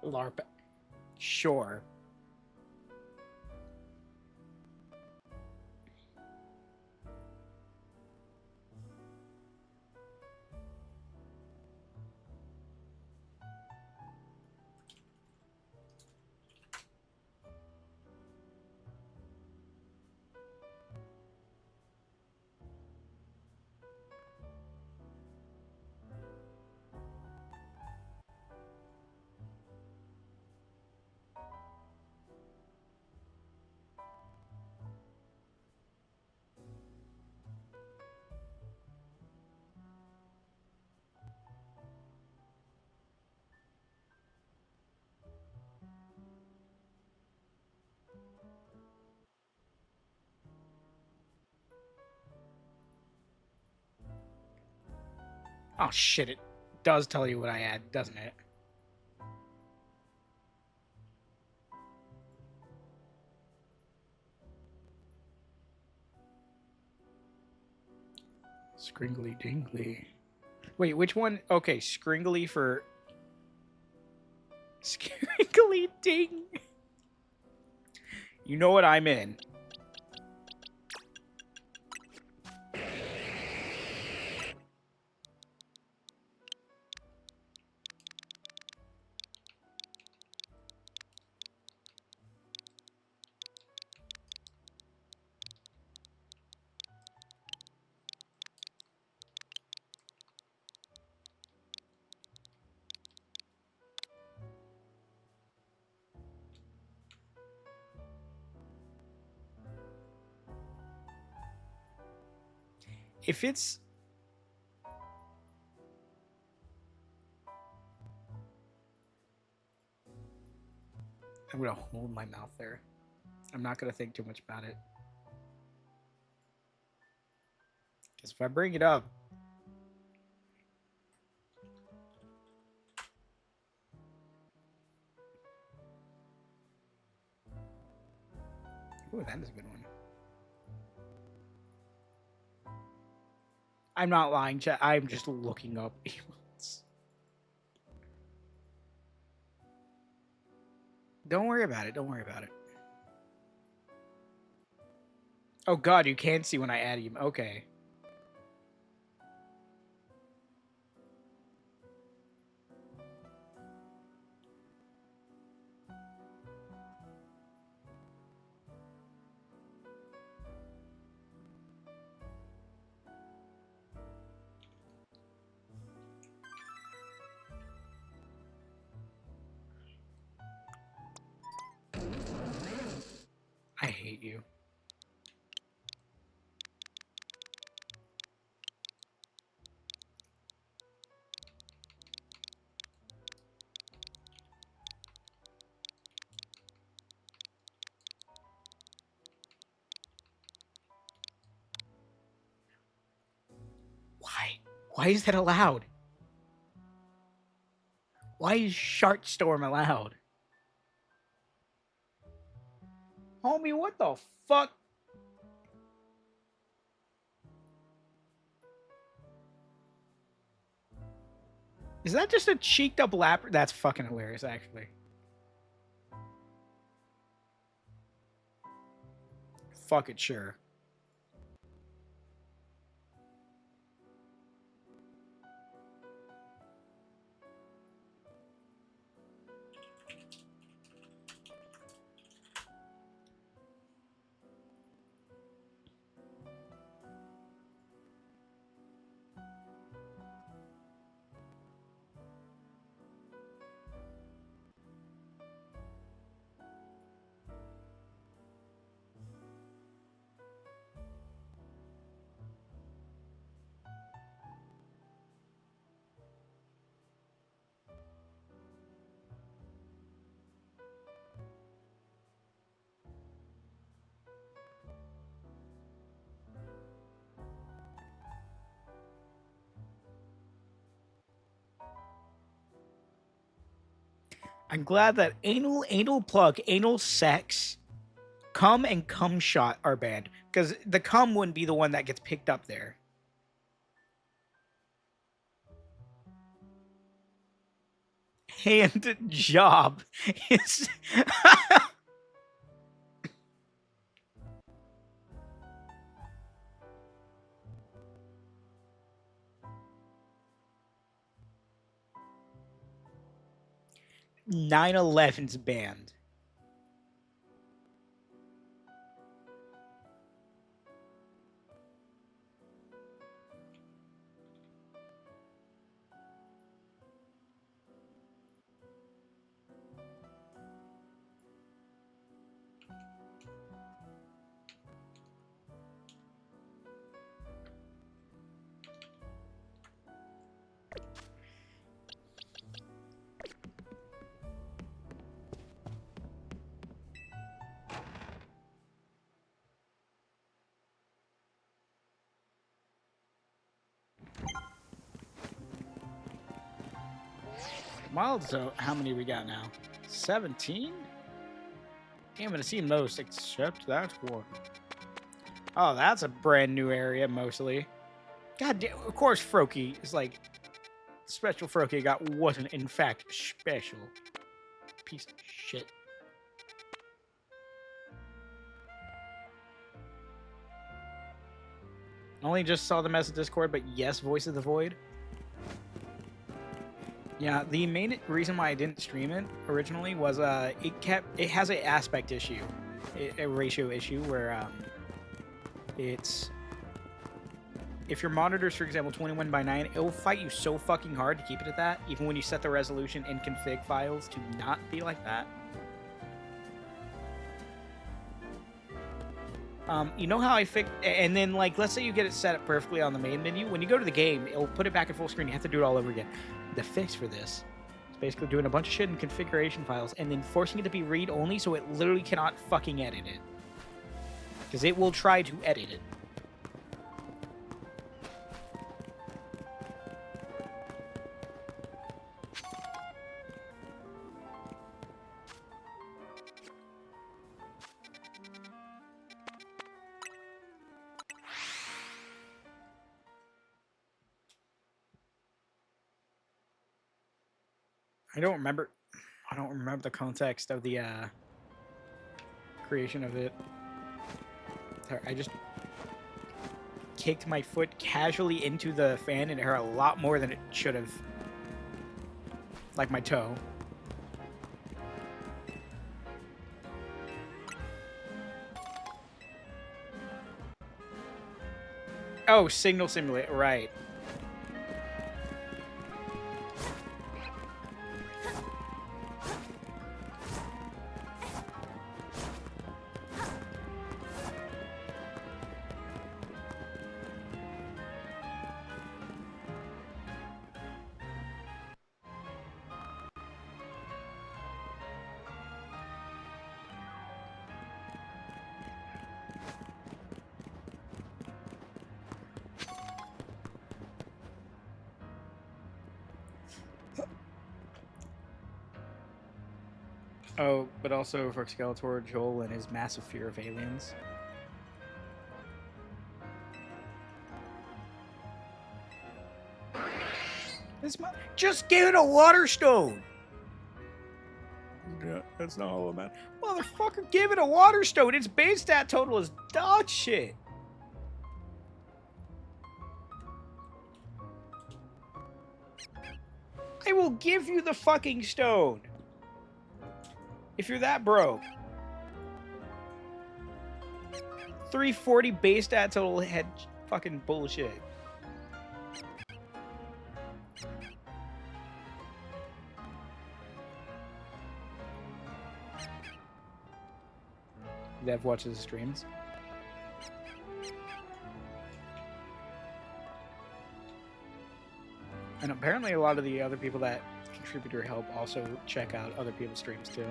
A: LARP. Sure. Oh shit, it does tell you what I add, doesn't it? Scringly dingly. Wait, which one? Okay, Scringly for... Scringly ding! You know what I'm in. If it's... I'm gonna hold my mouth there. I'm not gonna think too much about it. Because if I bring it up... Ooh, that is a good one. I'm not lying, chat. I'm just looking up emotes. Don't worry about it. Don't worry about it. Oh god, you can't see when I add him. Okay. I hate you. Why? Why is that allowed? Why is Shark Storm allowed? Homie, what the fuck? Is that just a cheeked up lapper? That's fucking hilarious, actually. Fuck it, sure. I'm glad that anal plug, anal sex, cum and cum shot are banned. Because the cum wouldn't be the one that gets picked up there. Hand job is 9/11's banned. Well, so how many we got now? 17? Can't even see most except that one. Oh, that's a brand new area, mostly. God damn, of course Froakie is like, special Froakie got wasn't in fact special. Piece of shit. Only just saw the message Discord, but yes, Voice of the Void. Yeah, the main reason why I didn't stream it originally was it has an aspect issue, a ratio issue where it's if your monitor's, for example, 21:9, it will fight you so fucking hard to keep it at that, even when you set the resolution in config files to not be like that. You know how I fix, and then like let's say you get it set up perfectly on the main menu. When you go to the game, it'll put it back in full screen. You have to do it all over again. The fix for this is basically doing a bunch of shit in configuration files and then forcing it to be read only, so it literally cannot fucking edit it, because it will try to edit it. I don't remember the context of the creation of it. Sorry, I just kicked my foot casually into the fan and it hurt a lot more than it should have. Like my toe. Oh, signal simulate, right. Oh, but also for Skeletor, Joel, and his massive fear of aliens. Just give it a water stone! Yeah, that's not all about. Motherfucker, give it a water stone! Its base stat total is dog shit! I will give you the fucking stone! If you're that broke. 340 base stat total head fucking bullshit. Dev watches streams. And apparently a lot of the other people that contribute or help also check out other people's streams too.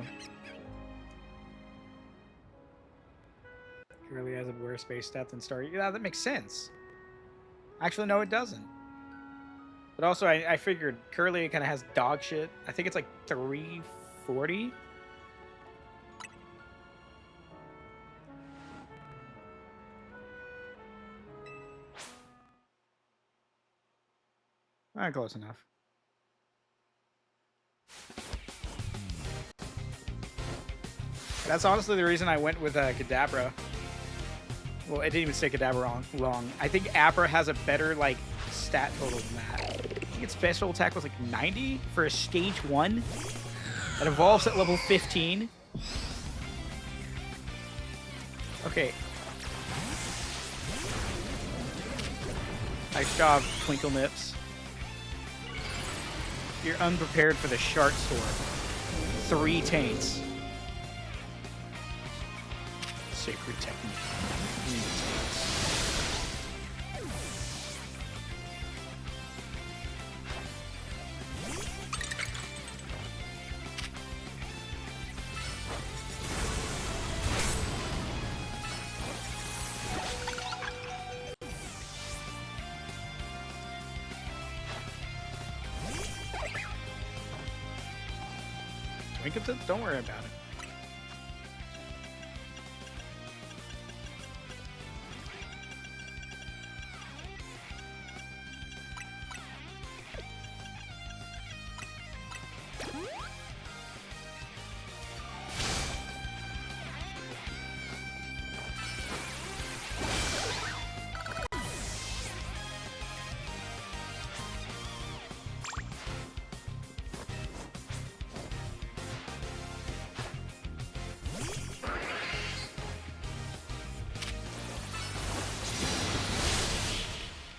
A: Curly has a worse base stat than Star. Yeah, that makes sense. Actually, no, it doesn't. But also, I figured Curly kind of has dog shit. I think it's like 340. Alright, close enough. That's honestly the reason I went with Kadabra. Well, it didn't even say Kadabra wrong. I think Abra has a better, like, stat total than that. I think its special attack was, like, 90 for a stage 1. It evolves at level 15. Okay. Nice job, Twinkle Nips. You're unprepared for the Shark Storm. 3 taints. Sacred technique. Don't worry about it.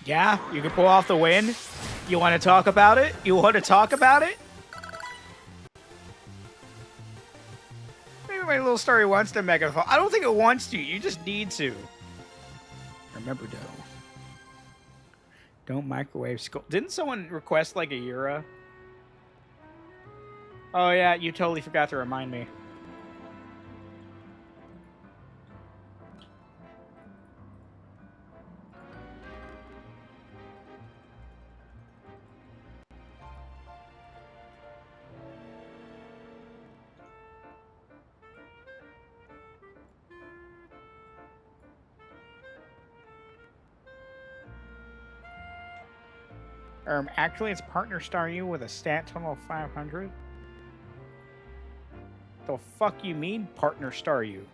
A: Yeah, you can pull off the win. You want to talk about it? You want to talk about it? Maybe my little story wants to megaphone. I don't think it wants to. You just need to. Remember, don't microwave skull. Didn't someone request like a Yura? Oh yeah, you totally forgot to remind me. Actually, it's partner star you with a stat total of 500. The fuck you mean partner star you?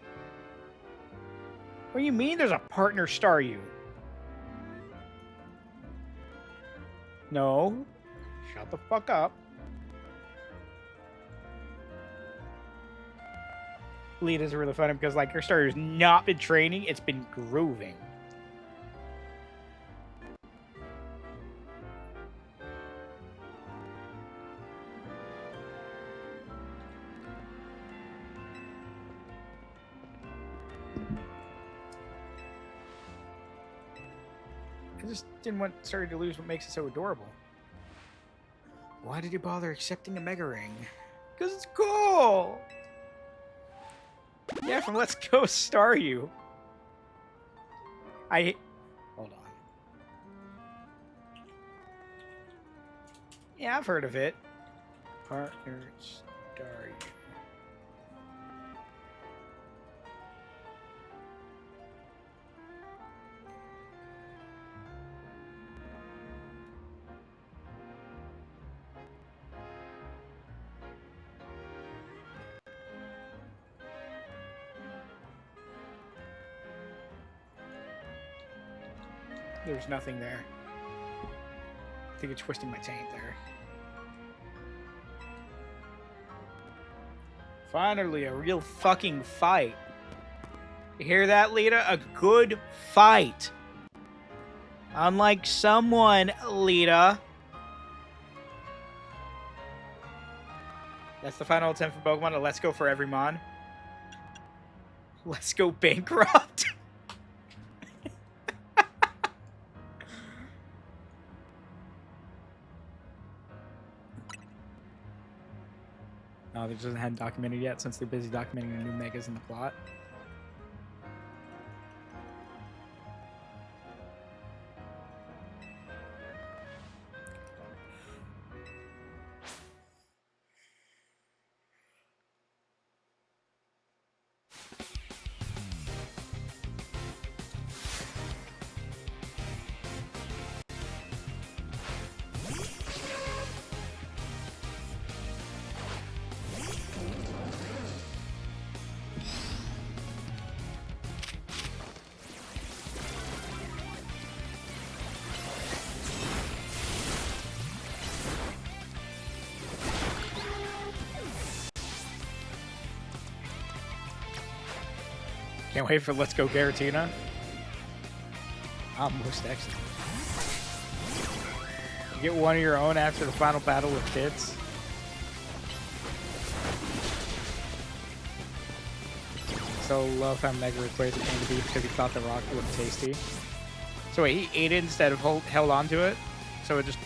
A: What do you mean there's a partner Staryu? No. Shut the fuck up. Lead is really funny because, like, your Staryu's not been training, it's been grooving. I just didn't want Staryu to lose what makes it so adorable. Why did you bother accepting a Mega Ring? Because it's cool! Yeah, from Let's Go Staryu. Hold on. Yeah, I've heard of it. Partner Staryu. There's nothing there. I think it's twisting my taint there. Finally, a real fucking fight. You hear that, Lita? A good fight. Unlike someone, Lita. That's the final attempt for Pokemon to Let's Go for every Mon. Let's go bankrupt. No, they just hadn't documented yet since they're busy documenting the new megas in the plot. Can't wait for Let's Go Garatina. Most excellent. You get one of your own after the final battle with Tits. So love how Mega replaced the Pain to Be because he thought the rock looked tasty. So wait, he ate it instead of held on to it? So it just...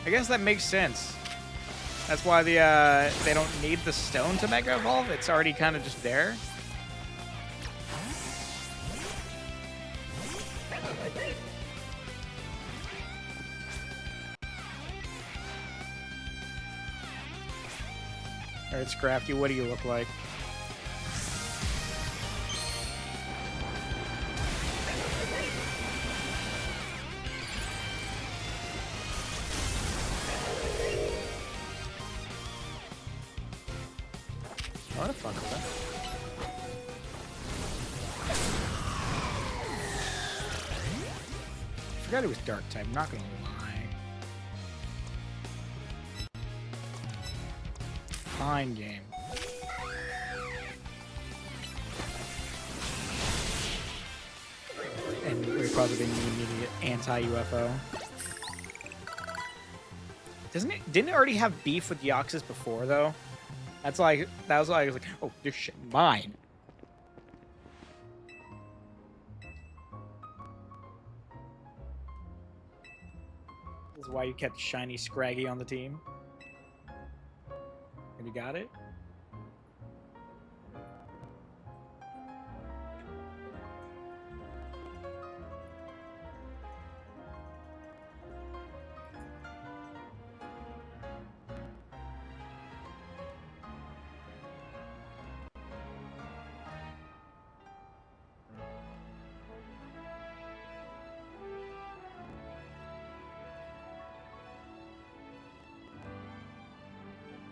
A: I guess that makes sense. That's why they don't need the stone to Mega Evolve. It's already kind of just there. Alright, Scrafty, what do you look like? What the fuck is that? I forgot it was dark type, not gonna lie. Fine game. And we're probably being the immediate anti-UFO. Didn't it already have beef with Deoxys before though? That was why I was like, oh, this shit mine. This is why you kept shiny Scraggy on the team. Have you got it?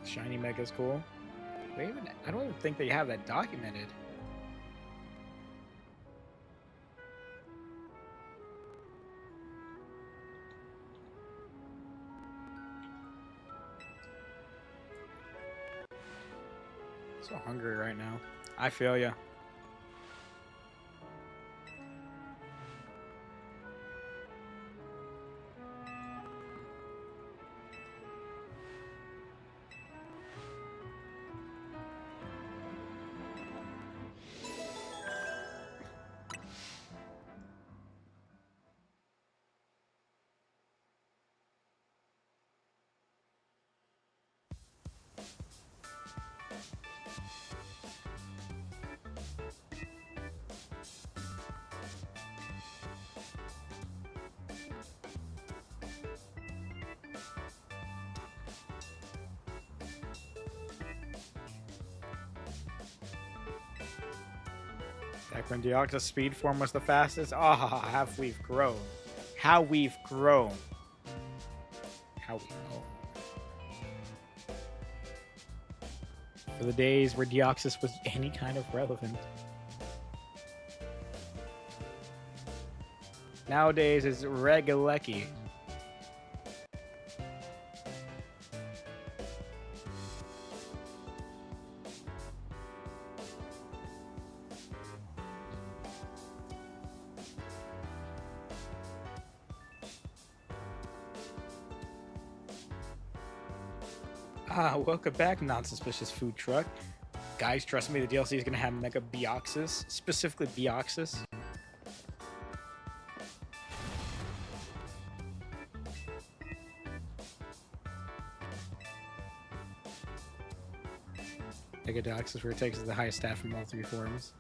A: Shiny Mega's cool. I don't even think they have that documented. So hungry right now. I feel ya. Back when Deoxys speed form was the fastest. Ah, how we've grown. How we've grown. How we've grown. For the days where Deoxys was any kind of relevant. Nowadays it's Regalecki. Ah, welcome back, non-suspicious food truck. Guys, trust me, the DLC is going to have Mega Beoxys, specifically Beoxys. Mega Deoxys, where it takes the highest stat from all three forms.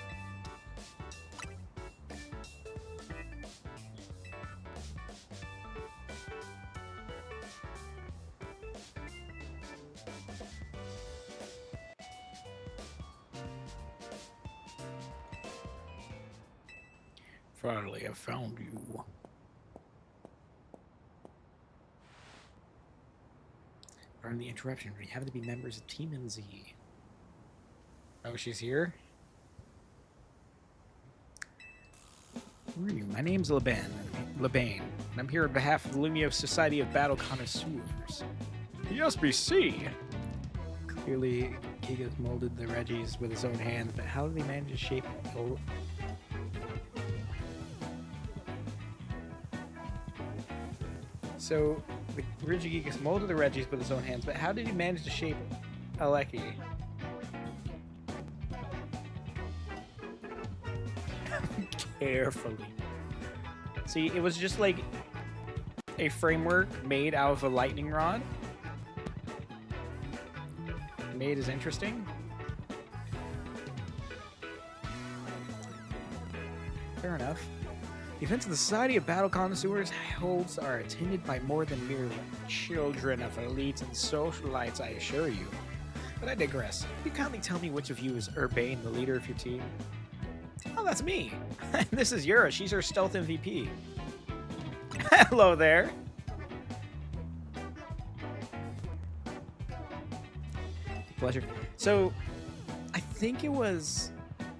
A: Finally, I found you. Pardon the interruption. We happen to be members of Team MZ. Oh, she's here? Who are you? My name's Lebane, and I'm here on behalf of the Lumio Society of Battle Connoisseurs. The SBC! Clearly, Gigas molded the Reggies with his own hands, but how did he manage to shape it? So, the Regigigas molded the Reggies with his own hands, but how did he manage to shape Aleki? Carefully. See, it was just like a framework made out of a lightning rod. Made as interesting. Fair enough. The events of the Society of Battle Connoisseurs holds are attended by more than merely children of elites and socialites, I assure you. But I digress. Can you kindly tell me which of you is Urbane, the leader of your team? Oh, that's me. This is Yura. She's our stealth MVP. Hello there. Pleasure. So, I think it was...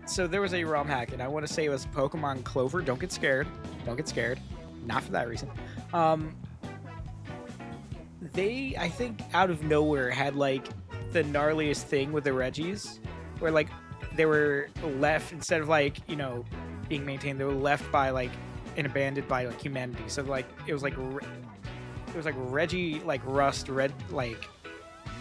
A: So there was a ROM hack, and I want to say it was Pokemon Clover. Don't get scared. Don't get scared. Not for that reason. They, I think, out of nowhere, had, like, the gnarliest thing with the Reggies. Where, like, they were left, instead of, like, you know, being maintained, they were left by, like, and abandoned by, like, humanity. So, like, it was like Reggie, like, rust, red, like...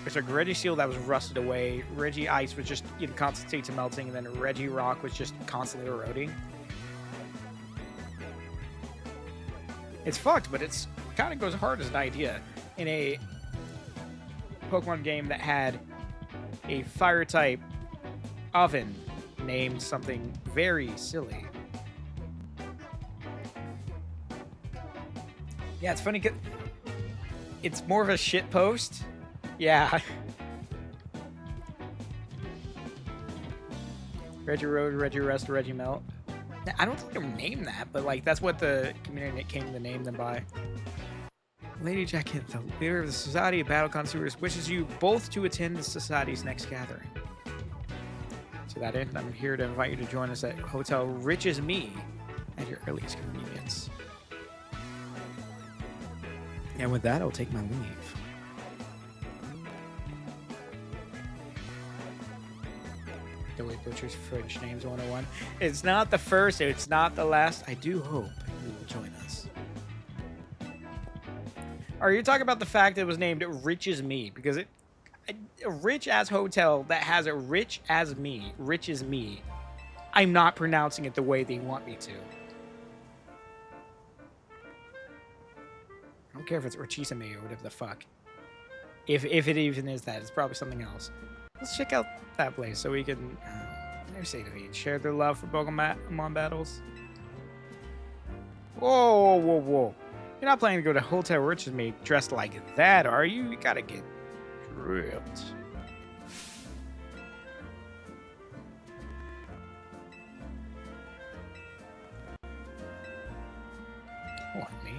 A: It's like Reggie Steel that was rusted away. Reggie Ice was just in constant state to melting, and then Reggie Rock was just constantly eroding. It's fucked, but it's kind of goes hard as an idea in a Pokemon game that had a fire type oven named something very silly. Yeah, it's funny 'cause it's more of a shit post. Yeah. Reggie Road, Reggie Rest, Reggie Melt. I don't think they were named that, but like that's what the community came to name them by. Lady Jacket, the leader of the Society of Battle Connoisseurs, wishes you both to attend the Society's next gathering. To that end, I'm here to invite you to join us at Hotel Rich as Me at your earliest convenience. And with that, I'll take my leave. The way Butcher's French names 101. It's not the first, it's not the last. I do hope you will join us. Are you talking about the fact that it was named Rich as Me? Because a rich as hotel that has a rich as me, rich as me. I'm not pronouncing it the way they want me to. I don't care if it's Orchisame or whatever the fuck. If it even is that, it's probably something else. Let's check out that place so we can there's Sadovine. Share their love for Pokemon battles. Whoa, whoa, whoa. You're not planning to go to Hotel Rich with me dressed like that, are you? You gotta get dripped. What, me?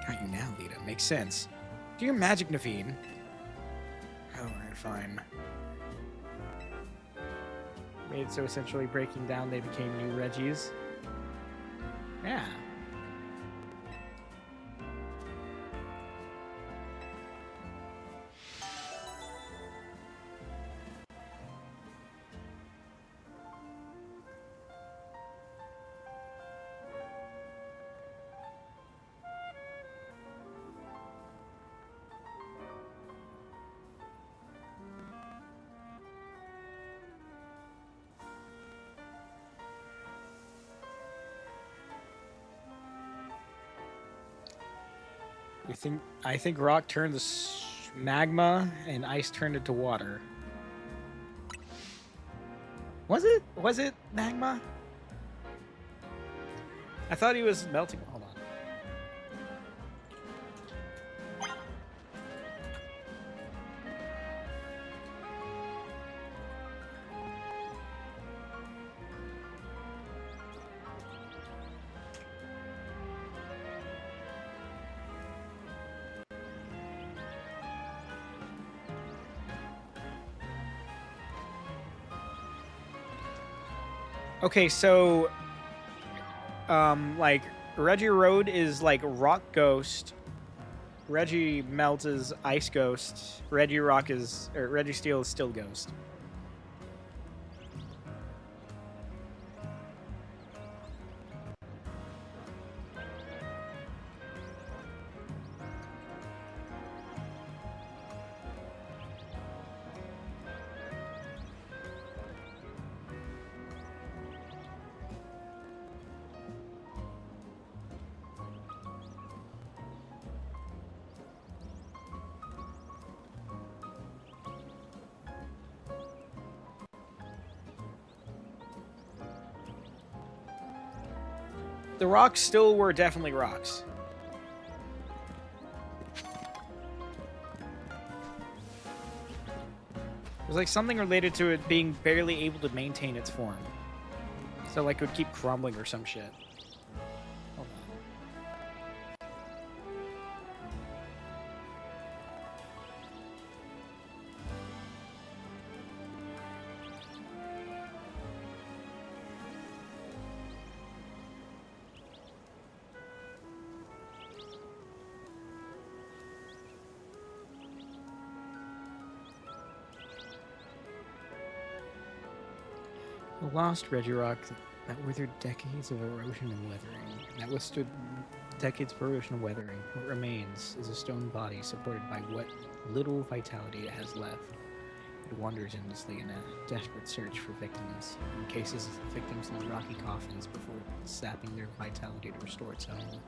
A: Got you now, Lita. Makes sense. Do your magic, Naveen. Alright, fine. Made it so essentially breaking down they became new Reggies. Yeah. I think rock turned to magma and ice turned it to water. Was it magma? I thought he was melting. Hold on. Okay, so like Reggie Road is like Rock Ghost. Reggie Melt is Ice Ghost. Reggie Steel is Still Ghost. The rocks still were definitely rocks. It was like something related to it being barely able to maintain its form. So like it would keep crumbling or some shit. Hold on. The lost Regirock that withered decades of erosion and weathering. That withstood decades of erosion and weathering. What remains is a stone body supported by what little vitality it has left. It wanders endlessly in a desperate search for victims. In cases of victims in rocky coffins before sapping their vitality to restore its own.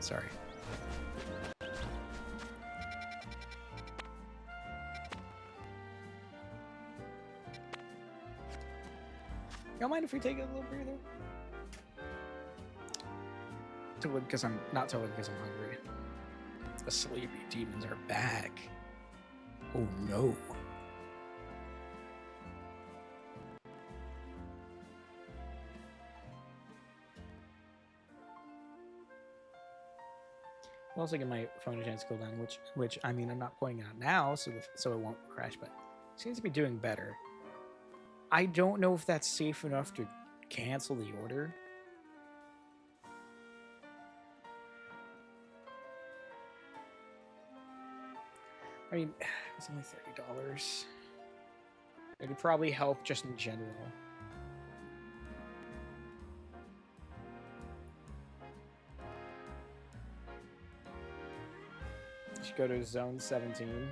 A: Sorry. Y'all mind if we take a little breather? Totally because I'm not totally because I'm hungry. The sleepy demons are back. Oh no. I'll also get my phone a chance to cool down, which I mean I'm not playing it out now, so it won't crash, but it seems to be doing better. I don't know if that's safe enough to cancel the order. I mean, it's only $30. It'd probably help just in general. You should go to zone 17.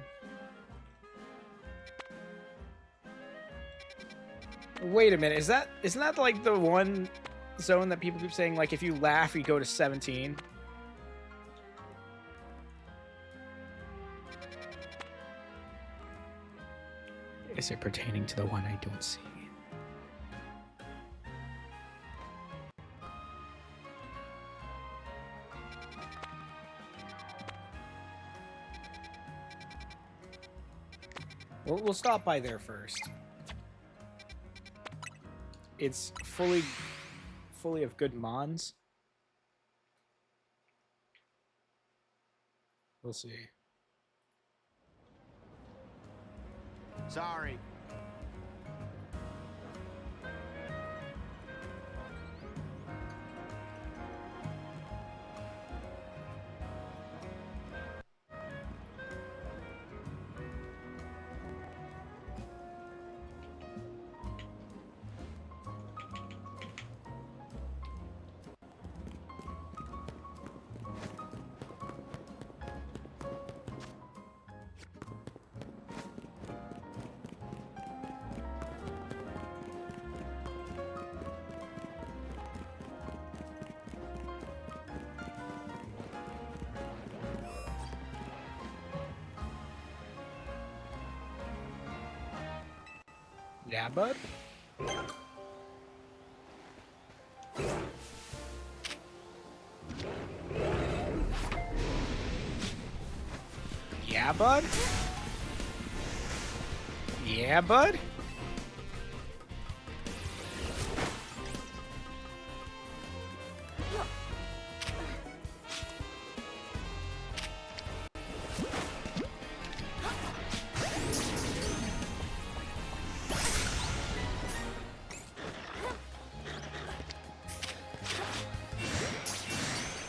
A: Wait a minute, isn't that like the one zone that people keep saying, like, if you laugh, you go to 17? Is it pertaining to the one I don't see? We'll stop by there first. It's fully of good mons. We'll see.
D: Sorry.
A: Yeah, bud? Yeah, bud? Yeah, bud?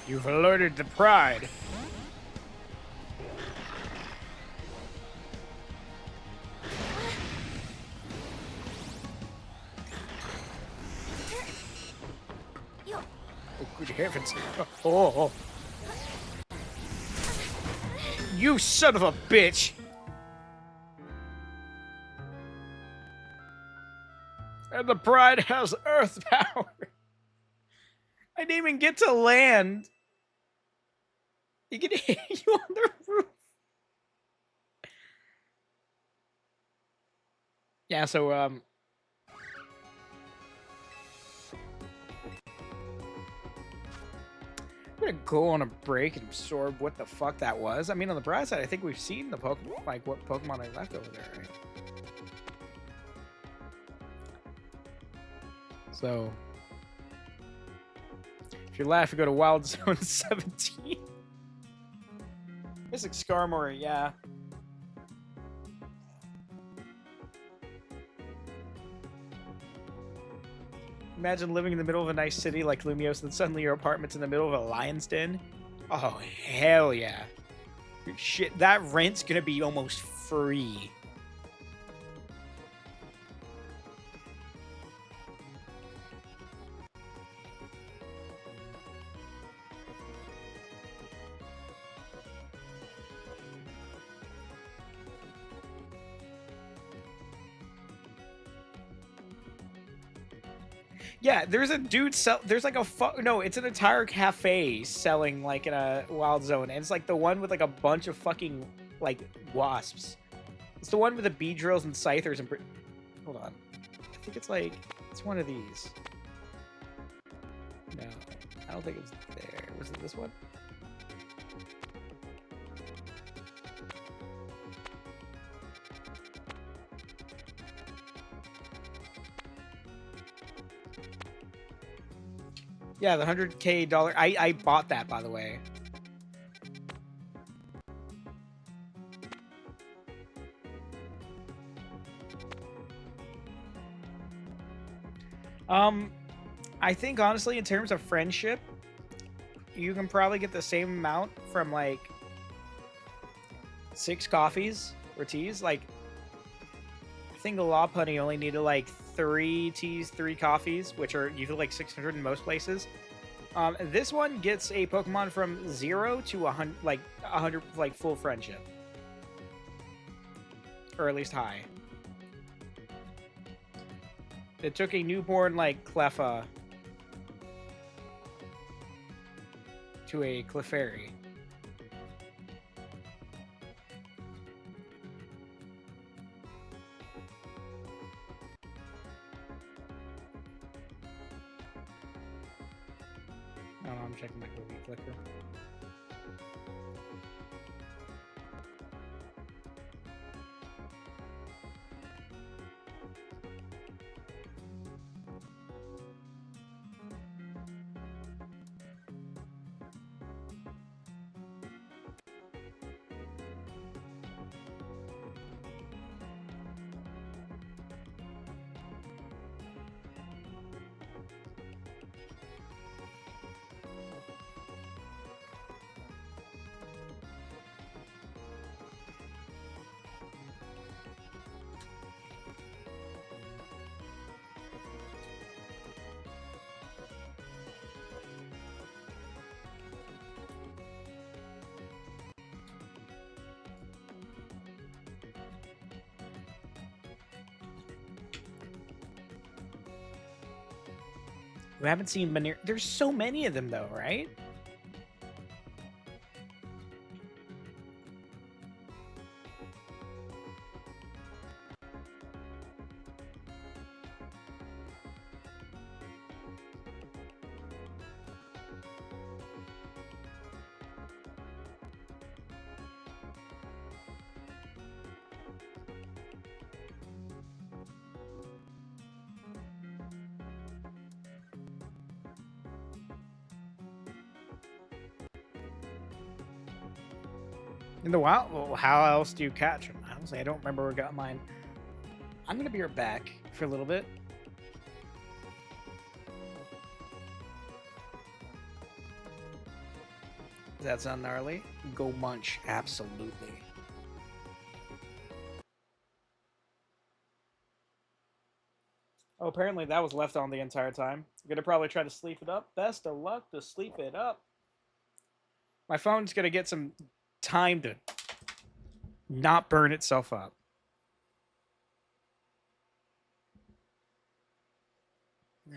A: You've alerted the pride. Oh, good heavens. Oh. You son of a bitch! And the pride has earth power. I didn't even get to land. You can hit you on the roof. Yeah, so I'm gonna go on a break and absorb what the fuck that was. I mean, on the bright side, I think we've seen the Pokemon, like what Pokemon I left over there, right? So if you're laughing, go to Wild Zone 17. Mystic Skarmory, yeah. Imagine living in the middle of a nice city like Lumios, and suddenly your apartment's in the middle of a lion's den. Oh, hell yeah. Shit, that rent's gonna be almost free. Yeah, there's a dude there's like no, it's an entire cafe selling like in a Wild Zone, and it's like the one with like a bunch of fucking like wasps. It's the one with the bee drills and scythers and hold on. I think it's one of these. No, I don't think it's there. Was it this one? Yeah, the $100K. I bought that, by the way. I think honestly, in terms of friendship, you can probably get the same amount from like 6 coffees or teas. Like, I think the Law Putty only needed like 3 teas, 3 coffees, which are usually like 600 in most places. This one gets a Pokemon from 0 to 100, like 100, like full friendship, or at least high. It took a newborn like Cleffa to a Clefairy. Oh, no, I'm checking my movie clicker. We haven't seen Manir. There's so many of them, though, right? In the wild, well, how else do you catch them? Honestly, I don't remember where I got mine. I'm gonna be right back for a little bit. Does that sound gnarly? Go munch, absolutely. Oh, apparently that was left on the entire time. I'm gonna probably try to sleep it up. Best of luck to sleep it up. My phone's gonna get some time to not burn itself up.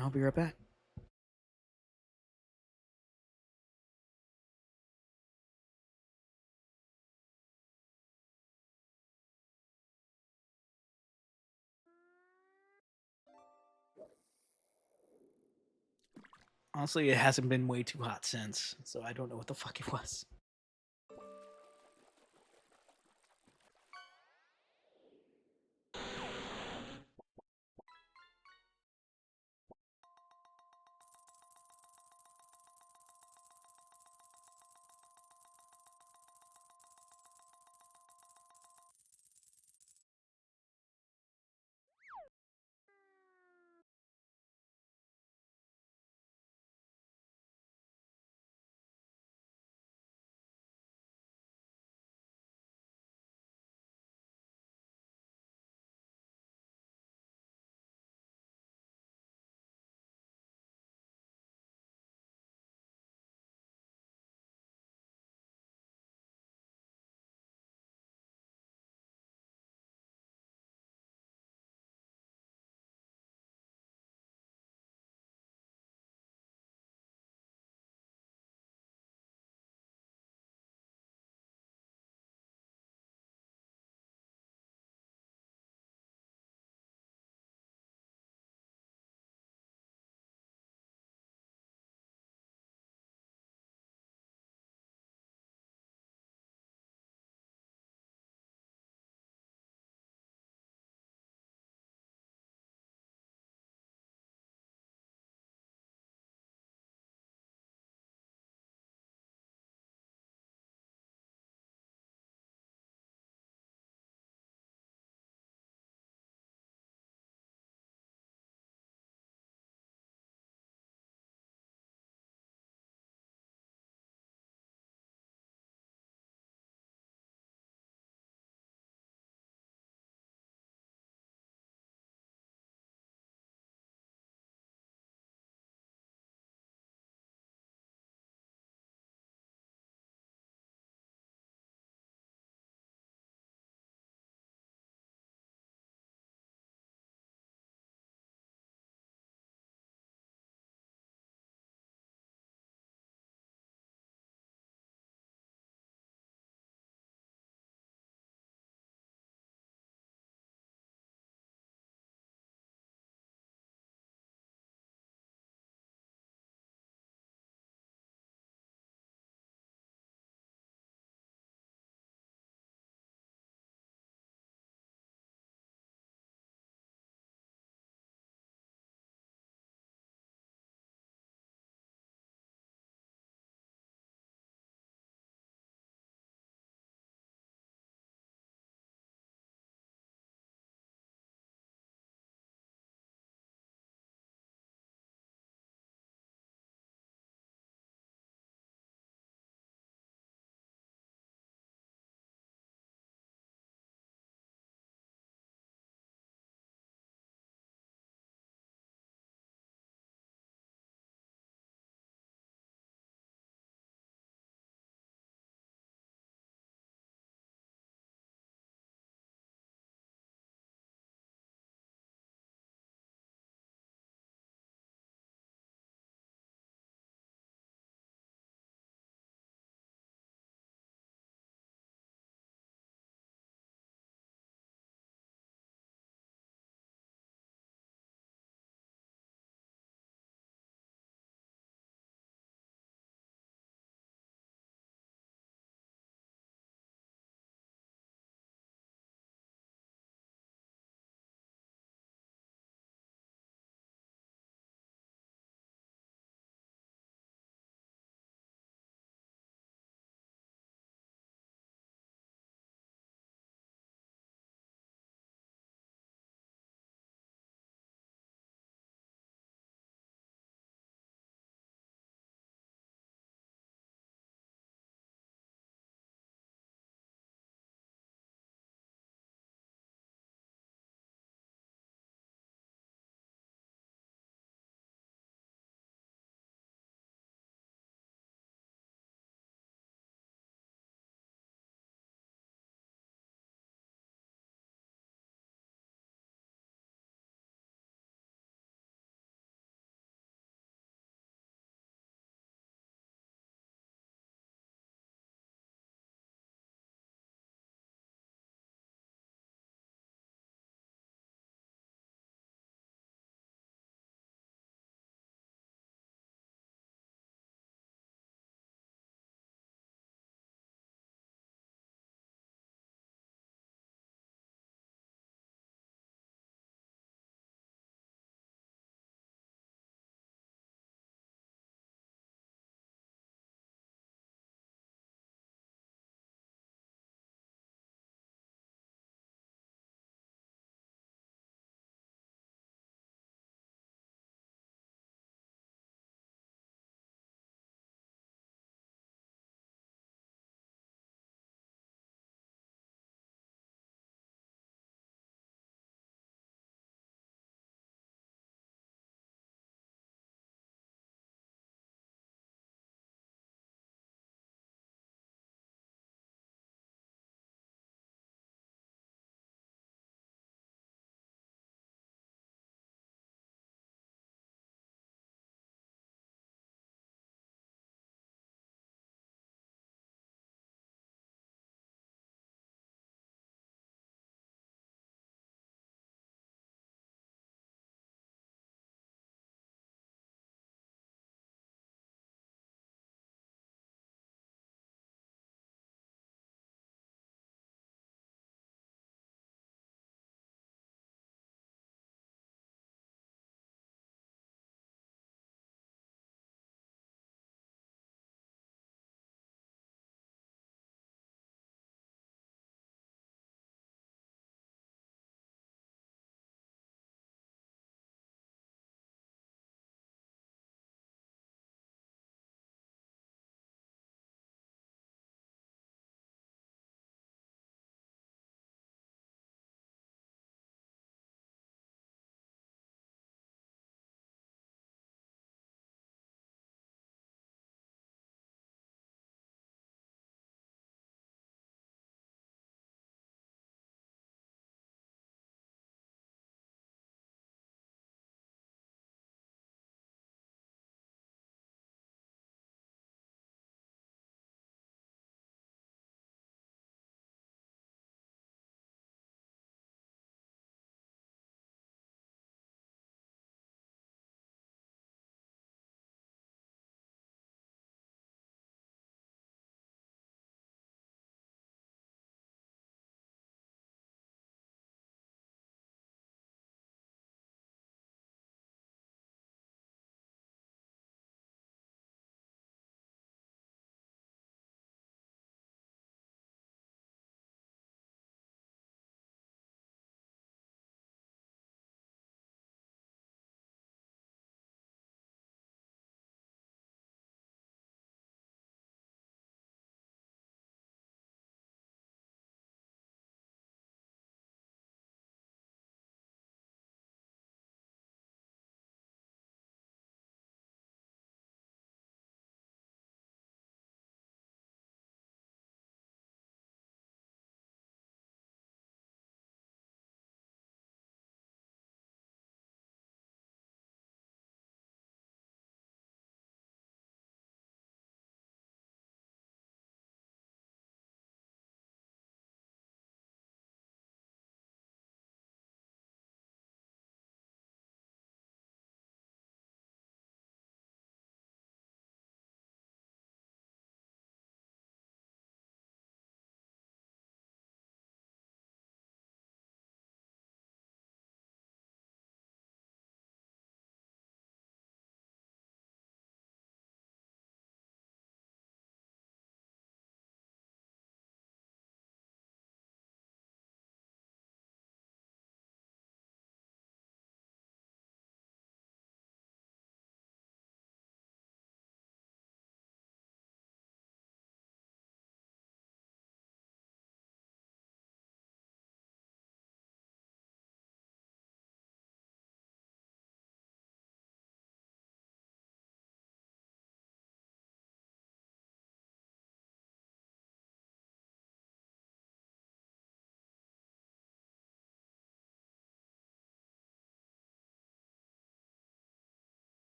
A: I'll be right back. Honestly, it hasn't been way too hot since, so I don't know what the fuck it was.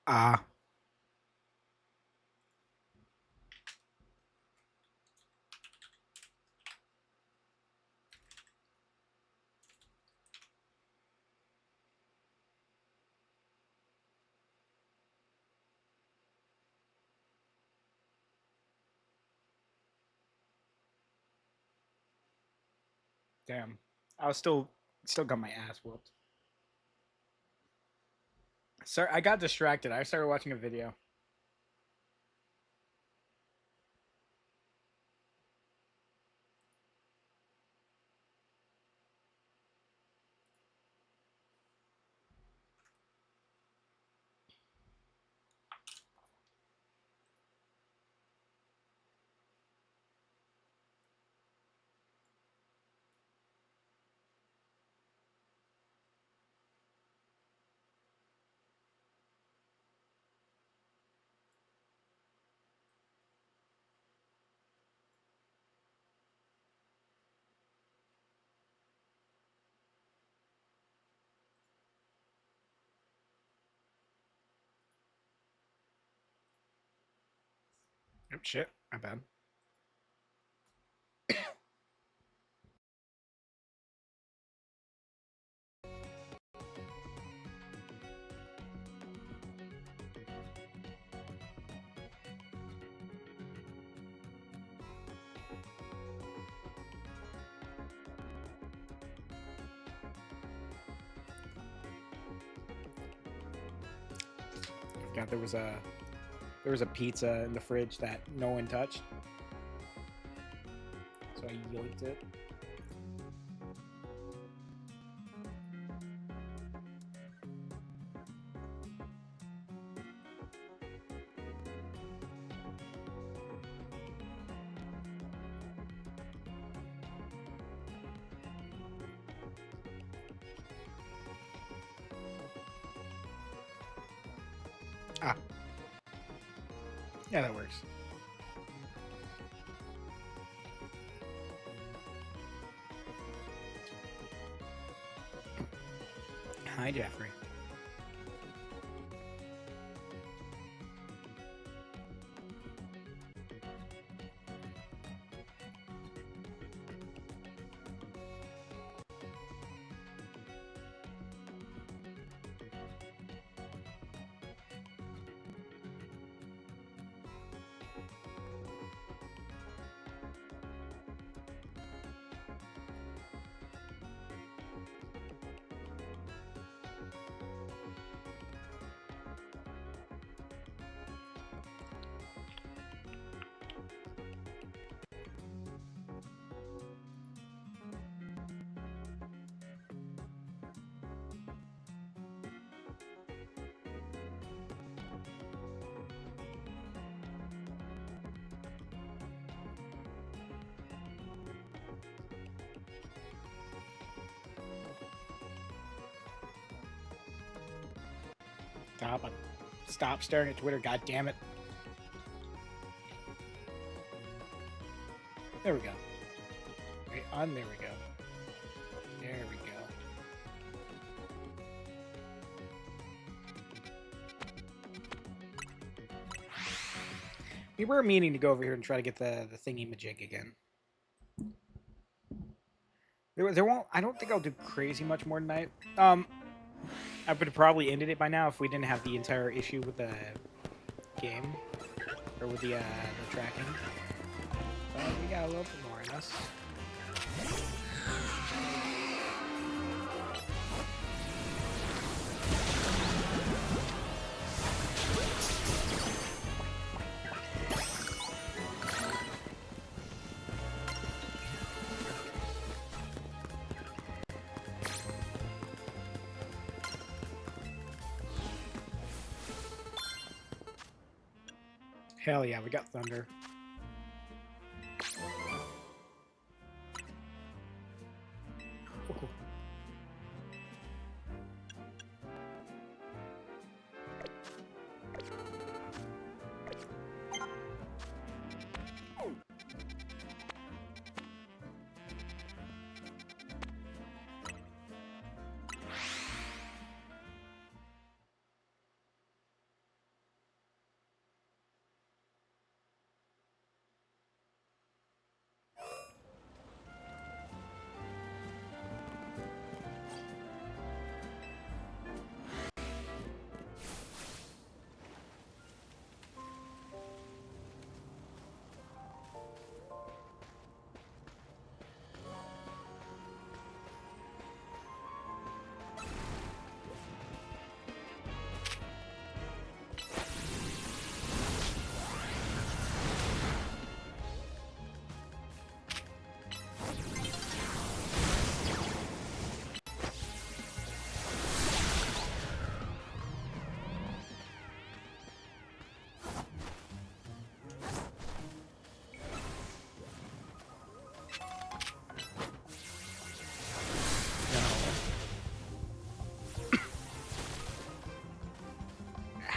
A: Ah. Damn. I was still got my ass whooped. Sorry, I got distracted. I started watching a video. Oh shit, my bad. God, there was a pizza in the fridge that no one touched, so I yoinked it. Ah, yeah, that works. Hi, Jeffrey. Stop staring at Twitter. God damn it. There we go. Right on. There we go. There we go. We were meaning to go over here and try to get the thingy majig again. There won't. I don't think I'll do crazy much more tonight. I would have probably ended it by now if we didn't have the entire issue with the game or with the tracking. But we got a little bit more in us. Hell yeah, we got thunder. Ooh.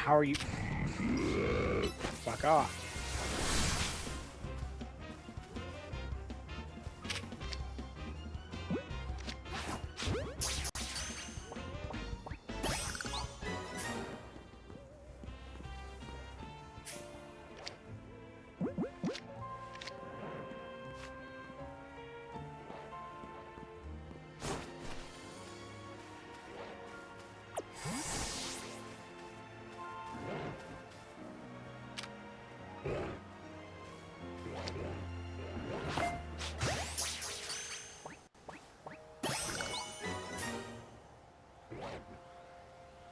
A: How are you? Fuck off.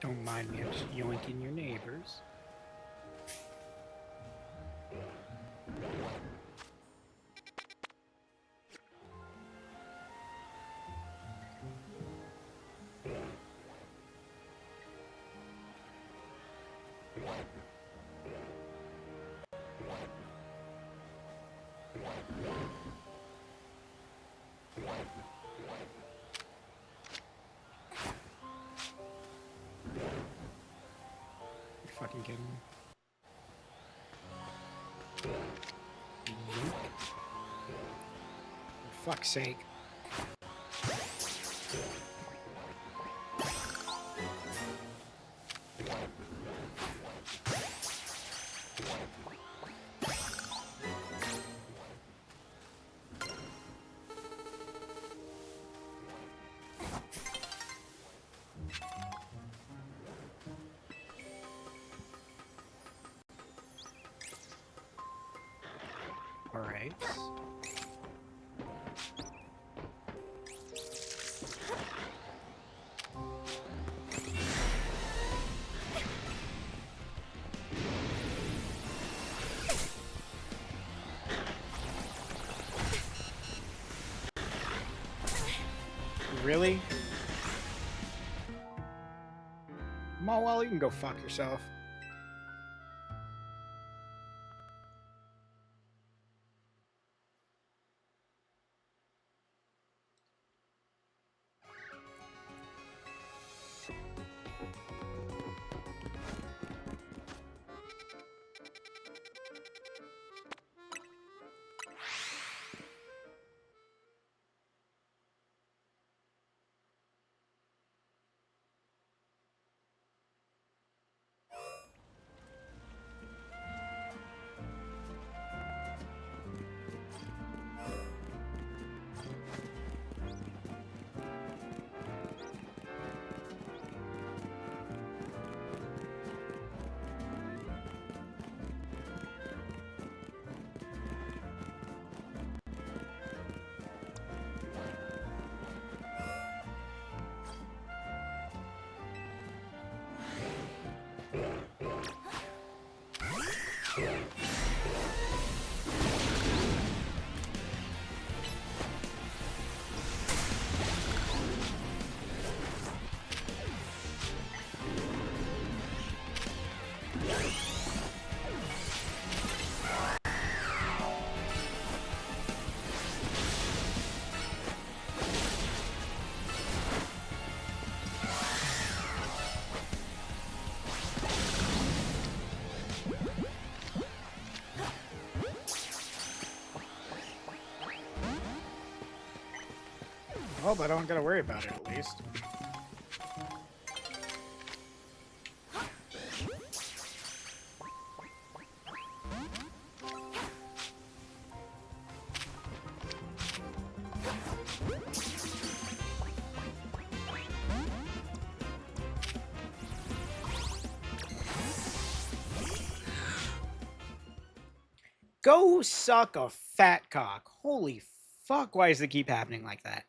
A: Don't mind me, I'm just yoinking your neighbors. You're fucking kidding me. Yoink. For fuck's sake. Alright. Really? Mawel, you can go fuck yourself. Well, I don't gotta worry about it, at least. Go suck a fat cock. Holy fuck, why does it keep happening like that?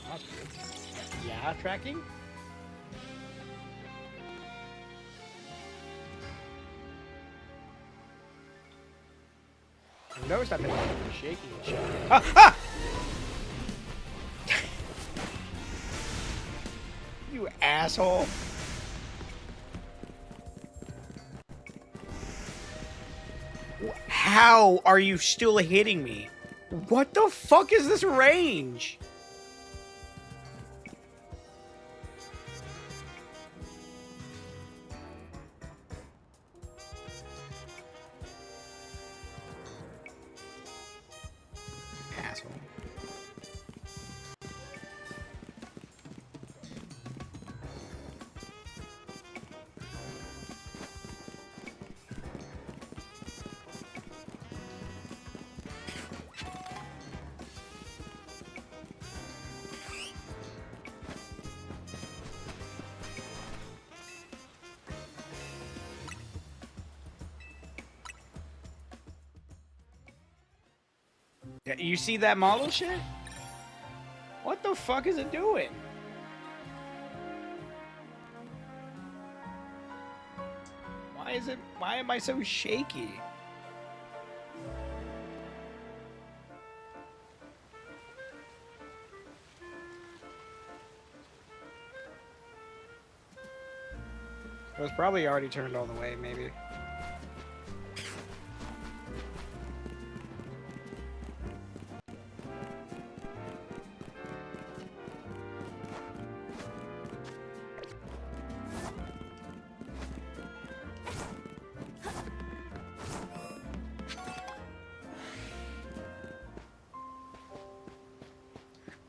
A: That's good. Yeah, tracking? I noticed I've been shaking and shit. Ah! Ah! You asshole. How are you still hitting me? What the fuck is this range? careful. Yeah, you see that model shit? What the fuck is it doing? Why am I so shaky? It was probably already turned all the way, maybe.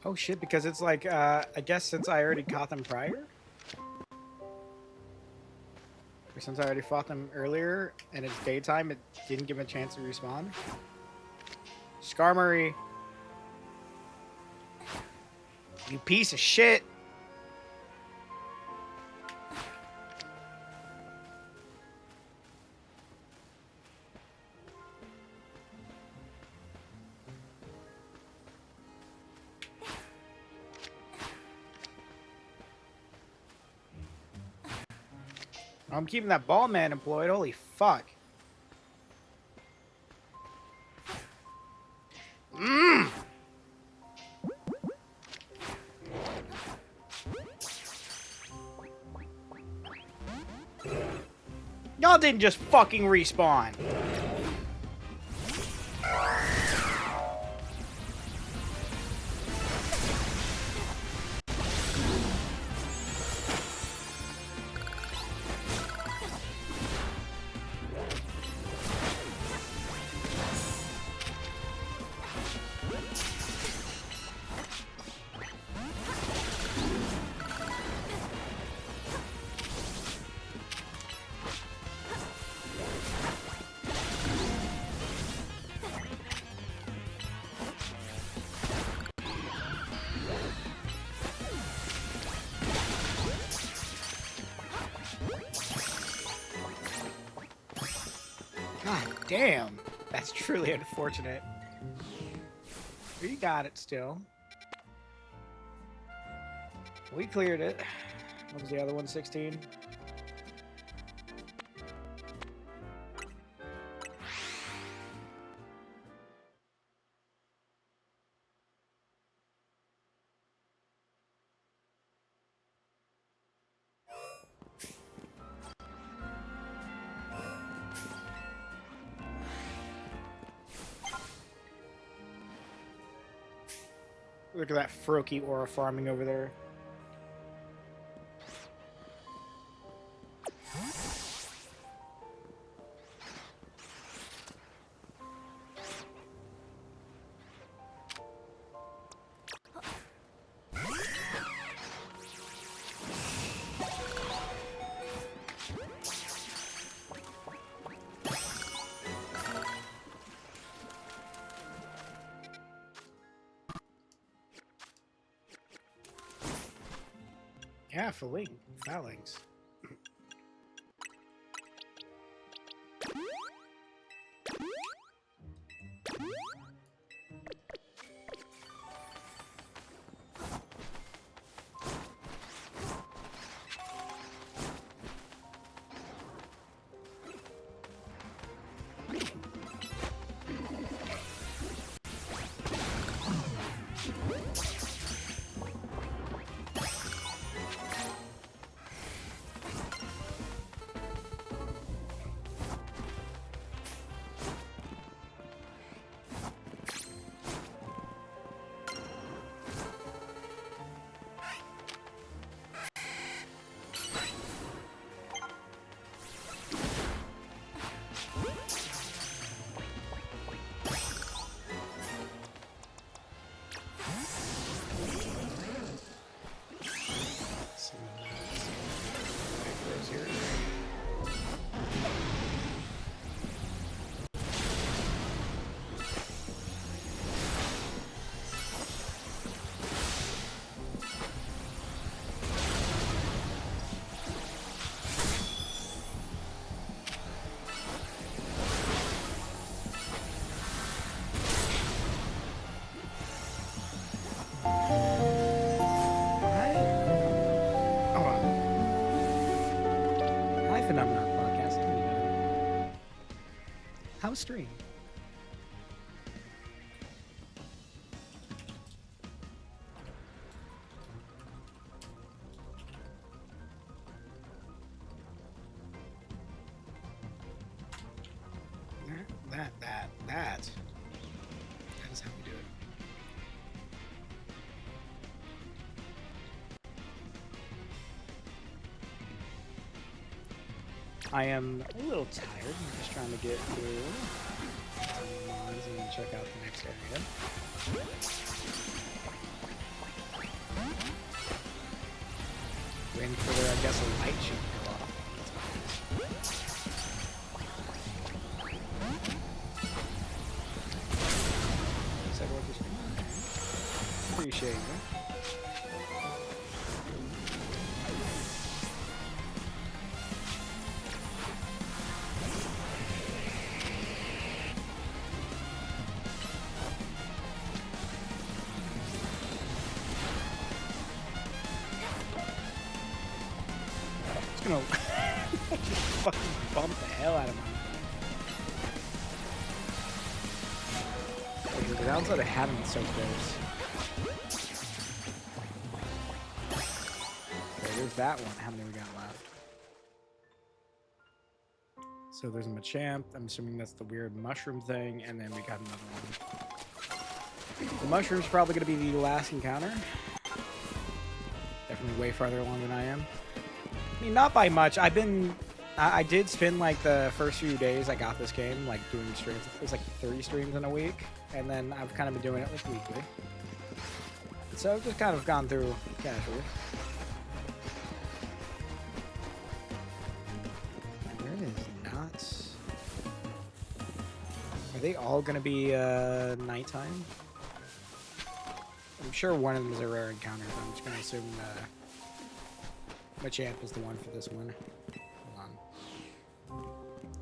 A: Oh shit, because it's like, I guess since I already caught them prior? Or since I already fought them earlier, and it's daytime, it didn't give them a chance to respawn? Skarmory! You piece of shit! I'm keeping that ball man employed. Holy fuck. Y'all didn't just fucking respawn. God damn. That's truly unfortunate. We got it still. We cleared it. What was the other one? 16? Look at that Froakie aura farming over there. Yeah, phalanx. stream. That is how we do it. I am a little tired. I'm just trying to get through some mods and check out the next area. Waiting for I guess, a light should go off. Said what this appreciate you. Gonna just fucking bump the hell out of my. The downside of having it so close. Okay, there's that one. How many we got left? So there's a Machamp. I'm assuming that's the weird mushroom thing, and then we got another one. The mushroom's probably gonna be the last encounter. Definitely way farther along than I am. I mean, not by much. I did spend like the first few days I got this game, like doing streams. It was like 30 streams in a week, and then I've kind of been doing it like weekly. So I've just kind of gone through casually. There it is not. Are they all gonna be nighttime? I'm sure one of them is a rare encounter, but I'm just gonna assume Machamp is the one for this one. Hold on.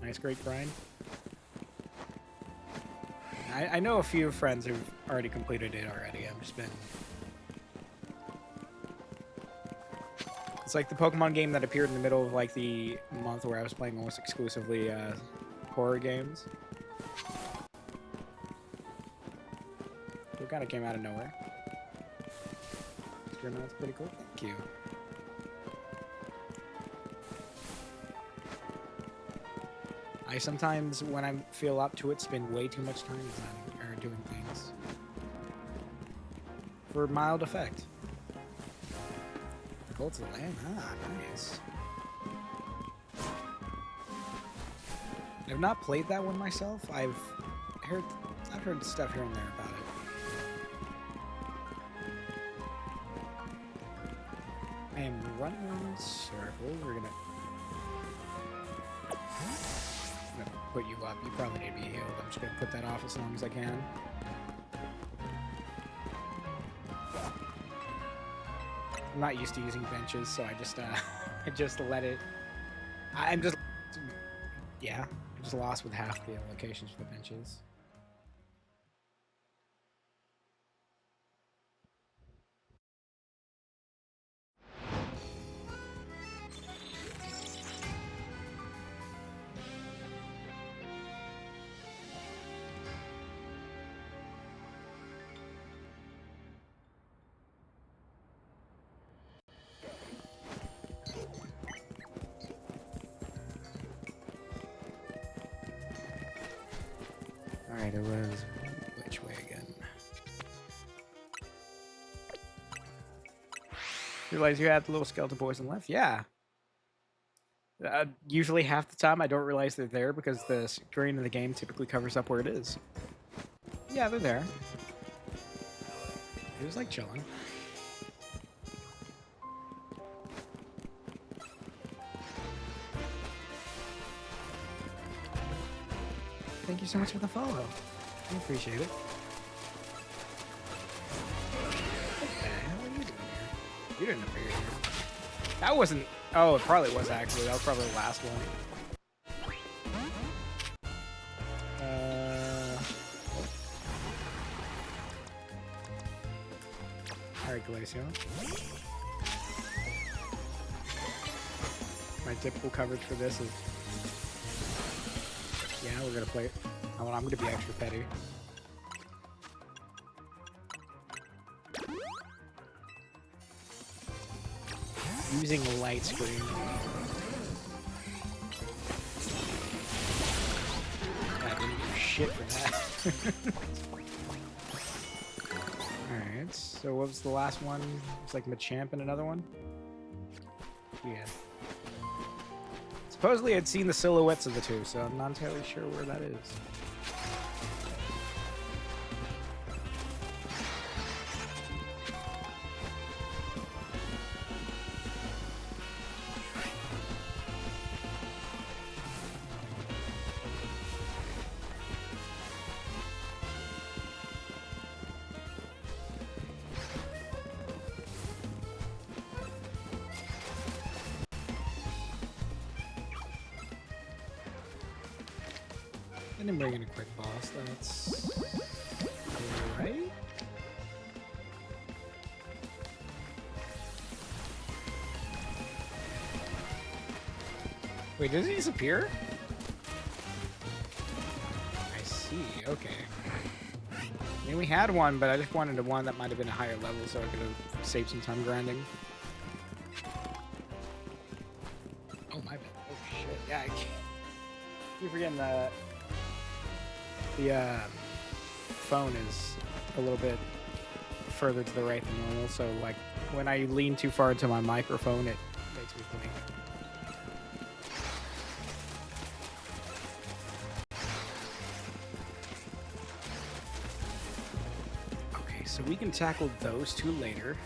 A: Nice, great grind. I know a few friends who've already completed it already. I've just been... It's like the Pokemon game that appeared in the middle of like the month where I was playing almost exclusively horror games. It kind of came out of nowhere. That's pretty cool. Thank you. I sometimes, when I feel up to it, spend way too much time designing or doing things for mild effect. The Gold to the Land, nice. I've not played that one myself. I've heard stuff here and there about it. I am running around in circles. We're gonna put you up. You probably need to be healed. I'm just gonna put that off as long as I can. I'm not used to using benches, so I just I just let it. I'm just lost with half the locations for the benches. Alright, it was which way again? Realize you had the little skeleton poison left? Yeah. Usually half the time I don't realize they're there because the screen of the game typically covers up where it is. Yeah, they're there. He was like chilling. Thank you so much for the follow. I appreciate it. What the hell are you doing here? You didn't appear here. That wasn't... Oh, it probably was actually. That was probably the last one. Alright, Glacio. My typical coverage for this is... Yeah, we're gonna play it. Oh, I'm gonna be extra petty. Using a light screen. I didn't do shit for that. Alright, so what was the last one? It's like Machamp and another one? Yeah. Supposedly I'd seen the silhouettes of the two, so I'm not entirely sure where that is. I didn't bring in a quick boss, that's right. Wait, does he disappear? I see, okay. I mean, we had one, but I just wanted one that might have been a higher level so I could have saved some time grinding. Oh, my bad. Oh, shit. Yeah, I keep forgetting that. The phone is a little bit further to the right than normal, so like when I lean too far into my microphone, it makes me blink. Okay, so we can tackle those two later.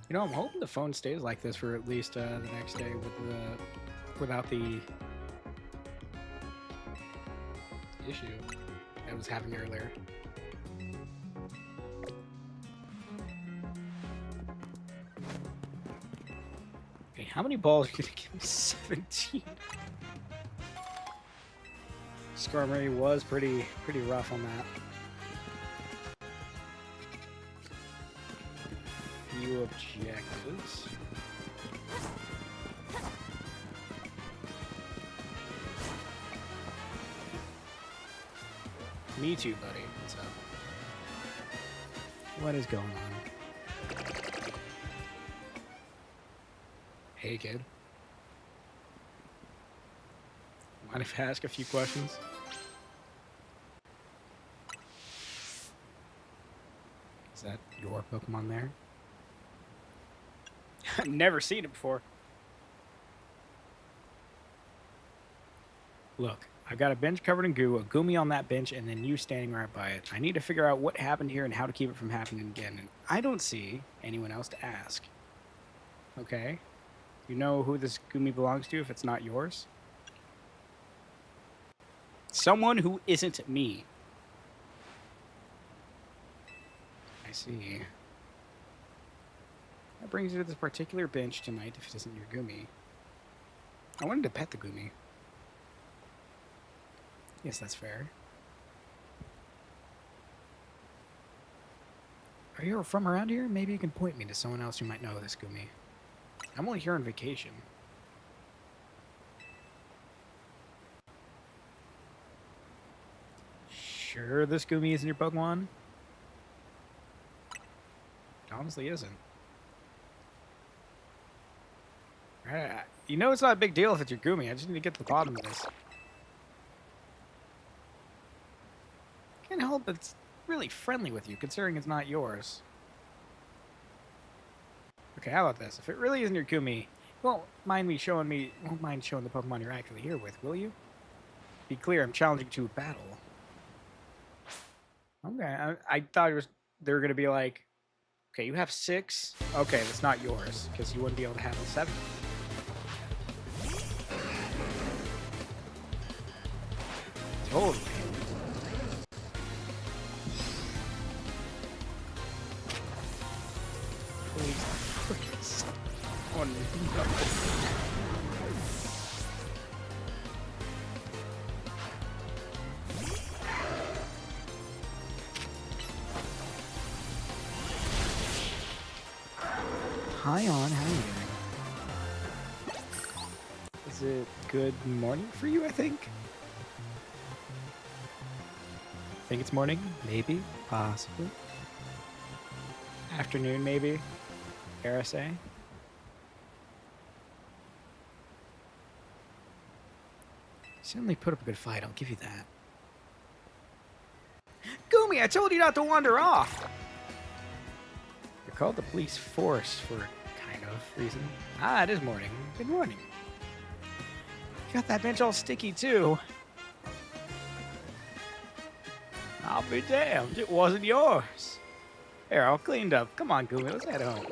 A: You know, I'm hoping the phone stays like this for at least the next day without the issue I was having earlier. Okay, how many balls are you gonna give me? 17. Skarmory was pretty rough on that. Few objectives. Me too, buddy. What's up? What is going on? Hey, kid. Mind if I ask a few questions? Is that your Pokemon there? I've never seen it before. Look, I've got a bench covered in goo, a Goomy on that bench, and then you standing right by it. I need to figure out what happened here and how to keep it from happening again, and I don't see anyone else to ask. Okay? You know who this Goomy belongs to if it's not yours? Someone who isn't me. I see. That brings you to this particular bench tonight if it isn't your Goomy. I wanted to pet the Goomy. Yes, that's fair. Are you from around here? Maybe you can point me to someone else who might know this Goomy. I'm only here on vacation. Sure this Goomy isn't your Pokemon? It honestly isn't. You know it's not a big deal if it's your Goomy. I just need to get to the bottom of this. Can't help but it's really friendly with you, considering it's not yours. Okay, how about this? If it really isn't your Goomy, won't mind showing the Pokemon you're actually here with, will you? Be clear, I'm challenging you to a battle. Okay, I thought it was they were gonna be like, okay, you have 6. Okay, that's not yours because you wouldn't be able to have the 7. Totally. Please. Oh no. Hi on, how are you doing? Is it good morning for you, I think? Think it's morning? Maybe. Possibly. Afternoon, maybe. Dare I say? Certainly put up a good fight, I'll give you that. Gumi, I told you not to wander off! You're called the police force for kind of reason. Ah, it is morning. Good morning. You got that bench all sticky, too. I'll be damned, it wasn't yours. Here, all cleaned up. Come on, Gumi, let's head home.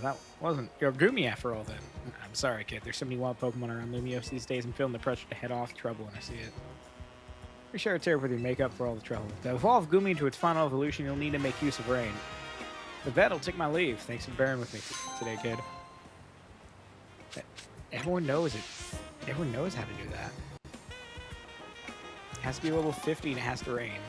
A: That wasn't your Gumi after all, then. I'm sorry, kid. There's so many wild Pokemon around Lumios these days, I'm feeling the pressure to head off trouble when I see it. Be sure to tear up with your makeup for all the trouble. To evolve Gumi into its final evolution, you'll need to make use of rain. With that, I'll take my leave. Thanks for bearing with me today, kid. Everyone knows it. Everyone knows how to do that. It has to be level 50 and it has to rain.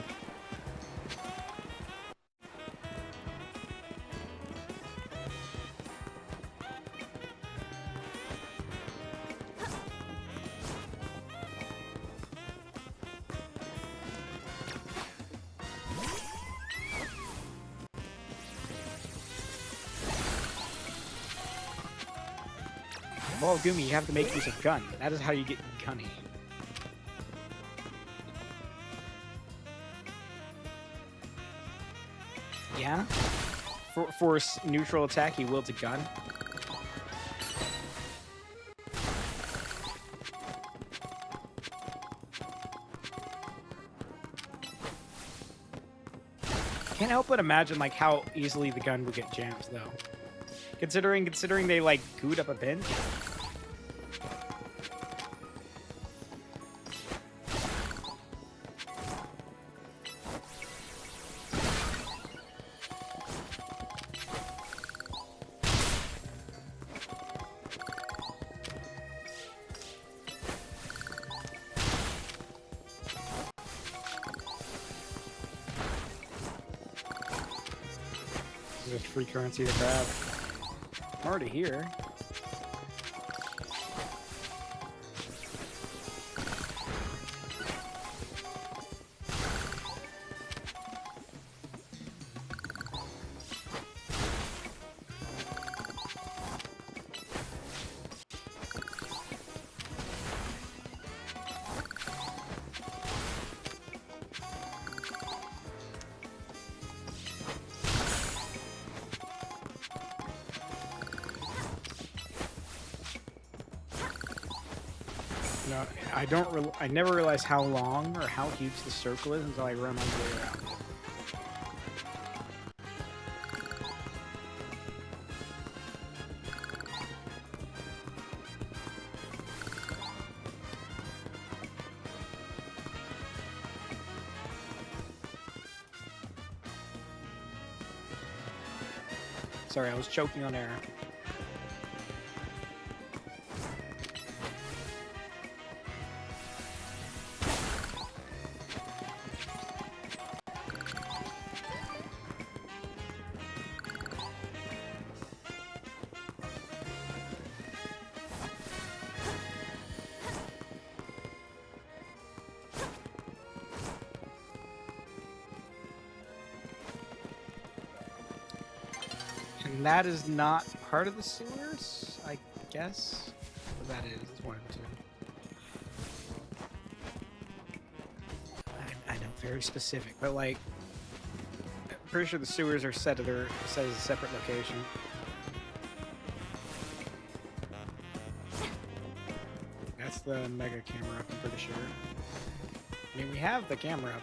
A: Well, Gumi, you have to make use of gun. That is how you get gunny. Yeah? For neutral attack, he wields a gun. Can't help but imagine like how easily the gun would get jammed, though. Considering they like gooed up a bench. There's free currency to grab. I'm already here. No, I never realized how long or how huge the circle is until I run my way around it. Sorry, I was choking on air. And that is not part of the sewers, I guess? Well, that is 1 and 2. I know, very specific, but like, I'm pretty sure the sewers are set as a separate location. the mega camera up, I'm pretty sure. I mean, we have the camera up.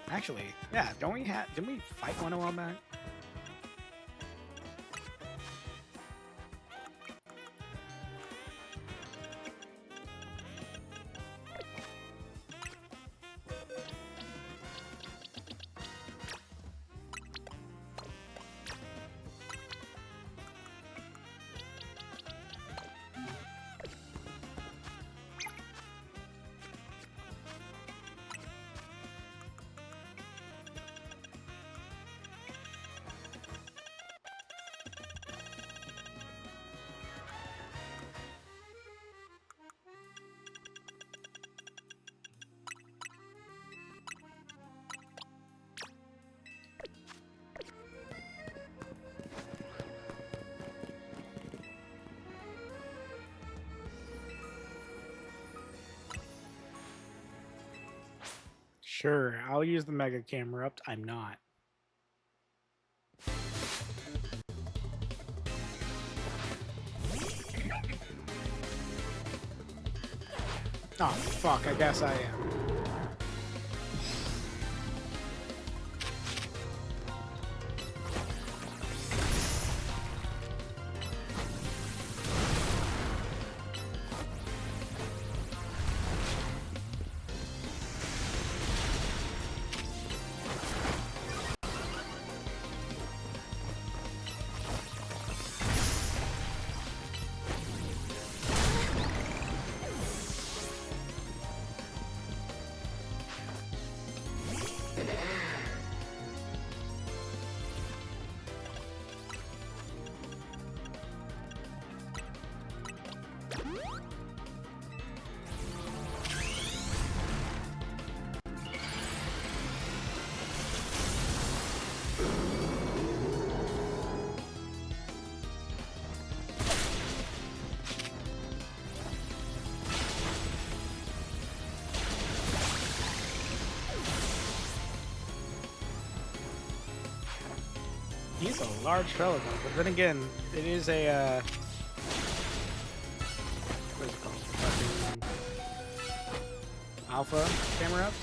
A: Actually, yeah, didn't we fight one a while back? Sure, I'll use the mega camera up. I'm not. Oh, fuck, I guess I am. He's a large fellow, though, but then again, it is a, what is it called? Fucking alpha camera ups?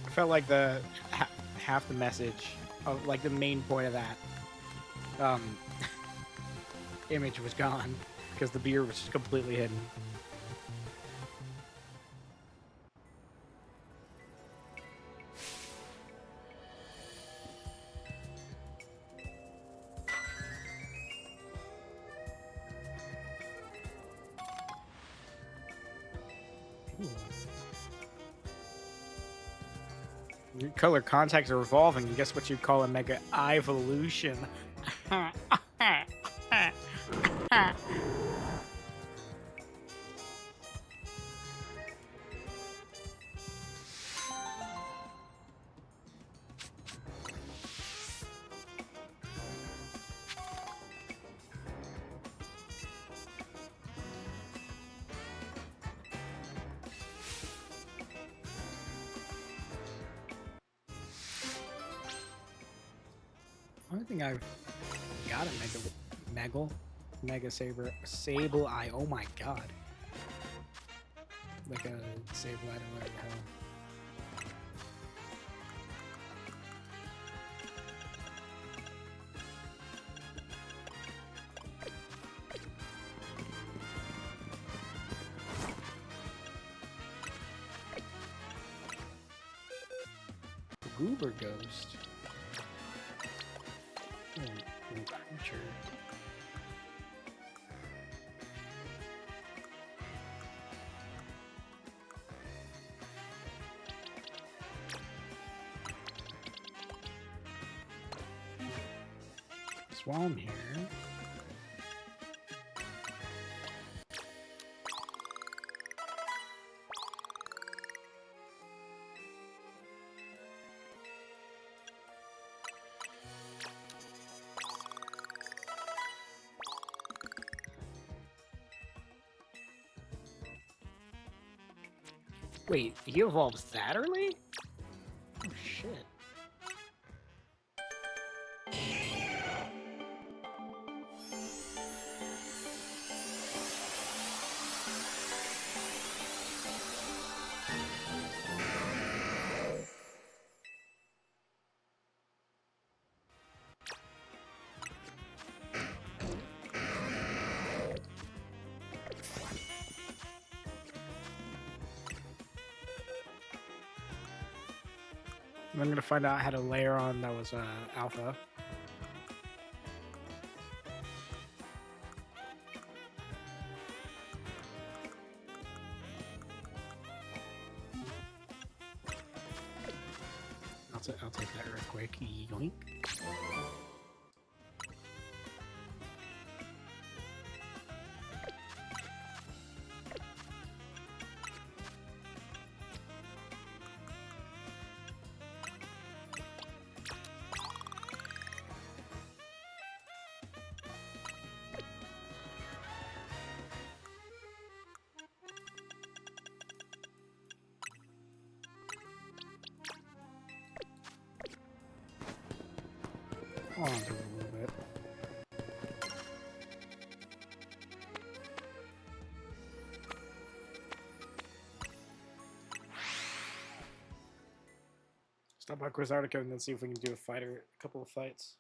A: I felt like the half the message of like the main point of that image was gone because the beer was just completely hidden. Ooh. Your color contacts are evolving. And guess what you'd call a mega evolution? I don't think I've got a mega sable eye. Oh my god. Like a sable eye or whatever the hell. Goober ghost. Creature. While I'm here, Wait, he evolves that early? Oh shit. I'm gonna find out how to layer on that was alpha. I'll take that real quick. Yoink. Hold on to it a little bit. Stop by Quizartica and then see if we can do a couple of fights.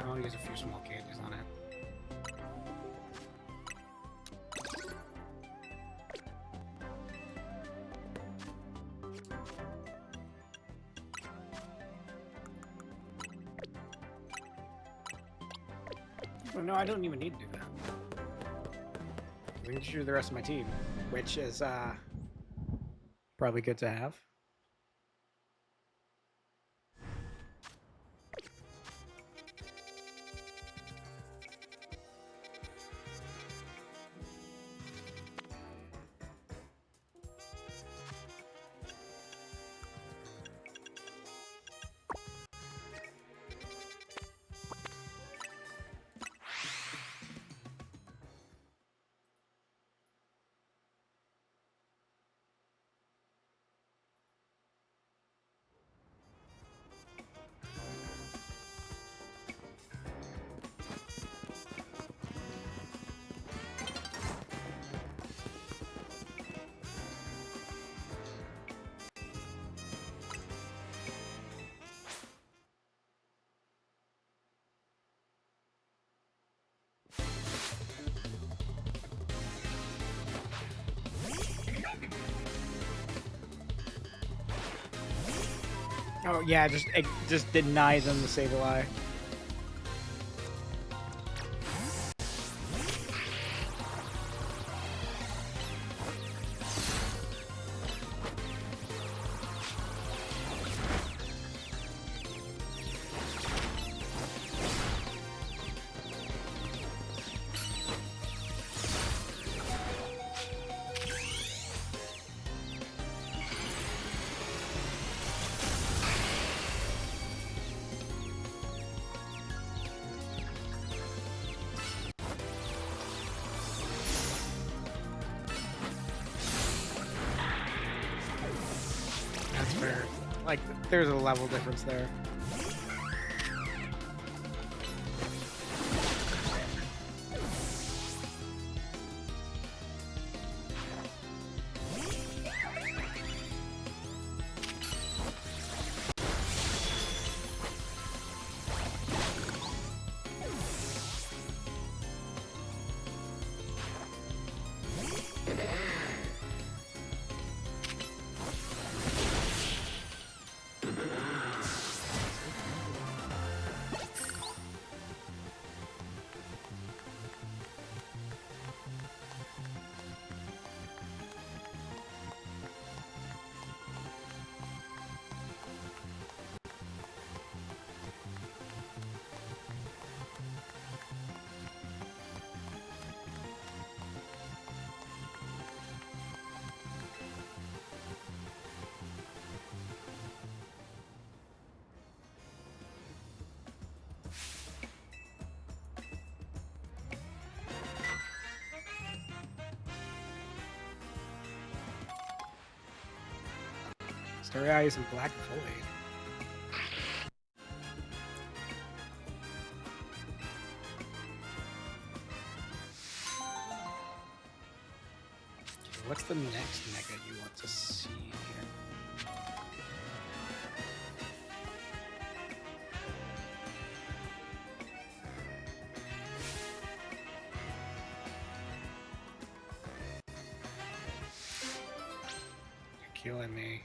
A: I'll use a few small candies on it. Oh, no, I don't even need to do that. We can choose the rest of my team, which is probably good to have. Oh yeah, it just denies them the Sableye. That's fair. Like, there's a level difference there. Starry Eyes and Black Void. Okay, what's the next mega you want to see here? You're killing me.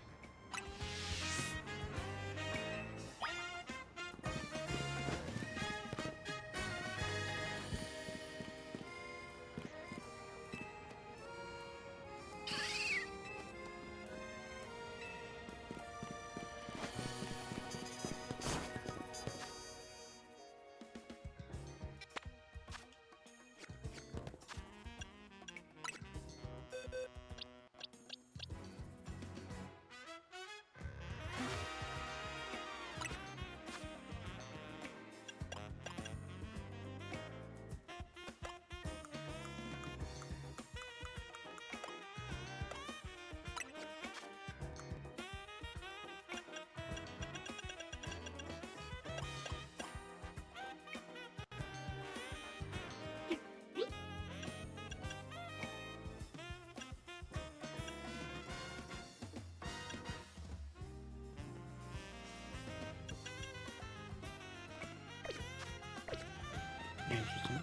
A: Interesting.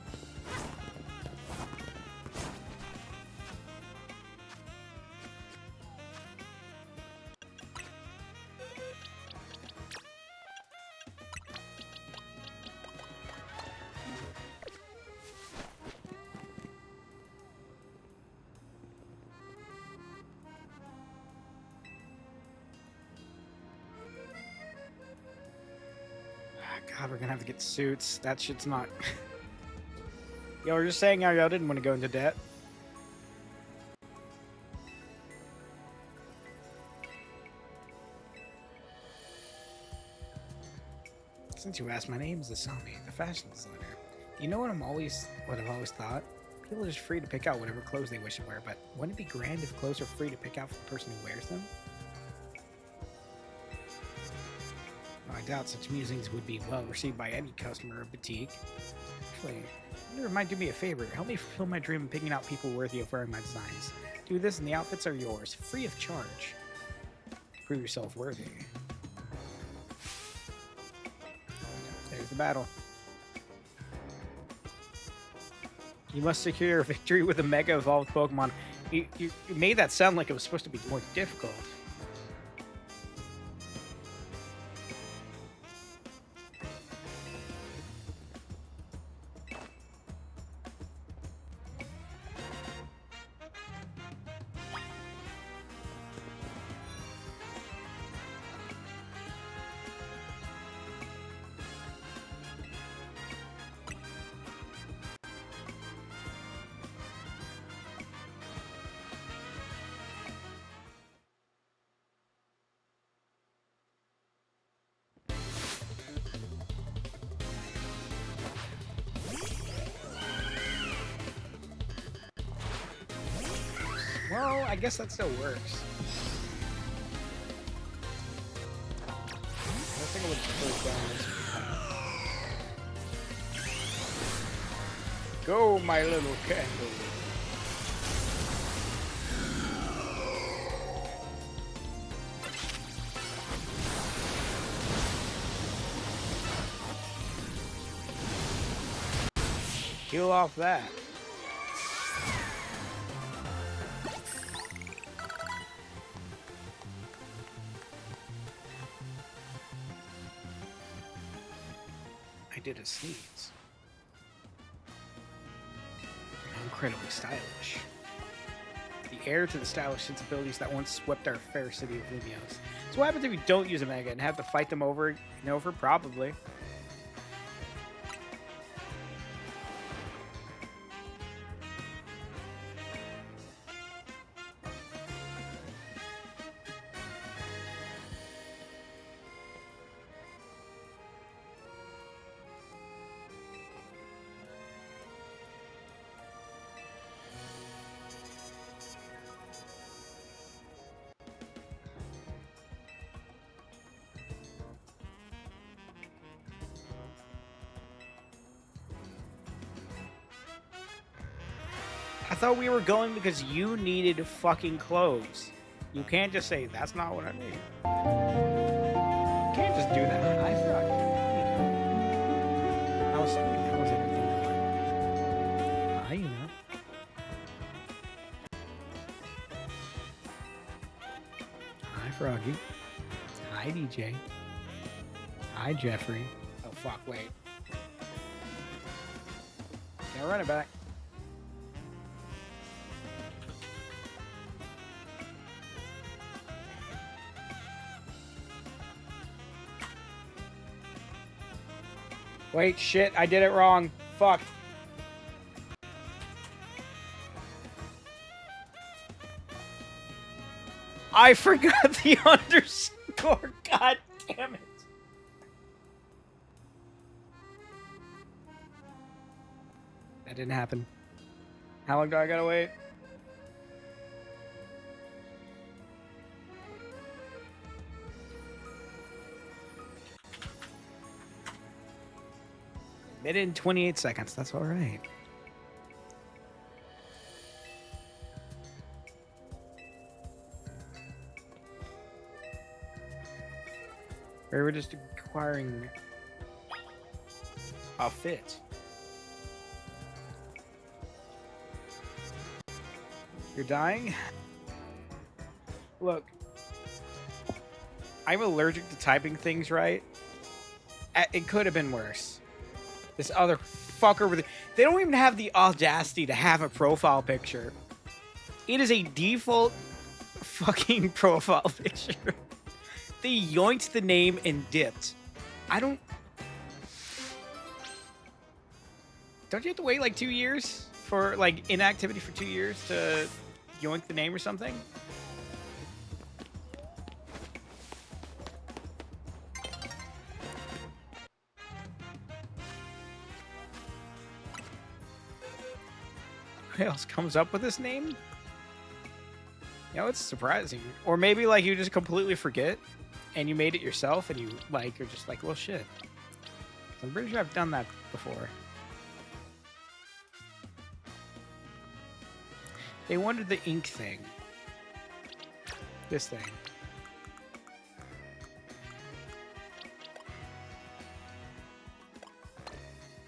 A: God, we're gonna have to get suits. That shit's not. Yo, we're just saying how y'all didn't want to go into debt. Since you asked, my name is Asami, the fashion designer. You know what I've always thought? People are just free to pick out whatever clothes they wish to wear, but wouldn't it be grand if clothes are free to pick out for the person who wears them? Well, I doubt such musings would be well received by any customer of boutique. Actually, I wonder if you might do me a favor. Help me fulfill my dream of picking out people worthy of wearing my designs. Do this and the outfits are yours, free of charge. Prove yourself worthy. There's the battle. You must secure a victory with a Mega Evolved Pokemon. You made that sound like it was supposed to be more difficult. Well, I guess that still works. I think I would close down this. Go, my little candle. Kill off that. I did a sneeze. Incredibly stylish. The heir to the stylish sensibilities that once swept our fair city of Lumios. So what happens if you don't use a Mega and have to fight them over and over? Probably. I thought we were going because you needed fucking clothes. You can't just say, that's not what I need. You can't just do that. I forgot. How was everything going? You know. Hi, Froggy. Hi, DJ. Hi, Jeffrey. Oh, fuck, wait. Can't run it back. Wait, shit, I did it wrong. Fuck. I forgot the underscore. God damn it. That didn't happen. How long do I gotta wait? Minute and 28 seconds. That's all right. Or we're just acquiring a fit. You're dying? Look, I'm allergic to typing things right. It could have been worse. This other fucker with they don't even have the audacity to have a profile picture. It is a default fucking profile picture. They yoinked the name and dipped. Don't you have to wait like 2 years for like inactivity for 2 years to yoink the name or something? Who else comes up with this name? You know, it's surprising. Or maybe like you just completely forget and you made it yourself and you like you're just like, well shit. I'm pretty sure I've done that before. They wanted the ink thing. This thing.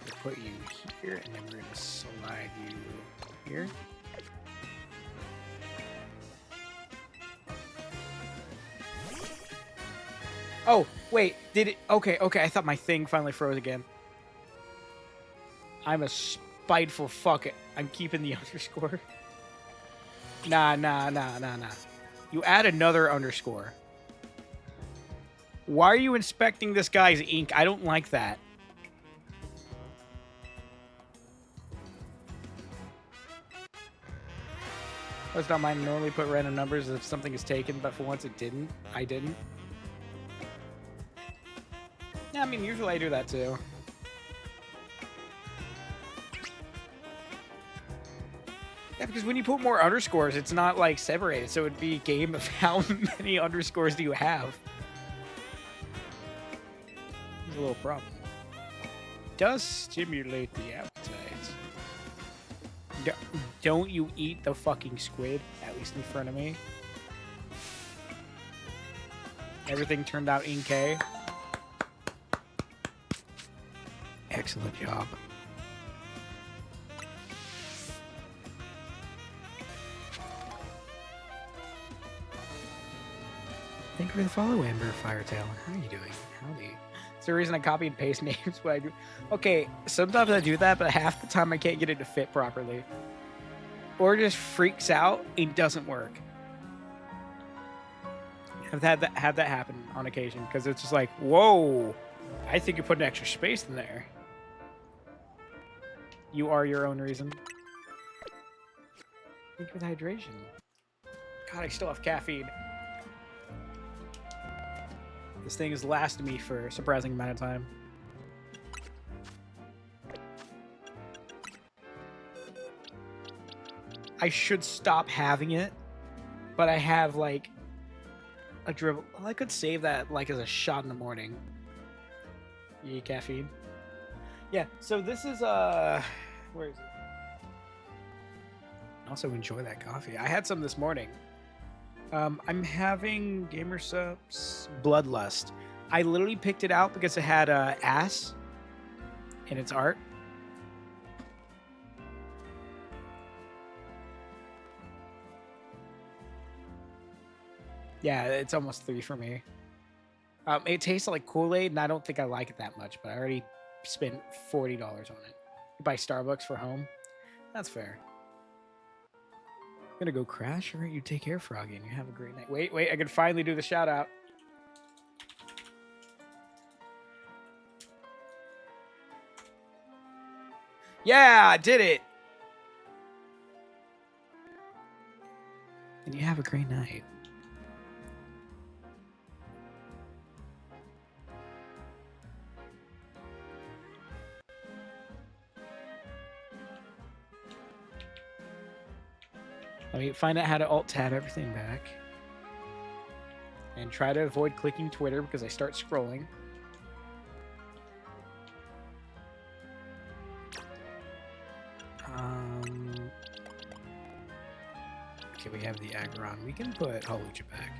A: We'll put you here and then we're gonna slide you here. Oh, wait, did it? Okay, I thought my thing finally froze again. I'm a spiteful fuck it. I'm keeping the underscore. Nah. You add another underscore. Why are you inspecting this guy's ink? I don't like that. It's not mine to normally put random numbers if something is taken, but for once it didn't. I didn't. Yeah, I mean, usually I do that too. Yeah, because when you put more underscores, it's not like separated, so it'd be a game of how many underscores do you have. There's a little problem. Does stimulate the appetite. Don't you eat the fucking squid, at least in front of me. Everything turned out in K. Excellent job. Thank you for the follow, Amber Firetail. How are you doing? Howdy. It's the reason I copy and paste names when I do. Okay, sometimes I do that, but half the time I can't get it to fit properly. Or it just freaks out and doesn't work. I've had that happen on occasion because it's just like, whoa, I think you put an extra space in there. You are your own reason. Thank you for the hydration. God, I still have caffeine. This thing has lasted me for a surprising amount of time. I should stop having it, but I have like a dribble. Well, I could save that like as a shot in the morning. You eat caffeine? Yeah, so this is where is it? Also enjoy that coffee. I had some this morning. I'm having Gamersup's Bloodlust. I literally picked it out because it had ass in its art. Yeah, it's almost 3 for me. It tastes like Kool-Aid, and I don't think I like it that much, but I already spent $40 on it. You buy Starbucks for home? That's fair. I'm gonna go crash. All right, you take care, Froggy, and you have a great night. Wait, I can finally do the shout out. Yeah, I did it. And you have a great night. Let me find out how to alt-tab everything back. And try to avoid clicking Twitter because I start scrolling. Okay, we have the Aggron. We can put Hawlucha back.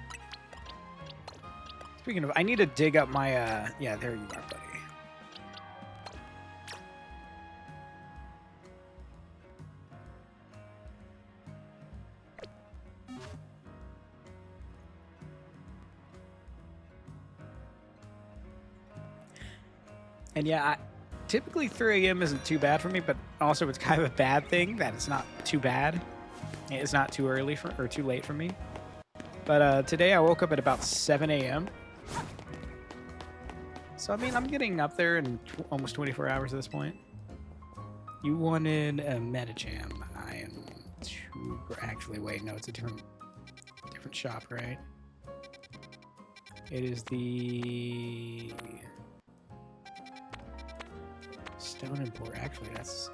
A: Speaking of, I need to dig up my, yeah, there you are, buddy. And yeah, typically 3 a.m. isn't too bad for me, but also it's kind of a bad thing that it's not too bad. It's not too early or too late for me. But today I woke up at about 7 a.m. So I mean, I'm getting up there in almost 24 hours at this point. You wanted a Medicham. I am actually wait, no, it's a different shop, right? It is the Stone Import. Actually, that's.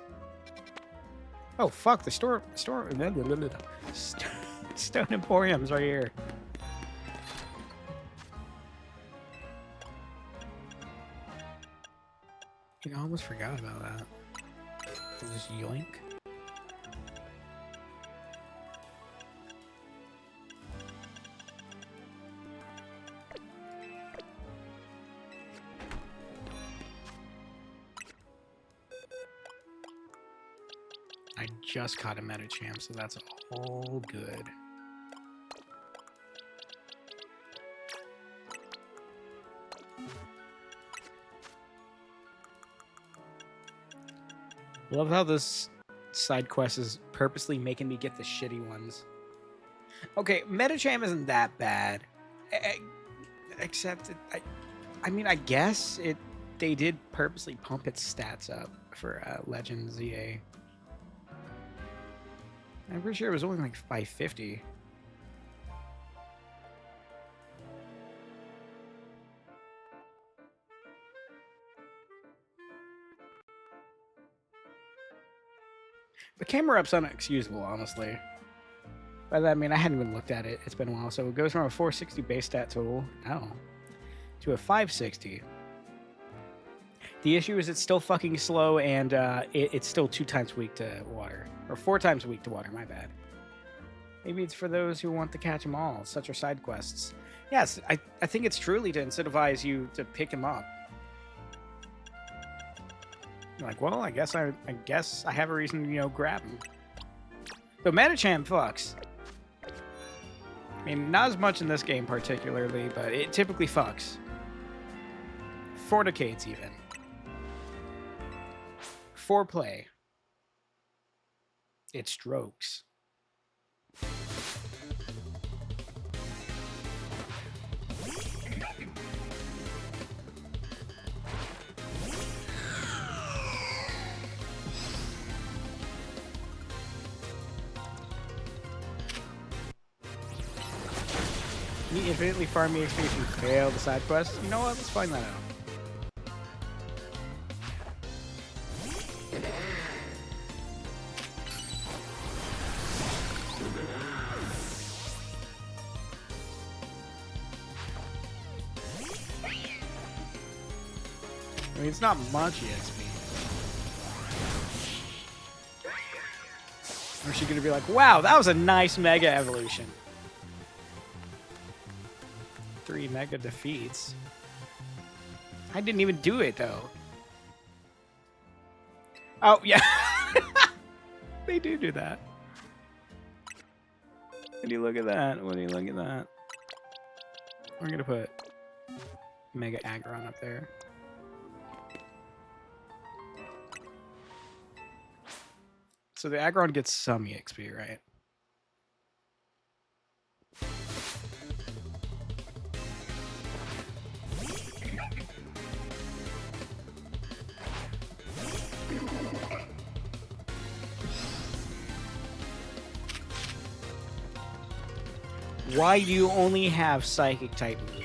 A: Oh fuck! The store. Stone Emporium's right here. You know, I almost forgot about that. Just yoink. I just caught a Medicham, so that's all good. Love how this side quest is purposely making me get the shitty ones. Okay, Medicham isn't that bad. Except, I mean, I guess they did purposely pump its stats up for Legend ZA. I'm pretty sure it was only like 550. The camera up's unexcusable, honestly. By that I mean I hadn't even looked at it. It's been a while. So it goes from a 460 base stat total, to a 560. The issue is it's still fucking slow, and it's still 2 times weak to water. Or 4 times weak to water, my bad. Maybe it's for those who want to catch them all. Such are side quests. Yes, I think it's truly to incentivize you to pick him up. You're like, well, I guess I have a reason to, grab him. But Medicham fucks. I mean, not as much in this game particularly, but it typically fucks. Fornicates even. Foreplay. It strokes. Can you infinitely farm me XP if you fail the side quest? You know what? Let's find that out. I mean, it's not much XP. Or is she gonna be like, wow, that was a nice mega evolution? 3 mega defeats. I didn't even do it though. Oh yeah. They do that. When you look at that, when you look at that. We're gonna put Mega Aggron up there. So the Aggron gets some EXP, right? Why do you only have Psychic type moves?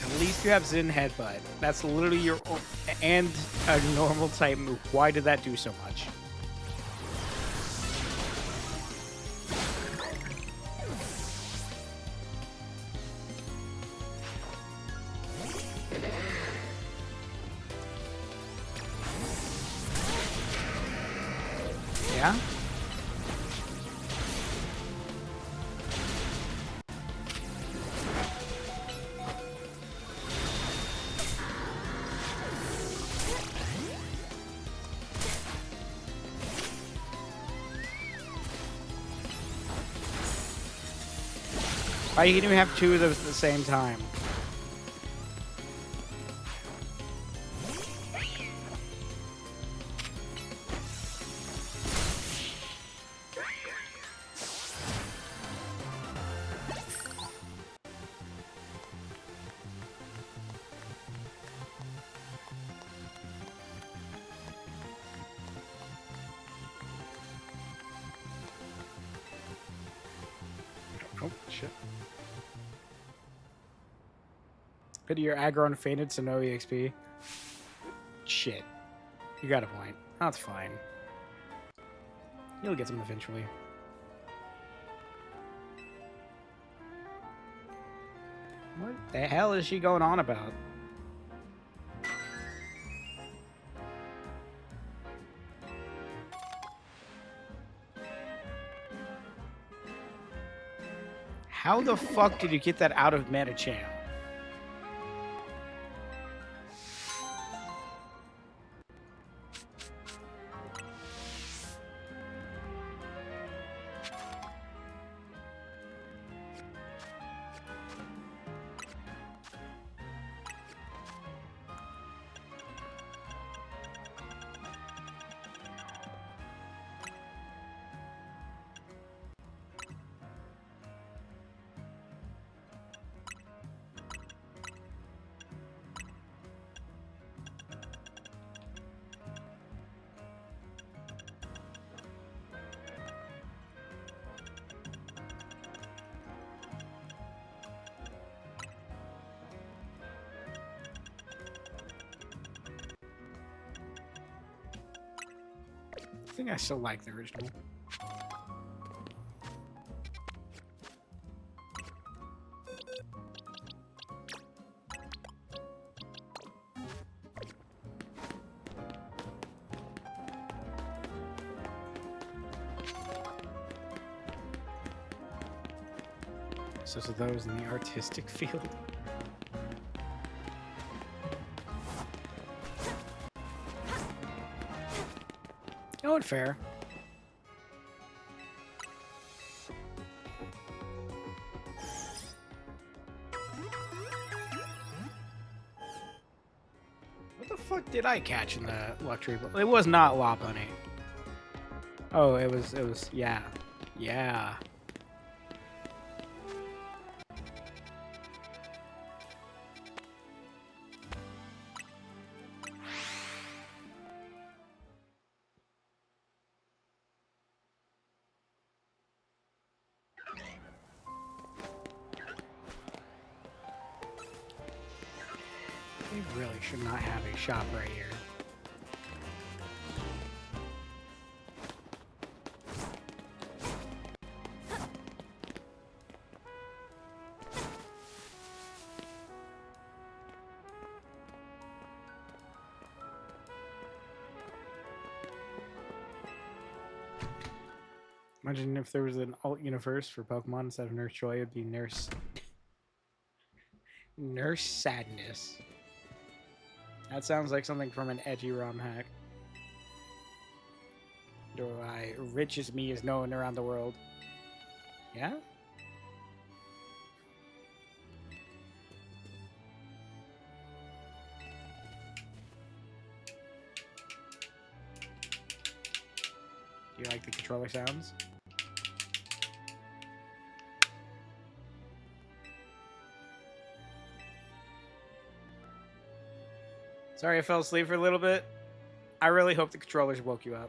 A: At least you have Zen Headbutt. That's literally your... And a normal type move. Why did that do so much? Yeah? Why you can even have 2 of those at the same time? Oh, shit. Pity your Aggron fainted, so no EXP. Shit. You got a point. That's fine. You'll get some eventually. What the hell is she going on about? How the fuck did you get that out of Metacham? I think I still like the original. So those in the artistic field. Oh, fair. What the fuck did I catch in the luxury? It was not Lopunny. Oh, it was, yeah. Yeah. They really should not have a shop right here. Imagine if there was an alt universe for Pokemon instead of Nurse Joy, it'd be Nurse Sadness. That sounds like something from an edgy ROM hack. Rich as me is known around the world. Yeah? Do you like the controller sounds? Sorry I fell asleep for a little bit. I really hope the controllers woke you up.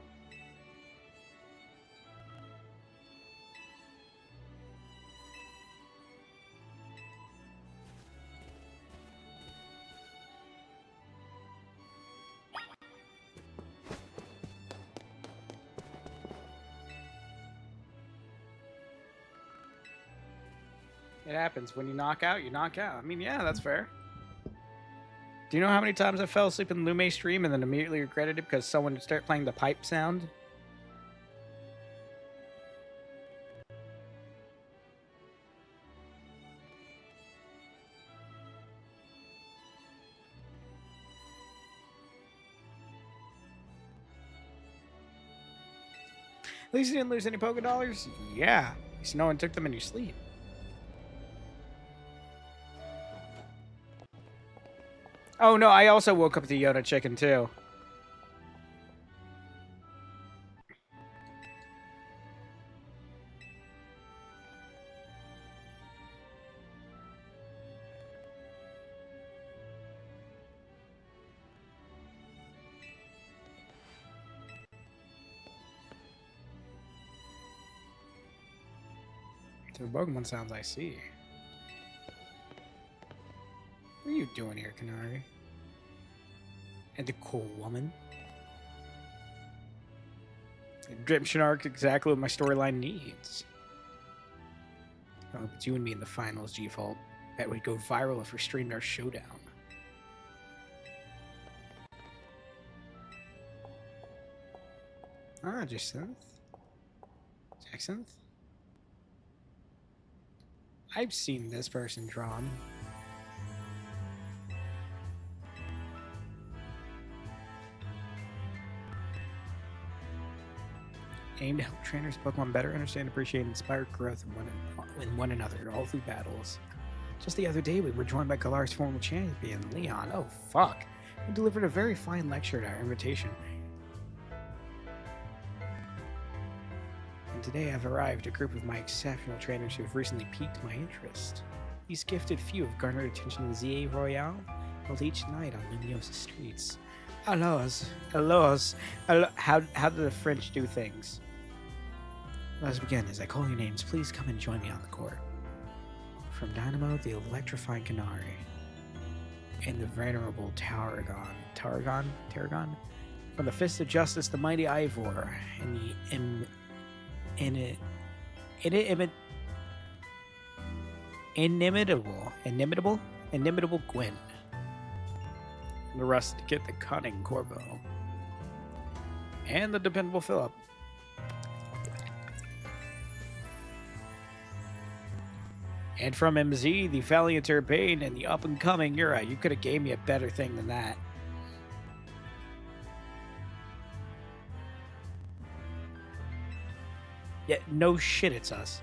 A: It happens. When you knock out, you knock out. I mean, yeah, that's fair. Do you know how many times I fell asleep in Lume's stream and then immediately regretted it because someone would start playing the pipe sound? At least you didn't lose any Poké Dollars? Yeah. At least no one took them in your sleep. Oh no, I also woke up the Yoda chicken too. The Pokemon sounds I see. What are you doing here, Canary? And the cool woman? Redemption arc, exactly what my storyline needs. Oh, it's you and me in the finals, G-Fault. That would go viral if we streamed our showdown. Ah, Jacinth. Jacinth? I've seen this person drawn. Aim to help trainers Pokemon better understand, appreciate, and inspire growth in one another all through battles. Just the other day, we were joined by Galar's former champion, Leon. Oh, fuck. Who delivered a very fine lecture at our invitation. And today I've arrived, a group of my exceptional trainers who have recently piqued my interest. These gifted few have garnered attention in the ZA Royale, held each night on Lumiosa streets. Hellos. How do the French do things? Let's begin. As I call your names, please come and join me on the court. From Dynamo, the electrifying Canary, and the venerable Tarragon. From the Fist of Justice, the mighty Ivor, and the inimitable Gwyn. And the rustic, the cunning Corvo, and the dependable Philip. And from MZ, the valiant Urbane, and the up-and-coming Yura. You could have gave me a better thing than that. Yeah, no shit, it's us.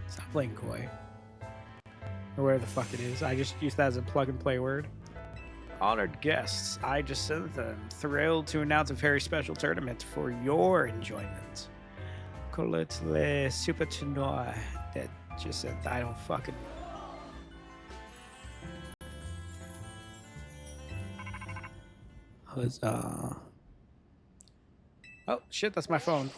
A: Stop playing coy. Or whatever the fuck it is. I just used that as a plug-and-play word. Honored guests, I Jacinth am thrilled to announce a very special tournament for your enjoyment. Call it Le Super Tournoi. That Jacinth, I don't fucking... Huzzah. Oh, shit, that's my phone.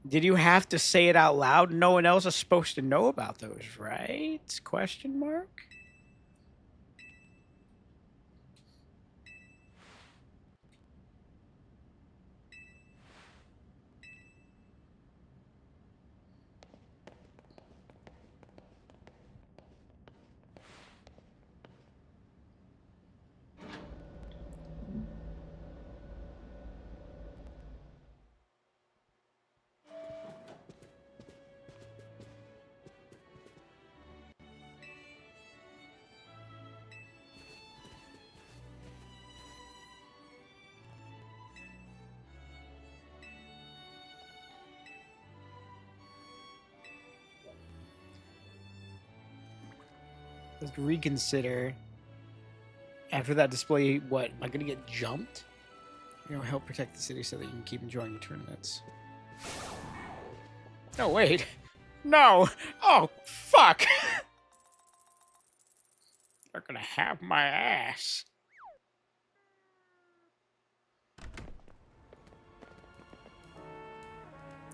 A: Did you have to say it out loud? No one else is supposed to know about those, right? Question mark? Let's reconsider. After that display, what? Am I gonna get jumped? Help protect the city so that you can keep enjoying your tournaments. Oh, wait. No! Oh, fuck! They're gonna have my ass.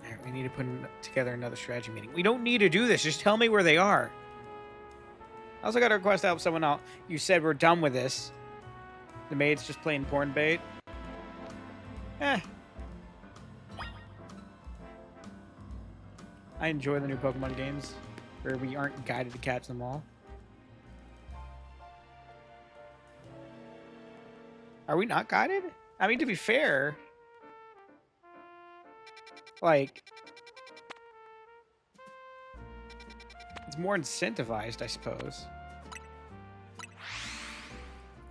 A: Alright, we need to put together another strategy meeting. We don't need to do this. Just tell me where they are. I also got a request to help someone out. You said we're done with this. The maid's just playing porn bait. Eh. I enjoy the new Pokemon games where we aren't guided to catch them all. Are we not guided? I mean, to be fair, like, it's more incentivized, I suppose.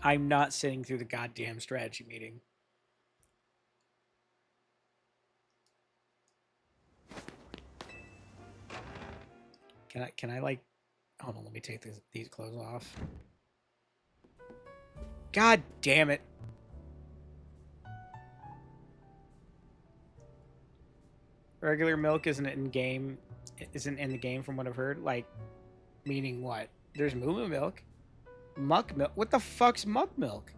A: I'm not sitting through the goddamn strategy meeting. Can I like, hold on, let me take these clothes off. God damn it. Regular milk isn't in the game from what I've heard. Like, meaning what? There's moo milk. Muck milk? What the fuck's muck milk?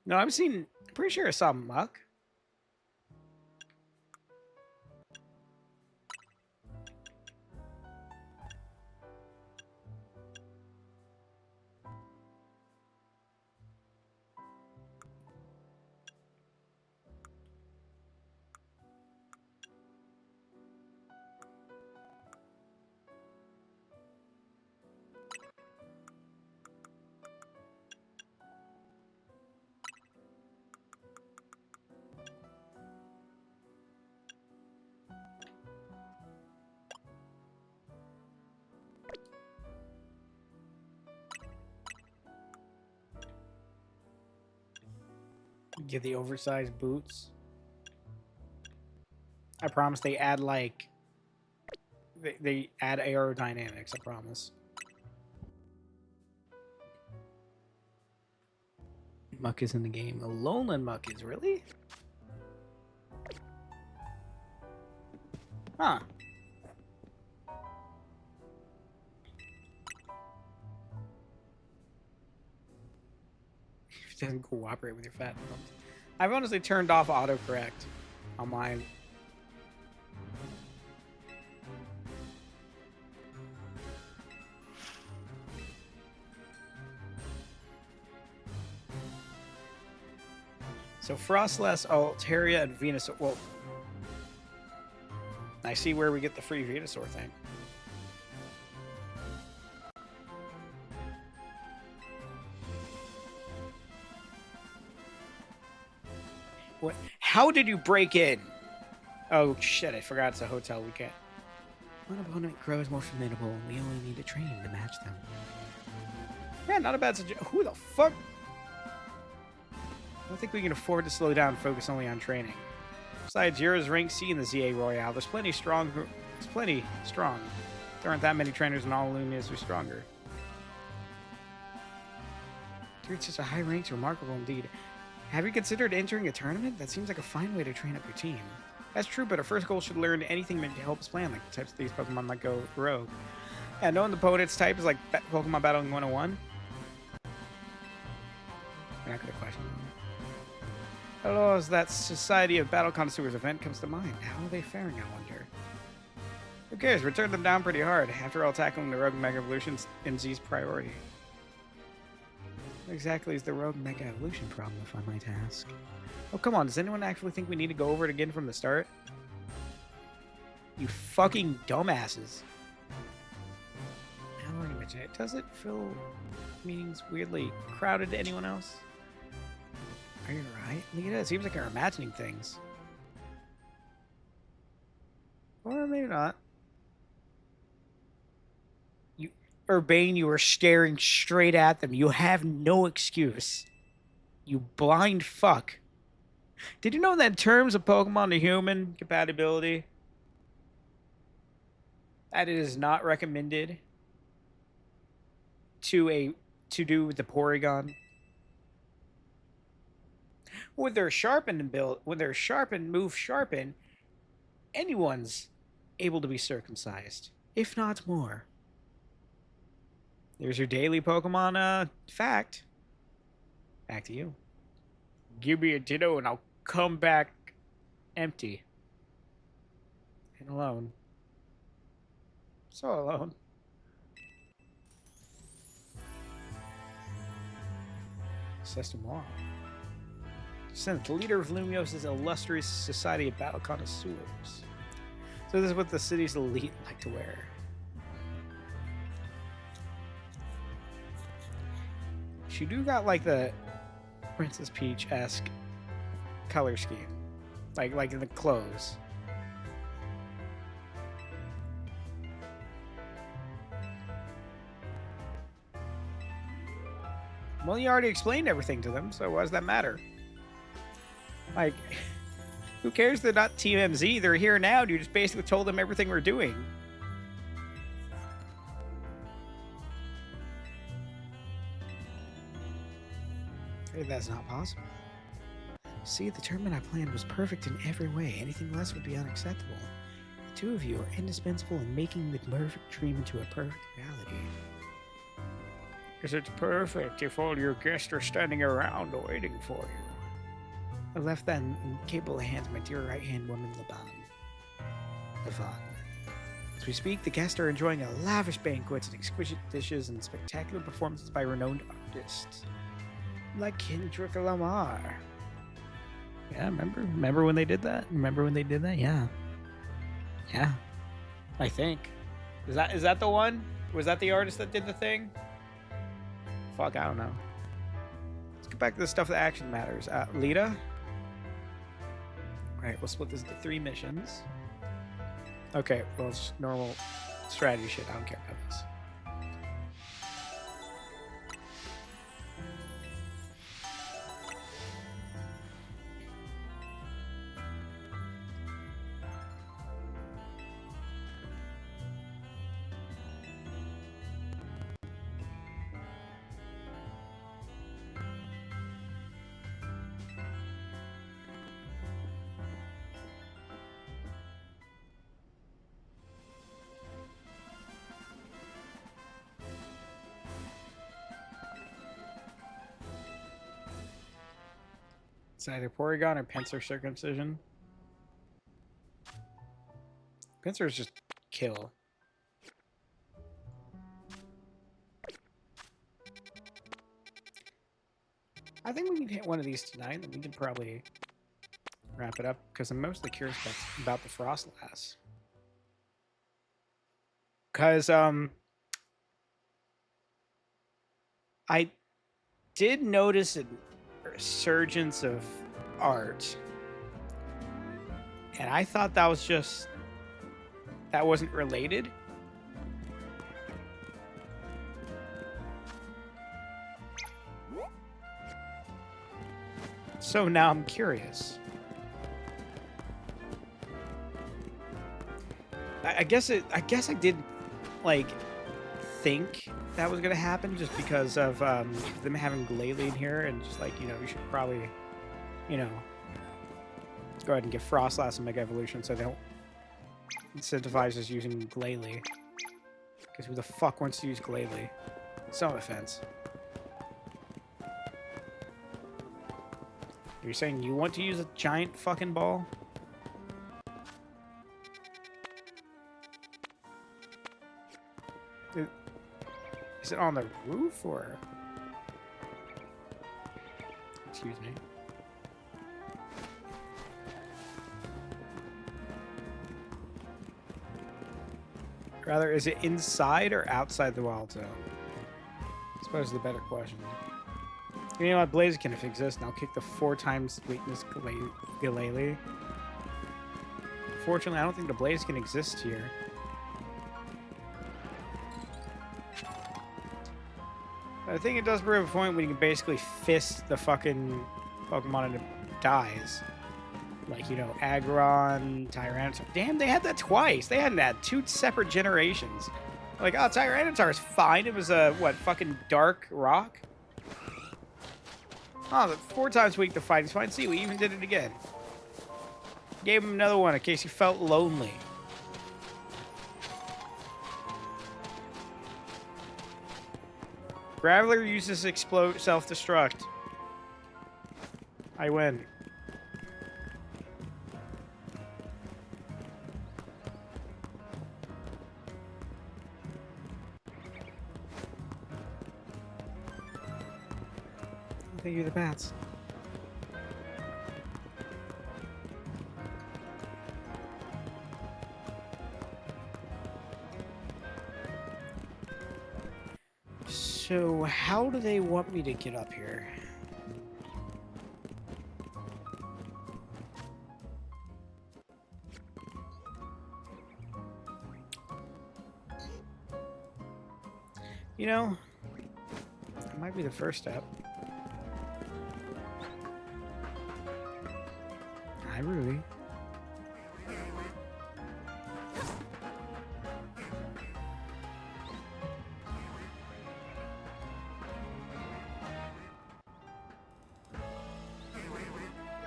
A: No, I'm pretty sure I saw muck. Get the oversized boots. I promise they add like they add aerodynamics, I promise. Muck is in the game. Alolan Muck is really? Huh. It doesn't cooperate with your fat thumbs. I've honestly turned off autocorrect on mine. So Frostless, Altaria, and Venusaur. Well, I see where we get the free Venusaur thing. What? How did you break in? Oh shit! I forgot it's a hotel. We can't. One opponent grows more formidable, and we only need to train to match them. Yeah, not a bad suggestion. Who the fuck? I don't think we can afford to slow down and focus only on training. Besides, Yura's rank C in the ZA Royale. There's plenty strong. There aren't that many trainers, and all Lumias are stronger. To reach such a high rank is remarkable indeed. Have you considered entering a tournament? That seems like a fine way to train up your team. That's true, but our first goal should learn anything that can help us plan, like the types of these Pokemon might go rogue. And knowing the opponent's type is like Pokemon Battling 101. We're not going to question them. Hello, as that Society of Battle Connoisseurs event comes to mind. How are they faring, I wonder? Who cares? We turned them down pretty hard. After all, tackling the Rogue Mega Evolution's MZ's priority. What exactly is the Rogue Mega Evolution problem, if I might ask? Oh, come on. Does anyone actually think we need to go over it again from the start? You fucking dumbasses. How long image it? Does it feel meetings weirdly crowded to anyone else? Are you right? Look at it. It seems like you're imagining things. Or maybe not. Urbane, you were staring straight at them. You have no excuse. You blind fuck. Did you know that in terms of Pokemon to human compatibility, that it is not recommended to do the Porygon? With their sharpen build, with their sharpen move sharpen, anyone's able to be circumcised, if not more. There's your daily Pokemon fact. Back to you. Give me a Ditto and I'll come back empty. And alone. So alone. System Law. Sent the leader of Lumios's illustrious society of battle connoisseurs. So this is what the city's elite like to wear. She do got like the Princess Peach-esque color scheme. Like in the clothes. Well, you already explained everything to them, so why does that matter? Like, who cares they're not Team MZ? They're here now. You just basically told them everything we're doing. Hey, that's not possible. See, the tournament I planned was perfect in every way. Anything less would be unacceptable. The two of you are indispensable in making the perfect dream into a perfect reality. Because it's perfect if all your guests are standing around waiting for you. I left that in capable hands of my dear right-hand woman, Levon. As we speak, the guests are enjoying a lavish banquet and exquisite dishes and spectacular performances by renowned artists. Like Kendrick Lamar. Yeah, remember when they did that? Yeah. Yeah. I think. Is that the one? Was that the artist that did the thing? Fuck, I don't know. Let's get back to the stuff that actually matters. Lita. Alright, we'll split this into 3 missions. Okay, well, it's normal strategy shit. I don't care about this. It's either Porygon or Pinsir circumcision. Pinsir is just kill. I think we can hit one of these tonight, and we can probably wrap it up, because I'm mostly curious about the Frostlass. Because, I did notice a resurgence of art, and I thought that was just... that wasn't related. So now I'm curious. I guess I did like think that was gonna happen just because of them having Glalie in here, and just like, you know, we should probably, you know, go ahead and give Frostlass a Mega Evolution so they don't incentivize us using Glalie. Because who the fuck wants to use Glalie? Some offense. Are you saying you want to use a giant fucking ball? Is it on the roof or? Excuse me. Rather, is it inside or outside the wild zone? I suppose is the better question. You know what, Blaziken if it exists, and I'll kick the 4 times weakness Glalie. Unfortunately, I don't think the blaze can exist here. I think it does bring a point when you can basically fist the fucking Pokemon and it dies. Like, you know, Aggron, Tyranitar. Damn, they had that twice. They hadn't had 2 separate generations. Like, oh, Tyranitar is fine. It was a, what, fucking dark rock? Oh, 4 times weak to fight. It's fine. See, we even did it again. Gave him another one in case he felt lonely. Graveler uses explode self-destruct. I win. Thank you, the bats. So, how do they want me to get up here? You know, that might be the first step. Hi, Ruby.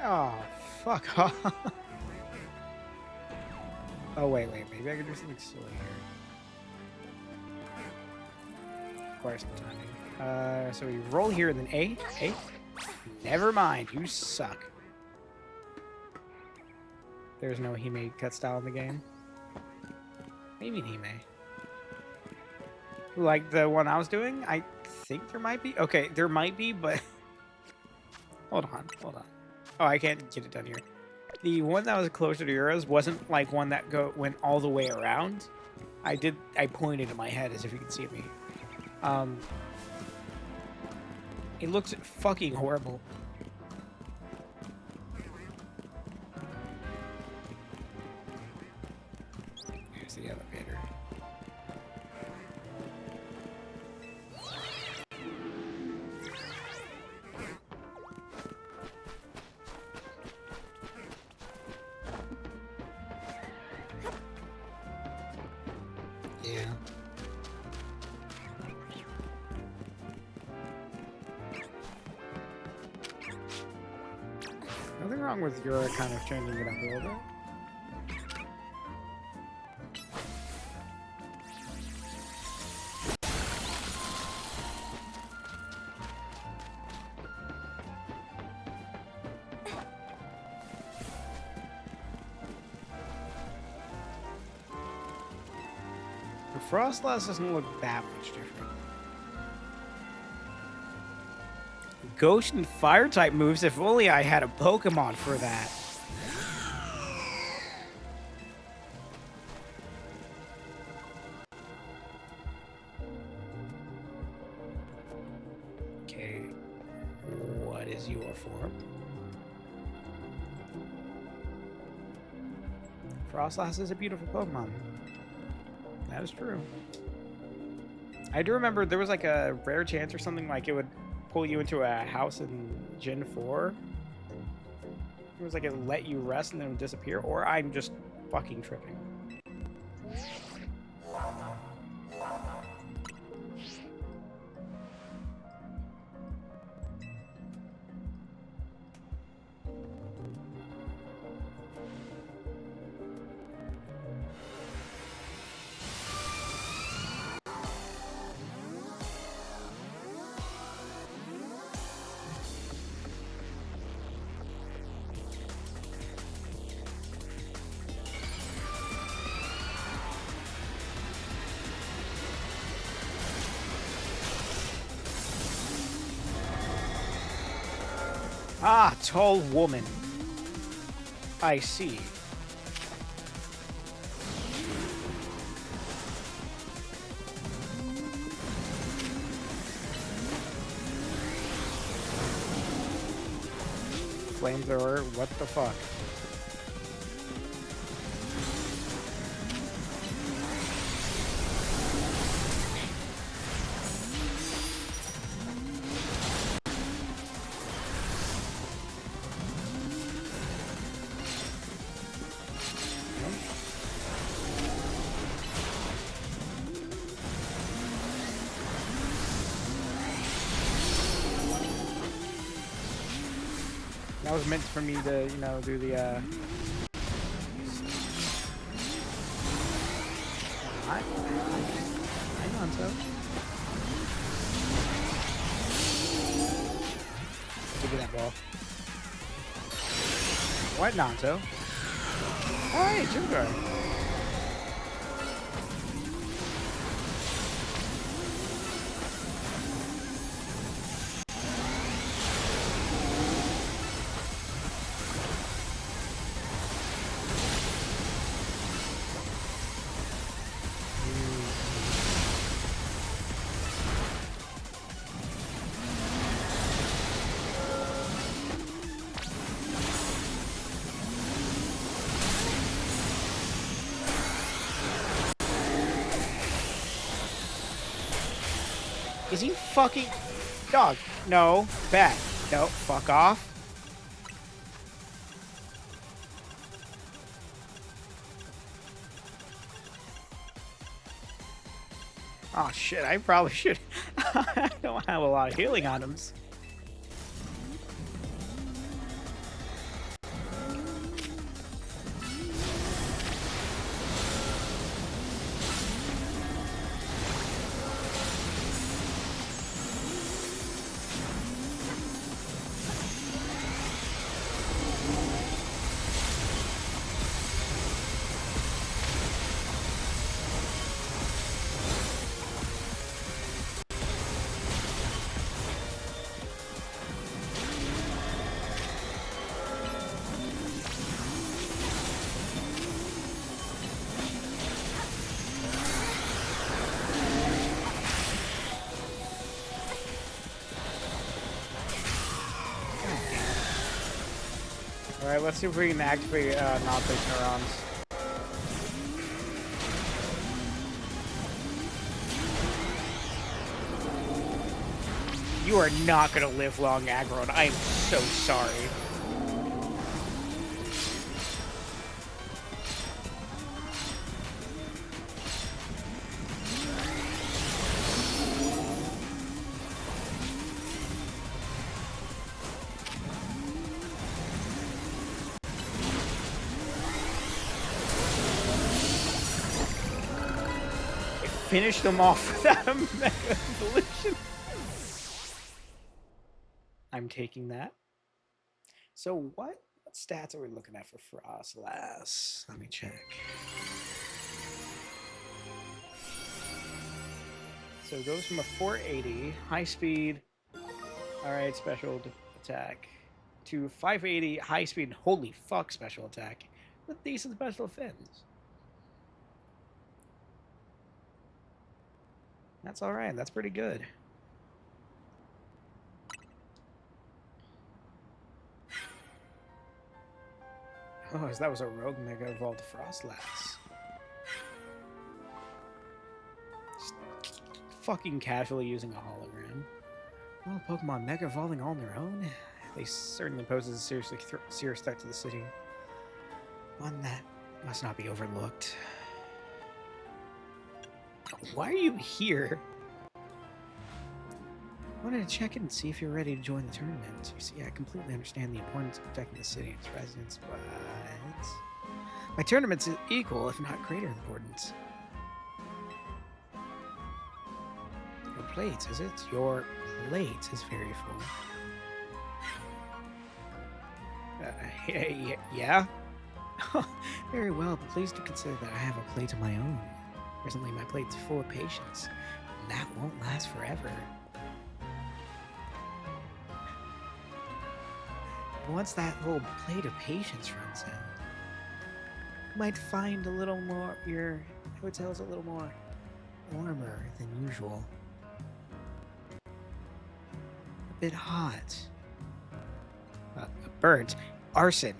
A: Oh, fuck off. Oh, wait. Maybe I can do something silly here. Requires some timing. So we roll here and then A. A. Never mind. You suck. There's no Hime cut style in the game. Maybe an Hime. Like the one I was doing? I think there might be. Okay, there might be, but... Hold on. Oh, I can't get it done here. The one that was closer to yours wasn't like one that went all the way around. I pointed in my head as if you could see me. It looks fucking horrible. Here's the elevator. Yeah. Nothing wrong with your kind of changing it up a little bit. The Frostlass doesn't look that much different. Ghost and fire type moves, if only I had a Pokemon for that. Okay, what is your form? Frostlass is a beautiful Pokemon. That is true. I do remember there was like a rare chance or something, like it would pull you into a house in Gen 4. It was like it let you rest and then it would disappear, or I'm just fucking tripping. Ah, tall woman. I see. Flamethrower, what the fuck? was meant for me to, you know, do the, I know so. Give me that ball. What, Nanto? Alright, Jimgar. Is he fucking... Dog. No. Back. No. Fuck off. Oh shit, I probably should... I don't have a lot of healing items. Alright, let's see if we can activate non-base neurons. You are not gonna live long, Agron. I am so sorry. Finish them off without a Mega Evolution. I'm taking that. So what stats are we looking at for Frostlass? Let me check. So it goes from a 480 high speed, alright, special attack, to 580 high speed, holy fuck, special attack, with decent special defense. That's alright, that's pretty good. Oh, that was a rogue Mega Evolved Frostlass. Just fucking casually using a hologram. Well, Pokemon Mega Evolving all on their own? They certainly pose a serious threat to the city. One that must not be overlooked. Why are you here? I wanted to check in and see if you're ready to join the tournament. You see, I completely understand the importance of protecting the city and its residents, but my tournament's equal, if not greater importance. Your plate, is it? Your plate is very full. Yeah? Very well, but please do consider that I have a plate of my own. Presently, my plate's full of patience, and that won't last forever. Once that whole plate of patience runs out, you might find a little more, your hotel's a little more warmer than usual. A bit hot. Burnt. Arson.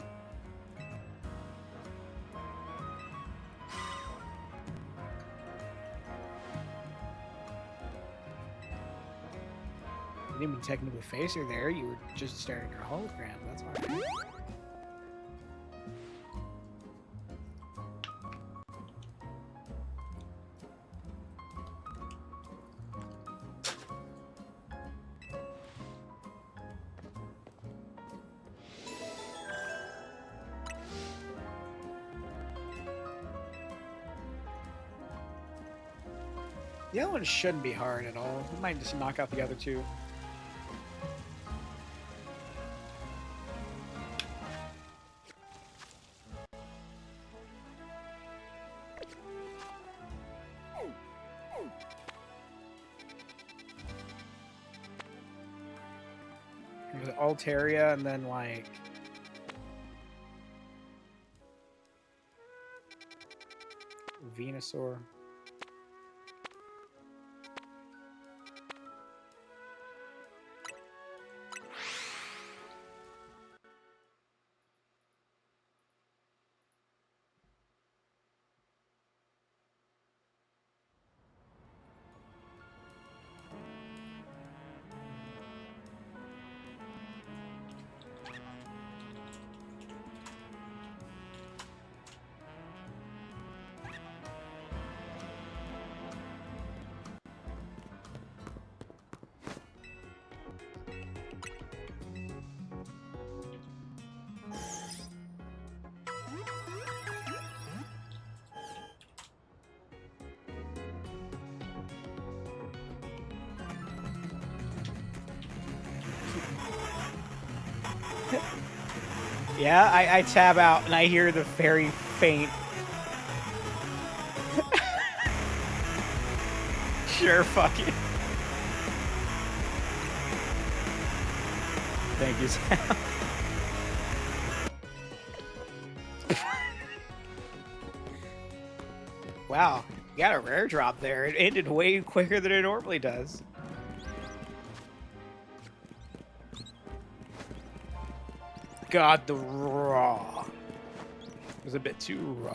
A: You didn't even technically face her there, you were just staring at her hologram, that's alright. The other one shouldn't be hard at all. We might just knock out the other two. There's Altaria and then like Venusaur. Yeah, I tab out and I hear the very faint. Sure, fuck it. Thank you, Sam. Wow, you got a rare drop there. It ended way quicker than it normally does. God, the raw was a bit too raw.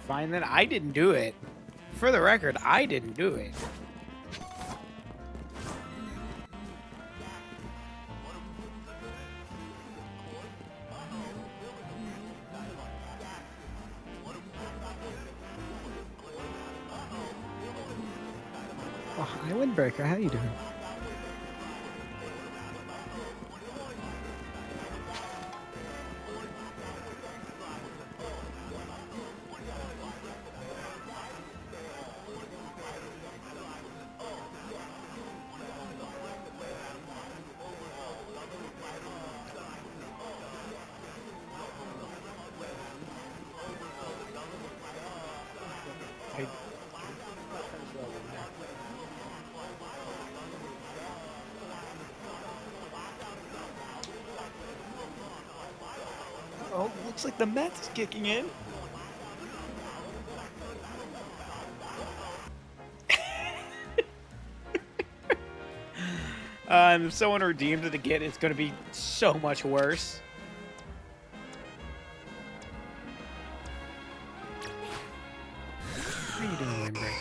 A: Fine then, I didn't do it. For the record, I didn't do it. Oh, hi, Windbreaker. How you doing? Oh, looks like the meth is kicking in. If someone redeemed it again, it's going to be so much worse. How you doing, Windbreaker?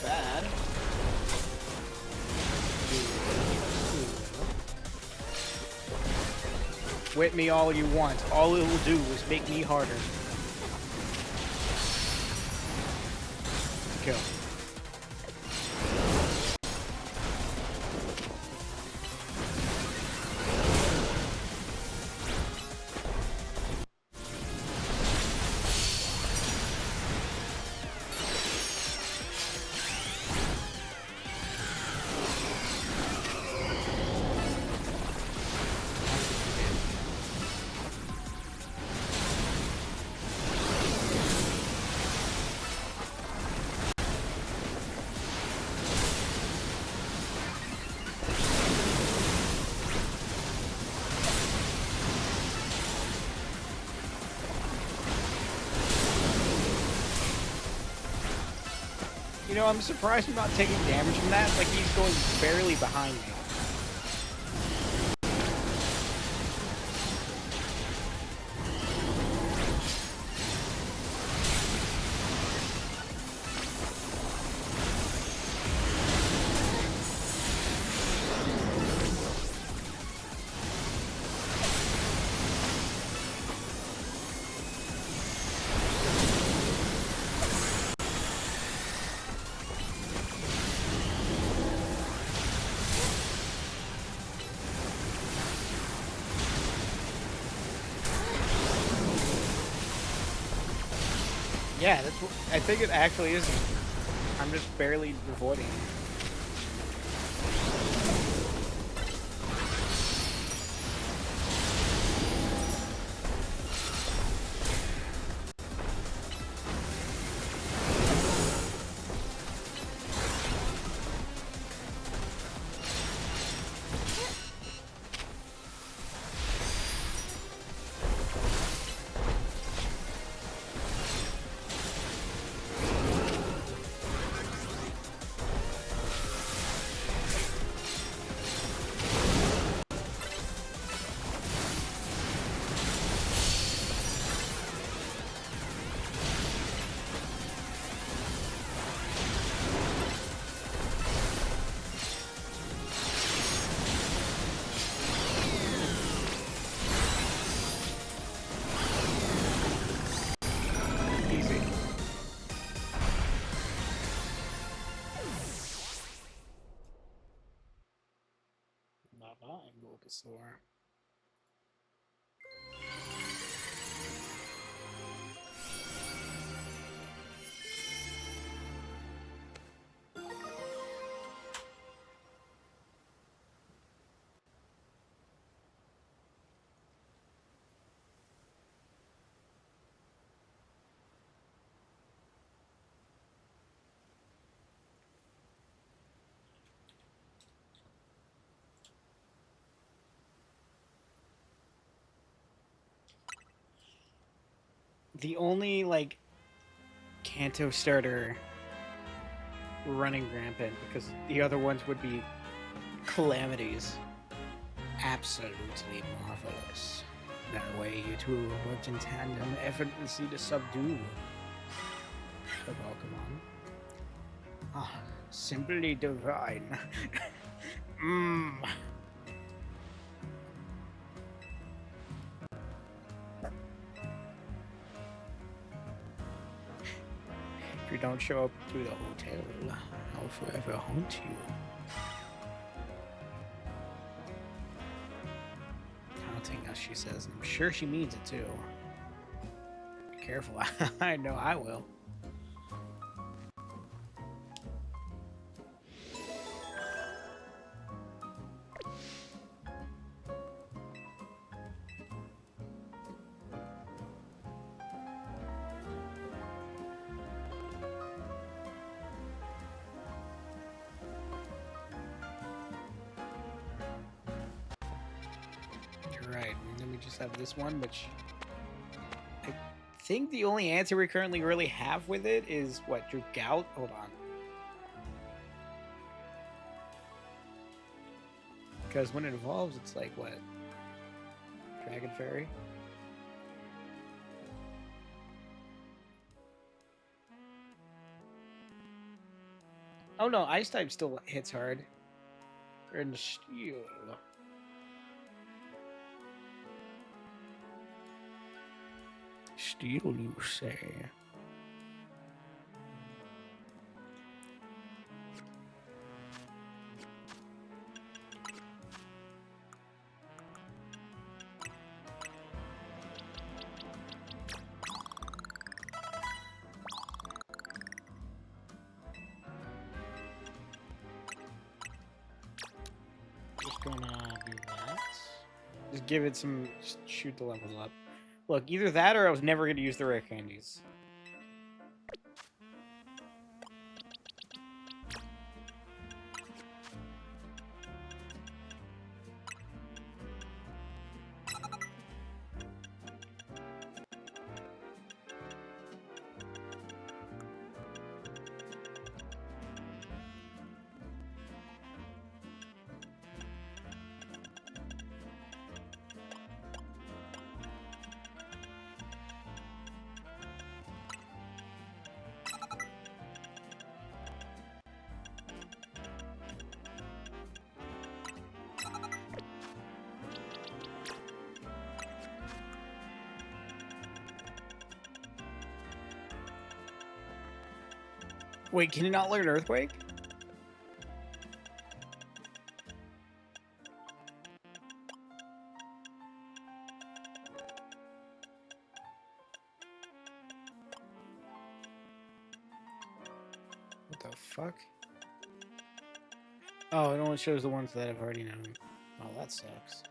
A: Bad. Whip me all you want. All it will do is make me harder. Kill. You know, I'm surprised I'm not taking damage from that. Like, he's going barely behind me. Yeah, that's what I think it actually is. I'm just barely avoiding it. Easy. Bye-bye, Bulbasaur. The only, like, Kanto starter running rampant, because the other ones would be calamities. Absolutely marvelous. That way you two worked in tandem effortlessly to subdue the Pokemon. Ah, simply divine. Mmm. If you don't show up to the hotel, I'll forever haunt you. Haunting us, she says, and I'm sure she means it too. Be careful, I know I will. You're right, and then we just have this one, which I think the only answer we currently really have with it is what, Drew Gout? Hold on. Because when it evolves, it's like what? Dragon Fairy? Oh no, Ice type still hits hard. And Steel. Steel, you say? Just gonna do that. Just give it some. Just shoot the levels up. Look, either that or I was never gonna use the rare candies. Wait, can you not learn Earthquake? What the fuck? Oh, it only shows the ones that I've already known. Oh, that sucks.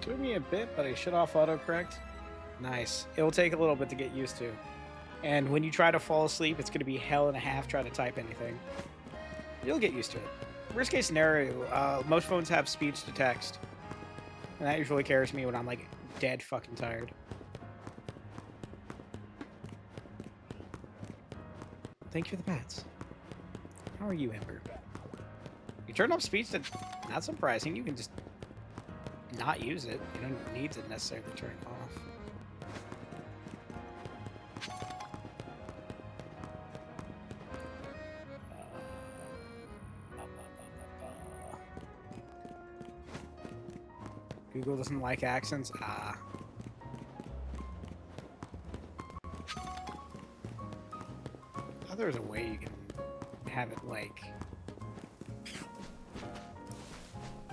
A: Took me a bit, but I shut off autocorrect. Nice. It will take a little bit to get used to. And when you try to fall asleep, it's going to be hell and a half trying to type anything. You'll get used to it. Worst case scenario, most phones have speech to text. And that usually carries me when I'm like dead fucking tired. Thank you for the pats. How are you, Ember? You turned off speech to... Not surprising. You can just not use it. You don't need to necessarily turn it off. Google doesn't like accents? Ah. I thought there was a way you can have it, like,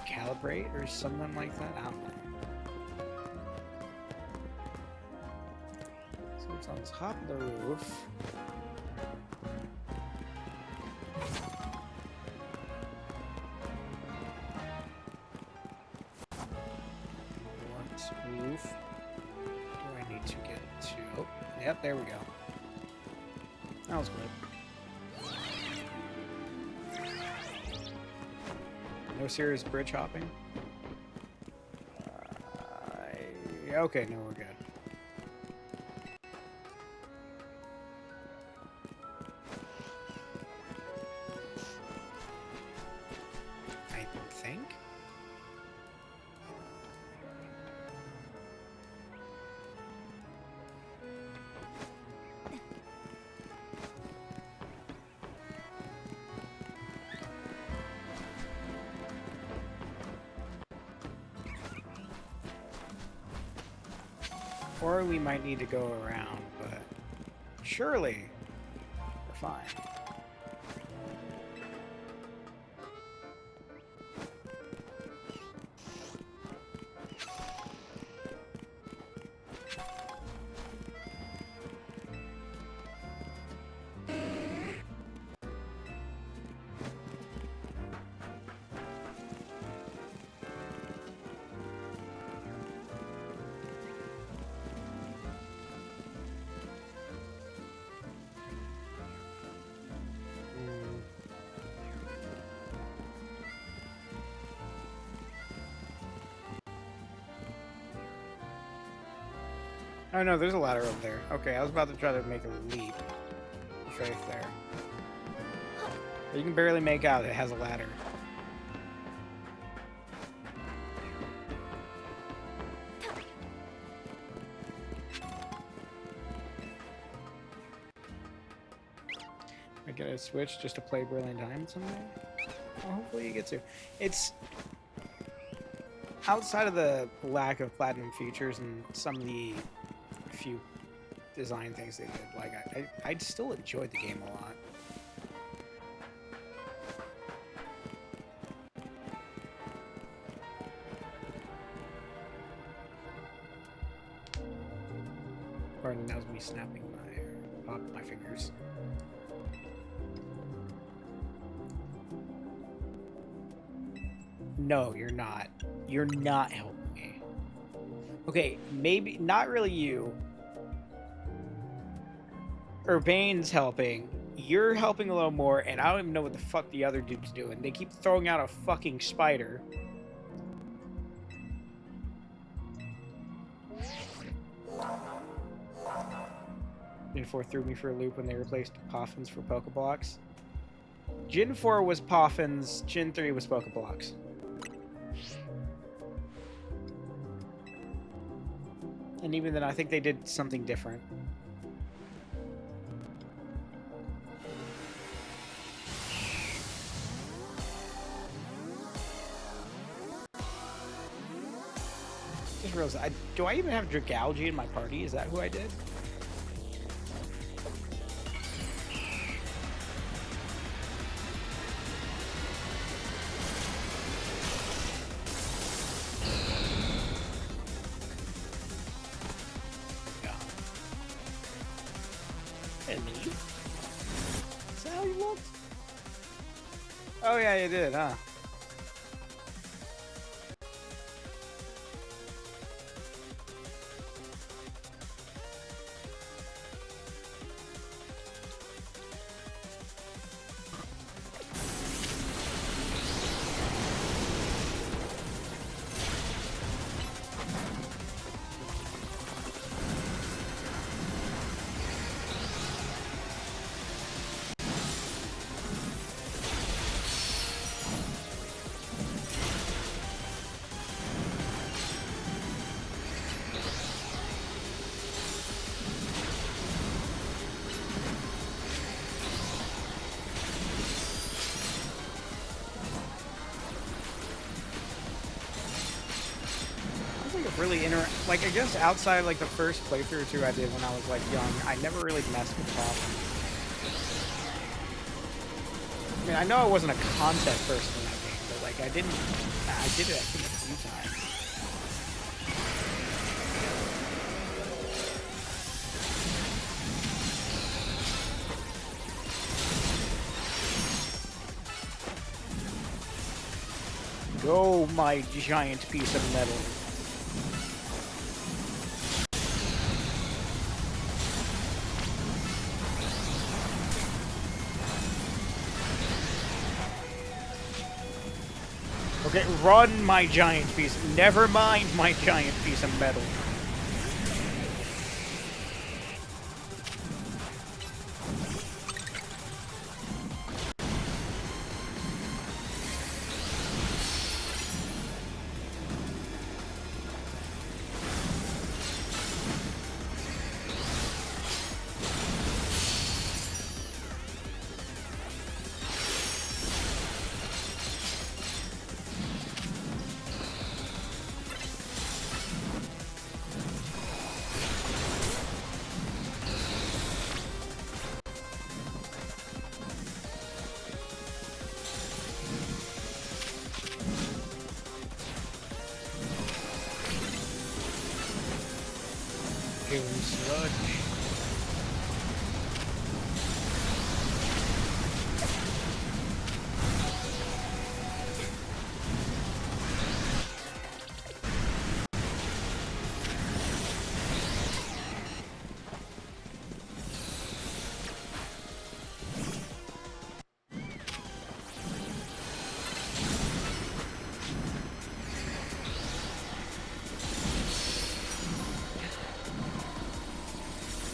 A: calibrate or something like that. I don't know. So it's on top of the roof. What roof do I need to get to? Oh, yep, there we go. That was good. No serious bridge hopping? Okay, no, we're good. I think? Or we might need to go around, but surely we're fine. Oh no, there's a ladder over there. Okay, I was about to try to make a leap of faith there. But you can barely make out it has a ladder. I get a Switch just to play Brilliant Diamond someday? Well, hopefully you get to. It's outside of the lack of platinum features and some of the few design things they did, like I still enjoyed the game a lot. Pardon, that was me snapping my popping my fingers. No, you're not. You're not helping me. Okay, maybe not really you. Urbane's helping. You're helping a little more, and I don't even know what the fuck the other dude's doing. They keep throwing out a fucking spider. Gen 4 threw me for a loop when they replaced Poffins for Pokeblocks. Gen 4 was Poffins, Gen 3 was Pokeblocks. And even then, I think they did something different. Just realized, do I even have Dragalge in my party? Is that who I did? Is that how you looked? Oh yeah, you did, huh? Really like I guess outside like the first playthrough or two I did when I was like young, I never really messed with Poffins. I mean, I know I wasn't a concept person in that game, but like I did it I think a few times. Go, my giant piece of metal. Okay, run, my giant piece. Never mind my giant piece of metal. Sludge.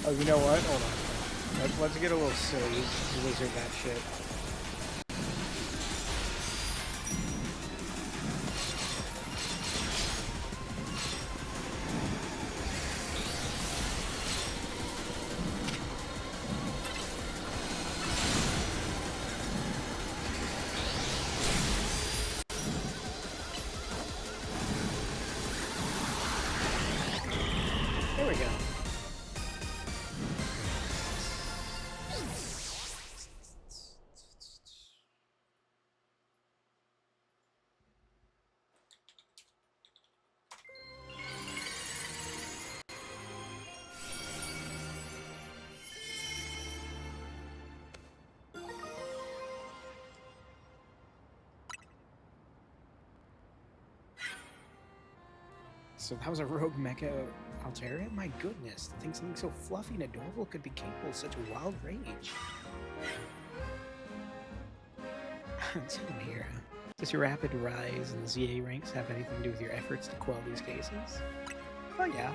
A: Oh, you know what? Hold on. Let's get a little silly. Wizard that shit. There we go. So that was a rogue mecha Altaria? My goodness, to think something so fluffy and adorable could be capable of such a wild rage. Tell me here, does your rapid rise in the ZA ranks have anything to do with your efforts to quell these cases? Oh yeah.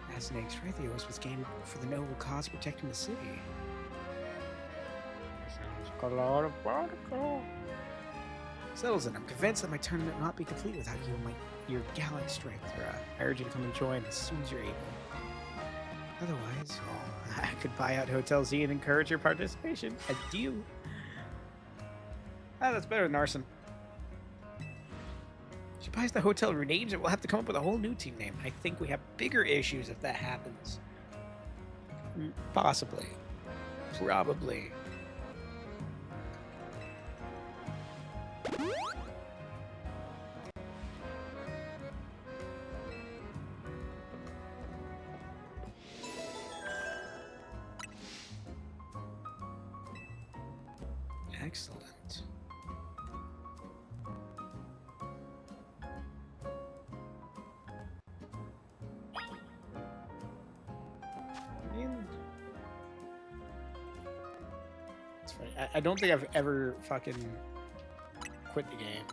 A: Fascinating. Strithio's was gained for the noble cause of protecting the city. Sounds like a lot of protocol. Settles it. I'm convinced that my tournament will not be complete without you and your gallant strength, Thra. I urge you to come and join as soon as you're able. Otherwise, well, I could buy out Hotel Z and encourage your participation. Adieu. Ah, that's better than arson. If she buys the hotel and renames it, we'll have to come up with a whole new team name. I think we have bigger issues if that happens. Possibly. Probably. Excellent. It's funny. I don't think I've ever fucking quit the game.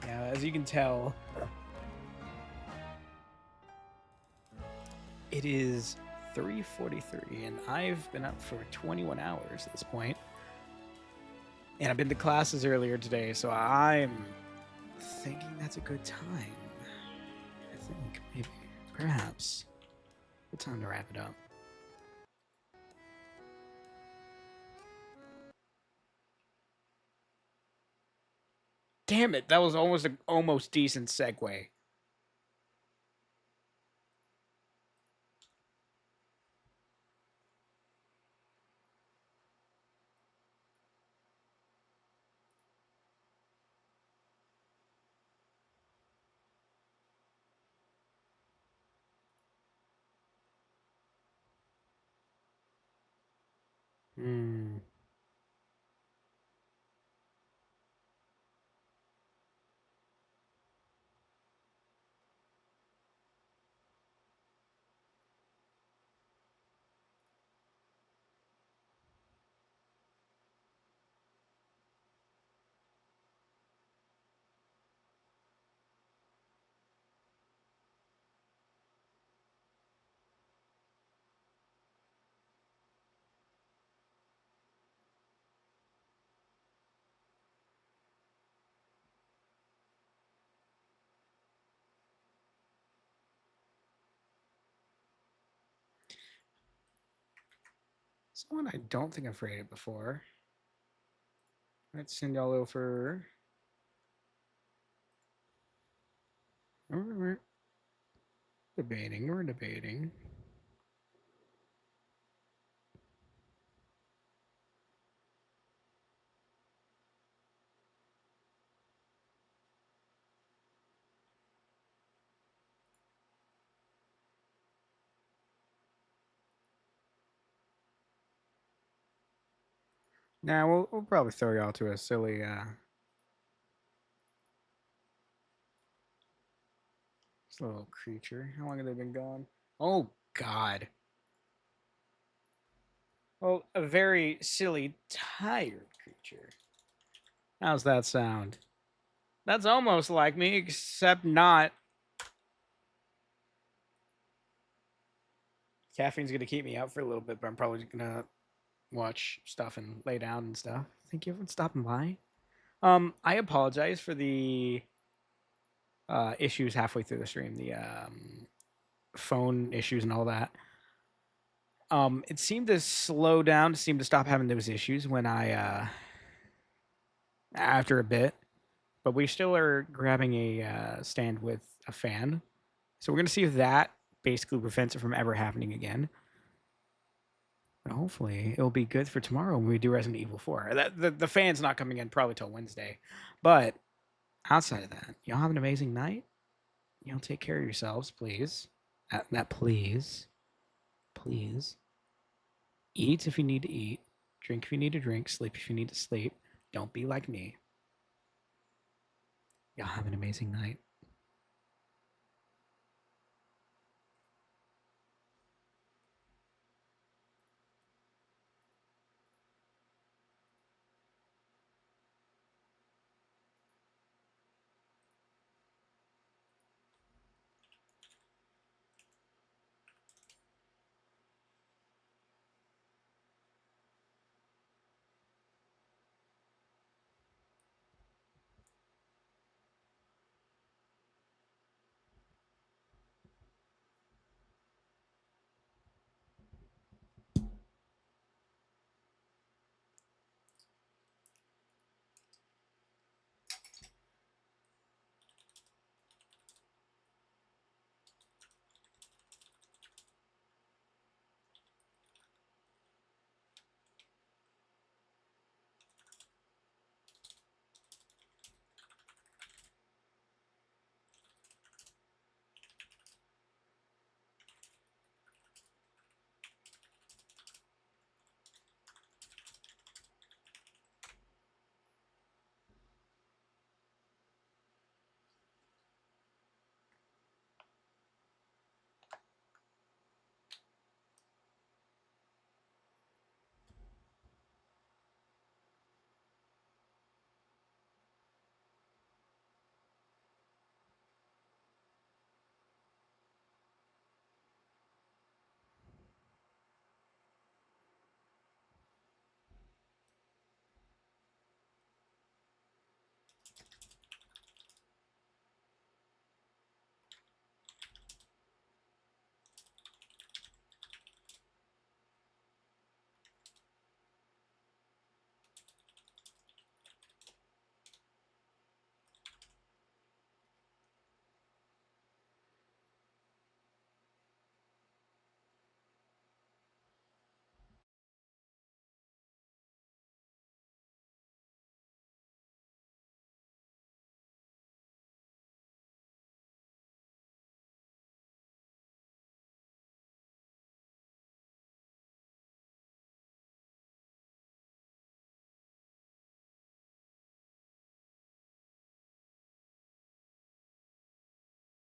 A: Yeah, as you can tell, it is 3:43, and I've been up for 21 hours at this point. And I've been to classes earlier today, so I'm thinking that's a good time. I think, maybe, perhaps. Good time to wrap it up. Damn it, that was almost an almost decent segue. Hmm. Someone I don't think I've rated before. Let's send y'all over. We're debating. We're debating. Now we'll probably throw y'all to a silly this little creature. How long have they been gone? Oh God. Well, a very silly, tired creature. How's that sound? That's almost like me, except not. Caffeine's gonna keep me out for a little bit, but I'm probably gonna watch stuff and lay down and stuff. Thank you for stopping by. I apologize for the issues halfway through the stream, the phone issues and all that. It seemed to slow down, seemed to stop having those issues when I after a bit, but we still are grabbing a stand with a fan, so we're gonna see if that basically prevents it from ever happening again. But hopefully, it'll be good for tomorrow when we do Resident Evil 4. The fan's not coming in probably till Wednesday, but outside of that, y'all have an amazing night. Y'all take care of yourselves, please. Please. Eat if you need to eat. Drink if you need to drink. Sleep if you need to sleep. Don't be like me. Y'all have an amazing night.